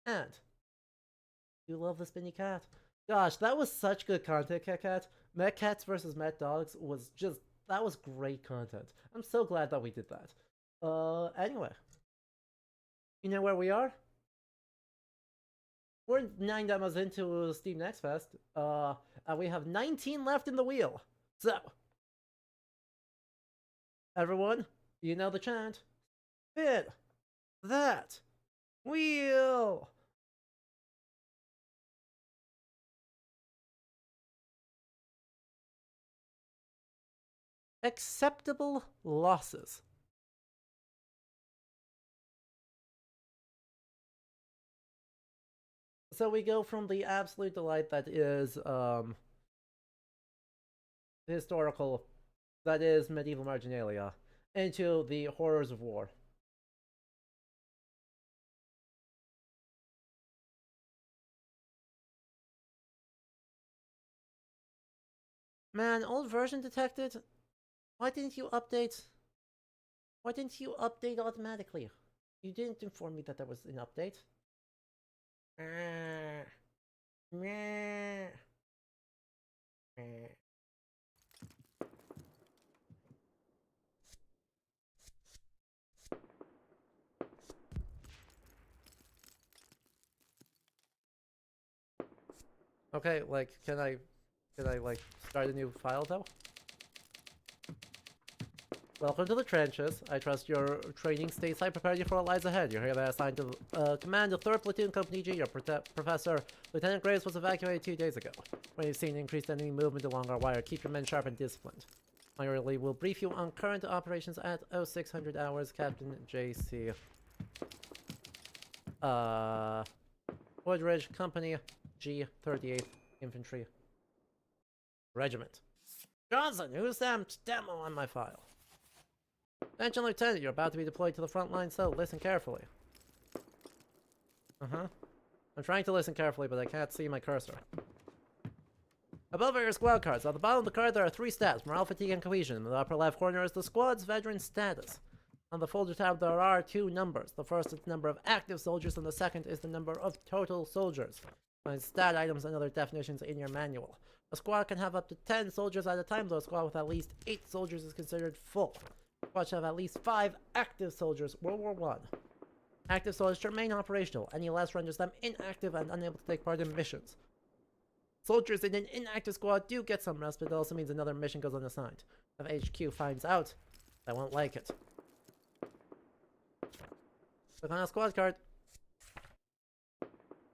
And you love the spinny cat. Gosh, that was such good content, Cat. Met Cats versus Met Dogs was just, that was great content. I'm so glad that we did that. Anyway. You know where we are? We're 9 demos into Steam NEXTFEST, and we have 19 left in the wheel. So, everyone, you know the chant. Spin that wheel! Acceptable losses. So we go from the absolute delight that is historical, that is medieval marginalia, into the horrors of war. Man, old version detected? Why didn't you update? Why didn't you update automatically? You didn't inform me that there was an update. Okay, like, can I like start a new file though? Welcome to the trenches. I trust your training stateside prepared you for what lies ahead. You're hereby assigned to command of 3rd Platoon Company G. Your professor, Lieutenant Graves, was evacuated 2 days ago. When you've seen increased enemy movement along our wire, keep your men sharp and disciplined. My orderly will brief you on current operations at 0600 hours, Captain JC. Woodridge Company G, 38th Infantry Regiment. Johnson, who's that demo on my file? Attention, Lieutenant, you're about to be deployed to the front line, so listen carefully. I'm trying to listen carefully, but I can't see my cursor. Above are your squad cards. On the bottom of the card, there are 3 stats: morale, fatigue, and cohesion. In the upper left corner is the squad's veteran status. On the folder tab, there are 2 numbers. The first is the number of active soldiers, and the second is the number of total soldiers. Find stat items and other definitions in your manual. A squad can have up to 10 soldiers at a time, though a squad with at least 8 soldiers is considered full. Squad should have at least 5 active soldiers. World War I. Active soldiers remain operational. Any less renders them inactive and unable to take part in missions. Soldiers in an inactive squad do get some rest, but it also means another mission goes unassigned. If HQ finds out, I won't like it. Click on a squad card.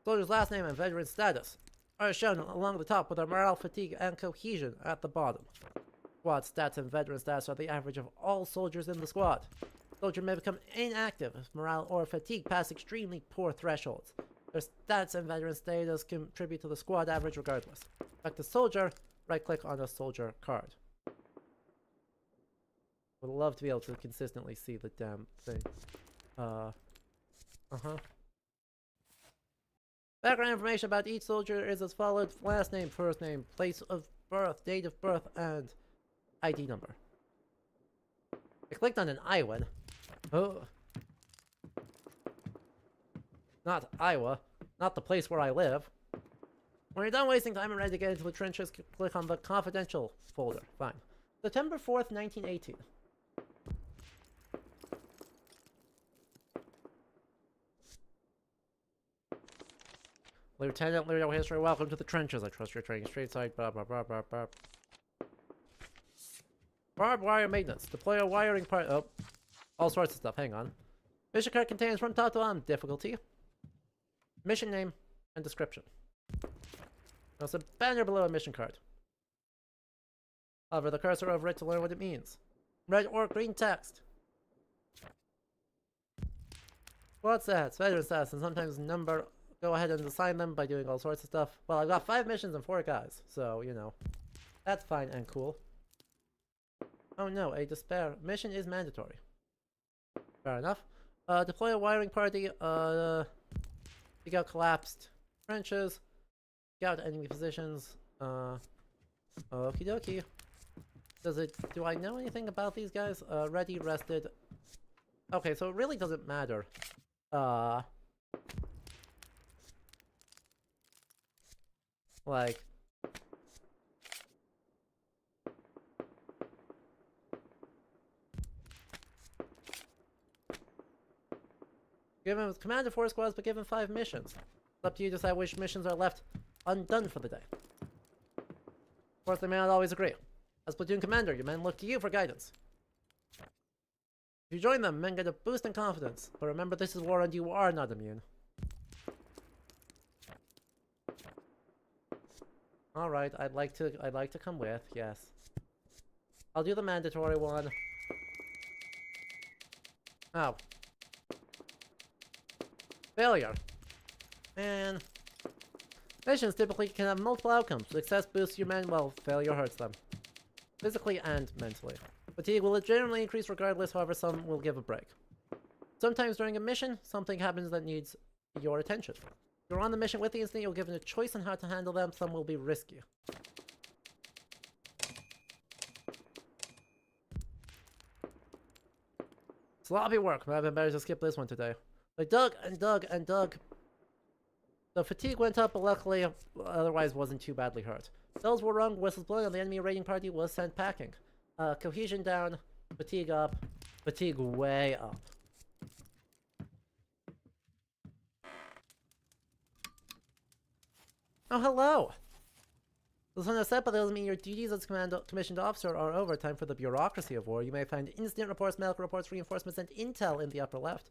Soldier's last name and veteran status are shown along the top, with their morale, fatigue, and cohesion at the bottom. Squad stats and veteran stats are the average of all soldiers in the squad. Soldier may become inactive if morale or fatigue pass extremely poor thresholds. Their stats and veteran status contribute to the squad average regardless. Select the soldier, right-click on a soldier card. Would love to be able to consistently see the damn thing. Background information about each soldier is as follows: last name, first name, place of birth, date of birth, and ID number. I clicked on an Iowan. Oh. Not Iowa. Not the place where I live. When you're done wasting time and ready to get into the trenches, click on the confidential folder. Fine. September 4th, 1918. Lieutenant Ludo History, welcome to the trenches. I trust your training straight side. Blah, blah, blah, blah, blah. Barbed wire maintenance. Deploy a wiring part. Oh. All sorts of stuff. Hang on. Mission card contains from top to bottom difficulty, mission name, and description. There's a banner below a mission card. Hover the cursor over it to learn what it means. Red or green text. What's that? Veteran stats, and sometimes number. Go ahead and assign them by doing all sorts of stuff. Well, I've got 5 missions and 4 guys, so, you know. That's fine and cool. Oh no, a despair. Mission is mandatory. Fair enough. Deploy a wiring party. Dig out collapsed trenches. Dig out enemy positions. Okie dokie. Do I know anything about these guys? Ready, rested. Okay, so it really doesn't matter. Like, give him command of 4 squads, but give him 5 missions. It's up to you to decide which missions are left undone for the day. Of course, they may not always agree. As platoon commander, your men look to you for guidance. If you join them, men get a boost in confidence. But remember, this is war and you are not immune. Alright, I'd like to come with, yes. I'll do the mandatory one. Oh. Failure. Man. Missions typically can have multiple outcomes. Success boosts your men, while failure hurts them. Physically and mentally. Fatigue will generally increase regardless, however some will give a break. Sometimes during a mission, something happens that needs your attention. If you're on the mission with the incident, you'll be given a choice on how to handle them. Some will be risky. Sloppy work. Might have been better to skip this one today. I dug and dug and dug The fatigue went up, but luckily, otherwise wasn't too badly hurt. Bells were rung, whistles blowing, and the enemy raiding party was sent packing. Cohesion down, fatigue up, fatigue way up. Oh, hello! This one is set, but that doesn't mean your duties as commissioned officer are over. Time for the bureaucracy of war. You may find incident reports, medical reports, reinforcements, and intel in the upper left.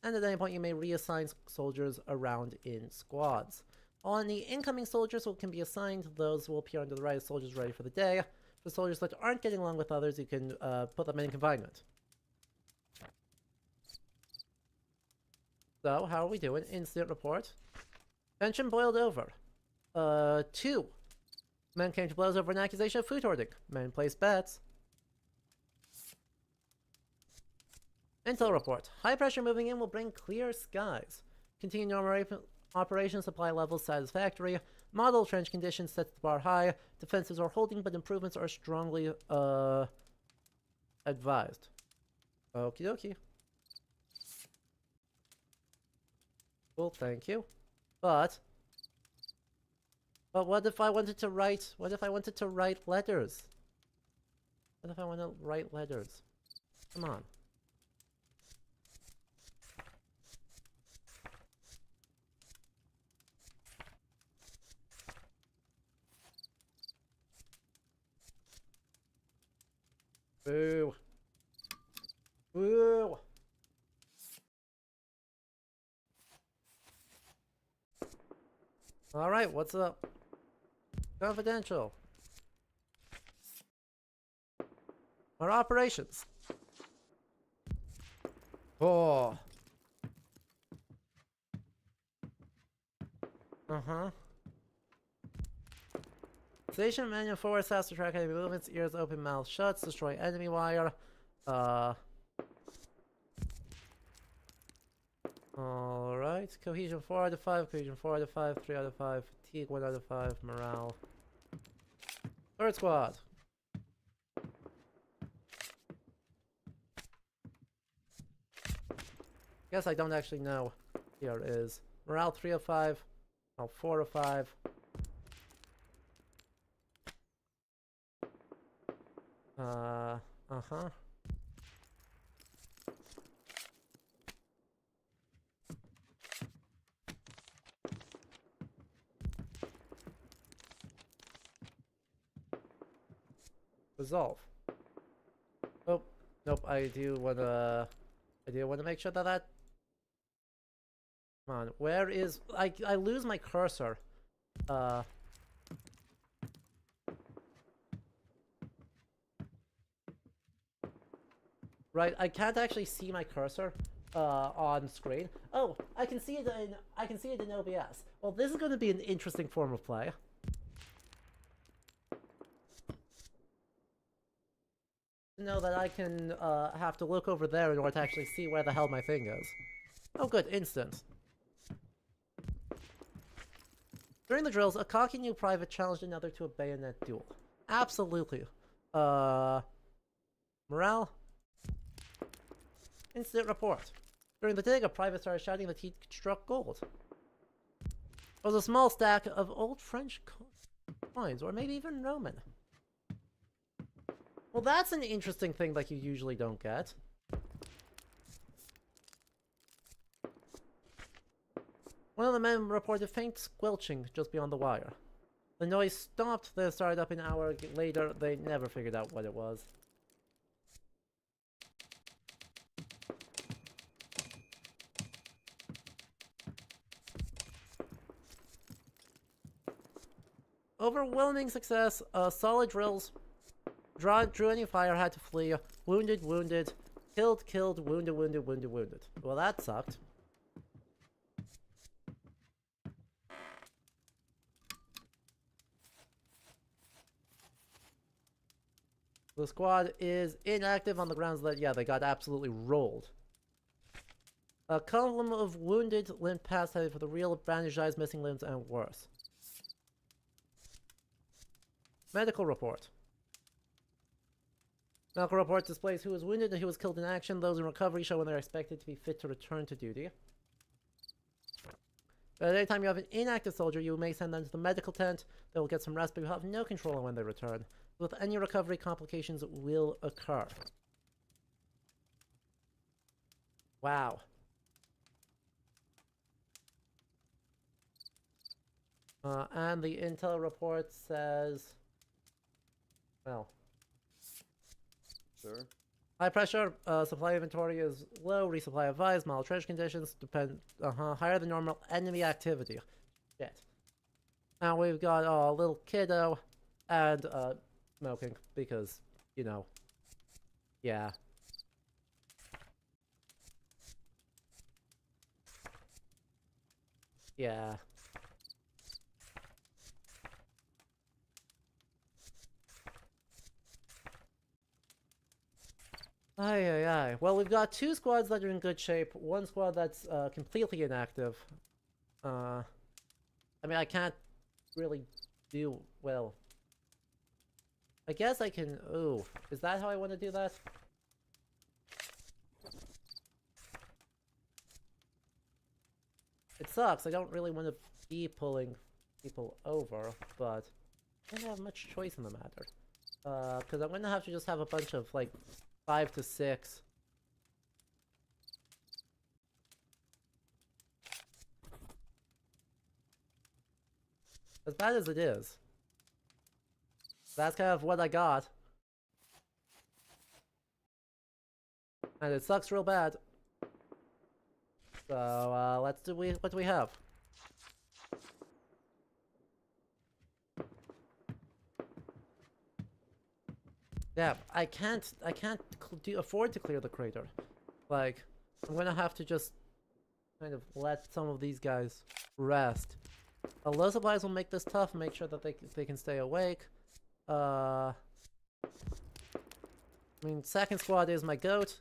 And at any point, you may reassign soldiers around in squads. On the incoming soldiers who can be assigned, those will appear under the right as soldiers ready for the day. For soldiers that aren't getting along with others, you can put them in confinement. So, how are we doing? Incident report. Tension boiled over. 2. Men came to blows over an accusation of food hoarding. Men placed bets. Intel report. High pressure moving in will bring clear skies. Continue normal operation supply levels satisfactory. Model trench conditions set the bar high. Defenses are holding, but improvements are strongly advised. Okie dokie. Well, thank you. But what if I wanted to write, letters? What if I want to write letters? Come on. Boo. Boo. Alright, what's up? Confidential. Our operations. Oh. Uh-huh. Station manual forward, fast to track enemy movements, ears open, mouth shuts, destroy enemy wire. Alright. Cohesion 4 out of 5, cohesion 4 out of 5, 3 out of 5, fatigue 1 out of 5, morale. Third squad. Guess I don't actually know. Here is morale 3 of 5, morale 4 of 5. Uh-huh. Resolve. Oh, nope, I do wanna make sure that come on, where is I lose my cursor. Right, I can't actually see my cursor on screen. Oh, I can see it in OBS. Well, this is going to be an interesting form of play. Know that I can have to look over there in order to actually see where the hell my thing is. Oh good, instant. During the drills, a cocky new private challenged another to a bayonet duel. Absolutely. Morale? Incident report. During the dig, a private started shouting that he'd struck gold. It was a small stack of old French coins, or maybe even Roman. Well, that's an interesting thing that you usually don't get. One of the men reported faint squelching just beyond the wire. The noise stopped, then started up an hour later. They never figured out what it was. Overwhelming success. Solid drills. Drew any fire, had to flee. Wounded, wounded. Killed, killed. Wounded, wounded, wounded, wounded. Well, that sucked. The squad is inactive on the grounds that, yeah, they got absolutely rolled. A column of wounded limped past, headed for the real, bandaged eyes, missing limbs, and worse. Medical report. Medical report displays who was wounded and who was killed in action. Those in recovery show when they're expected to be fit to return to duty. At any time you have an inactive soldier, you may send them to the medical tent. They will get some rest, but you have no control on when they return. With any recovery, complications will occur. Wow. And the intel report says, well, Sir? high pressure, supply inventory is low, resupply advised, maltrenched conditions depend, higher than normal enemy activity. Shit. Now we've got a little kiddo and smoking because, you know, yeah. Yeah. Aye, aye, aye. Well, we've got 2 squads that are in good shape, 1 squad that's completely inactive. I mean, I can't really do well. I guess I can. Ooh, is that how I want to do that? It sucks. I don't really want to be pulling people over, but I don't have much choice in the matter. Because I'm gonna have to just have a bunch of like 5 to 6. As bad as it is, that's kind of what I got. And it sucks real bad. So, let's do what do we have? Yeah, I can't afford to clear the crater. Like, I'm gonna have to just kind of let some of these guys rest. Low supplies will make this tough, make sure that they can stay awake. I mean, second squad is my goat.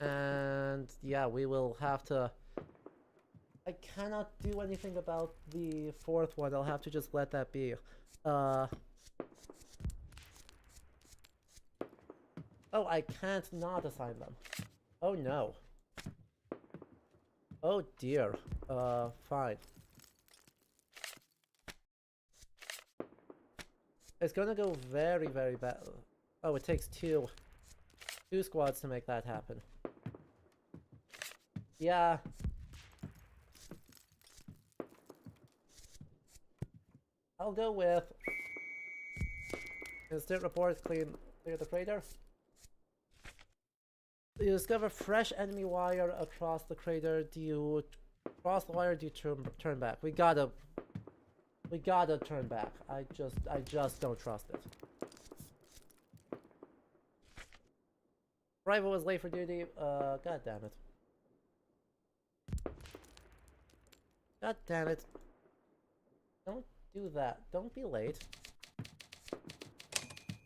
And yeah, we will have to... I cannot do anything about the 4th one, I'll have to just let that be. Oh, I can't not assign them. Oh no. Oh dear. Fine. It's gonna go very, very bad. Oh, it takes two squads to make that happen. Yeah. I'll go with instant report, clear the crater. You discover fresh enemy wire across the crater. Do you cross the wire? Do you turn back? We gotta turn back. I just don't trust it. Rival was late for duty. God damn it. God damn it. Don't do that. Don't be late.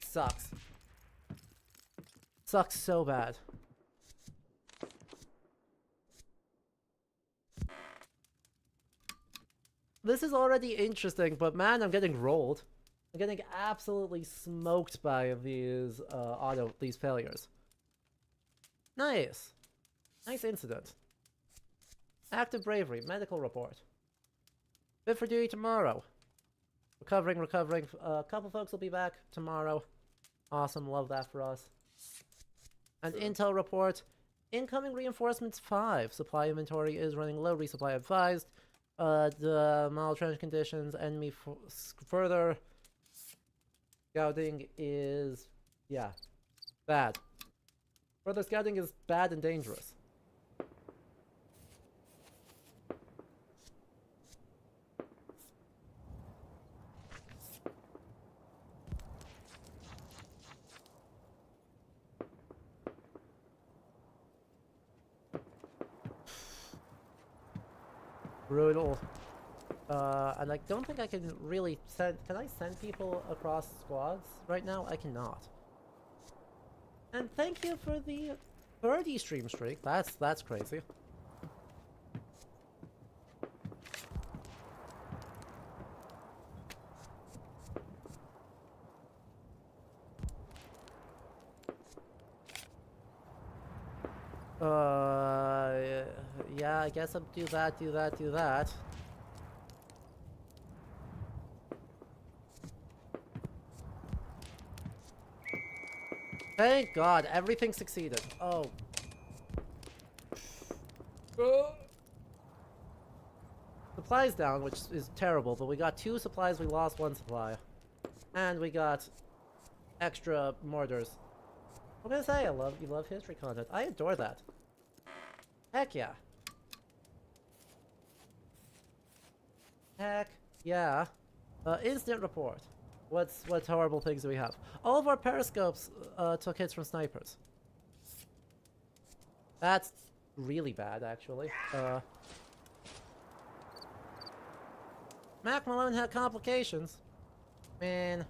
Sucks. Sucks so bad. This is already interesting, but man, I'm getting rolled. I'm getting absolutely smoked by these these failures. Nice. Nice incident. Active bravery, medical report. Fit for duty tomorrow. Recovering. A couple folks will be back tomorrow. Awesome, love that for us. And intel report. Incoming reinforcements 5. Supply inventory is running low, resupply advised. The maltrenched conditions, enemy further scouting is, yeah, bad. Further scouting is bad and dangerous. Brutal. And I don't think I can really send... Can I send people across squads right now? I cannot. And thank you for the 30 stream streak. That's crazy. Yeah, I guess I'll do that, do that, do that. Thank God, everything succeeded. Oh. Supplies down, which is terrible, but we got 2 supplies, we lost 1 supply. And we got extra mortars. What can I say? You love history content. I adore that. Heck yeah. Heck yeah. Instant report. What horrible things do we have? All of our periscopes took hits from snipers. That's really bad, actually. Mac Malone had complications. Man.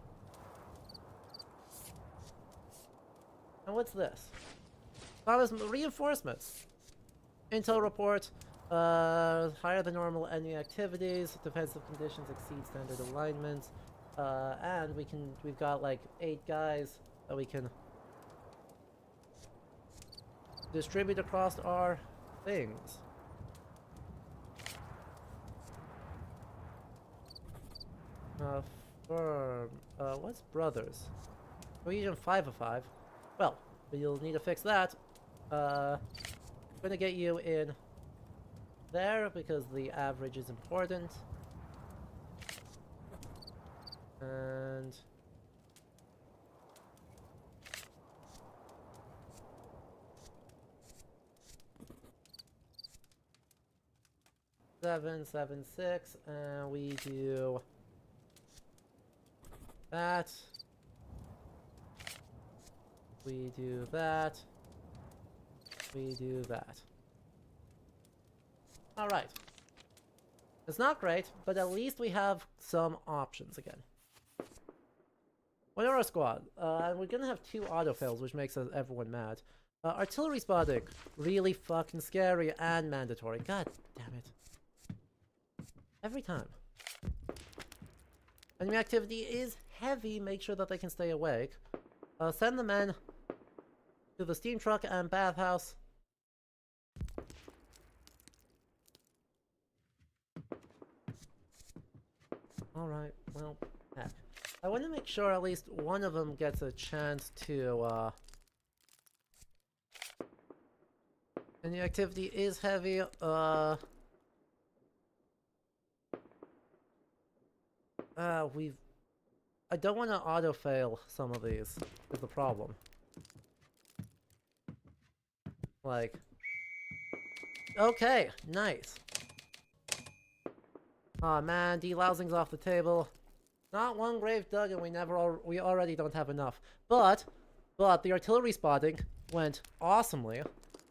And what's this? Thomas reinforcements. Intel report. Higher than normal enemy activities. Defensive conditions exceed standard alignments. And we've got like 8 guys that we can distribute across our things. Firm. What's brothers? Region 5 of 5. Well, you'll need to fix that. I'm gonna get you in there because the average is important. And seven, 7, 6, and we do that. We do that. We do that. Alright. It's not great, but at least we have some options again. What are our squad? We're gonna have 2 autofails, which makes everyone mad. Artillery spotting. Really fucking scary and mandatory. God damn it. Every time. Enemy activity is heavy. Make sure that they can stay awake. Send the men to the steam truck and bathhouse. Alright, well, heck. I want to make sure at least one of them gets a chance to, and the activity is heavy, I don't want to auto-fail some of these, is the problem. Like... Okay, nice. Aw man, delousing's off the table. Not one grave dug and we already don't have enough. But the artillery spotting went awesomely.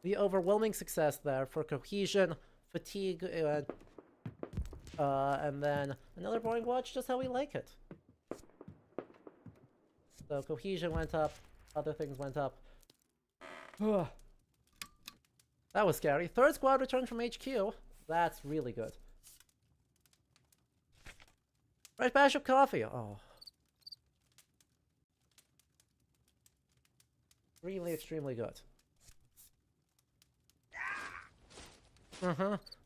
The overwhelming success there for cohesion, fatigue, and then another boring watch, just how we like it. So cohesion went up, other things went up. That was scary. 3rd squad returned from HQ. That's really good. Right, bash of coffee. Oh. Extremely, extremely good.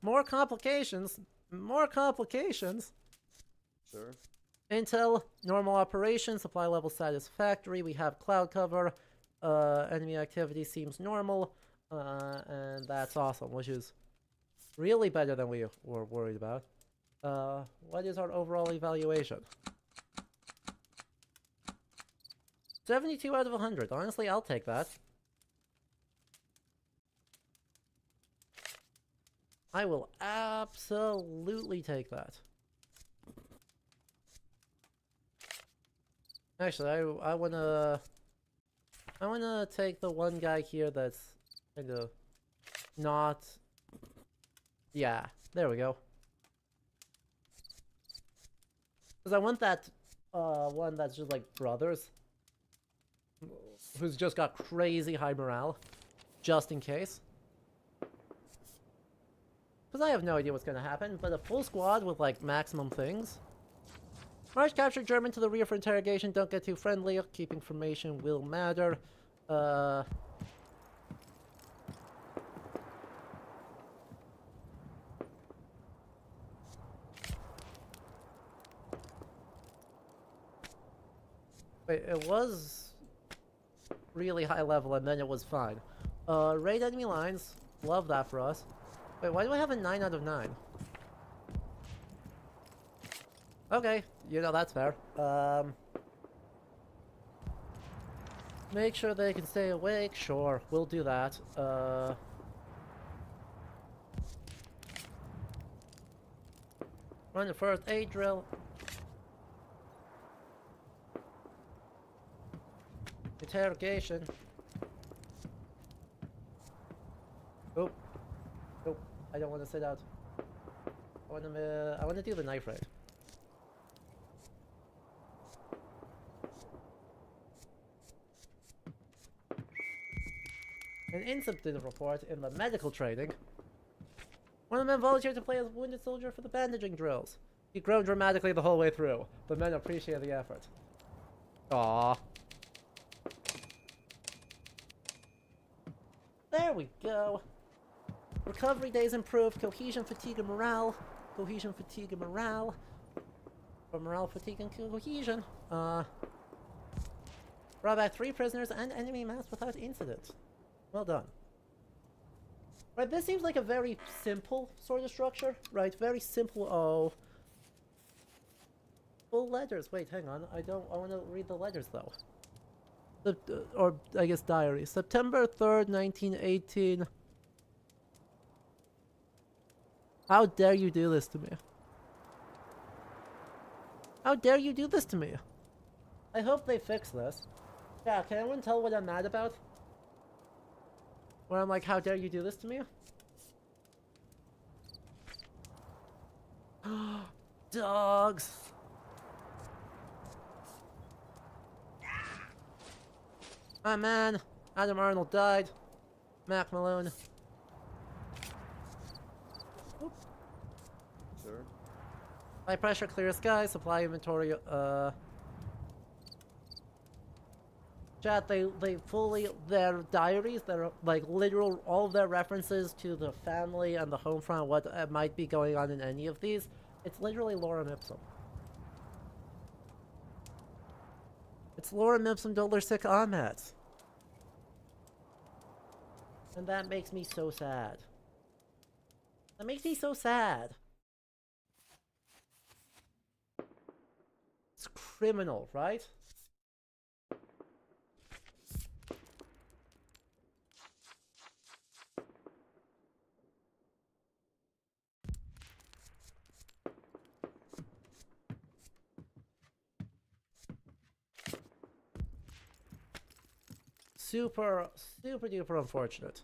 More complications. More complications. Sir? Intel, normal operation, supply level satisfactory. We have cloud cover. Enemy activity seems normal. And that's awesome, which is really better than we were worried about. What is our overall evaluation? 72 out of 100. Honestly, I'll take that. I will absolutely take that. Actually, I wanna take the one guy here that's kind of not... Yeah, there we go. Because I want that one that's just like brothers. Who's just got crazy high morale. Just in case. Because I have no idea what's going to happen, but a full squad with like maximum things. March captured German to the rear for interrogation. Don't get too friendly. Keep information will matter. Wait, it was really high level and then it was fine. Raid enemy lines. Love that for us. Wait, why do I have a 9 out of 9? Okay, you know, that's fair. Make sure they can stay awake. Sure, we'll do that. Run the first aid drill. Interrogation. Oh. Nope. I don't want to sit out. I want to do the knife raid. An incident report in the medical training. One of the men volunteered to play as a wounded soldier for the bandaging drills. He groaned dramatically the whole way through. The men appreciated the effort. Aww. There we go. Recovery days improved. Cohesion, fatigue, and morale. Cohesion, fatigue, and morale. Or morale, fatigue, and cohesion. Brought back 3 prisoners and enemy mass without incident. Well done. Right, this seems like a very simple sort of structure. Right, very simple. Oh. Full letters. Wait, hang on. I want to read the letters, though. Or, I guess, diary. September 3rd, 1918. How dare you do this to me? How dare you do this to me? I hope they fix this. Yeah, can anyone tell what I'm mad about? Where I'm like, how dare you do this to me? Dogs! My man! Adam Arnold died. Mac Malone. Oop. Sir? High pressure, clear sky, supply inventory, Chat, they fully, their diaries, their, like, literal, all of their references to the family and the home front, what might be going on in any of these, it's literally lorem ipsum. It's lorem ipsum Dollar-Sick Ahmet. And that makes me so sad. That makes me so sad. It's criminal, right? Super duper unfortunate.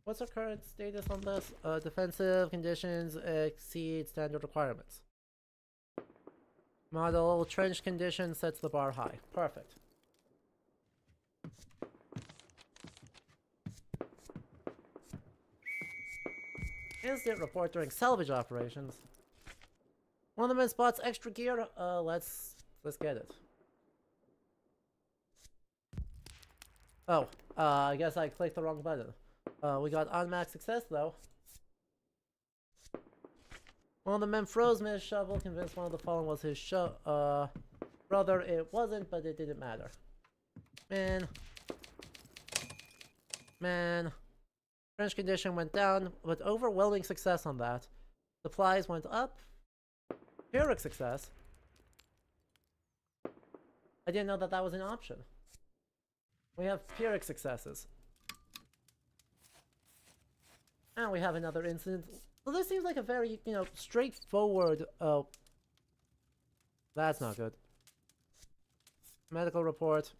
What's our current status on this? Defensive conditions exceed standard requirements. Model trench condition sets the bar high. Perfect. Incident report during salvage operations. One of the men spots extra gear. Let's get it. Oh, I guess I clicked the wrong button. We got on-max success though. One of the men froze mid shovel, convinced one of the fallen was his brother. It wasn't, but it didn't matter. Man. Trench condition went down, with overwhelming success on that. Supplies went up. Pyrrhic success. I didn't know that that was an option. We have Pyrrhic successes. And we have another incident. Well, this seems like a very, you know, straightforward... Oh. That's not good. Medical report.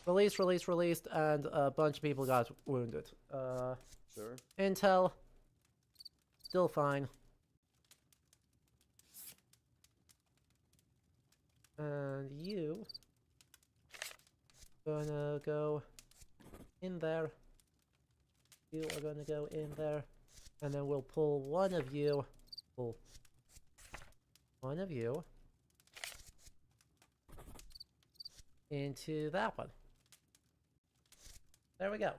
Released, and a bunch of people got wounded. Sir? Intel. Still fine. And you... gonna go in there. You are gonna go in there. And then we'll pull one of you. Pull one of you. into that one. There we go.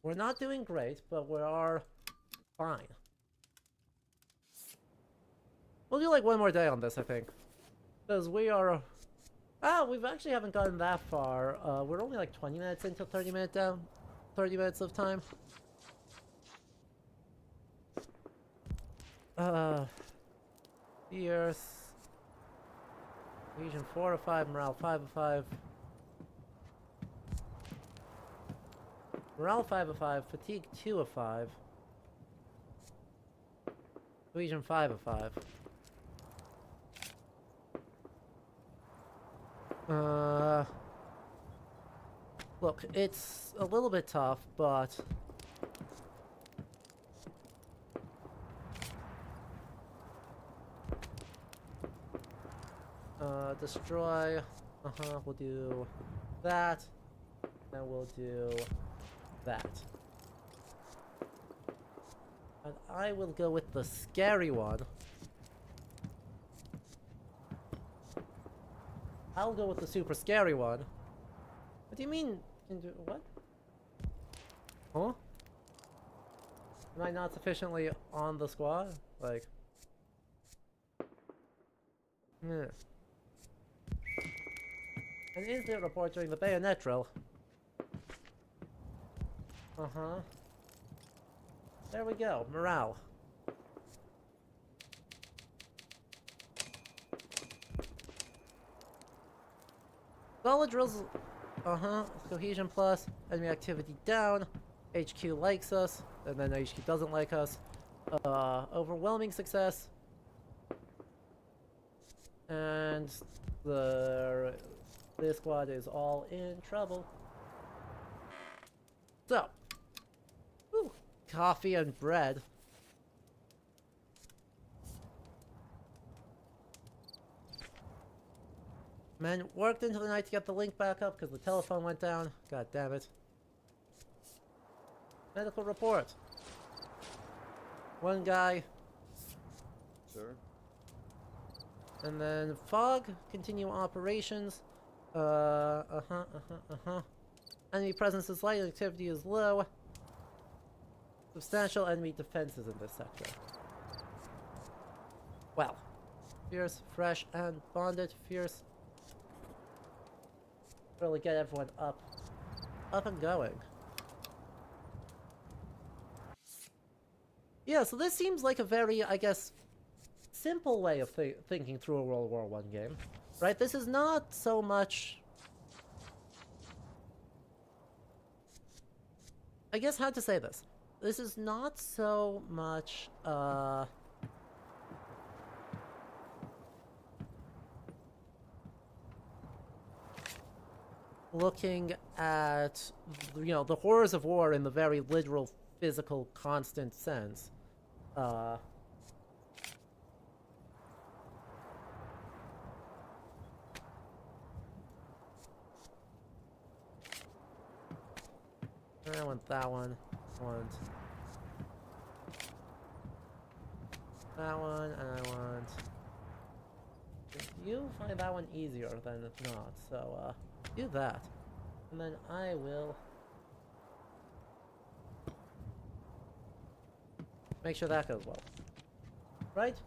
We're not doing great, but we are fine. We'll do like one more day on this, I think. Because we are... Ah, we actually haven't gotten that far. We're only like 20 minutes into 30 minutes of time. Fierce. Legion 4 of 5, morale 5 of 5. Morale 5 of 5, fatigue 2 of 5. Legion 5 of 5. Look, it's a little bit tough, but... destroy. We'll do that. And we'll do that. And I will go with the scary one. I'll go with the super scary one. What do you mean? What? Huh? Am I not sufficiently on the squad? Like... Yeah. An incident report during the bayonet drill. There we go. Morale. Solid drills. Cohesion plus. Enemy activity down. HQ likes us. And then HQ doesn't like us. Overwhelming success. And this squad is all in trouble. So, ooh, coffee and bread. Men worked into the night to get the link back up because the telephone went down. God damn it. Medical report. One guy. Sir? And then fog, continue operations. Enemy presence is light, activity is low. Substantial enemy defenses in this sector. Well. Fierce, fresh, and bonded. Fierce. Really get everyone up and going. Yeah, so this seems like a very, I guess, simple way of thinking through a World War I game, right? This is not so much... I guess how to say this. This is not so much, looking at, you know, the horrors of war in the very literal, physical, constant sense. I want that one. I want that one, and I want... You find that one easier than not, so, do that. And then I will... make sure that goes well. Right?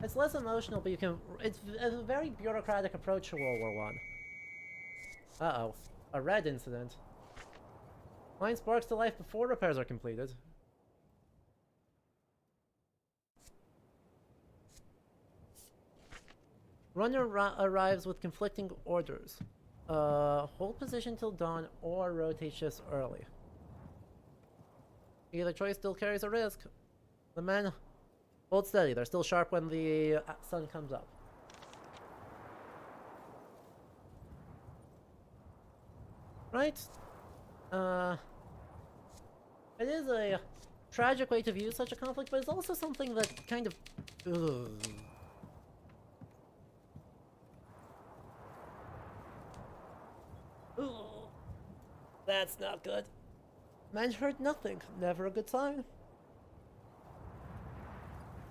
It's less emotional, but you can... It's a very bureaucratic approach to World War I. Uh-oh. A red incident. Mine sparks to life before repairs are completed. Runner arrives with conflicting orders. Hold position till dawn or rotate shifts early. Either choice still carries a risk. The men hold steady. They're still sharp when the sun comes up. Right? It is a tragic way to view such a conflict, but it's also something that kind of... Ugh. Ugh. That's not good. Men heard nothing. Never a good sign.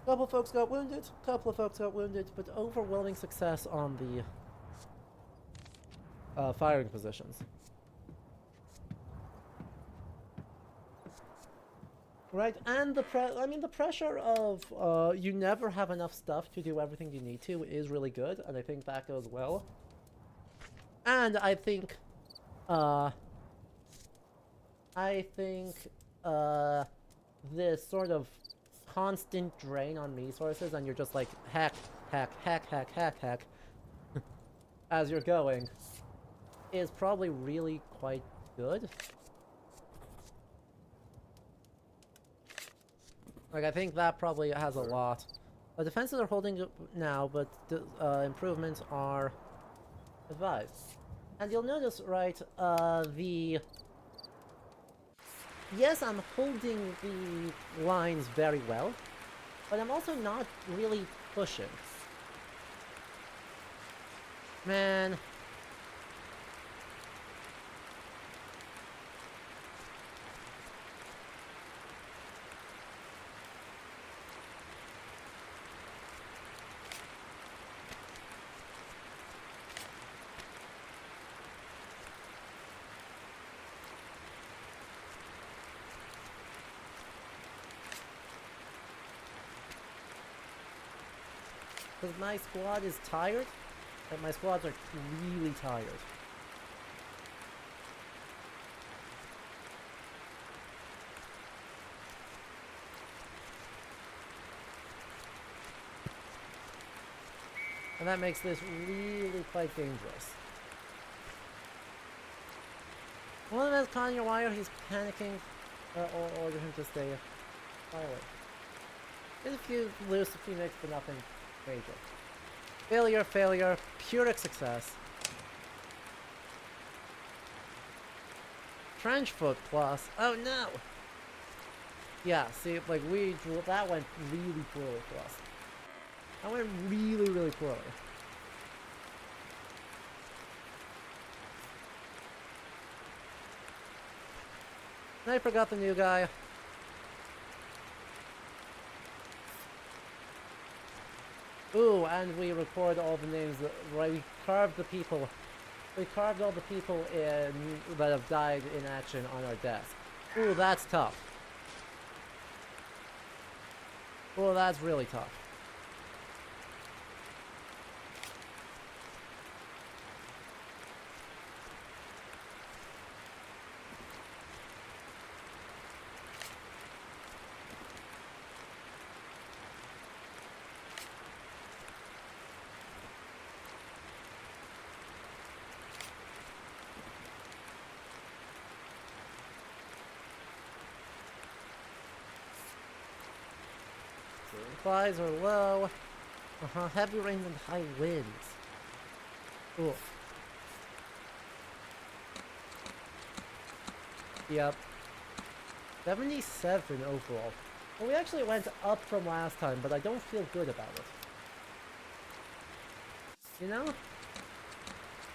Couple of folks got wounded, but overwhelming success on the firing positions. Right, and the pressure of you never have enough stuff to do everything you need to is really good, and I think that goes well. And I think this sort of constant drain on resources, and you're just like hack, hack, hack, hack, hack, hack, as you're going, is probably really quite good. Like, I think that probably has a lot. The defenses are holding up now, but the improvements are advised. And you'll notice, right, yes, I'm holding the lines very well, but I'm also not really pushing. Man. Because my squad is tired, and my squads are really tired. And that makes this really quite dangerous. One of them is caught on your wire, he's panicking, or order him to stay silent. There's a few loose, a few nicks, but nothing major. Failure, failure, Pyrrhic success. Trench foot plus. Oh no! Yeah, see, like that went really poorly for us. That went really, really poorly. Sniper got the new guy. Ooh, and we record all the names, right, we carved the people. We carved all the people that have died in action on our desk. Ooh, that's tough. Ooh, that's really tough. Supplies are low. Heavy rains and high winds. Oof. Yep. 77 overall. Well, we actually went up from last time, but I don't feel good about it. You know?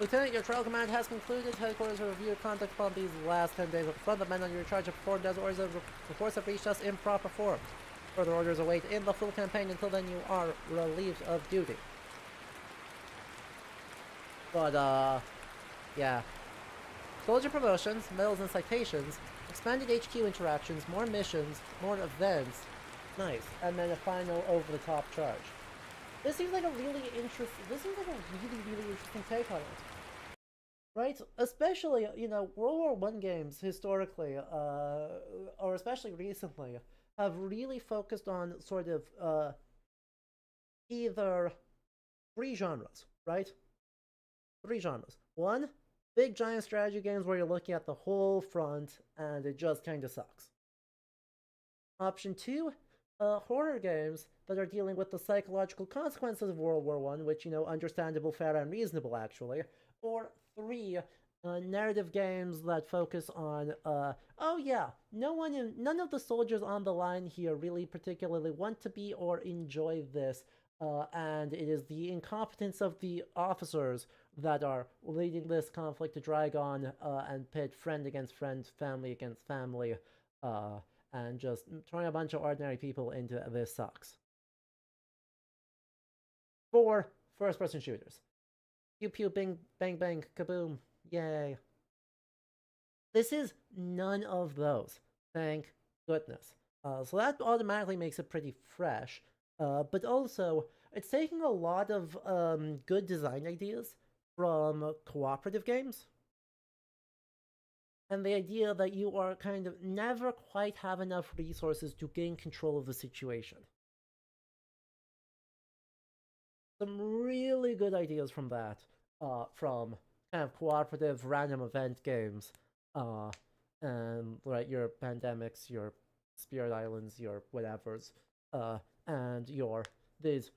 Lieutenant, your trial command has concluded. Headquarters will review conduct upon these last 10 days of the front. The men on your charge have performed as orders. Reports have reached us in proper form. Further orders await in the full campaign. Until then, you are relieved of duty. But, yeah. Soldier promotions, medals and citations, expanded HQ interactions, more missions, more events. Nice. And then a final over-the-top charge. This seems like a really interesting... This seems like a really, really interesting take on it. Right? Especially, you know, World War I games, historically, or especially recently, have really focused on sort of either three genres, right? Three genres. One, big giant strategy games where you're looking at the whole front and it just kind of sucks. Option two, horror games that are dealing with the psychological consequences of World War I, which, you know, understandable, fair, and reasonable, actually. Or three, narrative games that focus on, oh yeah, none of the soldiers on the line here really particularly want to be or enjoy this, and it is the incompetence of the officers that are leading this conflict to drag on, and pit friend against friend, family against family, and just throwing a bunch of ordinary people into this sucks. 4 first-person shooters. Pew pew, bing, bang bang, kaboom. Yay. This is none of those. Thank goodness. So that automatically makes it pretty fresh. But also, it's taking a lot of good design ideas from cooperative games. And the idea that you are kind of never quite have enough resources to gain control of the situation. Some really good ideas from that, from kind of cooperative random event games, and like your Pandemics, your Spirit Islands, your whatevers, and your this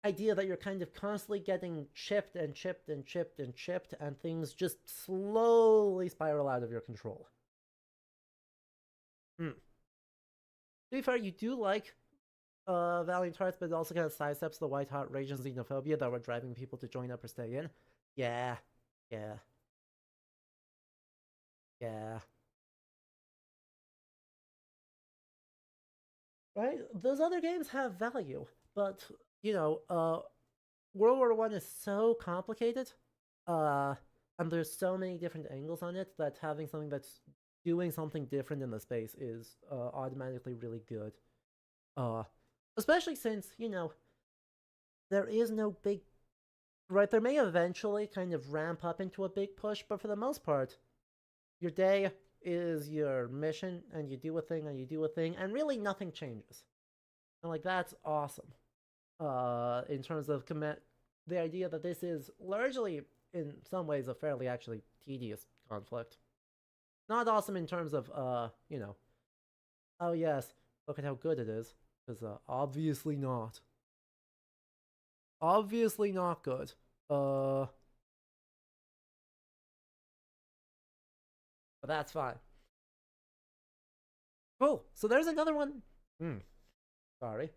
idea that you're kind of constantly getting chipped and chipped and chipped and chipped, and things just slowly spiral out of your control. To be fair, you do like Valiant Hearts, but it also kind of sidesteps the white hot rage and xenophobia that were driving people to join up or stay in. Yeah. Right? Those other games have value, but, you know, World War I is so complicated, and there's so many different angles on it that having something that's doing something different in the space is automatically really good. Especially since, you know, there is no big... Right, there may eventually kind of ramp up into a big push, but for the most part, your day is your mission, and you do a thing, and you do a thing, and really nothing changes. And, like, that's awesome. In terms of the idea that this is largely, in some ways, a fairly actually tedious conflict. Not awesome in terms of, you know, oh yes, look at how good it is. Because, obviously not. Obviously not good. But that's fine. Cool. So there's another one. Sorry.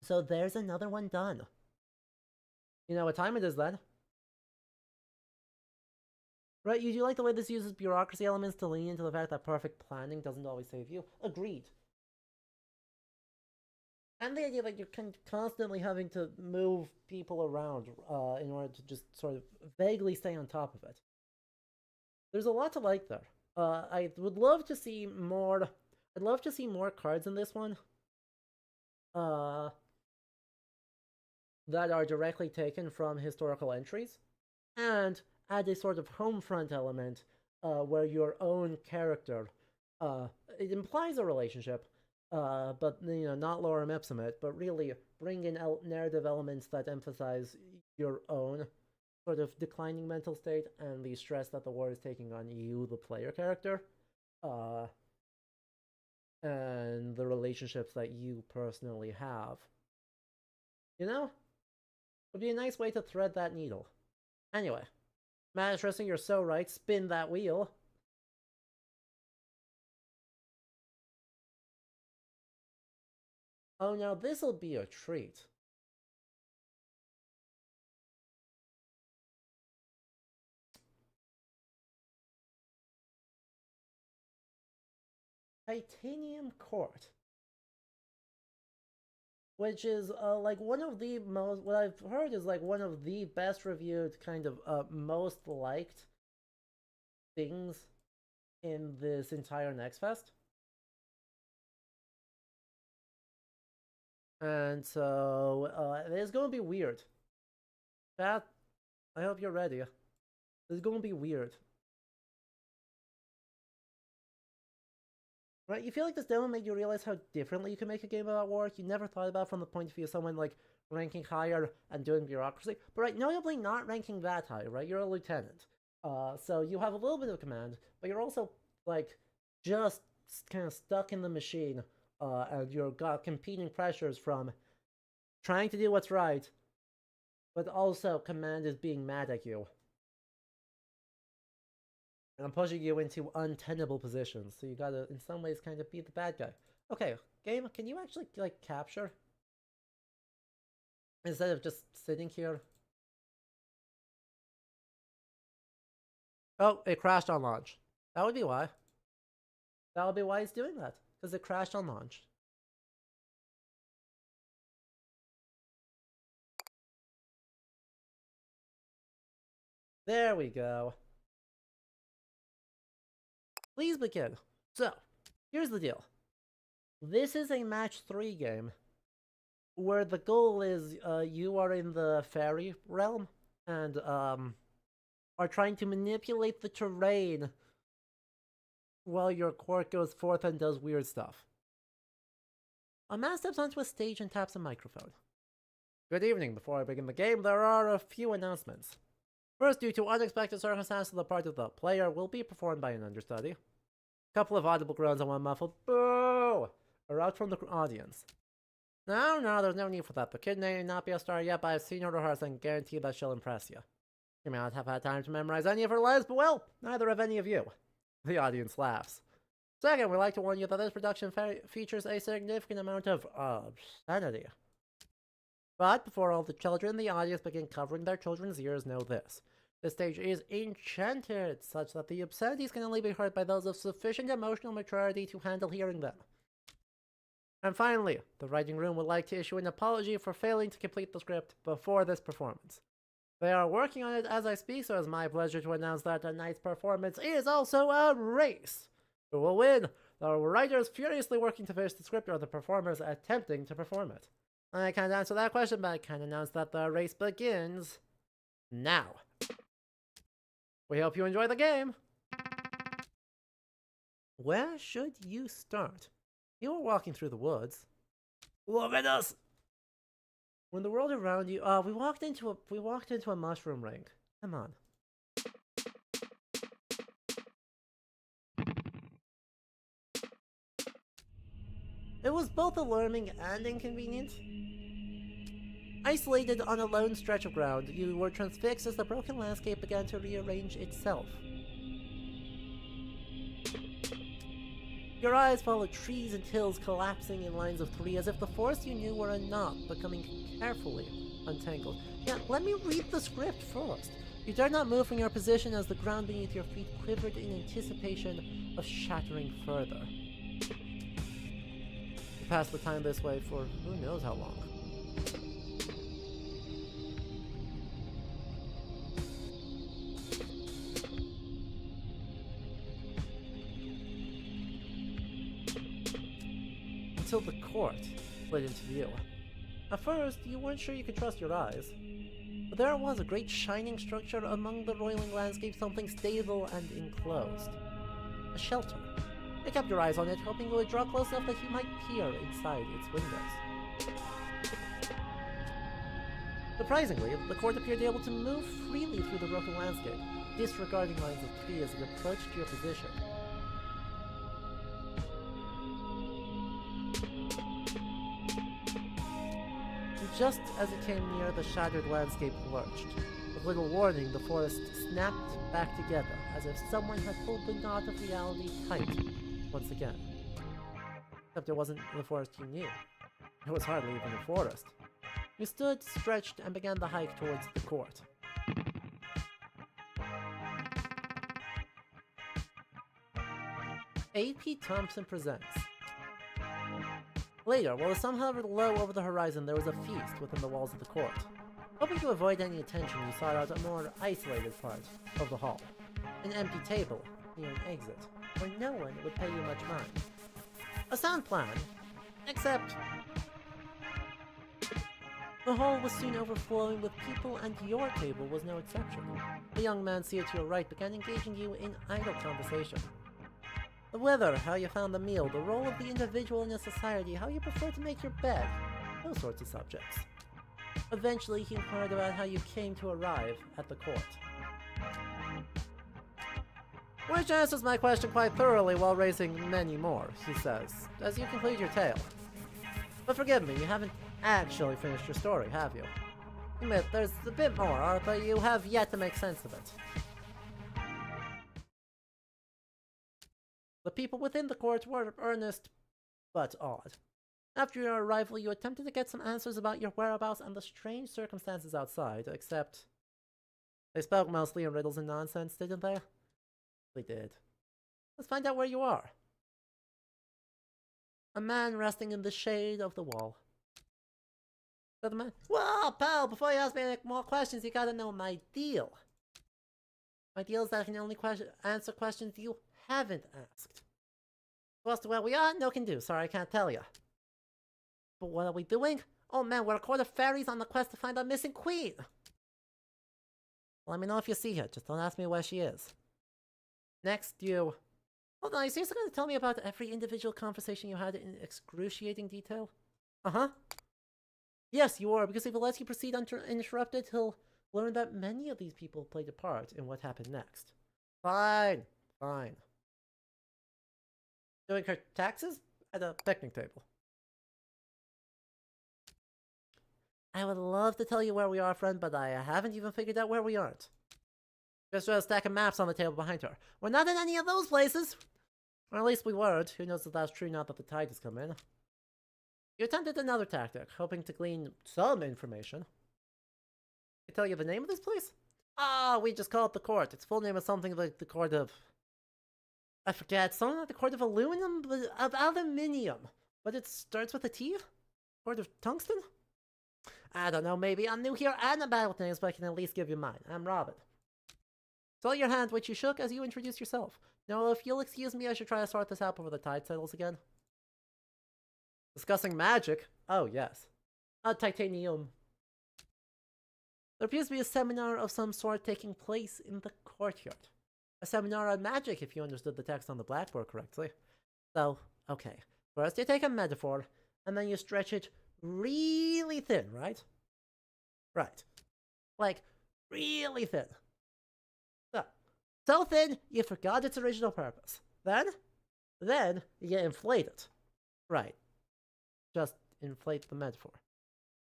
So there's another one done. You know what time it is then? Right, you do like the way this uses bureaucracy elements to lean into the fact that perfect planning doesn't always save you. Agreed. And the idea that you're constantly having to move people around in order to just sort of vaguely stay on top of it. There's a lot to like there. I would love to see more... I'd love to see more cards in this one. That are directly taken from historical entries. And add a sort of home front element where your own character... it implies a relationship, but, you know, not lorem ipsum it, but really bring in narrative elements that emphasize your own sort of declining mental state and the stress that the war is taking on you, the player character, and the relationships that you personally have. You know? Would be a nice way to thread that needle. Anyway, Matt, interesting, you're so right. Spin that wheel. Oh, now this'll be a treat. Titanium Court. Which is, like, one of the most... What I've heard is, like, one of the best reviewed, kind of, most liked things in this entire NEXTFEST. And so, it's gonna be weird. Pat, I hope you're ready. It's gonna be weird. Right, you feel like this demo made you realize how differently you can make a game about war you never thought about from the point of view of someone, like, ranking higher and doing bureaucracy. But, right, notably not ranking that high, right? You're a lieutenant. So you have a little bit of command, but you're also, like, just kind of stuck in the machine, and you've got competing pressures from trying to do what's right, but also command is being mad at you. And I'm pushing you into untenable positions, so you gotta, in some ways, kind of be the bad guy. Okay, game, can you actually, like, capture? Instead of just sitting here? Oh, it crashed on launch. That would be why. That would be why it's doing that, because it crashed on launch. There we go. Please begin. So, here's the deal. This is a match 3 game where the goal is you are in the fairy realm and are trying to manipulate the terrain while your court goes forth and does weird stuff. A man steps onto a stage and taps a microphone. Good evening. Before I begin the game, there are a few announcements. First, due to unexpected circumstances, the part of the player will be performed by an understudy. A couple of audible groans and one muffled "boo" are out from the audience. No, there's no need for that. The kid may not be a star yet, but I've seen her rehearse and guarantee that she'll impress you. She may not have had time to memorize any of her lines, but well, neither have any of you. The audience laughs. Second, we'd like to warn you that this production features a significant amount of obscenity. But before all the children in the audience begin covering their children's ears, know this. This stage is enchanted, such that the obscenities can only be heard by those of sufficient emotional maturity to handle hearing them. And finally, the writing room would like to issue an apology for failing to complete the script before this performance. They are working on it as I speak, so it's my pleasure to announce that tonight's performance is also a race. Who will win? The writers furiously working to finish the script or the performers attempting to perform it? I can't answer that question, but I can announce that the race begins now. We hope you enjoy the game. Where should you start? You were walking through the woods. Look at us! When the world around you, we walked into a mushroom ring. Come on. It was both alarming and inconvenient. Isolated on a lone stretch of ground, you were transfixed as the broken landscape began to rearrange itself. Your eyes followed trees and hills collapsing in lines of 3 as if the forest you knew were a knot becoming carefully untangled. Yeah, let me read the script first. You dared not move from your position as the ground beneath your feet quivered in anticipation of shattering further. You passed the time this way for who knows how long. Until the court slid into view. At first, you weren't sure you could trust your eyes. But there it was, a great shining structure among the roiling landscape, something stable and enclosed. A shelter. You kept your eyes on it, hoping it would draw close enough that you might peer inside its windows. Surprisingly, the court appeared able to move freely through the broken landscape, disregarding lines of 3 as it approached your position. Just as it came near, the shattered landscape lurched. With little warning, the forest snapped back together, as if someone had pulled the knot of reality tight once again. Except it wasn't the forest you knew. It was hardly even a forest. You stood, stretched, and began the hike towards the court. A.P. Thompson presents. Later, while the sun hovered low over the horizon, there was a feast within the walls of the court. Hoping to avoid any attention, you sought out a more isolated part of the hall. An empty table near an exit, where no one would pay you much mind. A sound plan, except the hall was soon overflowing with people, and your table was no exception. A young man seated to your right began engaging you in idle conversation. The weather, how you found the meal, the role of the individual in a society, how you prefer to make your bed, those sorts of subjects. Eventually, he inquired about how you came to arrive at the court. Which answers my question quite thoroughly while raising many more, he says, as you conclude your tale. But forgive me, you haven't actually finished your story, have you? Admit, there's a bit more, but you have yet to make sense of it. The people within the court were earnest, but odd. After your arrival, you attempted to get some answers about your whereabouts and the strange circumstances outside, except they spoke mostly in riddles and nonsense, didn't they? They did. Let's find out where you are. A man resting in the shade of the wall. Said the man, "Well, pal, before you ask me any more questions, you gotta know my deal." My deal is that I can only answer questions you haven't asked. So as to where we are, no can do. Sorry, I can't tell you. But what are we doing? Oh man, we're a court of fairies on the quest to find our missing queen. Let me know if you see her. Just don't ask me where she is. Next, you... Hold on, are you seriously going to tell me about every individual conversation you had in excruciating detail? Uh-huh. Yes, you are, because if he lets you proceed uninterrupted, he'll learn that many of these people played a part in what happened next. Fine. Fine. Doing her taxes? At a picnic table. I would love to tell you where we are, friend, but I haven't even figured out where we aren't. Just a stack of maps on the table behind her. We're not in any of those places! Or at least we weren't. Who knows if that's true now that the tide has come in. You attempted another tactic, hoping to glean some information. I tell you the name of this place? Ah, we just call it the court. Its full name is something like the court of... I forget, something like the court of aluminium? Of aluminium. But it starts with a T? Court of tungsten? I don't know, maybe. I'm new here and I'm bad with names, but I can at least give you mine. I'm Robin. Saw your hand, which you shook as you introduced yourself. Now, if you'll excuse me, I should try to sort this out before the tide settles again. Discussing magic? Oh, yes. Titanium. There appears to be a seminar of some sort taking place in the courtyard. A seminar on magic, if you understood the text on the blackboard correctly. So, okay. First you take a metaphor, and then you stretch it really thin, right? Right. Like, really thin. So thin, you forgot its original purpose. Then you inflate it. Right. Just inflate the metaphor.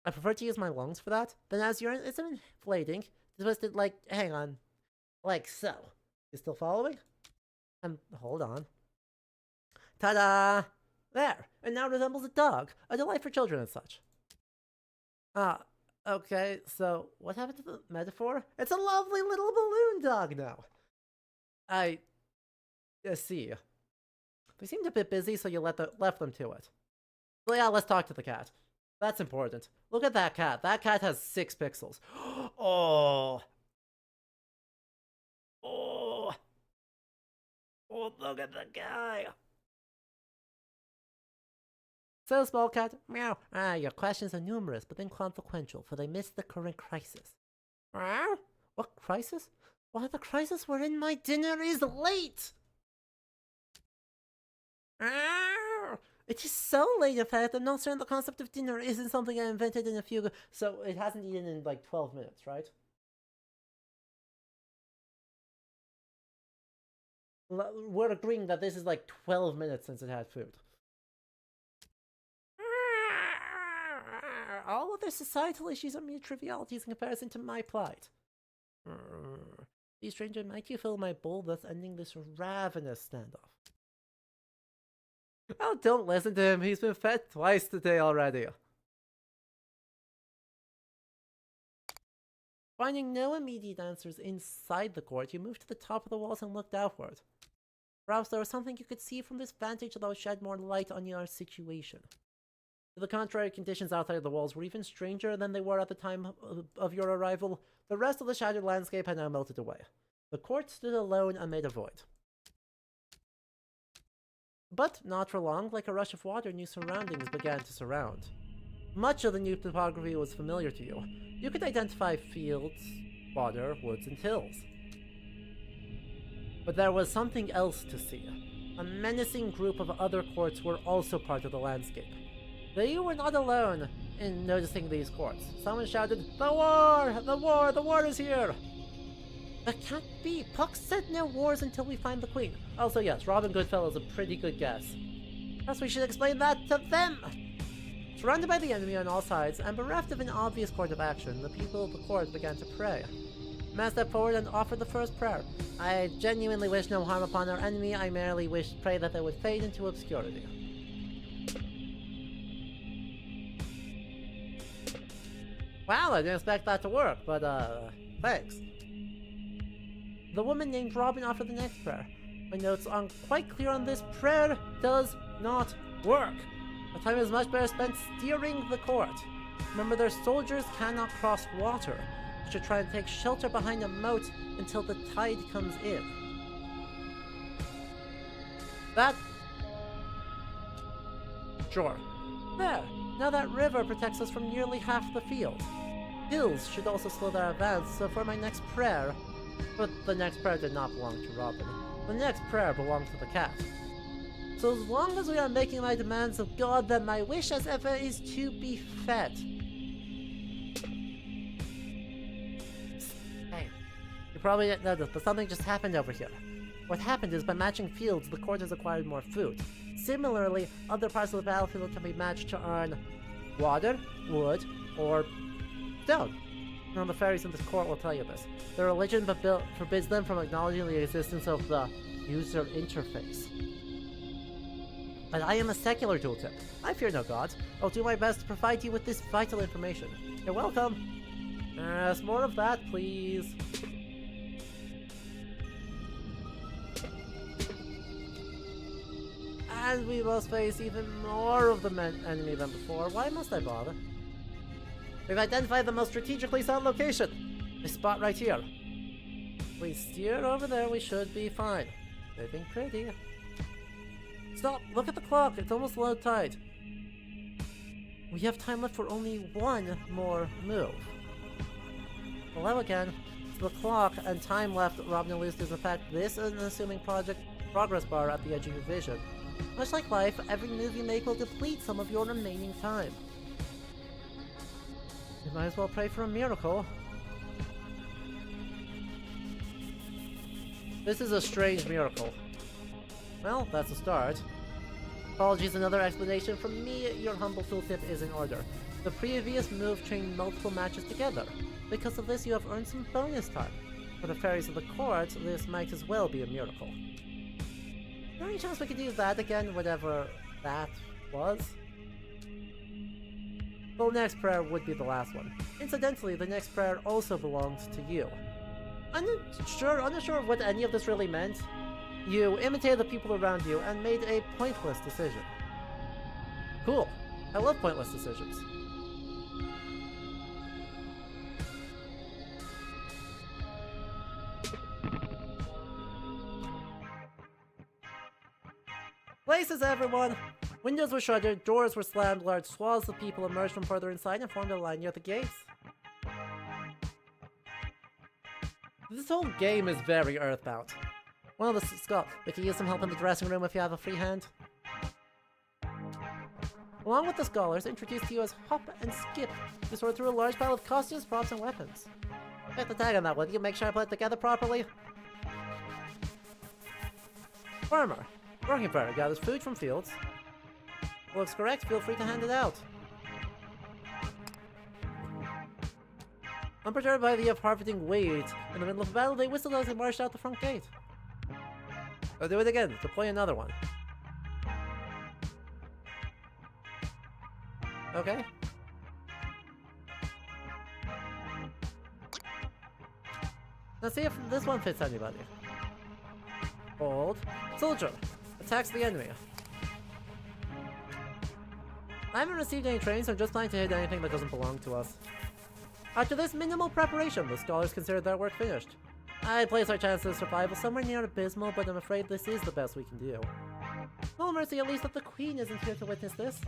I prefer to use my lungs for that. Then as it's inflating, twist it like, hang on, like so. You still following? Hold on. Ta-da! There! It now resembles a dog. A delight for children and such. Okay, so what happened to the metaphor? It's a lovely little balloon dog now. I see. They seemed a bit busy, so you left them to it. So yeah, let's talk to the cat. That's important. Look at that cat. That cat has 6 pixels. Oh, look at the guy. So, small cat, meow. Your questions are numerous, but inconsequential, for they miss the current crisis. Meow? What crisis? Why, the crisis we're in, my dinner is late! It is so late, in fact, I'm not certain the concept of dinner isn't something I invented in a few... So, it hasn't eaten in, like, 12 minutes, right? We're agreeing that this is, like, 12 minutes since it had food. All other societal issues are mere trivialities in comparison to my plight. Please, stranger, might you fill my bowl, thus ending this ravenous standoff? Oh, don't listen to him. He's been fed twice today already. Finding no immediate answers inside the court, you moved to the top of the walls and looked outward. Perhaps there was something you could see from this vantage that would shed more light on your situation. To the contrary, conditions outside the walls were even stranger than they were at the time of your arrival. The rest of the shattered landscape had now melted away. The court stood alone amid a void. But not for long, like a rush of water, new surroundings began to surround. Much of the new topography was familiar to you. You could identify fields, water, woods, and hills. But there was something else to see. A menacing group of other courts were also part of the landscape. Though you were not alone in noticing these courts. Someone shouted, "The war! The war! The war is here!" That can't be. Puck said no wars until we find the queen. Also, yes, Robin Goodfellow is a pretty good guess. Perhaps we should explain that to them! Surrounded by the enemy on all sides, and bereft of an obvious course of action, the people of the court began to pray. Man stepped forward and offered the first prayer. I genuinely wish no harm upon our enemy. I merely pray that they would fade into obscurity. Wow, I didn't expect that to work, but thanks. The woman named Robin offered the next prayer. My notes aren't quite clear on this. Prayer does not work. The time is much better spent steering the court. Remember, their soldiers cannot cross water. You should try and take shelter behind a moat until the tide comes in. That... Sure. There! Now that river protects us from nearly half the field. Hills should also slow their advance, so for my next prayer... But the next prayer did not belong to Robin. The next prayer belonged to the cat. So as long as we are making my demands of God, then my wish as ever is to be fed. Hey, you probably didn't know this, but something just happened over here. What happened is by matching fields, the court has acquired more food. Similarly, other parts of the battlefield can be matched to earn water, wood, or stone. None of the fairies in this court will tell you this. Their religion forbids them from acknowledging the existence of the user interface. But I am a secular tooltip. I fear no gods. I'll do my best to provide you with this vital information. You're welcome. Yes, more of that, please. And we must face even more of the enemy than before. Why must I bother? We've identified the most strategically sound location. This spot right here. If we steer over there, we should be fine. Living pretty. Stop! Look at the clock! It's almost low tide. We have time left for only one more move. Hello again. So the clock and time left Robin alludes is in fact this is an assuming progress bar at the edge of your vision. Much like life, every move you make will deplete some of your remaining time. You might as well pray for a miracle. This is a strange miracle. Well, that's a start. Apologies, another explanation from me. Your humble tooltip is in order. The previous move chained multiple matches together. Because of this, you have earned some bonus time. For the fairies of the court, this might as well be a miracle. Is there any chance we could do that again, whatever that was? The next prayer would be the last one. Incidentally, the next prayer also belongs to you. Unsure of what any of this really meant, you imitated the people around you and made a pointless decision. Cool. I love pointless decisions. Places, everyone! Windows were shuttered, doors were slammed, large swaths of people emerged from further inside and formed a line near the gates. This whole game is very Earthbound. One of the Scott, we can use some help in the dressing room if you have a free hand. Along with the scholars, introduced to you as Hop and Skip, you sort through a large pile of costumes, props, and weapons. Get the tag on that one, you make sure I put it together properly. Farmer. Working farmer gathers food from fields. Looks correct, feel free to hand it out. Unperturbed by the harvesting wait, in the middle of a battle, they whistled as they marched out the front gate. I'll do it again, deploy another one. Okay. Let's see if this one fits anybody. Hold. Soldier. Attacks the enemy. I haven't received any training, so I'm just planning to hit anything that doesn't belong to us. After this minimal preparation, the scholars considered their work finished. I place our chances of survival somewhere near abysmal, but I'm afraid this is the best we can do. Oh mercy, at least that the Queen isn't here to witness this.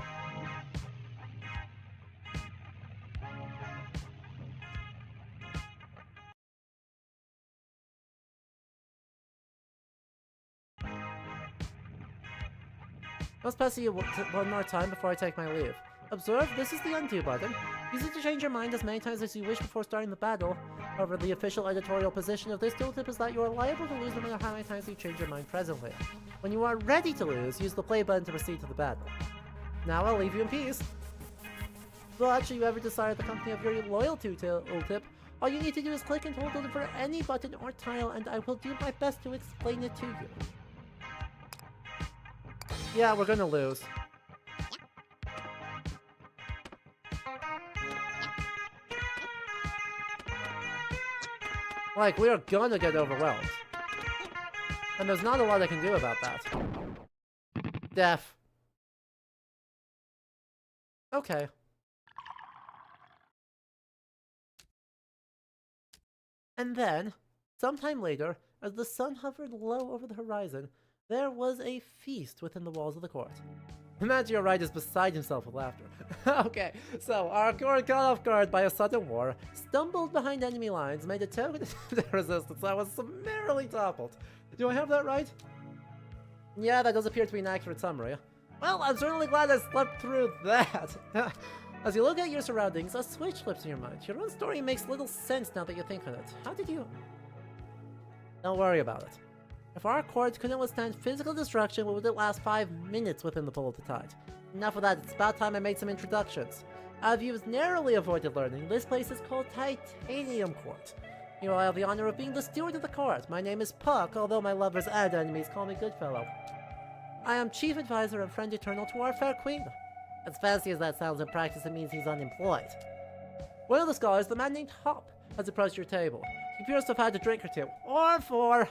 Must pass you one more time before I take my leave. Observe, this is the undo button. Use it to change your mind as many times as you wish before starting the battle. However, the official editorial position of this tooltip is that you are liable to lose no matter how many times you change your mind presently. When you are ready to lose, use the play button to proceed to the battle. Now I'll leave you in peace. But should you ever desire the company of your loyal tooltip, all you need to do is click and hold over any button or tile, and I will do my best to explain it to you. Yeah, we're gonna lose. Like, we are gonna get overwhelmed. And there's not a lot I can do about that. Death. Okay. And then, sometime later, as the sun hovered low over the horizon, there was a feast within the walls of the court. The man to your right is beside himself with laughter. Okay, so our court, caught off guard by a sudden war, stumbled behind enemy lines, made a token of their resistance that was summarily toppled. Do I have that right? Yeah, that does appear to be an accurate summary. Well, I'm certainly glad I slept through that. As you look at your surroundings, a switch flips in your mind. Your own story makes little sense now that you think on it. How did you... Don't worry about it. If our court couldn't withstand physical destruction, would it last 5 minutes within the pull of the tide? Enough of that, it's about time I made some introductions. I've used narrowly avoided learning. This place is called Titanium Court. Here I have the honor of being the steward of the court. My name is Puck, although my lovers and enemies call me Goodfellow. I am chief advisor and friend eternal to our fair queen. As fancy as that sounds, in practice it means he's unemployed. One of the scholars, the man named Hop, has approached your table. He appears to have had a drink or two, or 4.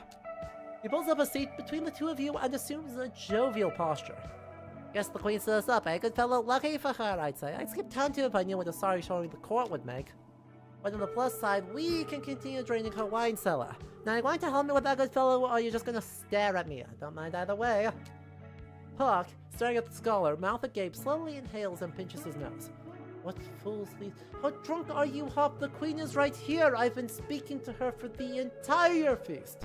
He pulls up a seat between the two of you and assumes a jovial posture. Guess the queen stood us up, eh, Goodfellow? Lucky for her, I'd say. I'd skip town too if I knew what a sorry showing the court would make. But on the plus side, we can continue draining her wine cellar. Now, are you going to help me with that, Goodfellow, or are you just going to stare at me? I don't mind either way. Puck, staring at the scholar, mouth agape, slowly inhales and pinches his nose. What fools these... How drunk are you, Hop? The queen is right here. I've been speaking to her for the entire feast.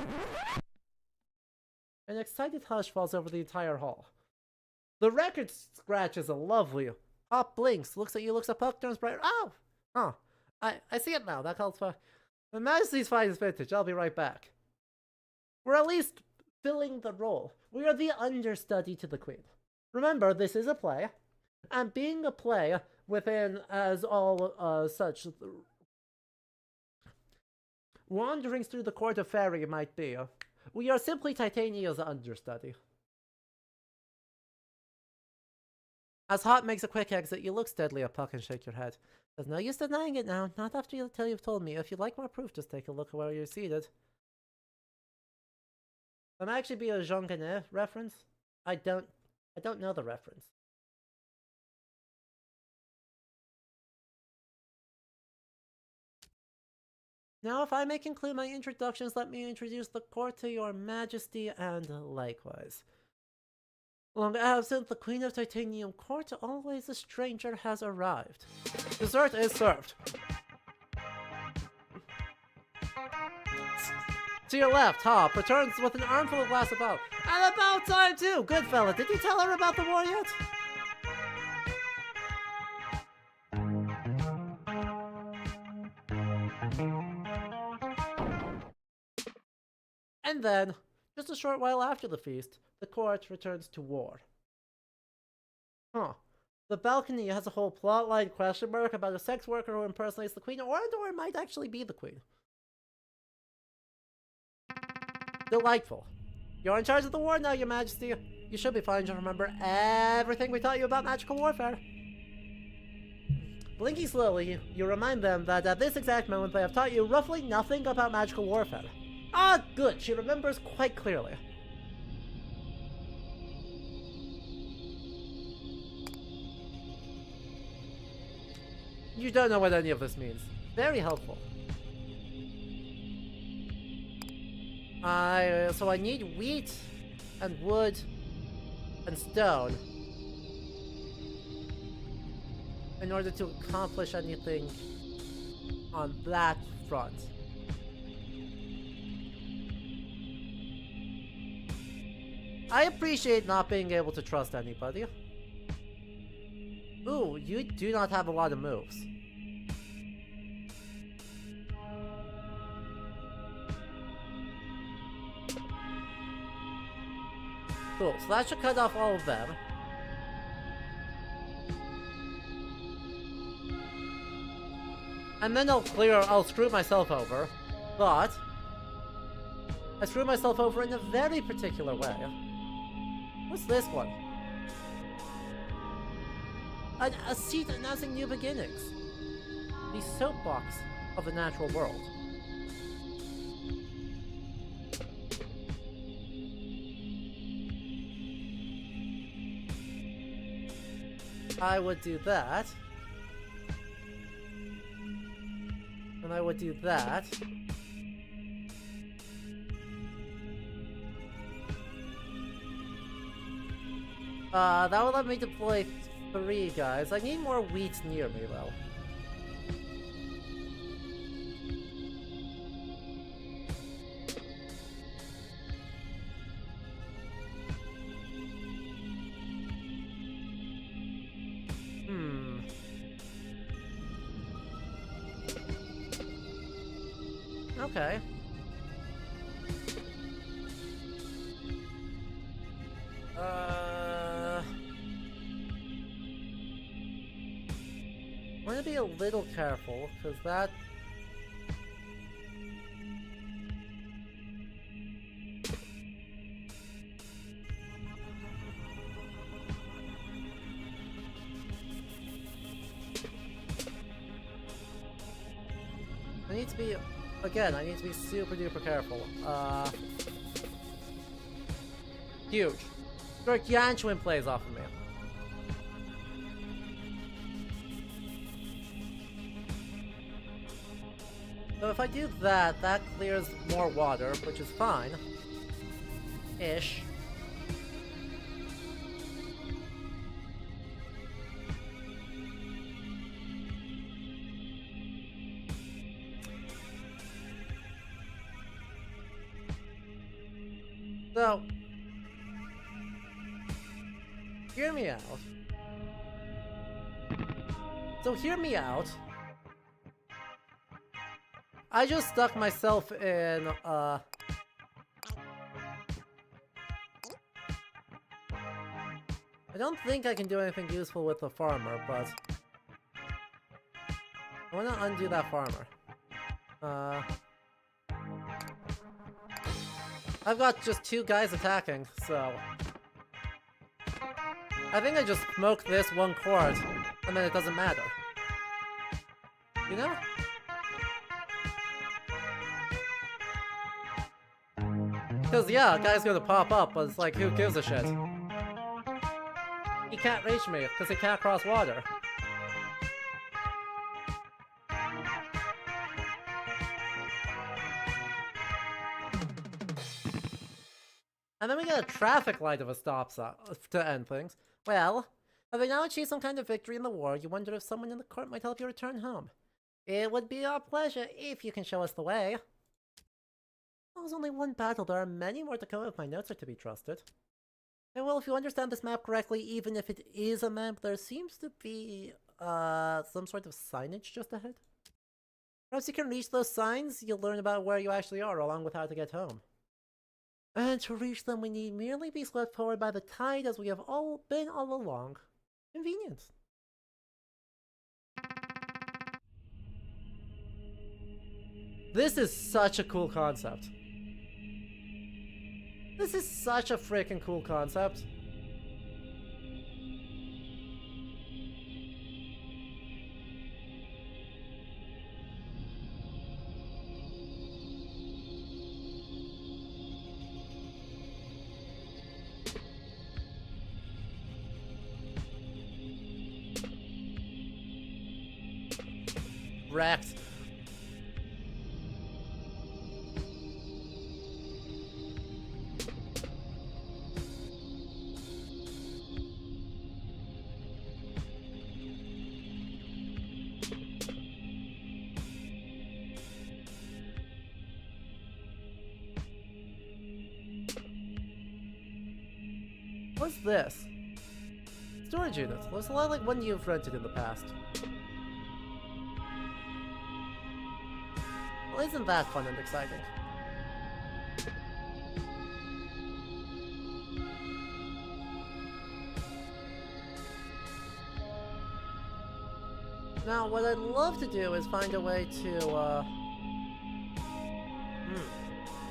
An excited hush falls over the entire hall. The record scratch is a lovely... Hop blinks, looks at you, looks at Puck, turns bright. Oh! Huh. I see it now. That calls for... Her Majesty's finest vintage. I'll be right back. We're at least filling the role. We are the understudy to the queen. Remember, this is a play. And being a play within, as all such... wanderings through the court of fairy might be... we are simply Titania's understudy. As Hot makes a quick exit, you look steadily at Puck and shake your head. There's no use denying it now, not after you've told me. If you'd like more proof, just take a look at where you're seated. That might actually be a Jean Genet reference. I don't know the reference. Now, if I may conclude my introductions, let me introduce the court to your majesty and likewise. Long absent, the Queen of Titanium Court, always a stranger has arrived. Dessert is served. To your left, Hop returns with an armful of glass of bow. And about time too! Good fella, did you tell her about the war yet? And then, just a short while after the feast, the court returns to war. Huh. The balcony has a whole plotline question mark about a sex worker who impersonates the queen, or might actually be the queen. Delightful. You're in charge of the war now, your majesty. You should be fine to remember everything we taught you about magical warfare. Blinking slowly, you remind them that at this exact moment they have taught you roughly nothing about magical warfare. Ah, good. She remembers quite clearly. You don't know what any of this means. Very helpful. So I need wheat, and wood, and stone in order to accomplish anything on that front. I appreciate not being able to trust anybody. Ooh, you do not have a lot of moves. Cool, so that should cut off all of them. And then I'll screw myself over. But I screw myself over in a very particular way. What's this one? A seat announcing new beginnings. The soapbox of the natural world. I would do that. And I would do that. That would let me deploy 3 guys. I need more wheat near me, though. Okay. I'm gonna be a little careful, because that... I need to be... Again, I need to be super duper careful. Huge. Gargantuan plays off of me. So if I do that, that clears more water, which is fine. Ish. So, hear me out. I just stuck myself in, I don't think I can do anything useful with the farmer, but... I wanna undo that farmer. I've got just 2 guys attacking, so... I think I just smoke this 1 quart, and then it doesn't matter. You know? Because, yeah, a guy's gonna pop up, but it's like, who gives a shit? He can't reach me, because he can't cross water. And then we get a traffic light of a stop sign to end things. Well, having now achieved some kind of victory in the war, you wonder if someone in the court might help you return home. It would be our pleasure if you can show us the way. That was only 1 battle, there are many more to come if my notes are to be trusted. And well, if you understand this map correctly, even if it is a map, there seems to be, some sort of signage just ahead. Perhaps you can reach those signs, you'll learn about where you actually are, along with how to get home. And to reach them, we need merely be swept forward by the tide as we have all been all along. Convenient. This is such a cool concept. This is such a freaking cool concept. Wrecked. What's this? Storage unit. Looks a lot like one you've rented in the past. Well, isn't that fun and exciting? Now, what I'd love to do is find a way to,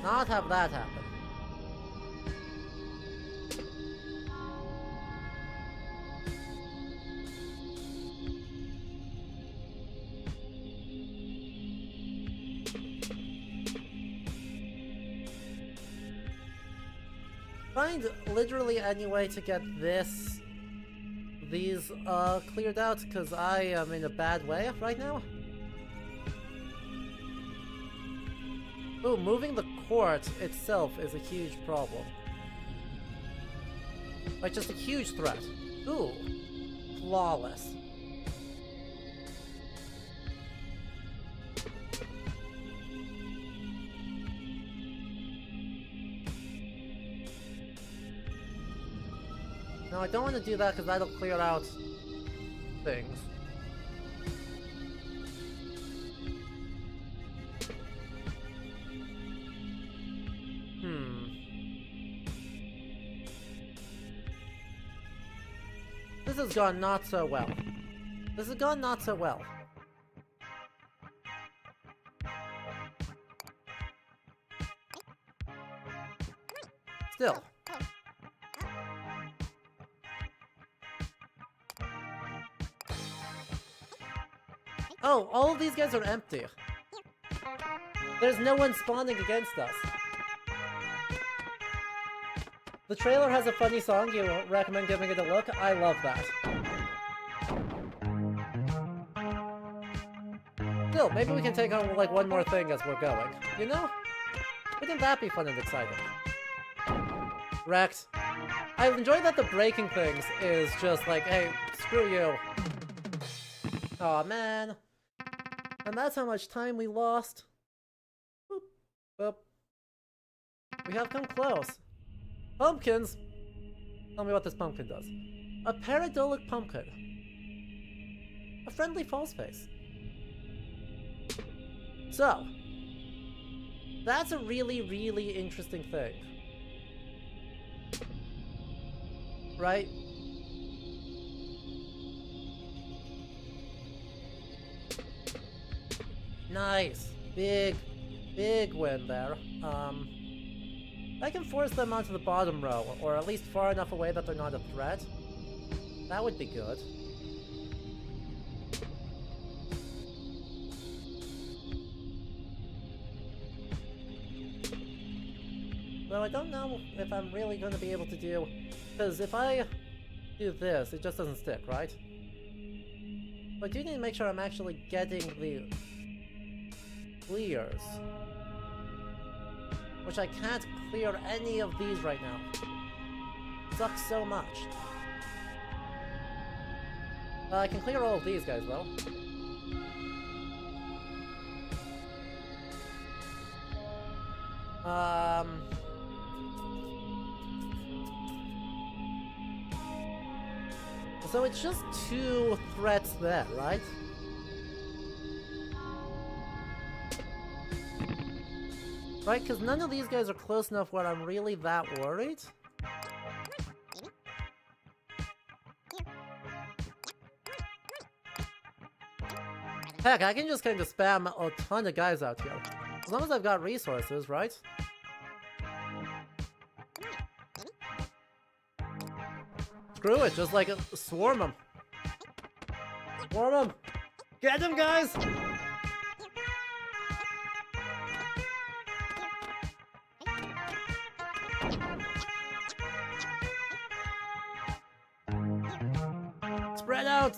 not have that happen. Find literally any way to get these cleared out, because I am in a bad way right now. Ooh, moving the court itself is a huge problem. Like, just a huge threat. Ooh. Flawless. No, I don't want to do that because that'll clear out things. This has gone not so well. This has gone not so well. Still. Oh, all of these guys are empty. There's no one spawning against us. The trailer has a funny song. You recommend giving it a look? I love that. Still, maybe we can take on like one more thing as we're going. You know? Wouldn't that be fun and exciting? Wrecked. I enjoy that the breaking things is just like, hey, screw you. Aw, man. And that's how much time we lost. Boop. Boop. We have come close. Pumpkins! Tell me what this pumpkin does. A paradolic pumpkin. A friendly false face. So, that's a really, really interesting thing. Right? Nice. Big win there. I can force them onto the bottom row, or at least far enough away that they're not a threat. That would be good. Though I don't know if I'm really going to be able to do... Because if I do this, it just doesn't stick, right? But I do need to make sure I'm actually getting the clears. Which I can't clear any of these right now. Sucks so much. I can clear all of these guys, though. So it's just 2 threats there, right? Right, because none of these guys are close enough where I'm really that worried. Heck, I can just kind of spam a ton of guys out here. As long as I've got resources, right? Screw it, just like swarm them. Swarm them! Get them, guys! Spread out!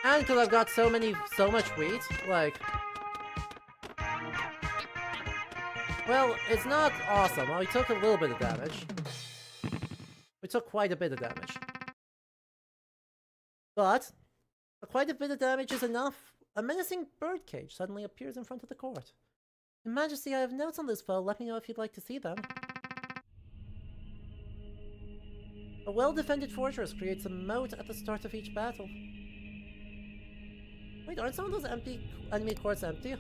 And because I've got so much wheat, like... Well, it's not awesome. Well, we took a little bit of damage. We took quite a bit of damage. But, quite a bit of damage is enough. A menacing birdcage suddenly appears in front of the court. Your Majesty, I have notes on this foe. Let me know if you'd like to see them. A well-defended fortress creates a moat at the start of each battle. Wait, aren't some of those enemy courts empty?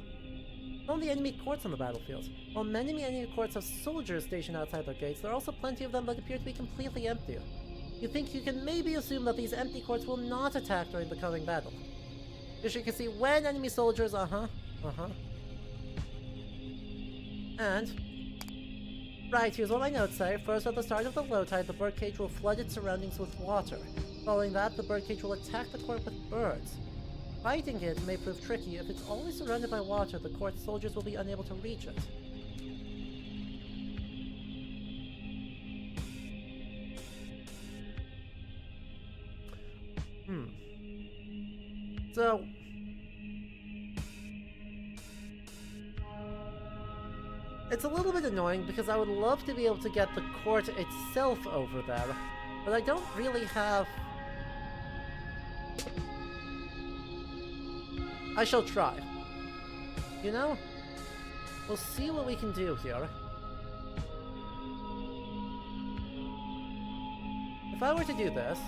Only enemy courts on the battlefield. While many enemy courts have soldiers stationed outside their gates, there are also plenty of them that appear to be completely empty. You think you can maybe assume that these empty courts will not attack during the coming battle. As you can see, when enemy soldiers, And... Right, here's what my notes say. First, at the start of the low tide, the birdcage will flood its surroundings with water. Following that, the birdcage will attack the court with birds. Fighting it may prove tricky. If it's always surrounded by water, the court's soldiers will be unable to reach it. So... It's a little bit annoying because I would love to be able to get the court itself over there, but I don't really have... I shall try. You know? We'll see what we can do here. If I were to do this...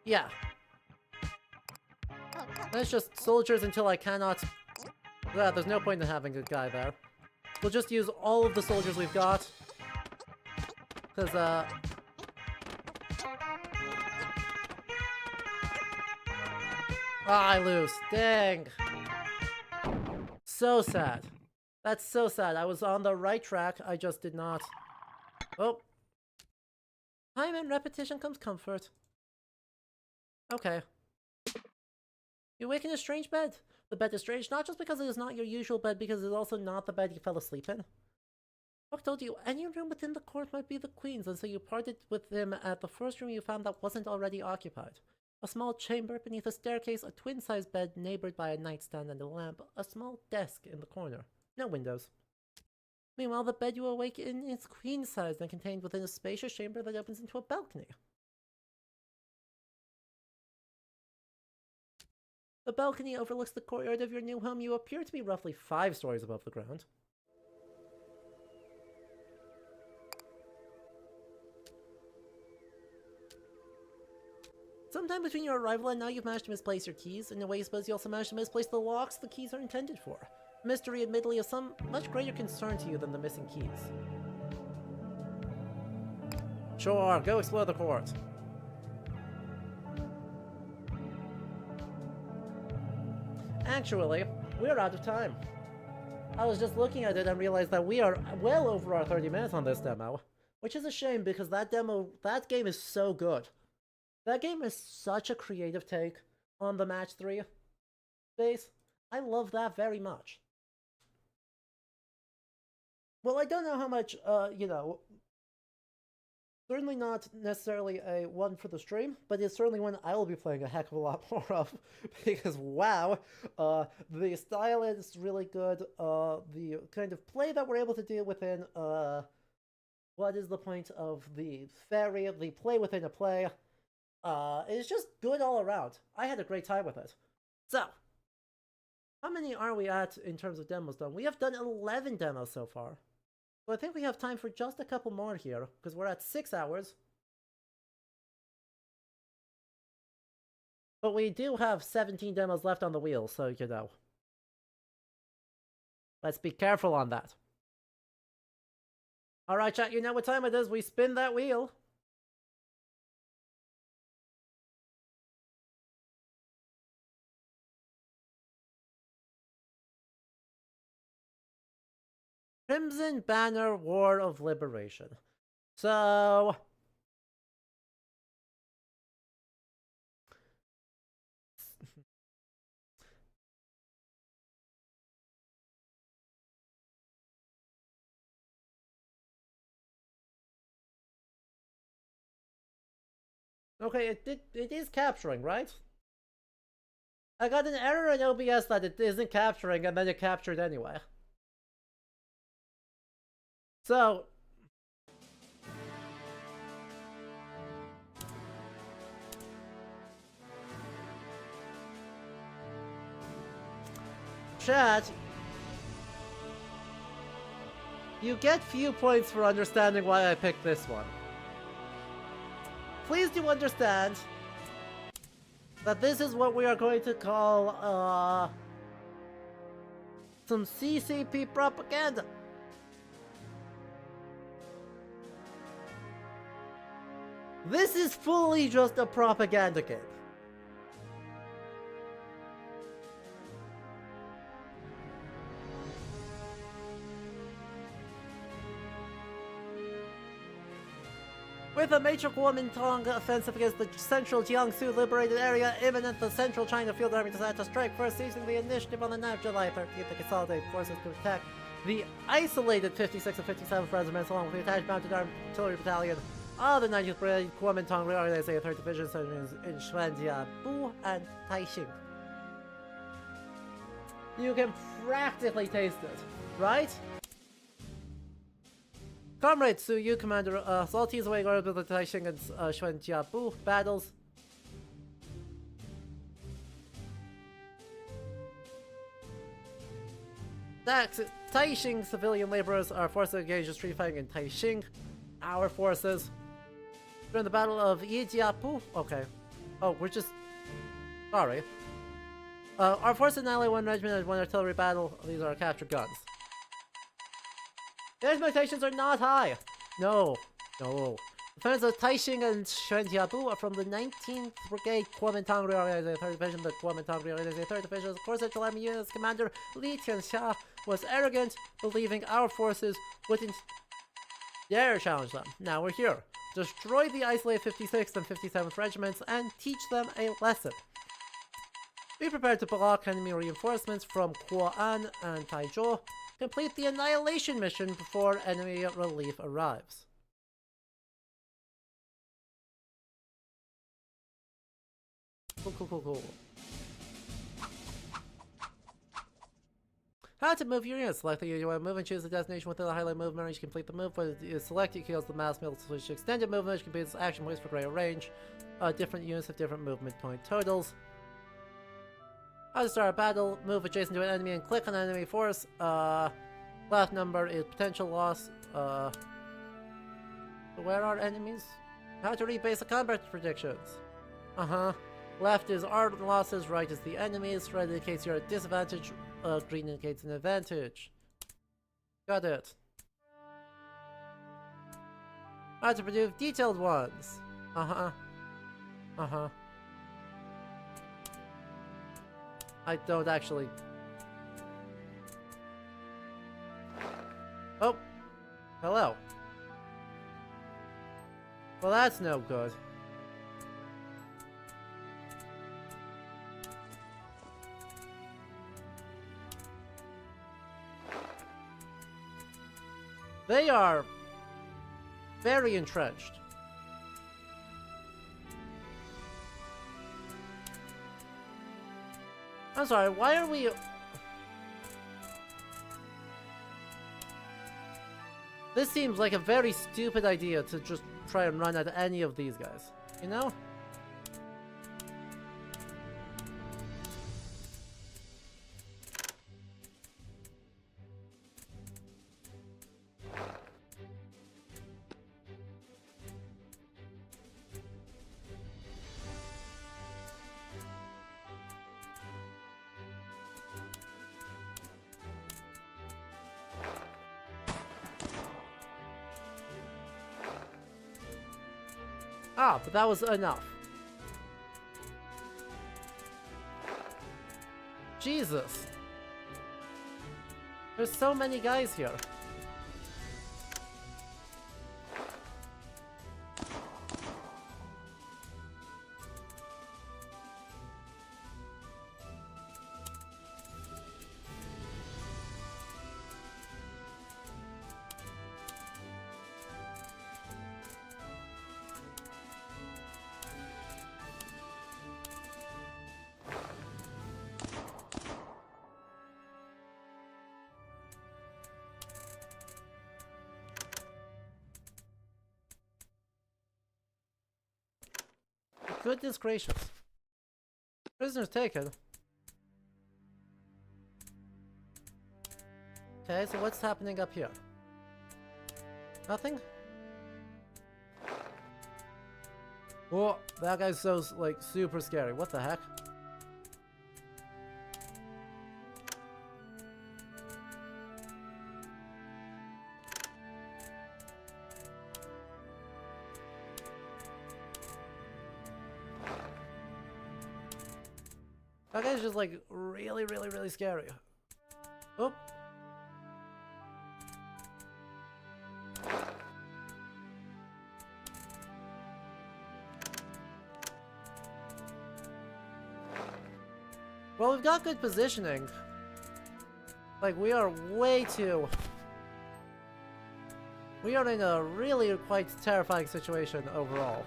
Yeah. That's just soldiers until I cannot... Yeah, there's no point in having a guy there. We'll just use all of the soldiers we've got. Because, Ah, I lose. Dang. So sad. That's so sad. I was on the right track. I just did not. Oh. Time and repetition comes comfort. Okay. You wake in a strange bed. The bed is strange not just because it is not your usual bed, because it is also not the bed you fell asleep in. Buck told you any room within the court might be the Queen's, and so you parted with him at the first room you found that wasn't already occupied. A small chamber beneath a staircase, a twin-sized bed neighbored by a nightstand and a lamp, a small desk in the corner. No windows. Meanwhile, the bed you awake in is queen-sized and contained within a spacious chamber that opens into a balcony. The balcony overlooks the courtyard of your new home. You appear to be roughly 5 stories above the ground. Sometime between your arrival and now, you've managed to misplace your keys. In a way, I suppose you also managed to misplace the locks the keys are intended for. A mystery, admittedly, of some much greater concern to you than the missing keys. Sure, go explore the court. Actually, we're out of time. I was just looking at it and realized that we are well over our 30 minutes on this demo, which is a shame because that game is so good. That game is such a creative take on the match 3 base. I love that very much. Well, I don't know how much, you know, certainly not necessarily a one for the stream, but it's certainly one I will be playing a heck of a lot more of, because wow, the style is really good, the kind of play that we're able to do within, what is the point of the ferry, the play within a play, is just good all around. I had a great time with it. So, how many are we at in terms of demos done? We have done 11 demos so far. So I think we have time for just a couple more here, because we're at 6 hours. But we do have 17 demos left on the wheel, so you know. Let's be careful on that. Alright chat, you know what time it is. We spin that wheel. Crimson Banner War of Liberation. So... okay, it is capturing, right? I got an error in OBS that it isn't capturing, and then it captured anyway. So, chat, you get few points for understanding why I picked this one. Please do understand that this is what we are going to call, some CCP propaganda. This is fully just a propaganda game. With a major Kuomintang offensive against the central Jiangsu liberated area imminent, the Central China Field Army decided to strike first, seizing the initiative on the night of July 13th to consolidate forces to attack the isolated 56th and 57th Regiments along with the attached mounted artillery battalion of the 19th Brigade Kuomintang reorganized 3rd Division centers in Shuanjia, Bu, and Taixing. You can practically taste it, right? Comrades, Su Yu, Commander, Salties away guard with the Taishing and Xuanjiabu battles. Taishing civilian laborers are forced to engage in street fighting in Taishing. Our forces. During the Battle of Yijiapu. Okay. Oh, we're just. Sorry. Our forces in ally 1 regiment and 1 artillery battle. These are captured guns. The expectations are not high. No. No. Defenders of Taishing and Xuanjiabu are from the 19th Brigade Kuomintang Reorganized 3rd Division. The Kuomintang Reorganized 3rd Division, of course, Central Army Unit's commander Li Tianxia was arrogant, believing our forces wouldn't dare challenge them. Now we're here. Destroy the isolated 56th and 57th regiments and teach them a lesson. Be prepared to block enemy reinforcements from Kuo'an and Taizhou. Complete the annihilation mission before enemy relief arrives. Cool. How to move your units. Select the unit you want to move and choose the destination within the highlight movement range. Complete the move. When you select, it kills the mass mill switch to extended movement, which completes action points for greater range. Different units have different movement point totals. How to start a battle. Move adjacent to an enemy and click on an enemy force. Left number is potential loss. Where are enemies? How to read basic combat predictions. Left is our losses, right is the enemies. Red indicates you're at disadvantage. Green indicates an advantage. Got it. How to produce detailed ones. I don't actually. Oh. Hello. Well, that's no good. They are very entrenched. I'm sorry, why are we... This seems like a very stupid idea to just try and run at any of these guys, you know? Ah, but that was enough. Jesus. There's so many guys here. Goodness gracious. Prisoners taken. Okay, so what's happening up here? Nothing? Oh, that guy's so, like, super scary. What the heck? That guy's just like really scary. Oh. Well, we've got good positioning. Like, we are way too... We are in a really quite terrifying situation overall.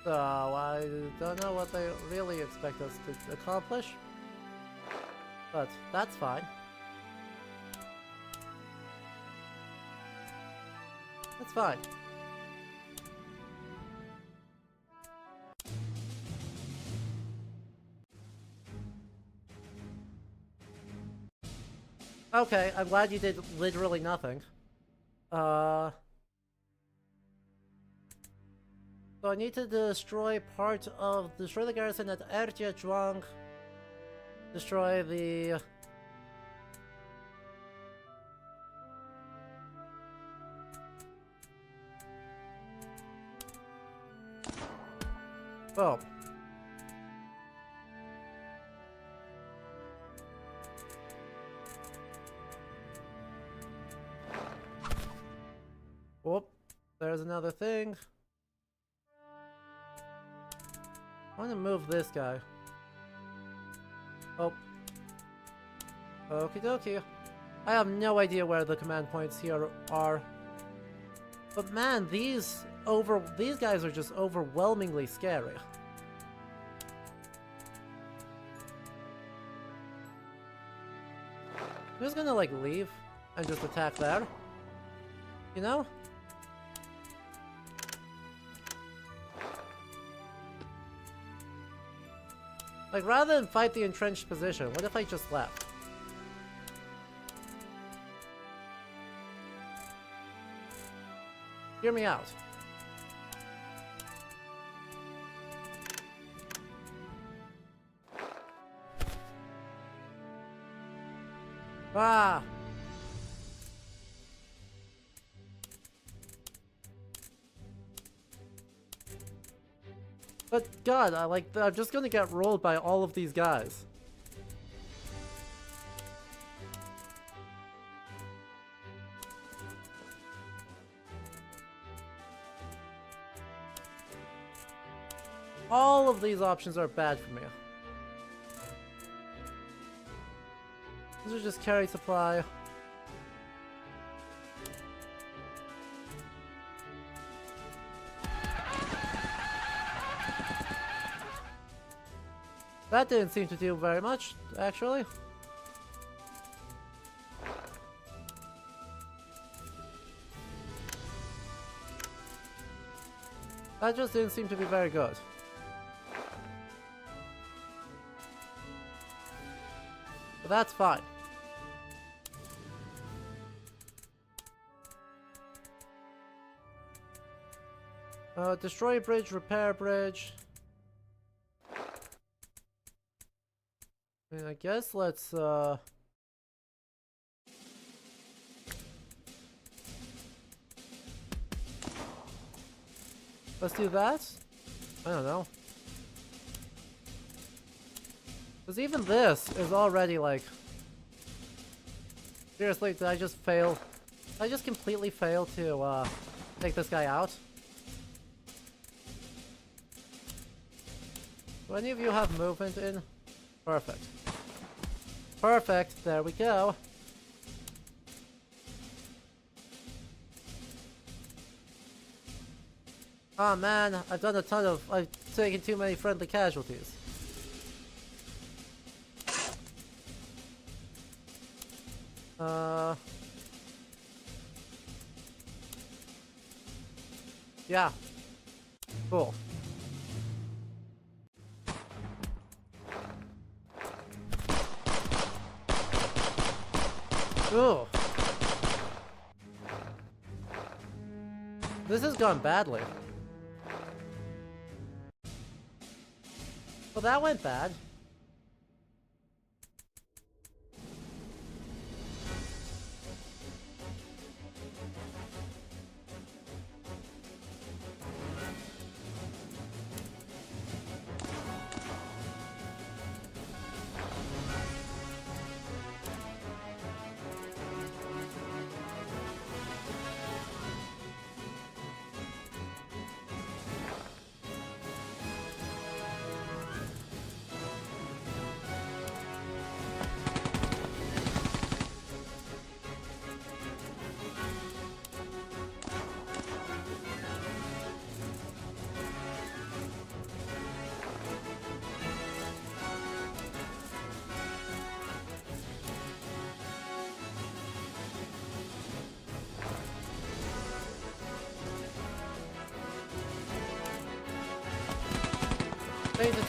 So I don't know what they really expect us to accomplish. But that's fine. That's fine. Okay, I'm glad you did literally nothing. So I need to destroy the garrison at Erjiazhuang. Destroy the... Boom. Whoop. There's another thing. I want to move this guy. Oh. Okie dokie. I have no idea where the command points here are. But man, these guys are just overwhelmingly scary. I'm just gonna like leave and just attack there. You know? Like, rather than fight the entrenched position, what if I just left? Hear me out. Ah! But God, I'm just gonna get rolled by all of these guys. All of these options are bad for me. These are just carry supply. That didn't seem to do very much, actually. That just didn't seem to be very good. But that's fine. Destroy bridge, repair bridge. I guess let's do that? I don't know. Because even this is already like... Seriously, did I just fail? Did I just completely fail to take this guy out? Do any of you have movement in? Perfect. Perfect, there we go. Oh man, I've taken too many friendly casualties. Yeah. Cool. Ooh. This has gone badly. Well, that went bad.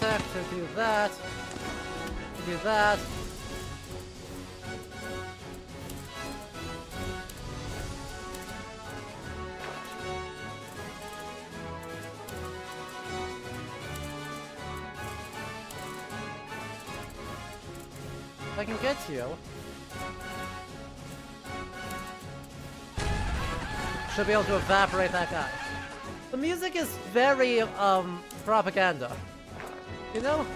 attack to do that. To do that. If I can get to you. Should be able to evaporate that guy. The music is very, propaganda. You know?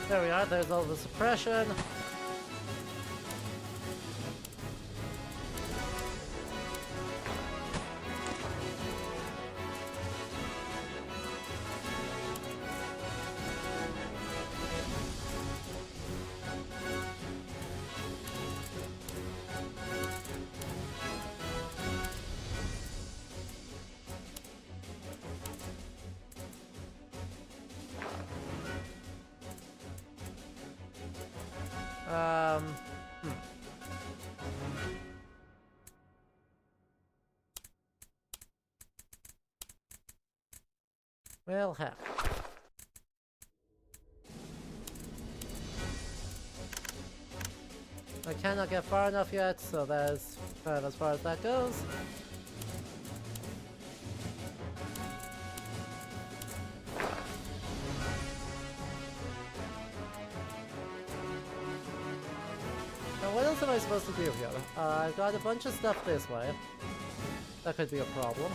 There we are, there's all the suppression. Well, heck. I cannot get far enough yet, so that's kind of as far as that goes. Now, what else am I supposed to do here? I've got a bunch of stuff this way. That could be a problem.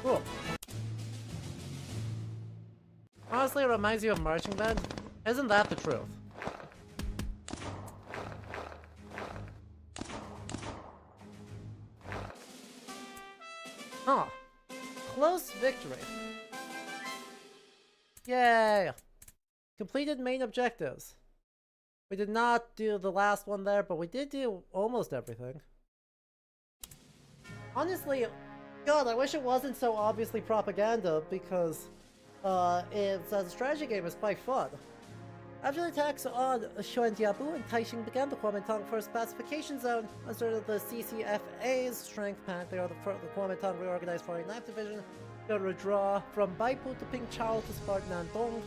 Cool. Honestly, it reminds you of marching band. Isn't that the truth? Huh. Close victory. Yay! Completed main objectives. We did not do the last one there, but we did do almost everything. Honestly, God, I wish it wasn't so obviously propaganda, because it's, as a strategy game, it's quite fun. After the attacks on Xuanjiabu and Taixing began the Kuomintang First Pacification Zone, asserted the CCFA's strength pack. They are the Kuomintang reorganized for a 9th Division. They would withdraw from Baipu to Pingchao to support Nantong.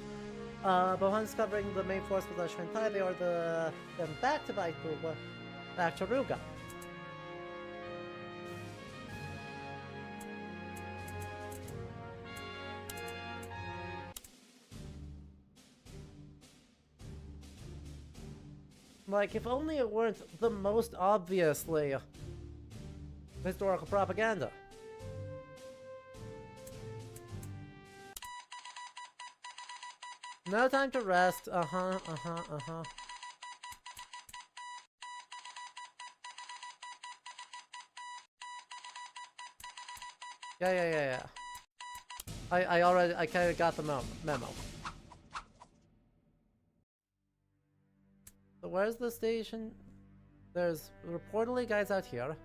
But upon discovering the main force was Xuantai, they ordered them back to Baipu, back to Ruga. Like, if only it weren't the most obviously historical propaganda. No time to rest. Yeah. I kind of got the memo. So where's the station? There's reportedly guys out here.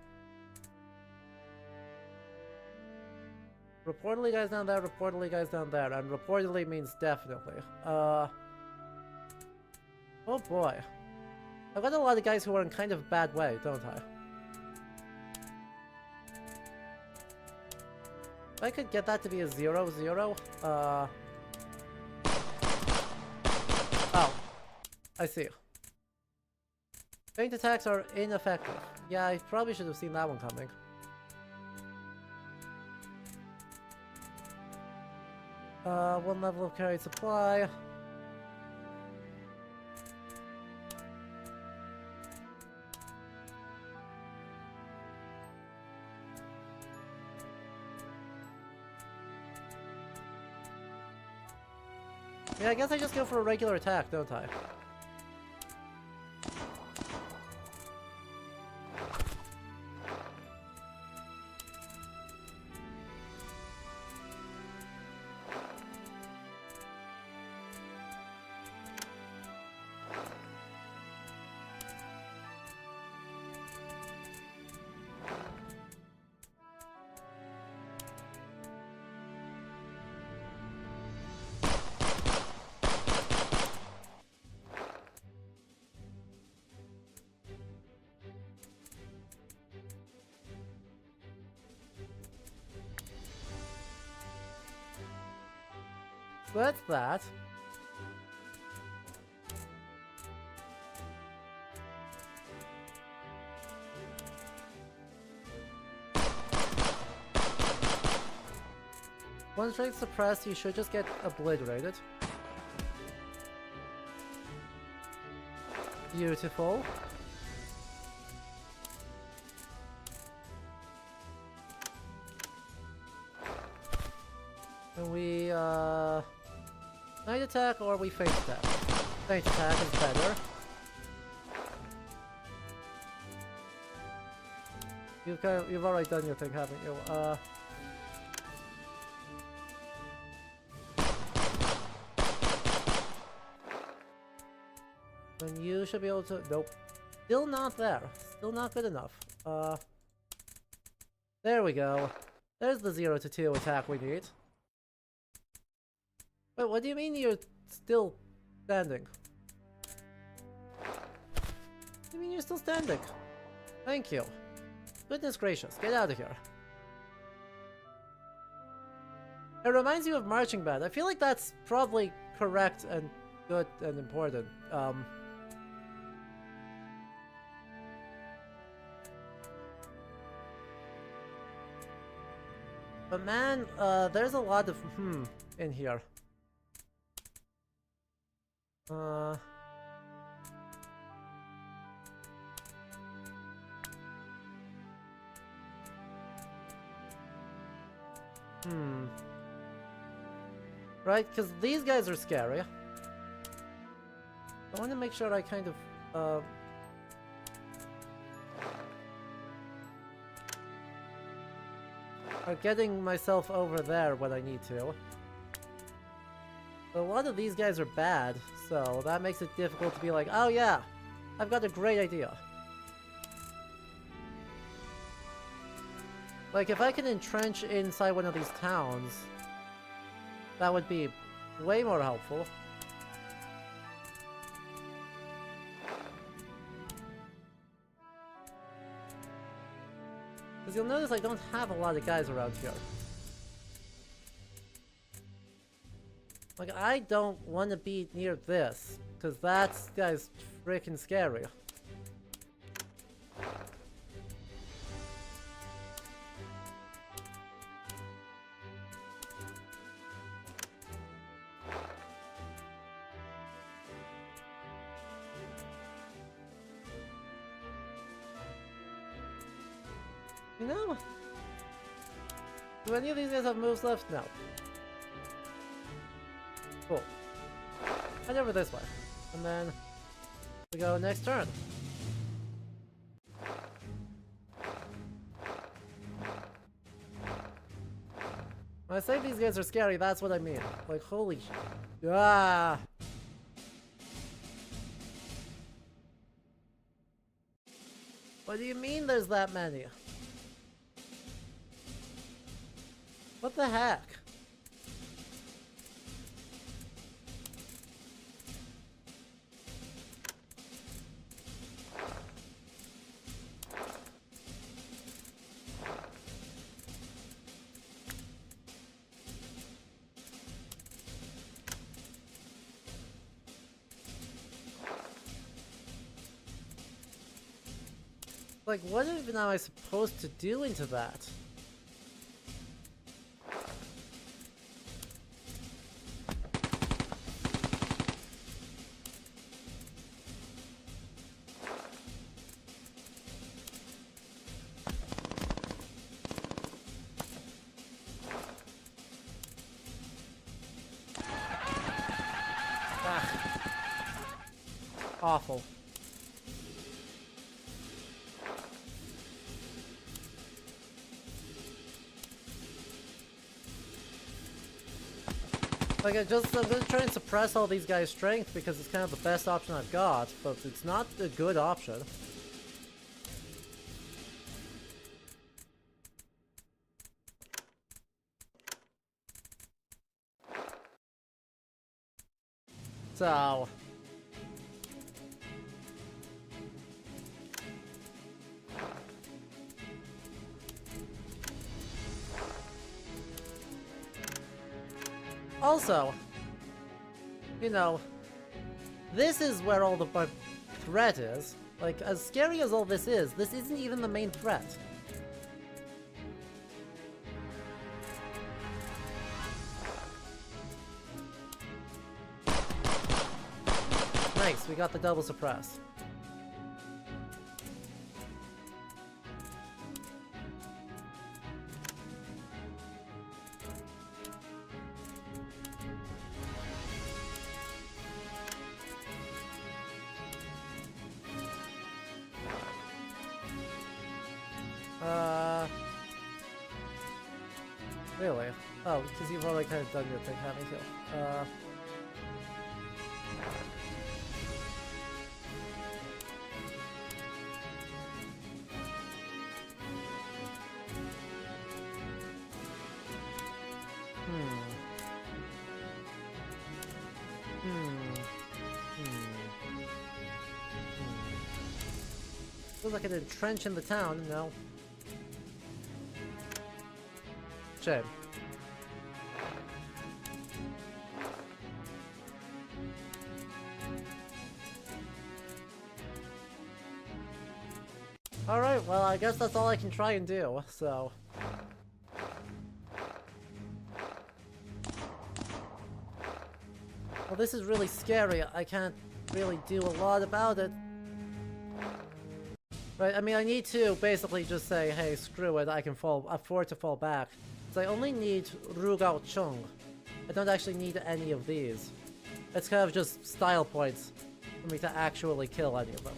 Reportedly guys down there, reportedly guys down there, and reportedly means definitely. Oh boy. I've got a lot of guys who are in kind of a bad way, don't I? If I could get that to be a 0-0, oh. I see. Feint attacks are ineffective. Yeah, I probably should have seen that one coming. One level of carried supply. Yeah, I guess I just go for a regular attack, don't I? So that's that. One strength suppressed, you should just get obliterated. Beautiful. And we, night attack or we face attack? Night attack is better. You've already done your thing, haven't you? And you should be able to... Nope. Still not there. Still not good enough. There we go. There's the 0 to 2 attack we need. Wait, what do you mean you're still standing? What do you mean you're still standing? Thank you. Goodness gracious, get out of here. It reminds you of marching band. I feel like that's probably correct and good and important. But man, there's a lot of in here. Right, because these guys are scary. I want to make sure I kind of, are getting myself over there when I need to. But a lot of these guys are bad, so that makes it difficult to be like, oh yeah, I've got a great idea. Like, if I can entrench inside one of these towns, that would be way more helpful. Because you'll notice I don't have a lot of guys around here. Like, I don't want to be near this, because that guy's freaking scary. You know? Do any of these guys have moves left? No. Cool. Head over this way. And then we go next turn. When I say these guys are scary, that's what I mean. Like, holy shit. Ah! What do you mean there's that many? What the heck? Like, what even am I supposed to do into that? Awful. Like, I'm gonna try and suppress all these guys' strength because it's kind of the best option I've got, but it's not a good option. So... Also, you know, this is where all the threat is. Like, as scary as all this isn't even the main threat. Nice, we got the double suppress. Really? Oh, because you've already kind of done your thing, haven't you? Feels like an entrench in the town, no? Shame. Alright, well, I guess that's all I can try and do, so... Well, this is really scary. I can't really do a lot about it. Right, I mean, I need to basically just say, hey, screw it, I can afford to fall back. So I only need Rugao Chung. I don't actually need any of these. It's kind of just style points for me to actually kill any of them.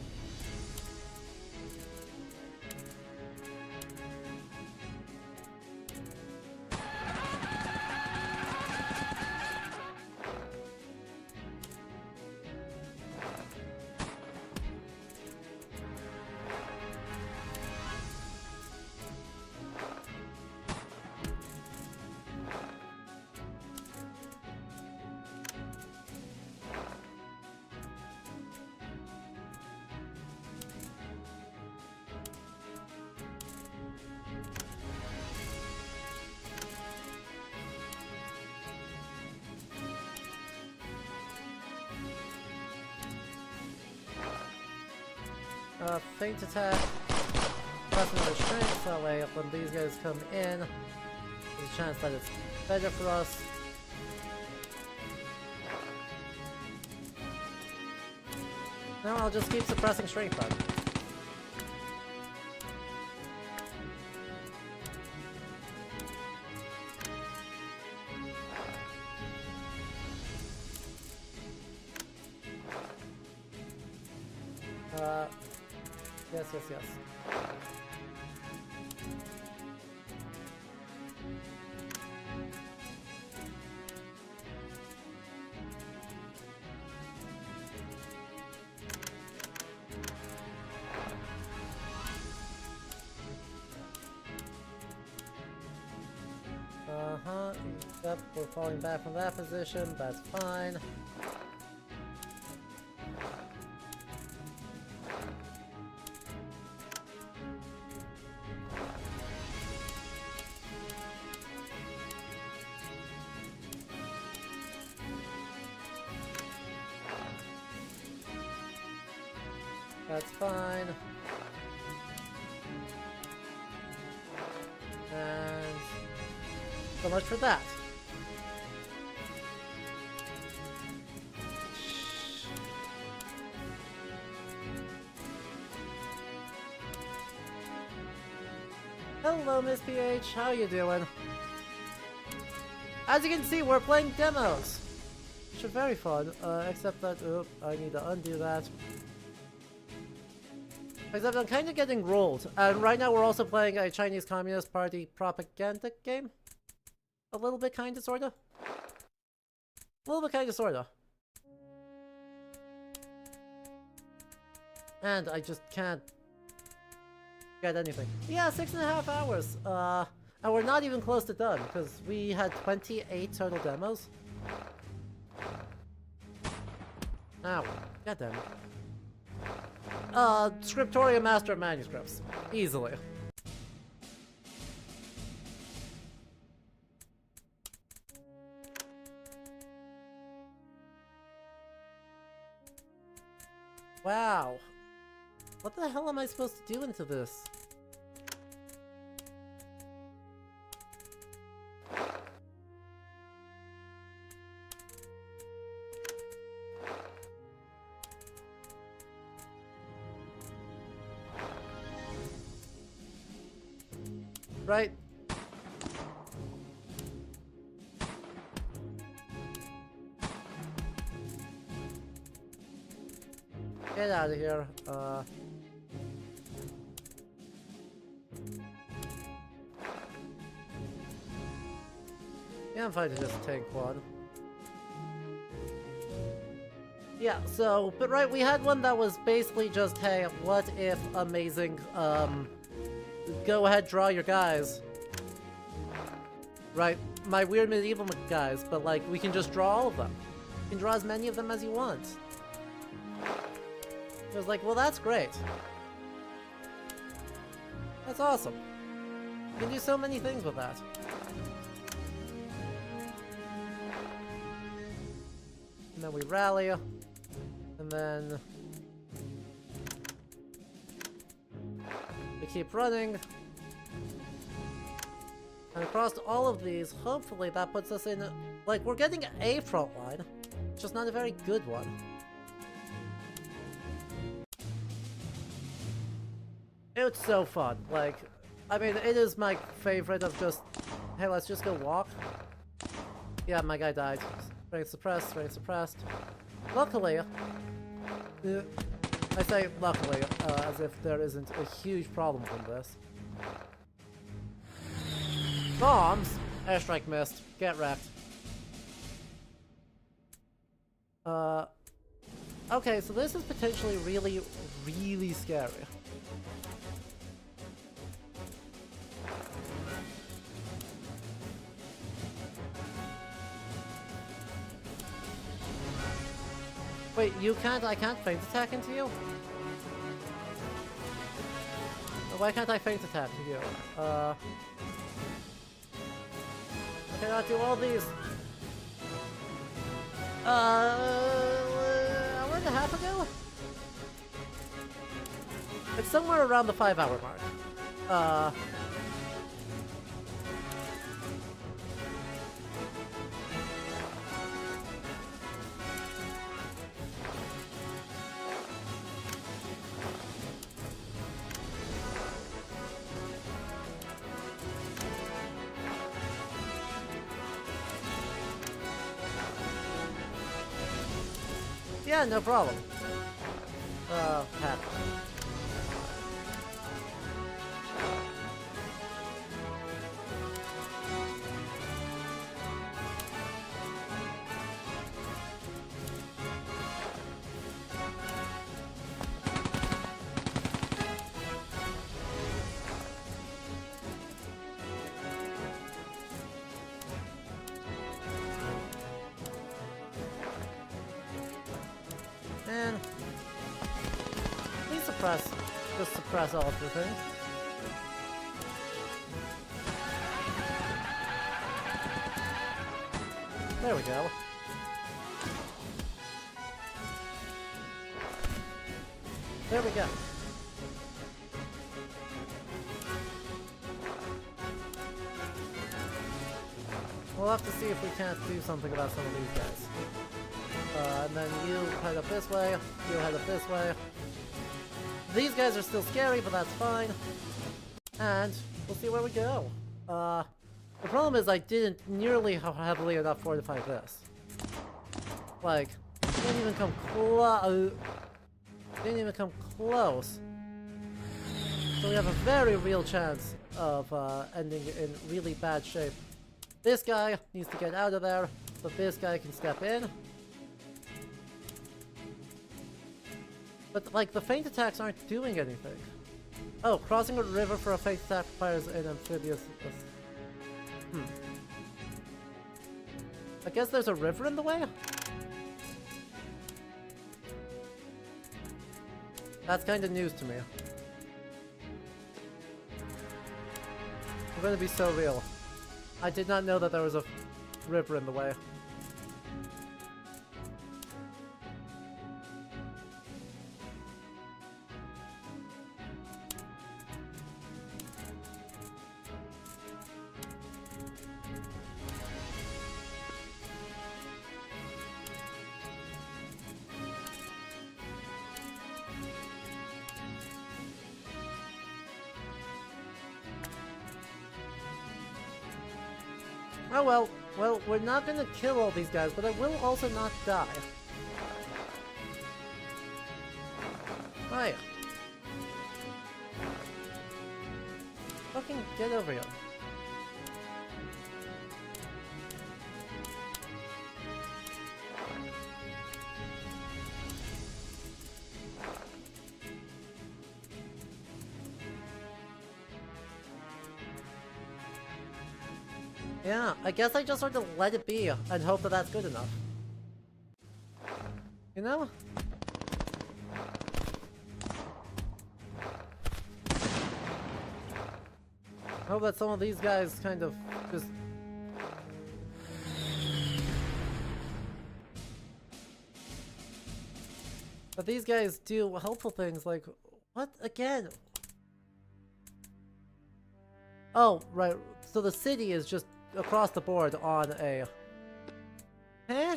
Feint attack, plus another strength, that way when these guys come in, there's a chance that it's better for us. No, I'll just keep suppressing strength then. Yes. Yep, we're falling back from that position, that's fine. That's fine. And so much for that. Hello, Miss PH. How you doing? As you can see, we're playing demos. which are very fun, except that, I need to undo that. Except I'm kind of getting rolled, and right now we're also playing a Chinese Communist Party propaganda game. A little bit, kinda, sorta. A little bit, kinda, sorta. And I just can't get anything. Yeah, 6.5 hours. And we're not even close to done, because we had 28 total demos. Ow. Goddamn. Scriptorium Master of Manuscripts. Easily. Wow. What the hell am I supposed to do into this? Right? Get out of here. Yeah, I'm fine to just tank one. Yeah, so, but right, we had one that was basically just, hey, what if amazing, go ahead, draw your guys. Right, my weird medieval guys, but like, we can just draw all of them. You can draw as many of them as you want. It was like, well, that's great. That's awesome. You can do so many things with that. And then we rally. And then we keep running. And across all of these, hopefully that puts us in, like, we're getting a front line, just not a very good one. It's so fun, like, I mean, it is my favorite of just, hey, let's just go walk. Yeah, my guy died. Strength suppressed, strength suppressed. Luckily, I say luckily, as if there isn't a huge problem from this. Bombs! Airstrike missed. Get wrecked. Okay, so this is potentially really, really scary. Wait, you can't, I can't feint attack into you? Why can't I feint attack to you? I cannot do all these. Hour and a half ago? It's somewhere around the 5-hour mark. Yeah, no problem. Pat. Man. Please suppress. Just suppress all of the things. There we go. There we go. We'll have to see if we can't do something about some of these guys. And then you head up this way, you head up this way. These guys are still scary, but that's fine. And we'll see where we go. The problem is I didn't nearly heavily enough fortify this. Like, didn't even come close. Didn't even come close. So we have a very real chance of ending in really bad shape. This guy needs to get out of there, but this guy can step in. But, like, the feint attacks aren't doing anything. Oh, crossing a river for a feint attack requires an amphibious... I guess there's a river in the way? That's kind of news to me. I'm gonna be so real. I did not know that there was a river in the way. Oh well, we're not gonna kill all these guys, but I will also not die. Right. Fucking get over here. Yeah, I guess I just sort of let it be and hope that that's good enough. You know? I hope that some of these guys kind of just... But these guys do helpful things like... What? Again? Oh, right. So the city is just across the board on a... Huh?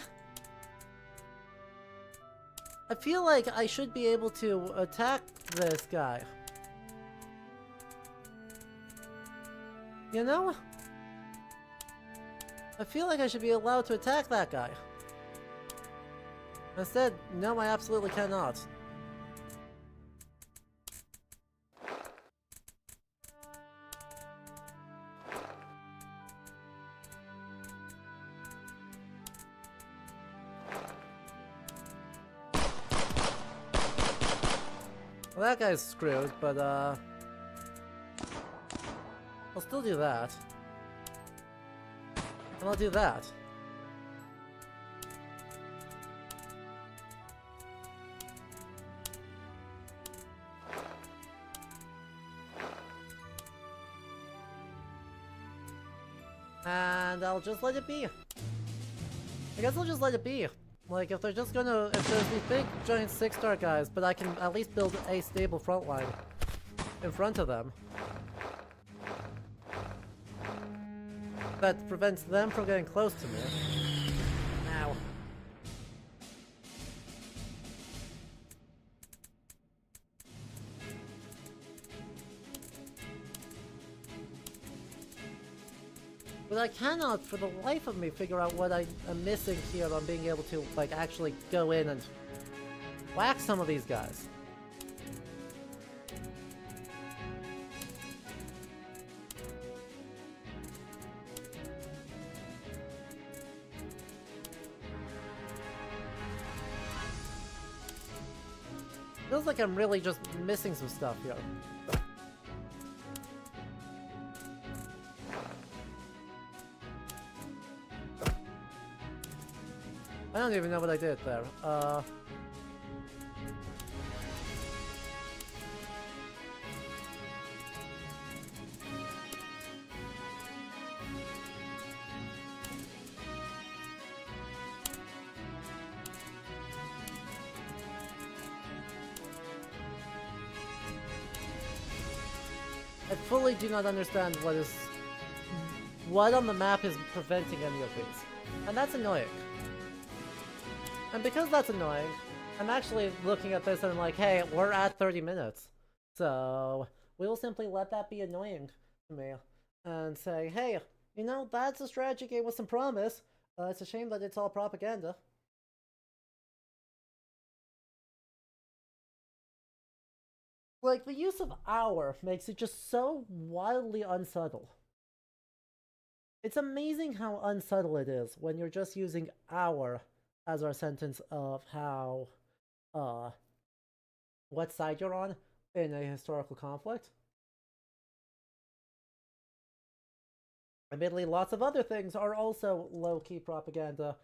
I feel like I should be able to attack this guy. You know? I feel like I should be allowed to attack that guy. Instead, no, I absolutely cannot. Well, that guy's screwed, but, I'll still do that. And I'll do that. And I'll just let it be. I guess I'll just let it be. Like, if they're just gonna... If there's these big, giant 6-star guys, but I can at least build a stable front line in front of them. That prevents them from getting close to me. Ow. But I cannot, for the life of me, figure out what I am missing here on being able to, like, actually go in and whack some of these guys. Feels like I'm really just missing some stuff here. I don't even know what I did there. I fully do not understand what on the map is preventing any of these. And that's annoying. And because that's annoying, I'm actually looking at this and I'm like, hey, we're at 30 minutes. So we'll simply let that be annoying to me and say, hey, you know, that's a strategy game with some promise. It's a shame that it's all propaganda. Like, the use of our makes it just so wildly unsubtle. It's amazing how unsubtle it is when you're just using our as our sentence of how, what side you're on in a historical conflict. Admittedly, lots of other things are also low-key propaganda,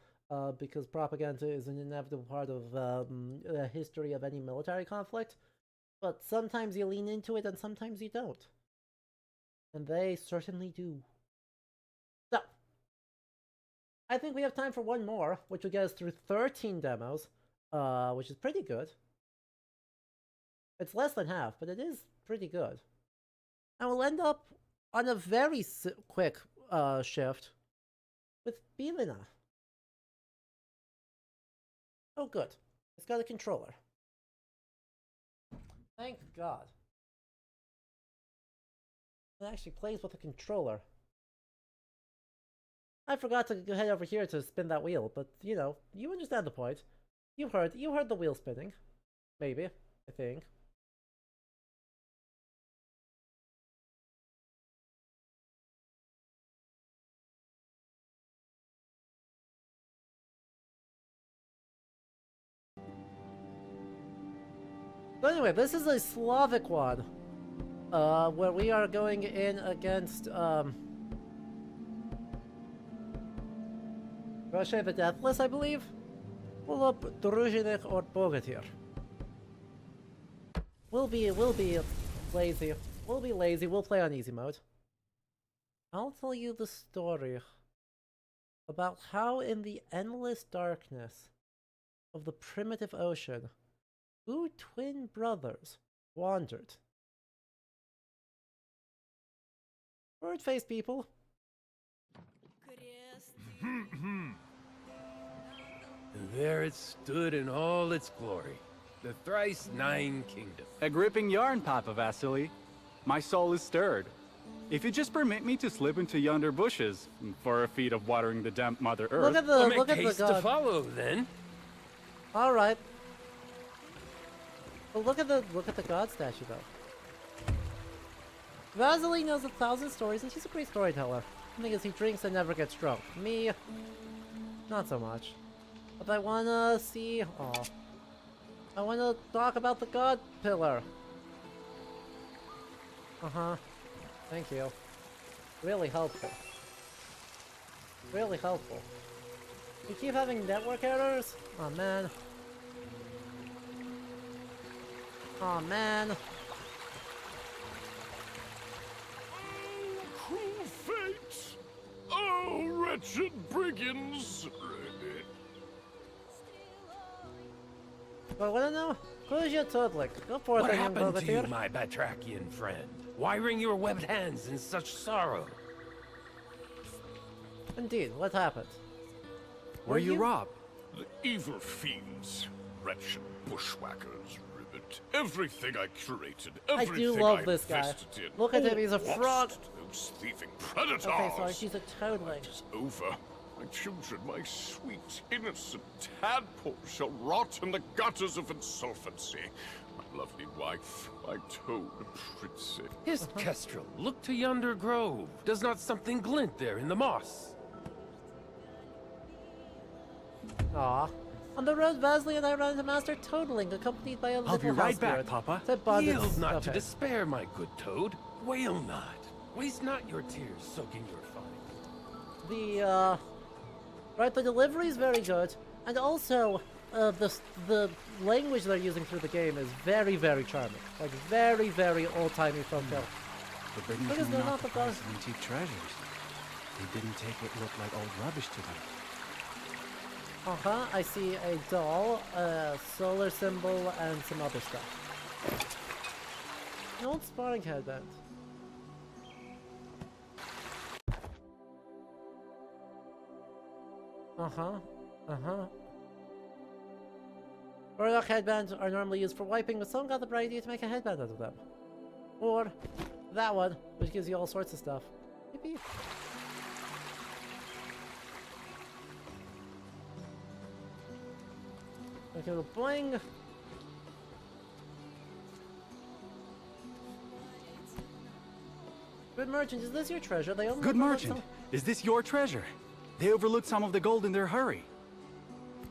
because propaganda is an inevitable part of the history of any military conflict. But sometimes you lean into it and sometimes you don't. And they certainly do. So, I think we have time for one more, which will get us through 13 demos, which is pretty good. It's less than half, but it is pretty good. And we'll end up on a very quick shift with Bilina. Oh, good. It's got a controller. Thank God. It actually plays with a controller. I forgot to head over here to spin that wheel, but you know, you understand the point. You heard the wheel spinning. Maybe, I think. So anyway, this is a Slavic one, where we are going in against, Russia the Deathless, I believe? Pull up Druzinik or Bogatyr. We'll be lazy. We'll be lazy, we'll play on easy mode. I'll tell you the story about how in the endless darkness of the primitive ocean, 2 twin brothers wandered. Bird-faced people. And there it stood in all its glory, the thrice 9 kingdoms. A gripping yarn, Papa Vasily. My soul is stirred. If you just permit me to slip into yonder bushes for a feat of watering the damp Mother Earth. Look at the Make haste to god. follow, then. All right. But look at the god statue though. Vasily knows 1,000 stories and she's a great storyteller. The thing is, he drinks and never gets drunk. Me, not so much. But I wanna see. Oh, I wanna talk about the god pillar. Thank you. Really helpful. Really helpful. We keep having network errors? Oh man. Oh man. Cruel fate! Oh, wretched brigands! Well, wanna know? Who's your Tudlik? Go forth, What young happened to you, Bogatyr. my Batrachian friend? Why wring your webbed hands in such sorrow? Indeed, what happened? Were you robbed? The evil fiends, wretched bushwhackers, ribbit. Everything I curated, I everything do love I this guy. invested in. Look at him, all he's a frog. lost. Those thieving predators. Okay, sorry, she's a toadling. It's over. My children, my sweet, innocent tadpoles shall rot in the gutters of insolvency. My lovely wife, my toad princess. His kestrel, look to yonder grove. Does not something glint there in the moss? Aw. On the road, Vasily and I ran into Master Toadling, accompanied by a I'll little be right house back, spirit. Papa. Said Bond is- Yield not to okay. despair, my good toad. Wail not. Waste not your tears soaking your fine. The, right, the delivery is very good, and also, the language they're using through the game is very, very charming. Like, very, very old-timey folktale. The brigands Because knew they're not not to the prize best. antique treasures. They didn't take what looked like old rubbish to them. I see a doll, a solar symbol, and some other stuff. An old spotting headband. Burdock headbands are normally used for wiping, but someone got the bright idea to make a headband out of them. Or that one, which gives you all sorts of stuff. Yippee. Okay, little bling. Good merchant, is this your treasure? They Good merchant, is this your treasure? They overlooked some of the gold in their hurry.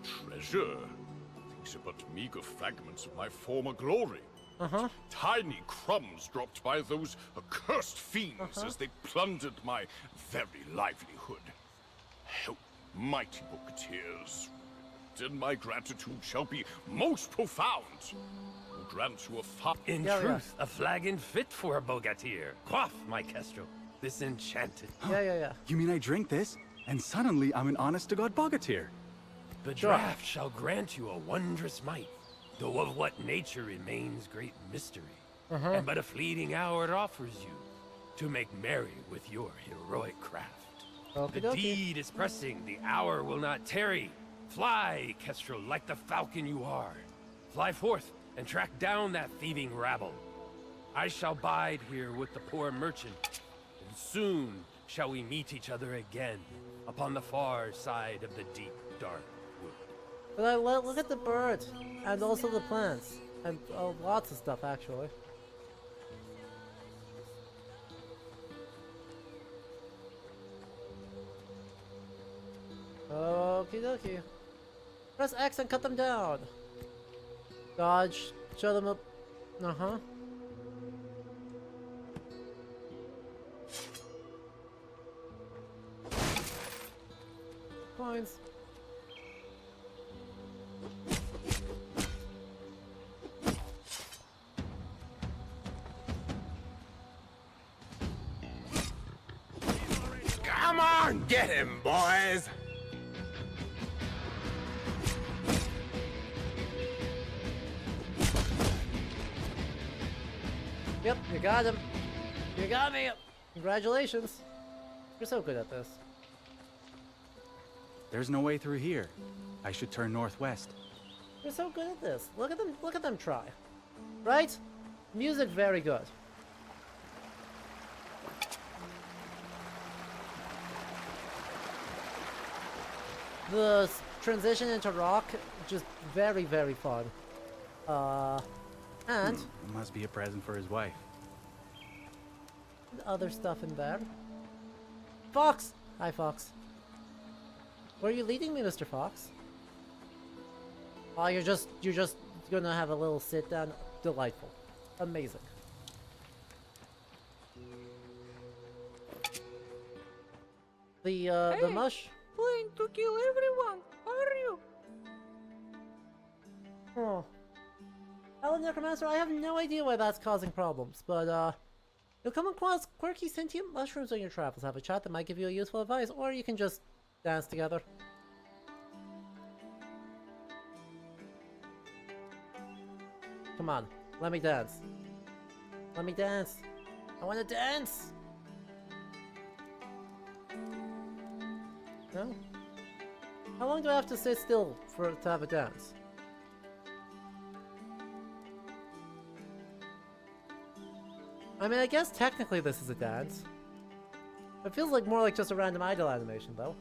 Treasure? These are but meager fragments of my former glory. Tiny crumbs dropped by those accursed fiends as they plundered my very livelihood. Help, mighty booketeers. Then my gratitude shall be most profound. Will grant you a far... In truth, a flagon fit for a bogatir. Quaff, my kestrel. This enchanted. Yeah. You mean I drink this, and suddenly I'm an honest-to-God bogatir? The draught shall grant you a wondrous might, though of what nature remains great mystery, and but a fleeting hour it offers you, to make merry with your heroic craft. The deed is pressing, the hour will not tarry. Fly, kestrel, like the falcon you are. Fly forth and track down that thieving rabble. I shall bide here with the poor merchant, and soon shall we meet each other again upon the far side of the deep, dark wood. But look at the birds, and also the plants, and lots of stuff actually. Okie dokie. Press X and cut them down. Dodge, show them up. Coins. Come on, get him, boys! Yep, you got him. You got me. Congratulations. You're so good at this. There's no way through here. I should turn northwest. You're so good at this. Look at them try. Right? Music very good. The transition into rock, just very, very fun. And It must be a present for his wife. other stuff in there. Fox! Hi, Fox. Where are you leading me, Mr. Fox? Oh, you're just gonna have a little sit down. Delightful. Amazing. The mush. Planning to kill everyone, are you? Oh. Hello, Necromancer. I have no idea why that's causing problems, but you'll come across quirky sentient mushrooms on your travels. Have a chat that might give you a useful advice, or you can just dance together. Come on, let me dance. Let me dance. I want to dance. No? How long do I have to sit still to have a dance? I mean, I guess technically this is a dance. It feels like more like just a random idle animation, though.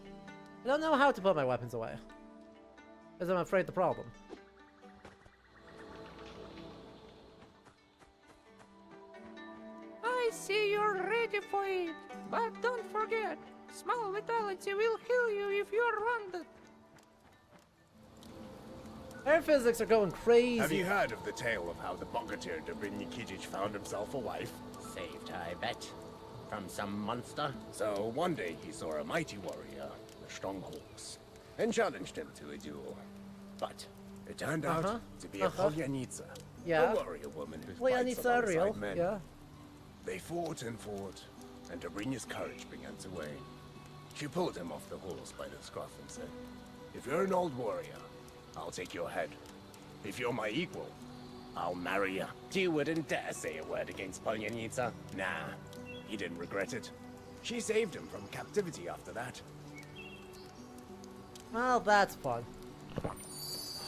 I don't know how to put my weapons away, because I'm afraid the problem. I see you're ready for it, but don't forget, small vitality will heal you if you're wounded. Air physics are going crazy. Have you heard of the tale of how the Bogatyr Dobrinny Kijich found himself a wife? Saved, I bet. From some monster? So one day he saw a mighty warrior with a strong horse and challenged him to a duel. But it turned out to be a Polyanitsa, Yeah. a warrior woman who fights Polyanitsa alongside real. men. Yeah. They fought and fought, and Dobrinya's courage began to wane. She pulled him off the horse by the scruff and said, "If you're an old warrior, I'll take your head. If you're my equal, I'll marry you." You wouldn't dare say a word against Polyanitsa. Nah, he didn't regret it. She saved him from captivity after that. Well, that's fun.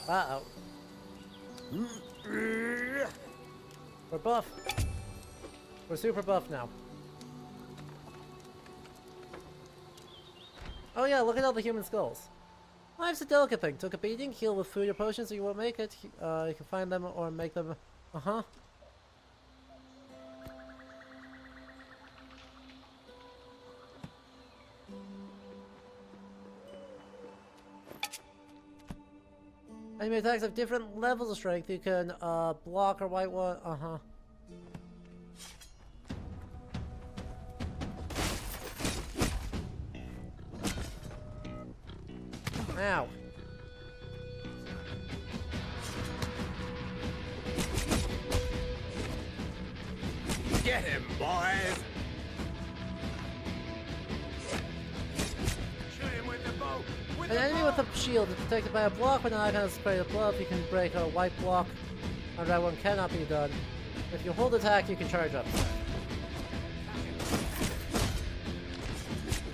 Uh-oh. We're buff. We're super buff now. Oh yeah, look at all the human skulls. Life's a delicate thing. Took a beating, heal with food or potions so you won't make it. You can find them or make them. Enemy attacks have different levels of strength. You can block or white one. Ow. Get him, boys! Shoot him with the bow! An enemy with a shield is protected by a block when an icon is sprayed with blood. You can break a white block. A red one cannot be done. If you hold attack, you can charge up.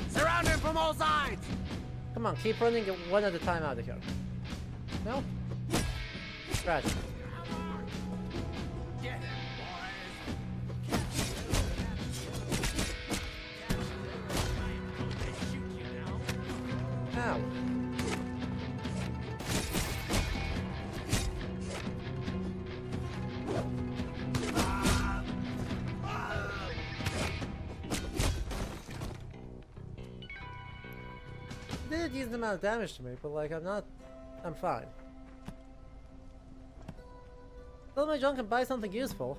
Surround him from all sides! Come on, keep running it one at a time out of here. No? Scratch. Get him, Ow. It did a decent amount of damage to me, but like I'm fine. Sell my junk and buy something useful.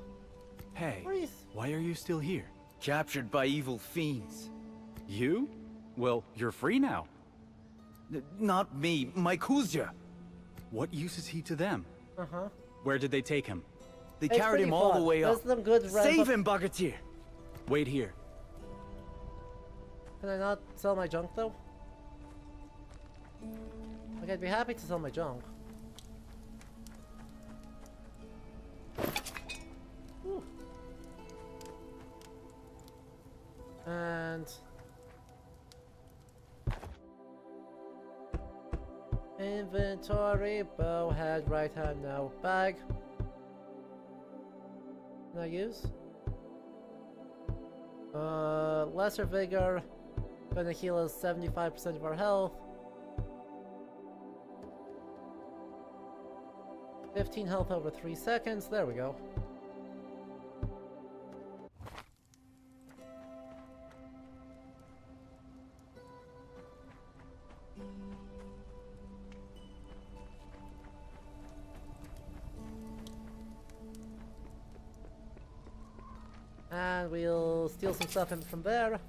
Hey, What are you why are you still here? Captured by evil fiends. You? Well, you're free now. Not me, my Kuzya. What use is he to them? Uh-huh. Where did they take him? They It's carried pretty him all fun. the way There's up. some good Save him, Bagatir! Wait here. Can I not sell my junk though? Like I'd be happy to sell my junk. Whew. And inventory, bow, head, right hand, no. Bag. Can I use? Lesser vigor. Gonna heal us 75% of our health. 15 health over 3 seconds. There we go. And we'll steal some stuff from there.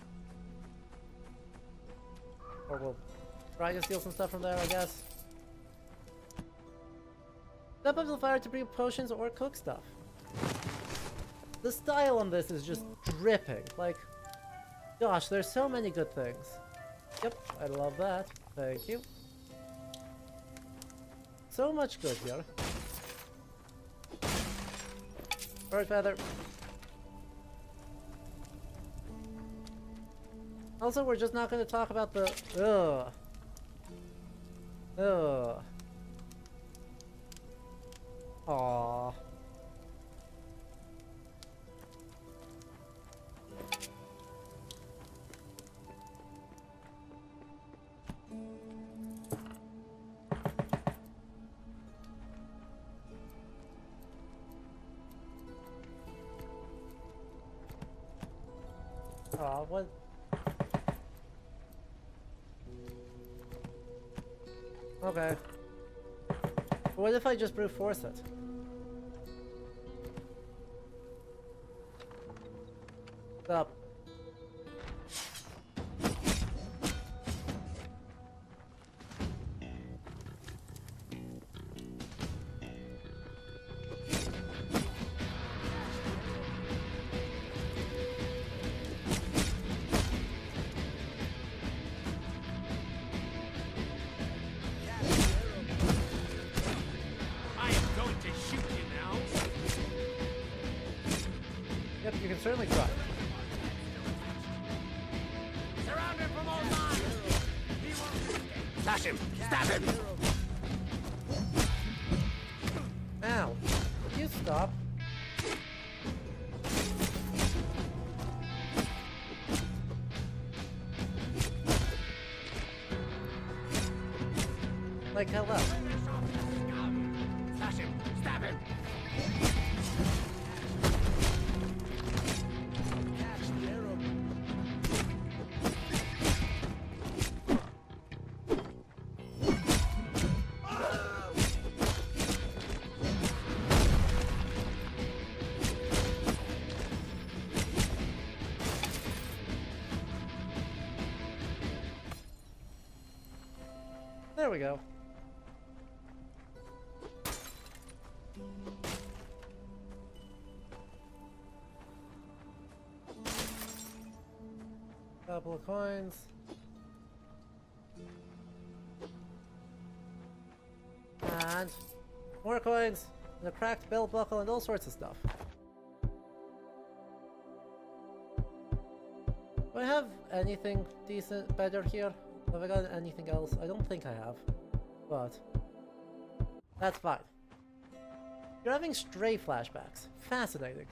Or we'll try to steal some stuff from there, I guess. Step up to the fire to brew potions or cook stuff. The style on this is just dripping. Like, gosh, there's so many good things. Yep, I love that. Thank you. So much good here. Bird feather. Also, we're just not going to talk about the... Ugh. Ugh. Aww. Aw, what? Okay. What if I just brute force it? Stop. Yep, you can certainly try. Surround him from all sides! Slash him! Stab him! Ow. Would you stop? Like hell up. Slash him! Stab him! There we go. Couple of coins. And more coins, and a cracked belt buckle, and all sorts of stuff. Do I have anything decent, better here? Have I got anything else? I don't think I have. But that's fine. You're having stray flashbacks. Fascinating.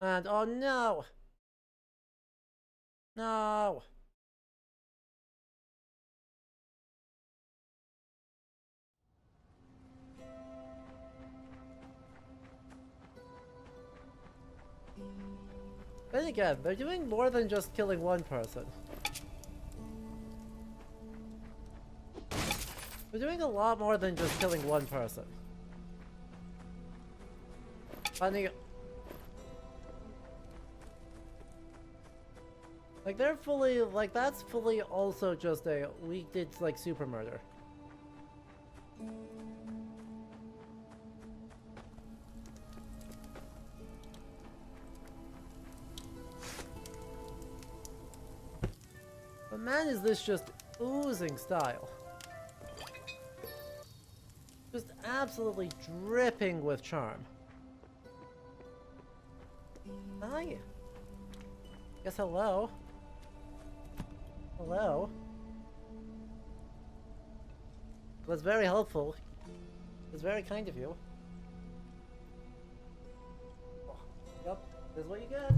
And oh no! No! Then again, they're doing more than just killing one person. They're doing a lot more than just killing one person. Funny. Like, they're fully, like, that's fully also just a, we did, like, super murder. But man, is this just oozing style. Just absolutely dripping with charm. Hi. Guess hello. Hello. Was very helpful. It was very kind of you. Oh, yep, this is what you get.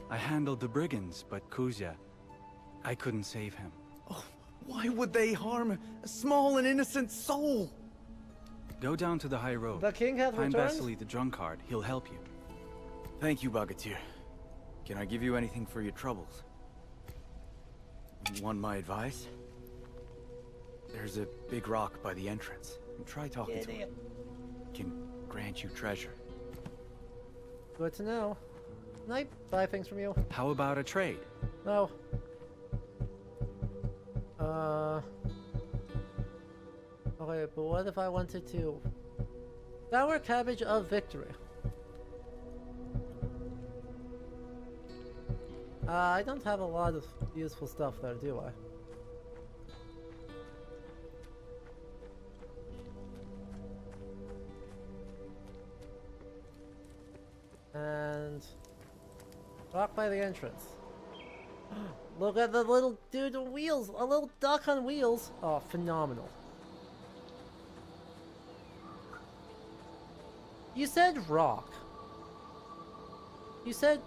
I handled the brigands, but Kuzya, I couldn't save him. Oh, why would they harm a small and innocent soul? Go down to the high road. The king hath Find returned? Vasily the drunkard. He'll help you. Thank you, Bogatyr. Can I give you anything for your troubles? Want my advice? There's a big rock by the entrance. Try talking to him. Can grant you treasure. Good to know. Can I buy things from you? How about a trade? No. Okay, but what if I wanted to... Sour cabbage of victory. I don't have a lot of useful stuff there, do I? And... Rock by the entrance. Look at the little dude on wheels! A little duck on wheels! Oh, phenomenal. You said rock. You said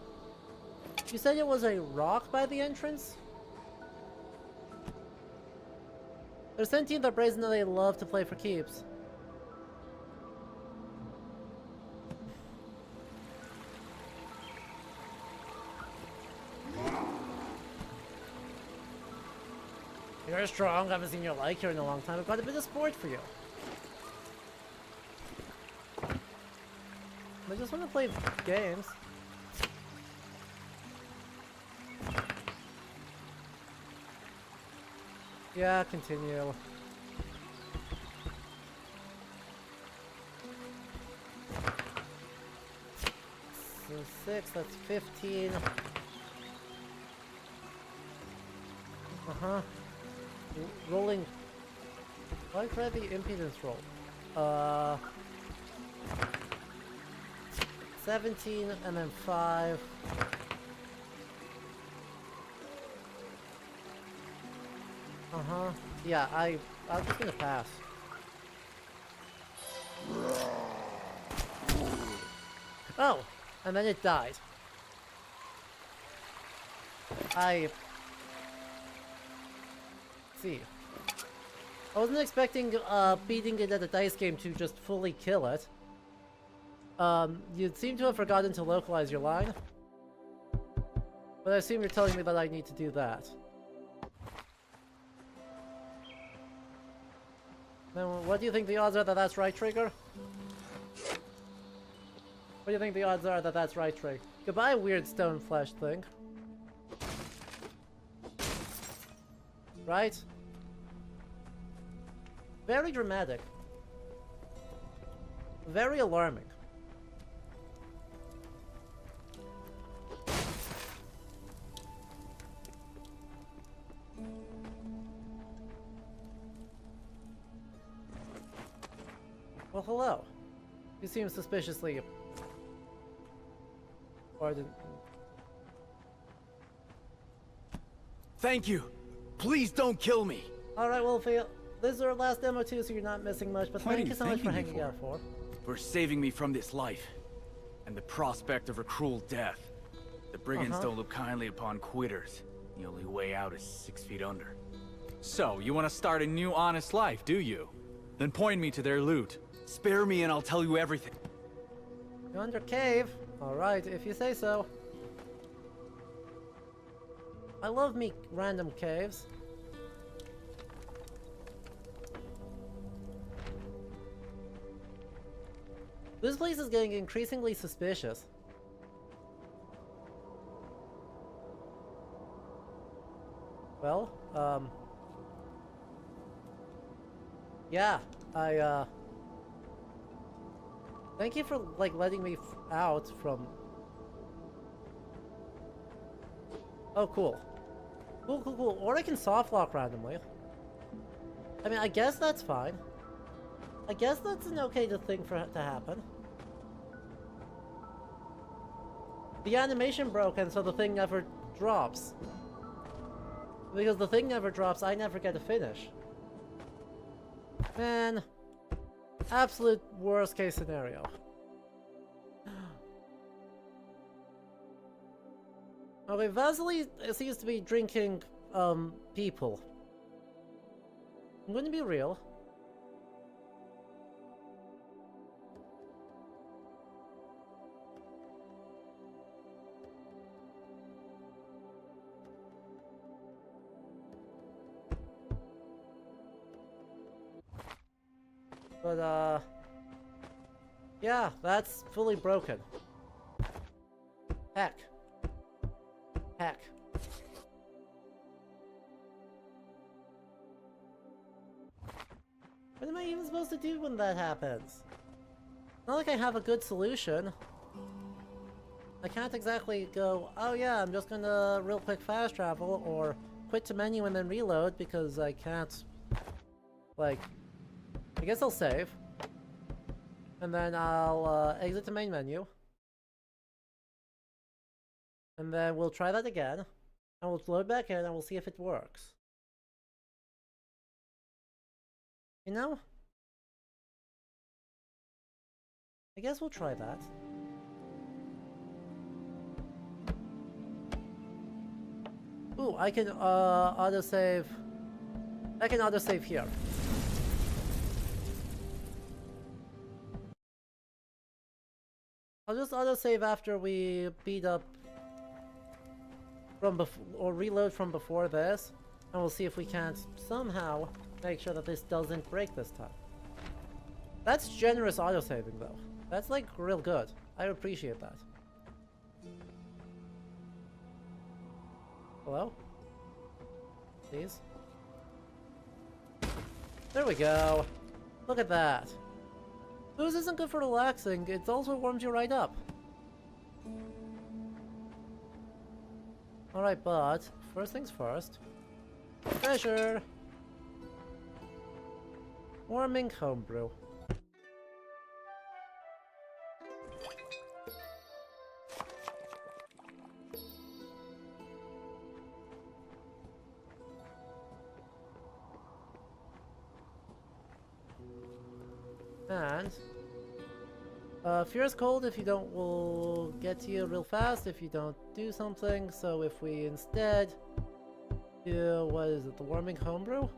it was a rock by the entrance? They're sentient, they're brazen, and they love to play for keeps. You're strong, I haven't seen your like here in a long time. I've got a bit of sport for you. I just want to play games. Yeah, continue. So 6, that's 15. Uh-huh. Rolling. Why try the impedance roll? 17 and then 5. Uh-huh. Yeah, I'm just gonna pass. Oh! And then it died. See. I wasn't expecting beating it at a dice game to just fully kill it. You seem to have forgotten to localize your line. But I assume you're telling me that I need to do that. Then what do you think the odds are that that's right, Trigger? What do you think the odds are that that's right, Trig? Goodbye, weird stone flesh thing. Right? Very dramatic. Very alarming. Well, hello. You seem suspiciously... Pardon. Thank you. Please don't kill me. Alright, well, this is our last demo too, so you're not missing much, but What are thank you you so much for thanking me hanging out for. For saving me from this life, and the prospect of a cruel death. The brigands don't look kindly upon quitters. The only way out is 6 feet under. So, you want to start a new honest life, do you? Then point me to their loot. Spare me and I'll tell you everything. Yonder cave. Alright, if you say so. I love me random caves. This place is getting increasingly suspicious. Well, yeah, thank you for, like, letting me out from... Oh, cool. Cool. Or I can soft lock randomly. I mean, I guess that's fine. I guess that's an okay thing for to happen. The animation broke, and so the thing never drops. Because the thing never drops, I never get to finish. Man. Absolute worst case scenario. Okay, Vasily seems to be drinking, people. I'm going to be real. But, yeah, that's fully broken. Heck. What am I even supposed to do when that happens? Not like I have a good solution. I can't exactly go, oh yeah, I'm just gonna real quick fast travel, or quit to menu and then reload, because I can't, like, I guess I'll save. And then I'll exit the main menu. And then we'll try that again. And we'll load back in and we'll see if it works. You know? I guess we'll try that. Ooh, I can autosave. I can autosave here. I'll just autosave after we beat up from before, or reload from before this, and we'll see if we can't somehow make sure that this doesn't break this time. That's generous autosaving though. That's like real good. I appreciate that. Hello? Please? There we go. Look at that. Booze isn't good for relaxing, it also warms you right up. Alright, but first things first. Treasure! Warming homebrew. And fierce cold if you don't will get to you real fast if you don't do something. So if we instead do, what is it, the warming homebrew?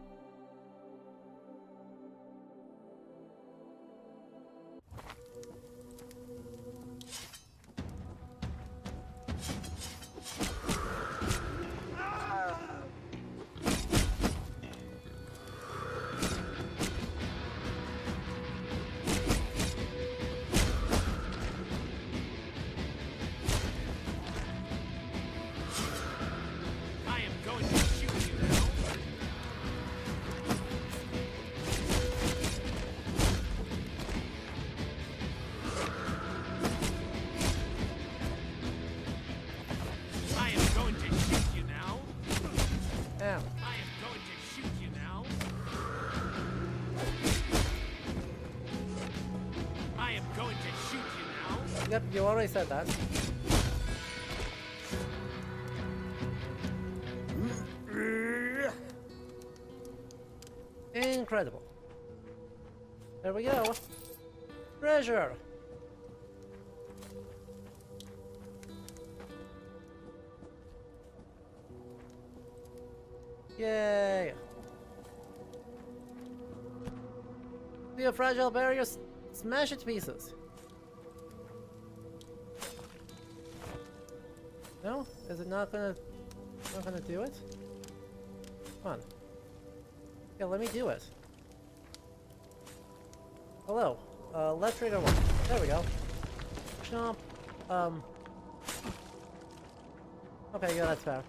Yep, you already said that. Incredible. There we go. Treasure! Yay! See a fragile barrier? Smash it to pieces. No? Is it not gonna do it? Come on. Yeah, let me do it. Hello. Left trigger one. There we go. Chomp. Okay, yeah, that's fair.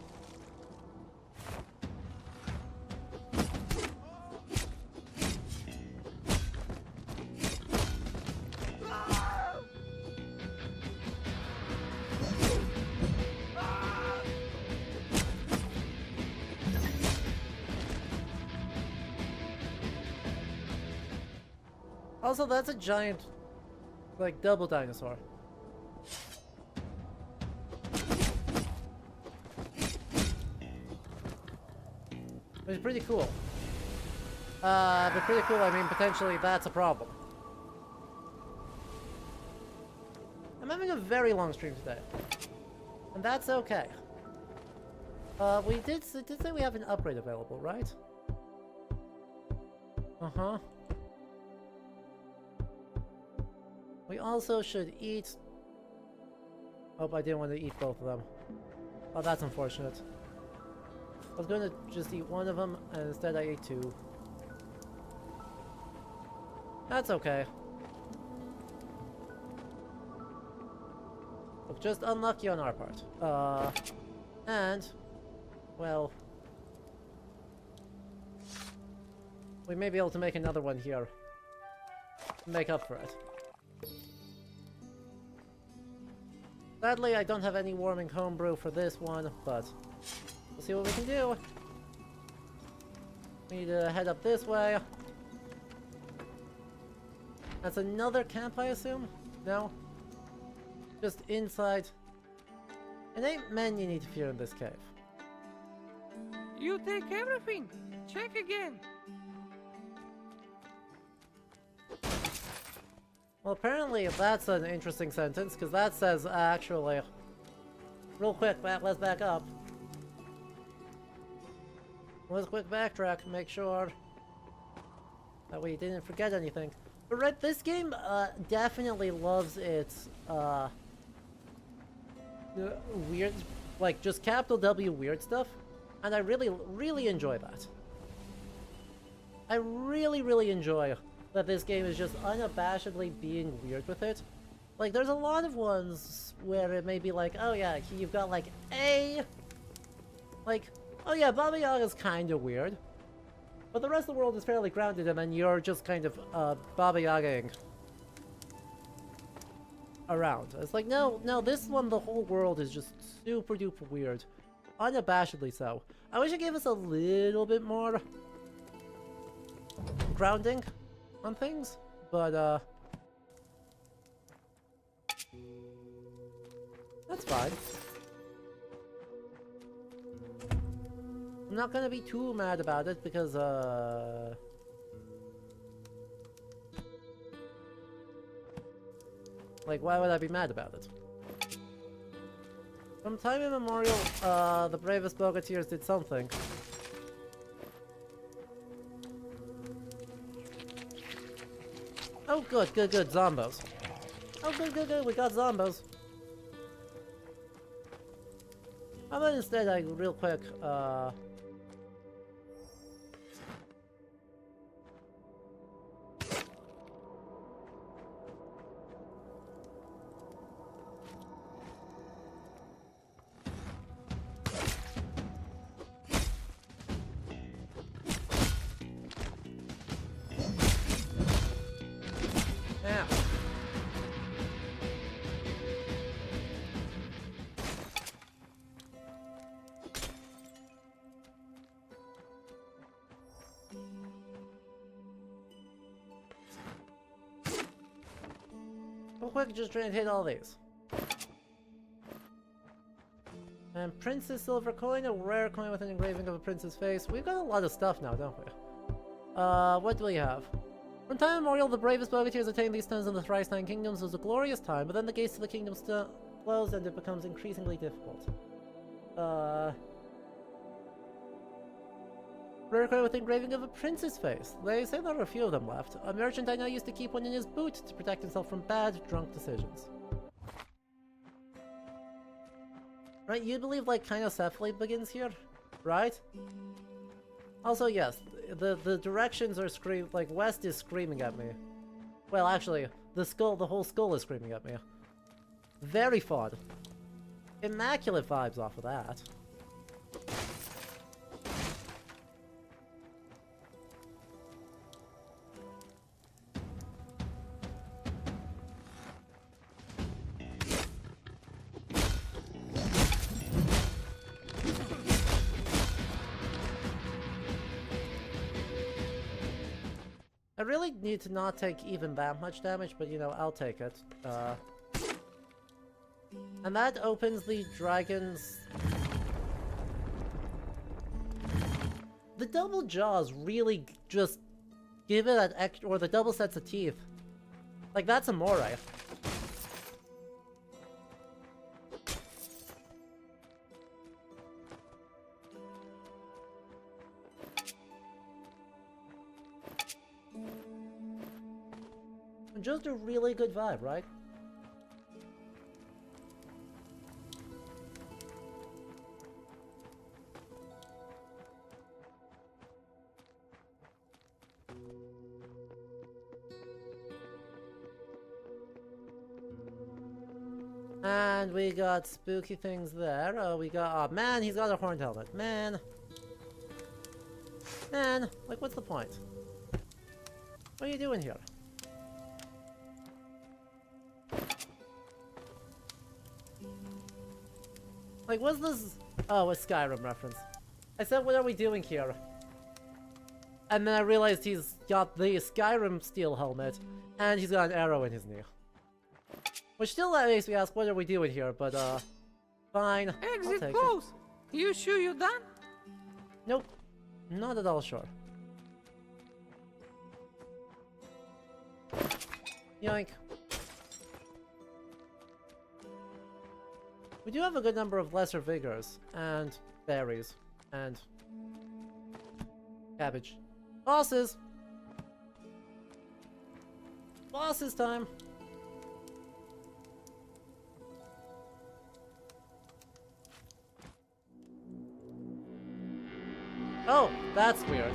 Also, that's a giant, like, double dinosaur. Which is pretty cool. But pretty cool, I mean, potentially that's a problem. I'm having a very long stream today. And that's okay. We did say we have an upgrade available, right? Uh-huh. We also should eat... Oh, I didn't want to eat both of them. Oh, that's unfortunate. I was going to just eat one of them, and instead I ate two. That's okay. Look, just unlucky on our part. And... Well... We may be able to make another one here. Make up for it. Sadly, I don't have any warming homebrew for this one, but we'll see what we can do. We need to head up this way. That's another camp, I assume? No? Just inside. It ain't men you need to fear in this cave. You take everything. Check again. Well, apparently that's an interesting sentence, because that says, actually... Real quick, let's back up. Let's quick backtrack, make sure that we didn't forget anything. But right, this game definitely loves its weird, like just capital W weird stuff, and I really enjoy that. I really enjoy that this game is just unabashedly being weird with it. Like, there's a lot of ones where it may be like, oh yeah, you've got like like, oh yeah, Baba Yaga's kind of weird, but the rest of the world is fairly grounded, and then you're just kind of Baba Yagaing around. It's like, no, this one, the whole world is just super duper weird. Unabashedly so. I wish it gave us a little bit more grounding on things, but that's fine. I'm not gonna be too mad about it because like, why would I be mad about it? From time immemorial, the bravest Bogateers did something. Oh, good, zombos. Oh, good, we got zombos. How about instead I, real quick, Real quick, just trying to hit all these. And Prince's silver coin, a rare coin with an engraving of a prince's face. We've got a lot of stuff now, don't we? What do we have? From time immemorial, the bravest bogateers attained these stones in the thrice nine kingdoms. It was a glorious time, but then the gates to the kingdom closed and it becomes increasingly difficult. Rare coin with engraving of a prince's face. They say there are a few of them left. A merchant I know used to keep one in his boot to protect himself from bad, drunk decisions. Right, you believe like Kynocephaly begins here, right? Also, yes, the directions are like west is screaming at me. Well, actually, the whole skull is screaming at me. Very fun. Immaculate vibes off of that. I really need to not take even that much damage, but you know, I'll take it. And that opens the dragon's... The double jaws really just give it that extra, or the double sets of teeth. Like, that's a moray. Just a really good vibe, right? And we got spooky things there. Oh, we got... Oh, man, he's got a horned helmet. Man. Man, like, what's the point? What are you doing here? Like, what's this? Oh, a Skyrim reference. I said, what are we doing here? And then I realized he's got the Skyrim steel helmet, and he's got an arrow in his knee. Which still makes me ask, what are we doing here? But, fine. Exit close! You sure you're done? Nope. Not at all sure. Yoink. We do have a good number of lesser vigors, and berries, and cabbage. Bosses! Bosses time! Oh, that's weird.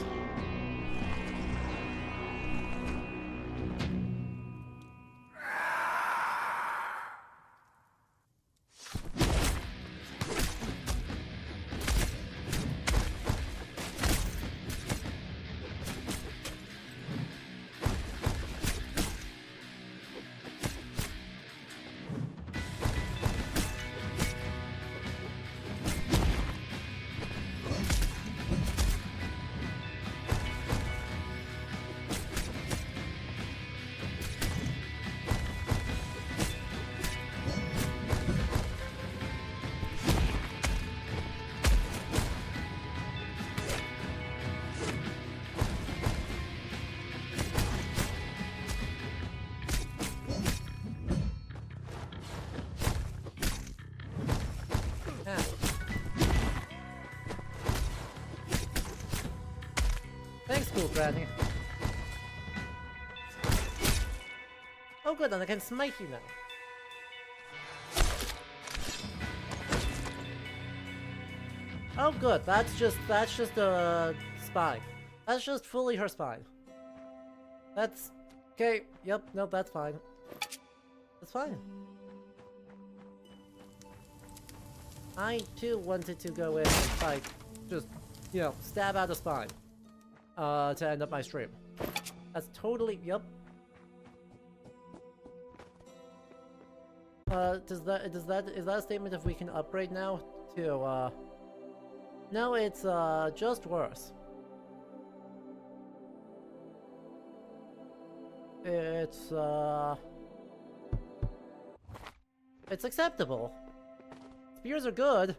Thanks, cool Granny. Oh good, and I can smite you now. Oh good, that's just a spine. That's just fully her spine. That's okay, yep, nope, that's fine. That's fine. I too wanted to go in and fight, just, you know, stab out a spine. To end up my stream. That's totally, yep. Is that a statement if we can upgrade now to, no, it's, just worse. It's, It's acceptable. Spears are good.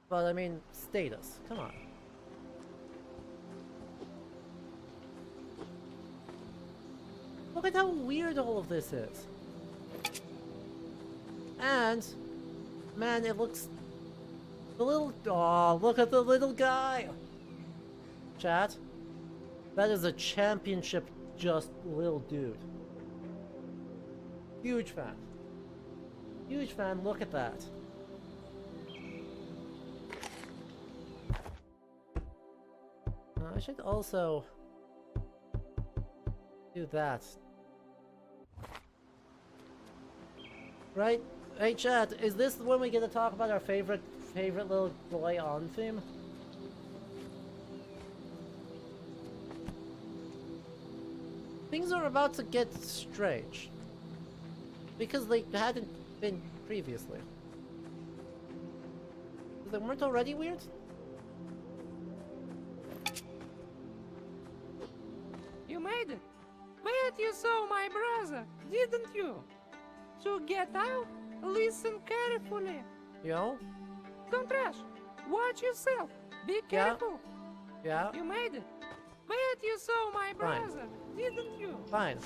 But I mean, status. Come on. Look at how weird all of this is. And, man, it looks... The little... Aw, look at the little guy! Chat. That is a championship just little dude. Huge fan. Huge fan, look at that. I should also do that. Right? Hey chat, is this when we get to talk about our favorite little boy on theme? Things are about to get strange. Because they hadn't been previously. They weren't already weird? You made it. But you saw my brother, didn't you? To get out, listen carefully. Yo? Don't rush. Watch yourself. Be careful. Yeah? You made it. But you saw my brother, didn't you? Fine.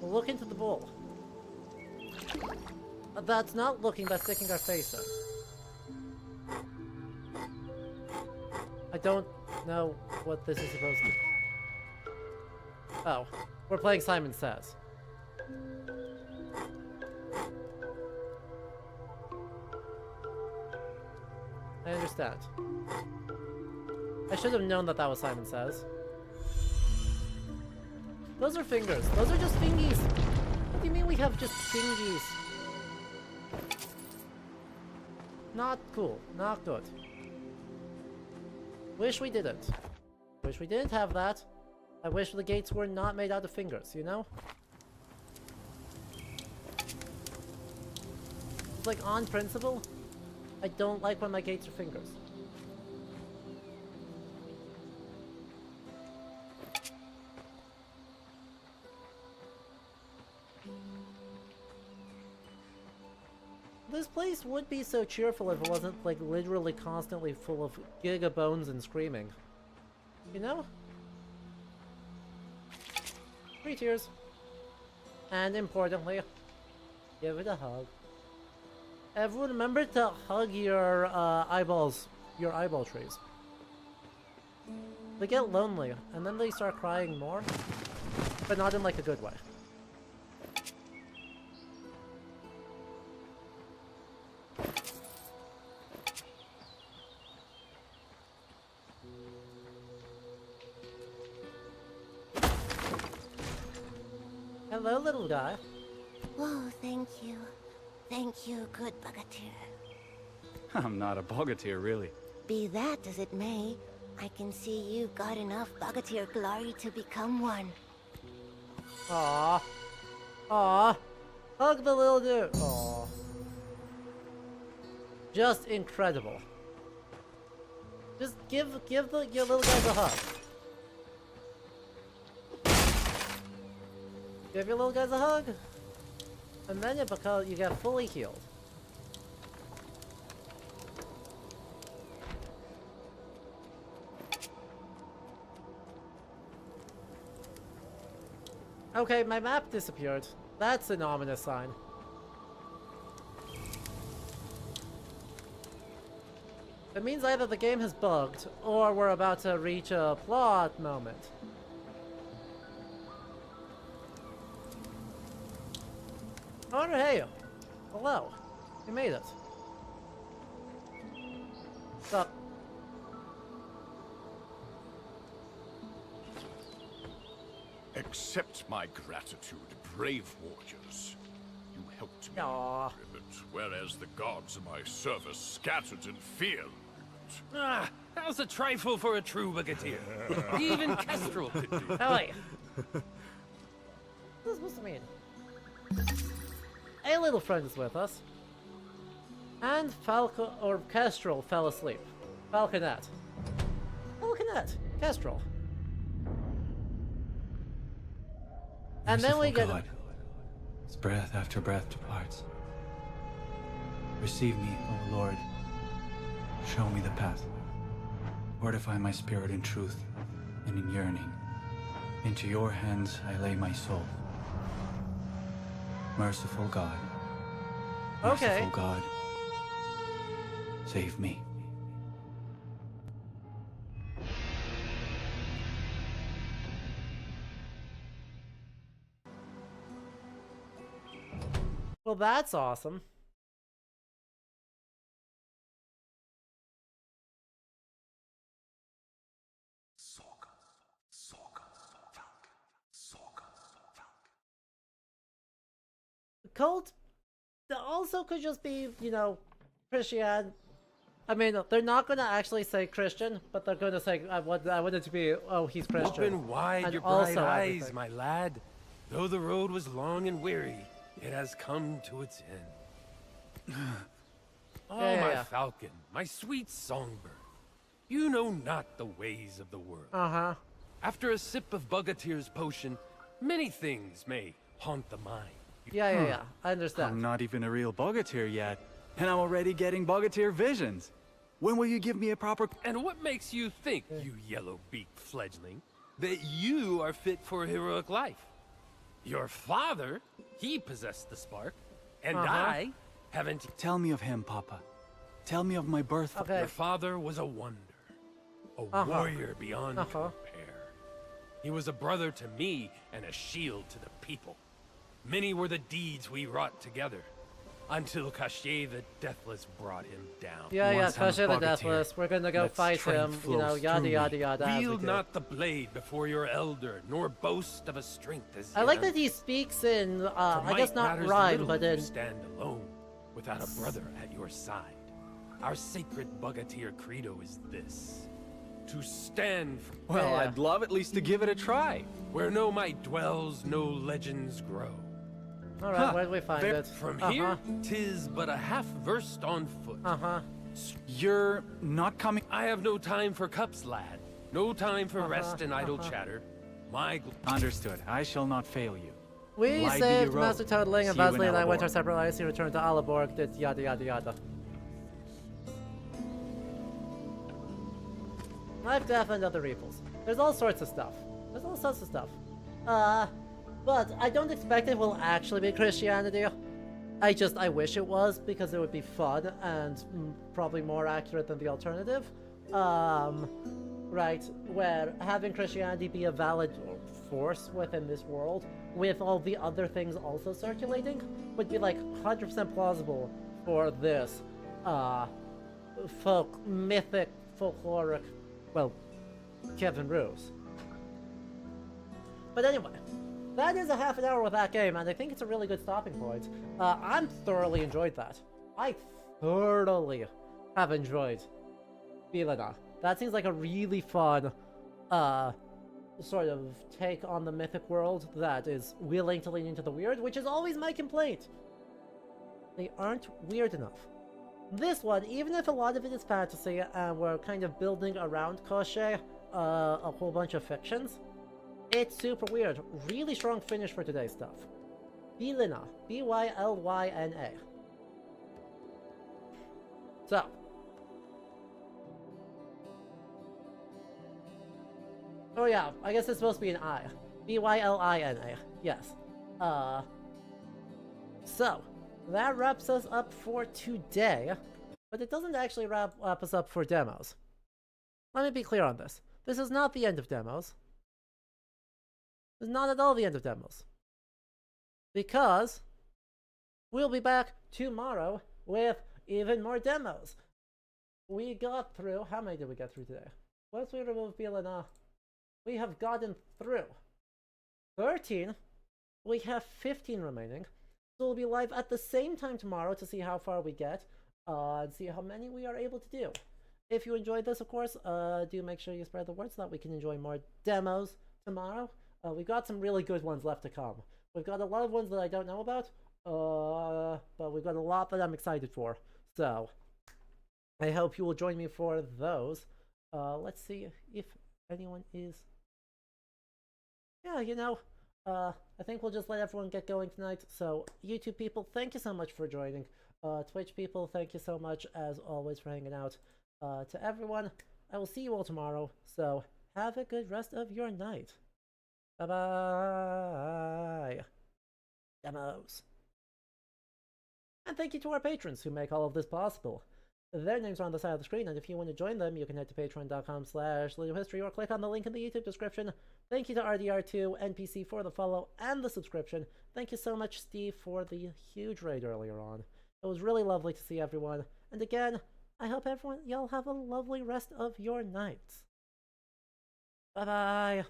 We'll look into the bowl. That's not looking, that's sticking our face in. I don't know what this is supposed to be. Oh, we're playing Simon Says. I understand. I should have known that that was Simon Says. Those are fingers. Those are just fingies. What do you mean we have just fingies? Not cool. Not good. Wish we didn't. Wish we didn't have that. I wish the gates were not made out of fingers, you know? It's like, on principle, I don't like when my gates are fingers. This place would be so cheerful if it wasn't, like, literally constantly full of giga bones and screaming. You know? 3 tears. And importantly, give it a hug. Everyone remember to hug your eyeballs, your eyeball trees. They get lonely, and then they start crying more. But not in, like, a good way. Hello, little guy. Oh, thank you. Thank you, good Bogatyr. I'm not a bogatyr, really. Be that as it may, I can see you've got enough Bogatyr glory to become one. Aww. Aww. Hug the little dude. Aww. Just incredible. Just give your little guys a hug. Give your little guys a hug. And then you get fully healed. Okay, my map disappeared. That's an ominous sign. It means either the game has bugged, or we're about to reach a plot moment. Oh, hey! Hello. You made it. What's up? Accept my gratitude, brave warriors. You helped me, Aww. whereas the gods in my service scattered in fear. Ah, how's a trifle for a true Bogatyr? Even Kestrel could do. Hey! What's this supposed to mean? A little friend is with us. And Falco or Kestrel fell asleep. Falconet. Falconet. Kestrel. And then we get God, as breath after breath departs, Receive me, O Lord. Show me the path. Fortify my spirit in truth and in yearning. Into your hands I lay my soul. Merciful God. Merciful God. Save me. Well, that's awesome. Cult also could just be, you know, Christian. I mean, they're not going to actually say Christian, but they're going to say, I want it to be, oh, he's Christian. Open wide and your bright eyes, everything. my lad. Though the road was long and weary, it has come to its end. Oh, my falcon, my sweet songbird. You know not the ways of the world. Uh-huh. After a sip of Bugateer's potion, many things may haunt the mind. Yeah, I understand. I'm not even a real Bogatir yet, and I'm already getting Bogatir visions. When will you give me a proper... And what makes you think, you yellow-beaked fledgling, that you are fit for a heroic life? Your father, he possessed the spark, and I haven't... Tell me of him, Papa. Tell me of my birth. Okay. Your father was a wonder, a warrior beyond compare. He was a brother to me and a shield to the people. Many were the deeds we wrought together, until Kashe the Deathless brought him down. Yeah, Kashe the Deathless. We're gonna go fight him, you know, yada yada yada. Wield not the blade before your elder, nor boast of a strength as I like that he speaks in, I guess not rhyme, but in... You stand alone, without a brother at your side. Our sacred Bugateer credo is this. To stand for... Well, I'd love at least to give it a try. Where no might dwells, no legends grow. Alright, where do we find it? From here, 'tis but a half verst on foot. You're not coming... I have no time for cups, lad. No time for rest and idle chatter. My... Understood. I shall not fail you. We saved Master Toadling, and Vasily and I went our separate lives. He returned to Alaborg, did yada yada yada. Life, death, and other evils. There's all sorts of stuff. But I don't expect it will actually be Christianity. I wish it was, because it would be fun and probably more accurate than the alternative. Right, where having Christianity be a valid force within this world, with all the other things also circulating, would be like 100% plausible for this, mythic, folkloric, well, Kevin Rose. But anyway, that is a half an hour with that game, and I think it's a really good stopping point. I'm thoroughly enjoyed that. I thoroughly have enjoyed Vilana. That seems like a really fun, sort of take on the mythic world that is willing to lean into the weird, which is always my complaint. They aren't weird enough. This one, even if a lot of it is fantasy, and we're kind of building around Koshei, a whole bunch of fictions, it's super weird. Really strong finish for today's stuff. Bylyna. B-Y-L-Y-N-A. So. Oh yeah, I guess it's supposed to be an I. B-Y-L-I-N-A. Yes. So, that wraps us up for today, but it doesn't actually wrap us up for demos. Let me be clear on this. This is not the end of demos. It's not at all the end of demos. Because we'll be back tomorrow with even more demos. We got through... How many did we get through today? Once we remove Bylyna, we have gotten through 13. We have 15 remaining. So we'll be live at the same time tomorrow to see how far we get, and see how many we are able to do. If you enjoyed this, of course, do make sure you spread the word so that we can enjoy more demos tomorrow. We've got some really good ones left to come. We've got a lot of ones that I don't know about, but we've got a lot that I'm excited for. So, I hope you will join me for those. Let's see if anyone is... Yeah, you know... I think we'll just let everyone get going tonight. So, YouTube people, thank you so much for joining. Twitch people, thank you so much, as always, for hanging out. To everyone, I will see you all tomorrow, so have a good rest of your night. Bye-bye. Demos. And thank you to our patrons who make all of this possible. Their names are on the side of the screen, and if you want to join them, you can head to patreon.com/LeoHistory or click on the link in the YouTube description. Thank you to RDR2 NPC for the follow and the subscription. Thank you so much, Steve, for the huge raid earlier on. It was really lovely to see everyone. And again, I hope y'all have a lovely rest of your night. Bye-bye.